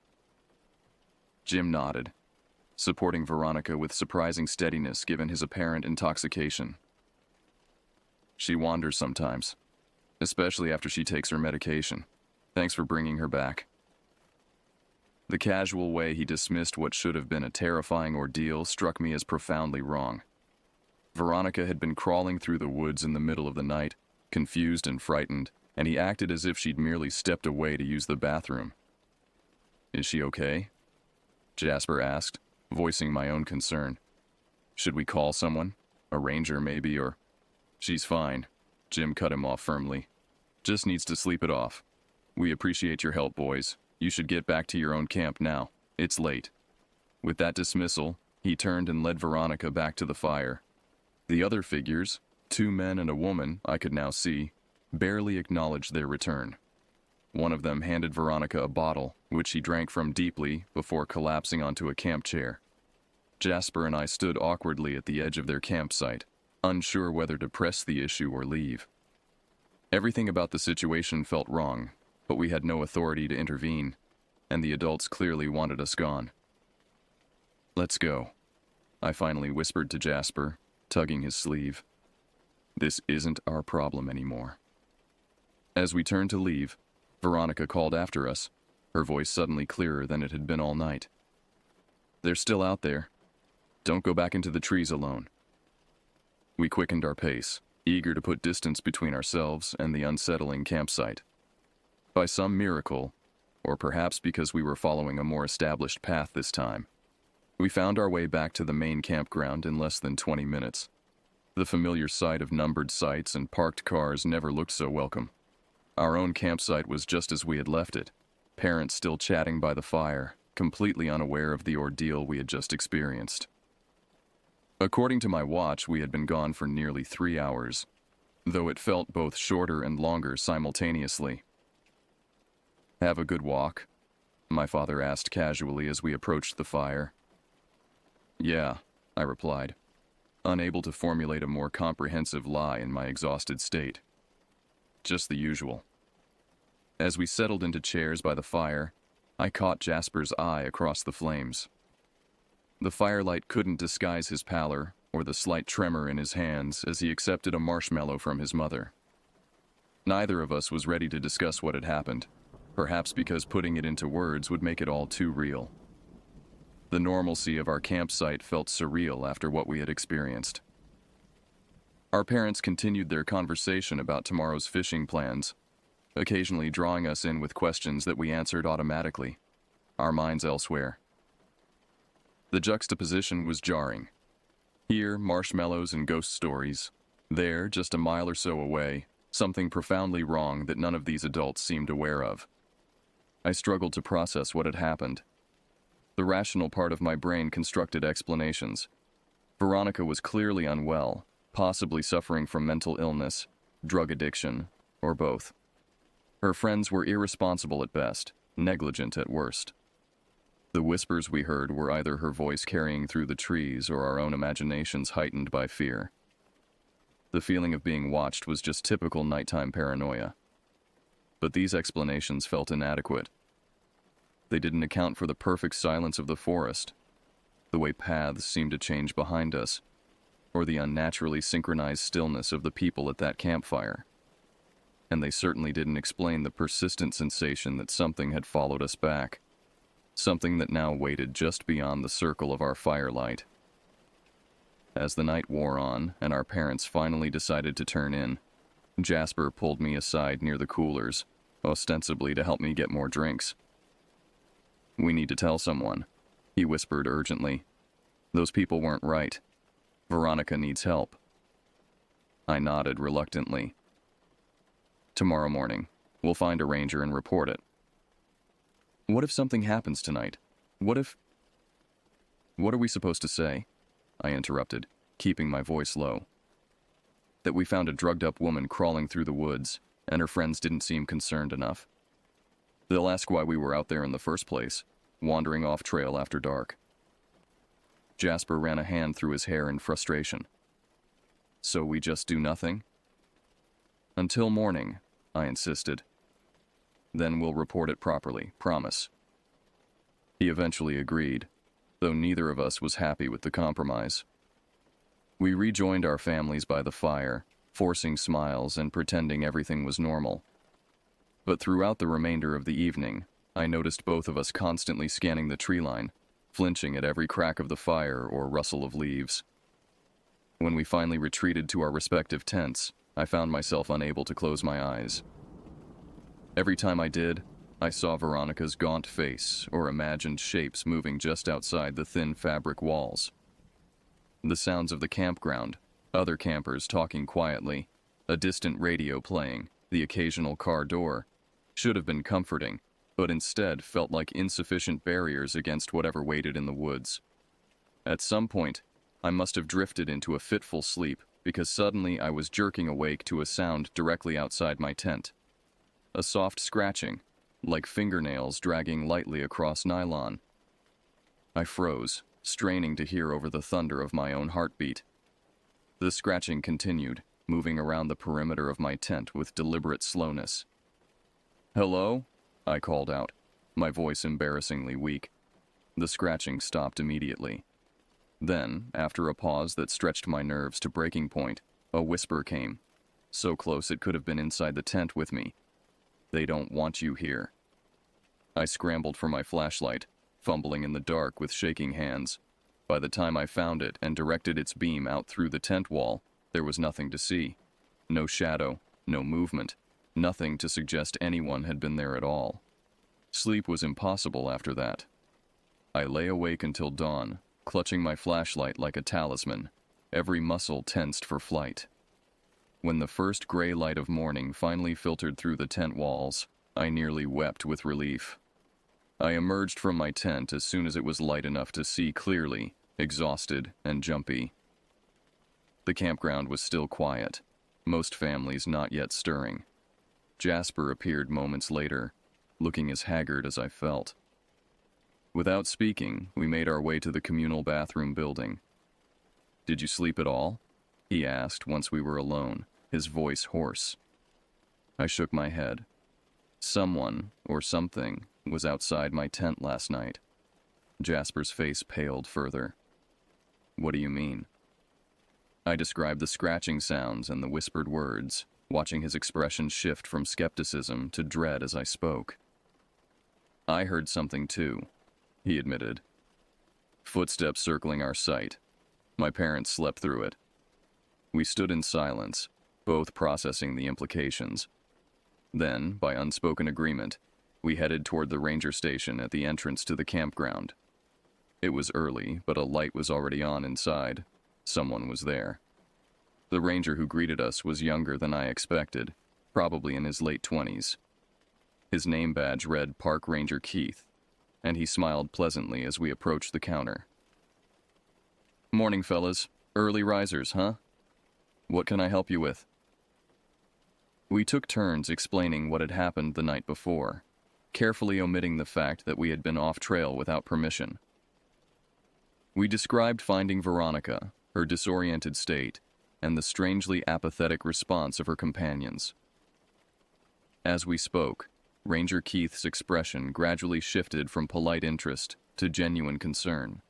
Jim nodded, supporting Veronica with surprising steadiness given his apparent intoxication. "She wanders sometimes, especially after she takes her medication. Thanks for bringing her back." The casual way he dismissed what should have been a terrifying ordeal struck me as profoundly wrong. Veronica had been crawling through the woods in the middle of the night, confused and frightened, and he acted as if she'd merely stepped away to use the bathroom. "Is she okay?" Jasper asked, voicing my own concern. "Should we call someone? A ranger maybe, or—" "She's fine," Jim cut him off firmly. "Just needs to sleep it off. We appreciate your help, boys. You should get back to your own camp now. It's late." With that dismissal, he turned and led Veronica back to the fire. The other figures, 2 men and a woman, I could now see, barely acknowledged their return. One of them handed Veronica a bottle, which she drank from deeply before collapsing onto a camp chair. Jasper and I stood awkwardly at the edge of their campsite, unsure whether to press the issue or leave. Everything about the situation felt wrong, but we had no authority to intervene, and the adults clearly wanted us gone. "Let's go," I finally whispered to Jasper, tugging his sleeve. "This isn't our problem anymore." As we turned to leave, Veronica called after us, her voice suddenly clearer than it had been all night. "They're still out there. Don't go back into the trees alone." We quickened our pace, eager to put distance between ourselves and the unsettling campsite. By some miracle, or perhaps because we were following a more established path this time, we found our way back to the main campground in less than 20 minutes. The familiar sight of numbered sites and parked cars never looked so welcome. Our own campsite was just as we had left it, parents still chatting by the fire, completely unaware of the ordeal we had just experienced. According to my watch, we had been gone for nearly 3 hours, though it felt both shorter and longer simultaneously. "Have a good walk?" my father asked casually as we approached the fire. "Yeah," I replied, unable to formulate a more comprehensive lie in my exhausted state. "Just the usual." As we settled into chairs by the fire, I caught Jasper's eye across the flames. The firelight couldn't disguise his pallor or the slight tremor in his hands as he accepted a marshmallow from his mother. Neither of us was ready to discuss what had happened, perhaps because putting it into words would make it all too real. The normalcy of our campsite felt surreal after what we had experienced. Our parents continued their conversation about tomorrow's fishing plans, occasionally drawing us in with questions that we answered automatically, our minds elsewhere. The juxtaposition was jarring. Here, marshmallows and ghost stories. There, just a mile or so away, something profoundly wrong that none of these adults seemed aware of. I struggled to process what had happened. The rational part of my brain constructed explanations. Veronica was clearly unwell, possibly suffering from mental illness, drug addiction, or both. Her friends were irresponsible at best, negligent at worst. The whispers we heard were either her voice carrying through the trees or our own imaginations heightened by fear. The feeling of being watched was just typical nighttime paranoia. But these explanations felt inadequate. They didn't account for the perfect silence of the forest, the way paths seemed to change behind us, or the unnaturally synchronized stillness of the people at that campfire. And they certainly didn't explain the persistent sensation that something had followed us back, something that now waited just beyond the circle of our firelight. As the night wore on and our parents finally decided to turn in, Jasper pulled me aside near the coolers, ostensibly to help me get more drinks. "We need to tell someone," he whispered urgently. "Those people weren't right. Veronica needs help." I nodded reluctantly. "Tomorrow morning, we'll find a ranger and report it." "What if something happens tonight? What if—" "What are we supposed to say?" I interrupted, keeping my voice low. "That we found a drugged-up woman crawling through the woods, and her friends didn't seem concerned enough. They'll ask why we were out there in the first place, wandering off trail after dark." Jasper ran a hand through his hair in frustration. "So we just do nothing?" "Until morning," I insisted. "Then we'll report it properly, promise." He eventually agreed, though neither of us was happy with the compromise. We rejoined our families by the fire, forcing smiles and pretending everything was normal. But throughout the remainder of the evening, I noticed both of us constantly scanning the treeline, flinching at every crack of the fire or rustle of leaves. When we finally retreated to our respective tents, I found myself unable to close my eyes. Every time I did, I saw Veronica's gaunt face or imagined shapes moving just outside the thin fabric walls. The sounds of the campground, other campers talking quietly, a distant radio playing, the occasional car door, should have been comforting, but instead felt like insufficient barriers against whatever waited in the woods. At some point, I must have drifted into a fitful sleep because suddenly I was jerking awake to a sound directly outside my tent. A soft scratching, like fingernails dragging lightly across nylon. I froze, straining to hear over the thunder of my own heartbeat. The scratching continued, moving around the perimeter of my tent with deliberate slowness. "Hello?" I called out, my voice embarrassingly weak. The scratching stopped immediately. Then, after a pause that stretched my nerves to breaking point, a whisper came, so close it could have been inside the tent with me. "They don't want you here." I scrambled for my flashlight, fumbling in the dark with shaking hands. By the time I found it and directed its beam out through the tent wall, there was nothing to see. No shadow, no movement, nothing to suggest anyone had been there at all. Sleep was impossible after that. I lay awake until dawn, clutching my flashlight like a talisman, every muscle tensed for flight. When the first gray light of morning finally filtered through the tent walls, I nearly wept with relief. I emerged from my tent as soon as it was light enough to see clearly, exhausted and jumpy. The campground was still quiet, most families not yet stirring. Jasper appeared moments later, looking as haggard as I felt. Without speaking, we made our way to the communal bathroom building. "Did you sleep at all?" he asked once we were alone, his voice hoarse. I shook my head. Someone, or something, was outside my tent last night. Jasper's face paled further. "What do you mean?" I described the scratching sounds and the whispered words, watching his expression shift from skepticism to dread as I spoke. "I heard something too," he admitted. "Footsteps circling our site. My parents slept through it." We stood in silence, both processing the implications. Then, by unspoken agreement, we headed toward the ranger station at the entrance to the campground. It was early, but a light was already on inside. Someone was there. The ranger who greeted us was younger than I expected, probably in his late 20s. His name badge read Park Ranger Keith, and he smiled pleasantly as we approached the counter. "Morning, fellas. Early risers, huh? What can I help you with?" We took turns explaining what had happened the night before, carefully omitting the fact that we had been off trail without permission. We described finding Veronica, her disoriented state, and the strangely apathetic response of her companions. As we spoke, Ranger Keith's expression gradually shifted from polite interest to genuine concern.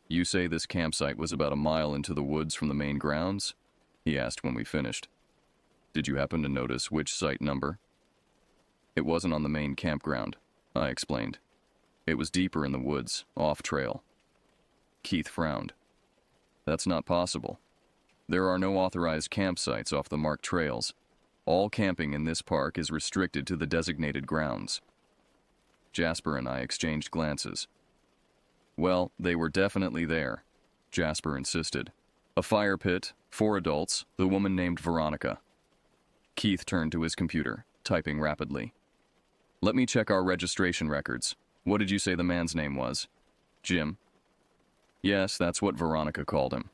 "You say this campsite was about a mile into the woods from the main grounds?" he asked when we finished. "Did you happen to notice which site number?" "It wasn't on the main campground," I explained. "It was deeper in the woods, off trail." Keith frowned. "That's not possible. There are no authorized campsites off the marked trails. All camping in this park is restricted to the designated grounds." Jasper and I exchanged glances. "Well, they were definitely there," Jasper insisted. "A fire pit, 4 adults, the woman named Veronica." Keith turned to his computer, typing rapidly. "Let me check our registration records. What did you say the man's name was?" "Jim." "Yes, that's what Veronica called him."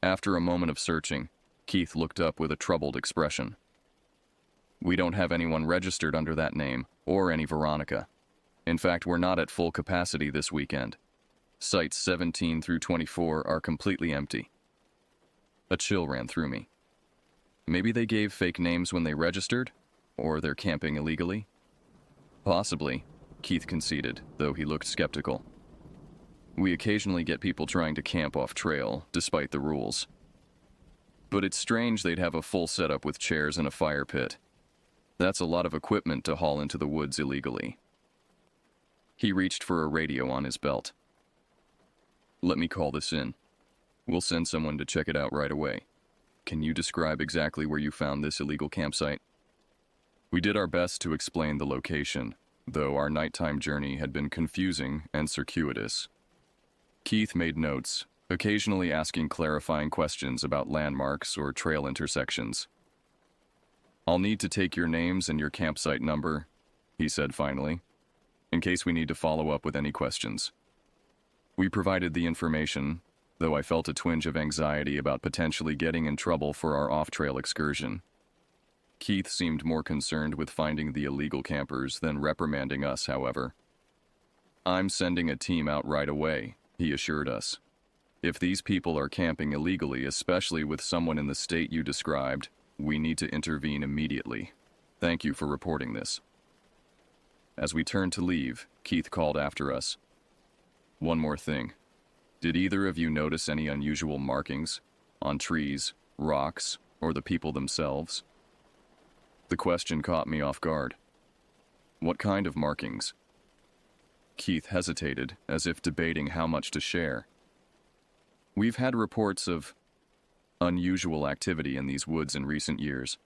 After a moment of searching, Keith looked up with a troubled expression. "We don't have anyone registered under that name, or any Veronica. In fact, we're not at full capacity this weekend. Sites 17 through 24 are completely empty." A chill ran through me. Maybe they gave fake names when they registered? Or they're camping illegally? "Possibly," Keith conceded, though he looked skeptical. "We occasionally get people trying to camp off trail, despite the rules. But it's strange they'd have a full setup with chairs and a fire pit. That's a lot of equipment to haul into the woods illegally." He reached for a radio on his belt. "Let me call this in. We'll send someone to check it out right away. Can you describe exactly where you found this illegal campsite?" We did our best to explain the location, though our nighttime journey had been confusing and circuitous. Keith made notes, occasionally asking clarifying questions about landmarks or trail intersections. "I'll need to take your names and your campsite number," he said finally, "in case we need to follow up with any questions." We provided the information, though I felt a twinge of anxiety about potentially getting in trouble for our off-trail excursion. Keith seemed more concerned with finding the illegal campers than reprimanding us, however. "I'm sending a team out right away," he assured us. "If these people are camping illegally, especially with someone in the state you described, we need to intervene immediately. Thank you for reporting this." As we turned to leave, Keith called after us. "One more thing. Did either of you notice any unusual markings on trees, rocks, or the people themselves?" The question caught me off guard. "What kind of markings?" Keith hesitated, as if debating how much to share. "We've had reports of unusual activity in these woods in recent years.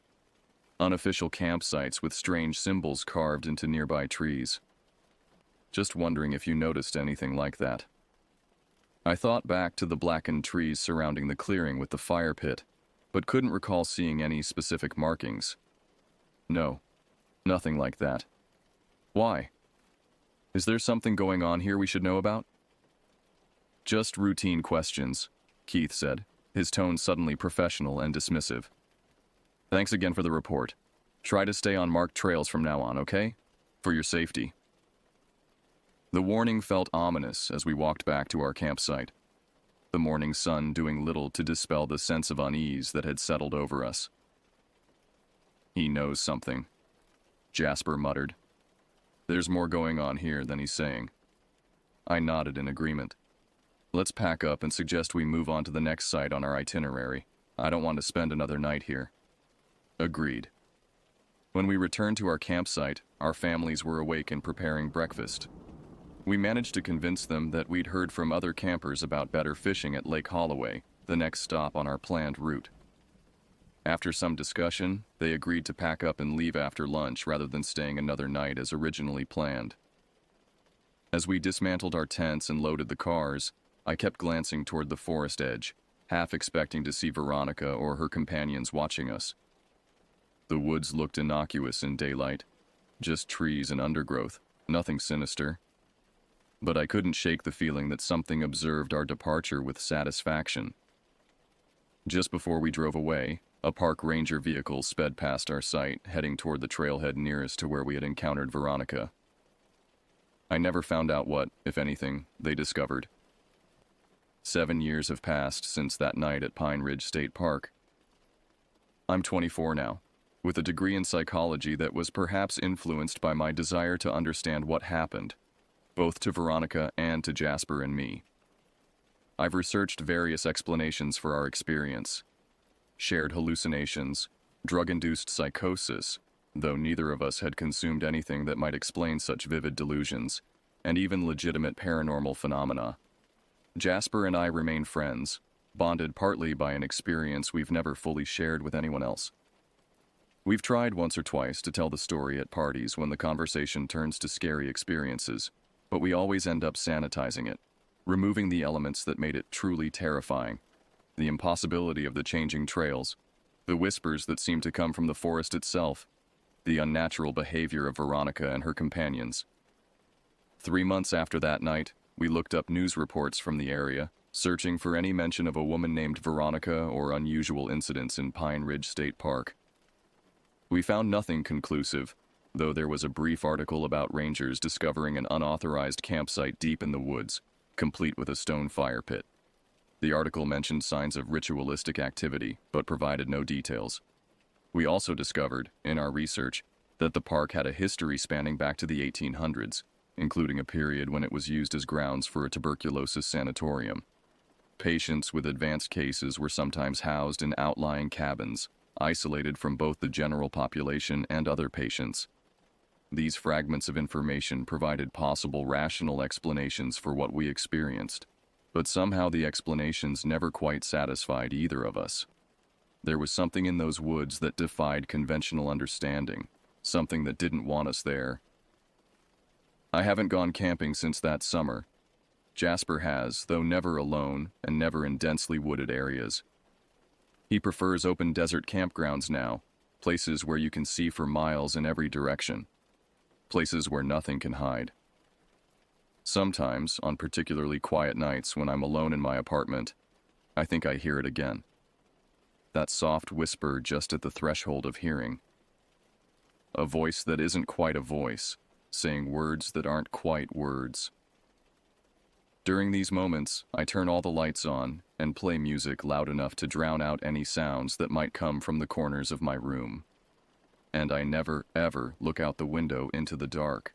Unofficial campsites with strange symbols carved into nearby trees. Just wondering if you noticed anything like that." I thought back to the blackened trees surrounding the clearing with the fire pit, but couldn't recall seeing any specific markings. "No, nothing like that." "Why? Is there something going on here we should know about?" "Just routine questions," Keith said, his tone suddenly professional and dismissive. "Thanks again for the report. Try to stay on marked trails from now on, okay? For your safety." The warning felt ominous as we walked back to our campsite, the morning sun doing little to dispel the sense of unease that had settled over us. "He knows something," Jasper muttered. "There's more going on here than he's saying." I nodded in agreement. "Let's pack up and suggest we move on to the next site on our itinerary. I don't want to spend another night here." Agreed. When we returned to our campsite, our families were awake and preparing breakfast. We managed to convince them that we'd heard from other campers about better fishing at Lake Holloway, the next stop on our planned route. After some discussion, they agreed to pack up and leave after lunch rather than staying another night as originally planned. As we dismantled our tents and loaded the cars, I kept glancing toward the forest edge, half expecting to see Veronica or her companions watching us. The woods looked innocuous in daylight, just trees and undergrowth, nothing sinister. But I couldn't shake the feeling that something observed our departure with satisfaction. Just before we drove away, a park ranger vehicle sped past our site, heading toward the trailhead nearest to where we had encountered Veronica. I never found out what, if anything, they discovered. 7 years have passed since that night at Pine Ridge State Park. I'm 24 now, with a degree in psychology that was perhaps influenced by my desire to understand what happened, both to Veronica and to Jasper and me. I've researched various explanations for our experience. Shared hallucinations, drug-induced psychosis, though neither of us had consumed anything that might explain such vivid delusions, and even legitimate paranormal phenomena. Jasper and I remain friends, bonded partly by an experience we've never fully shared with anyone else. We've tried once or twice to tell the story at parties when the conversation turns to scary experiences, but we always end up sanitizing it, removing the elements that made it truly terrifying. The impossibility of the changing trails, the whispers that seemed to come from the forest itself, the unnatural behavior of Veronica and her companions. 3 months after that night, we looked up news reports from the area, searching for any mention of a woman named Veronica or unusual incidents in Pine Ridge State Park. We found nothing conclusive, though there was a brief article about rangers discovering an unauthorized campsite deep in the woods, complete with a stone fire pit. The article mentioned signs of ritualistic activity, but provided no details. We also discovered, in our research, that the park had a history spanning back to the 1800s, including a period when it was used as grounds for a tuberculosis sanatorium. Patients with advanced cases were sometimes housed in outlying cabins, isolated from both the general population and other patients. These fragments of information provided possible rational explanations for what we experienced, but somehow the explanations never quite satisfied either of us. There was something in those woods that defied conventional understanding, something that didn't want us there. I haven't gone camping since that summer. Jasper has, though never alone and never in densely wooded areas. He prefers open desert campgrounds now, places where you can see for miles in every direction, places where nothing can hide. Sometimes, on particularly quiet nights when I'm alone in my apartment, I think I hear it again. That soft whisper just at the threshold of hearing. A voice that isn't quite a voice, saying words that aren't quite words. During these moments, I turn all the lights on and play music loud enough to drown out any sounds that might come from the corners of my room. And I never, ever look out the window into the dark.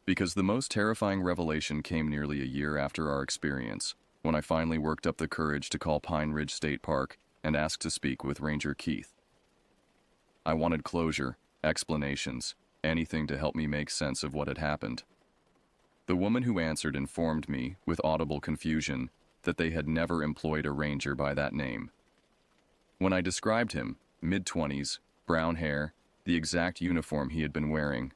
Because the most terrifying revelation came nearly a year after our experience, when I finally worked up the courage to call Pine Ridge State Park and ask to speak with Ranger Keith. I wanted closure, explanations, anything to help me make sense of what had happened. The woman who answered informed me, with audible confusion, that they had never employed a ranger by that name. When I described him, mid-20s, brown hair, the exact uniform he had been wearing,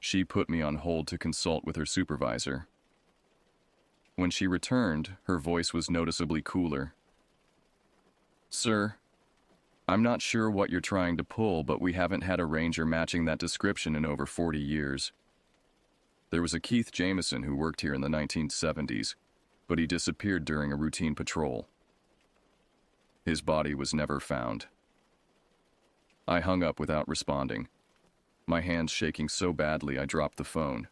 she put me on hold to consult with her supervisor. When she returned, her voice was noticeably cooler. "Sir, I'm not sure what you're trying to pull, but we haven't had a ranger matching that description in over 40 years. There was a Keith Jameson who worked here in the 1970s, but he disappeared during a routine patrol. His body was never found." I hung up without responding, my hands shaking so badly I dropped the phone.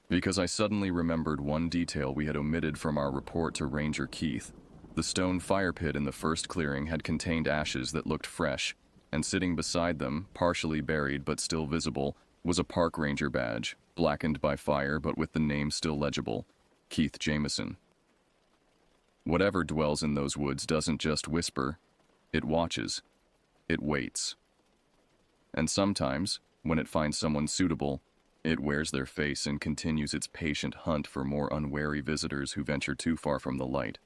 Because I suddenly remembered one detail we had omitted from our report to Ranger Keith. The stone fire pit in the first clearing had contained ashes that looked fresh, and sitting beside them, partially buried but still visible, was a park ranger badge, blackened by fire but with the name still legible, Keith Jameson. Whatever dwells in those woods doesn't just whisper, it watches, it waits. And sometimes, when it finds someone suitable, it wears their face and continues its patient hunt for more unwary visitors who venture too far from the light.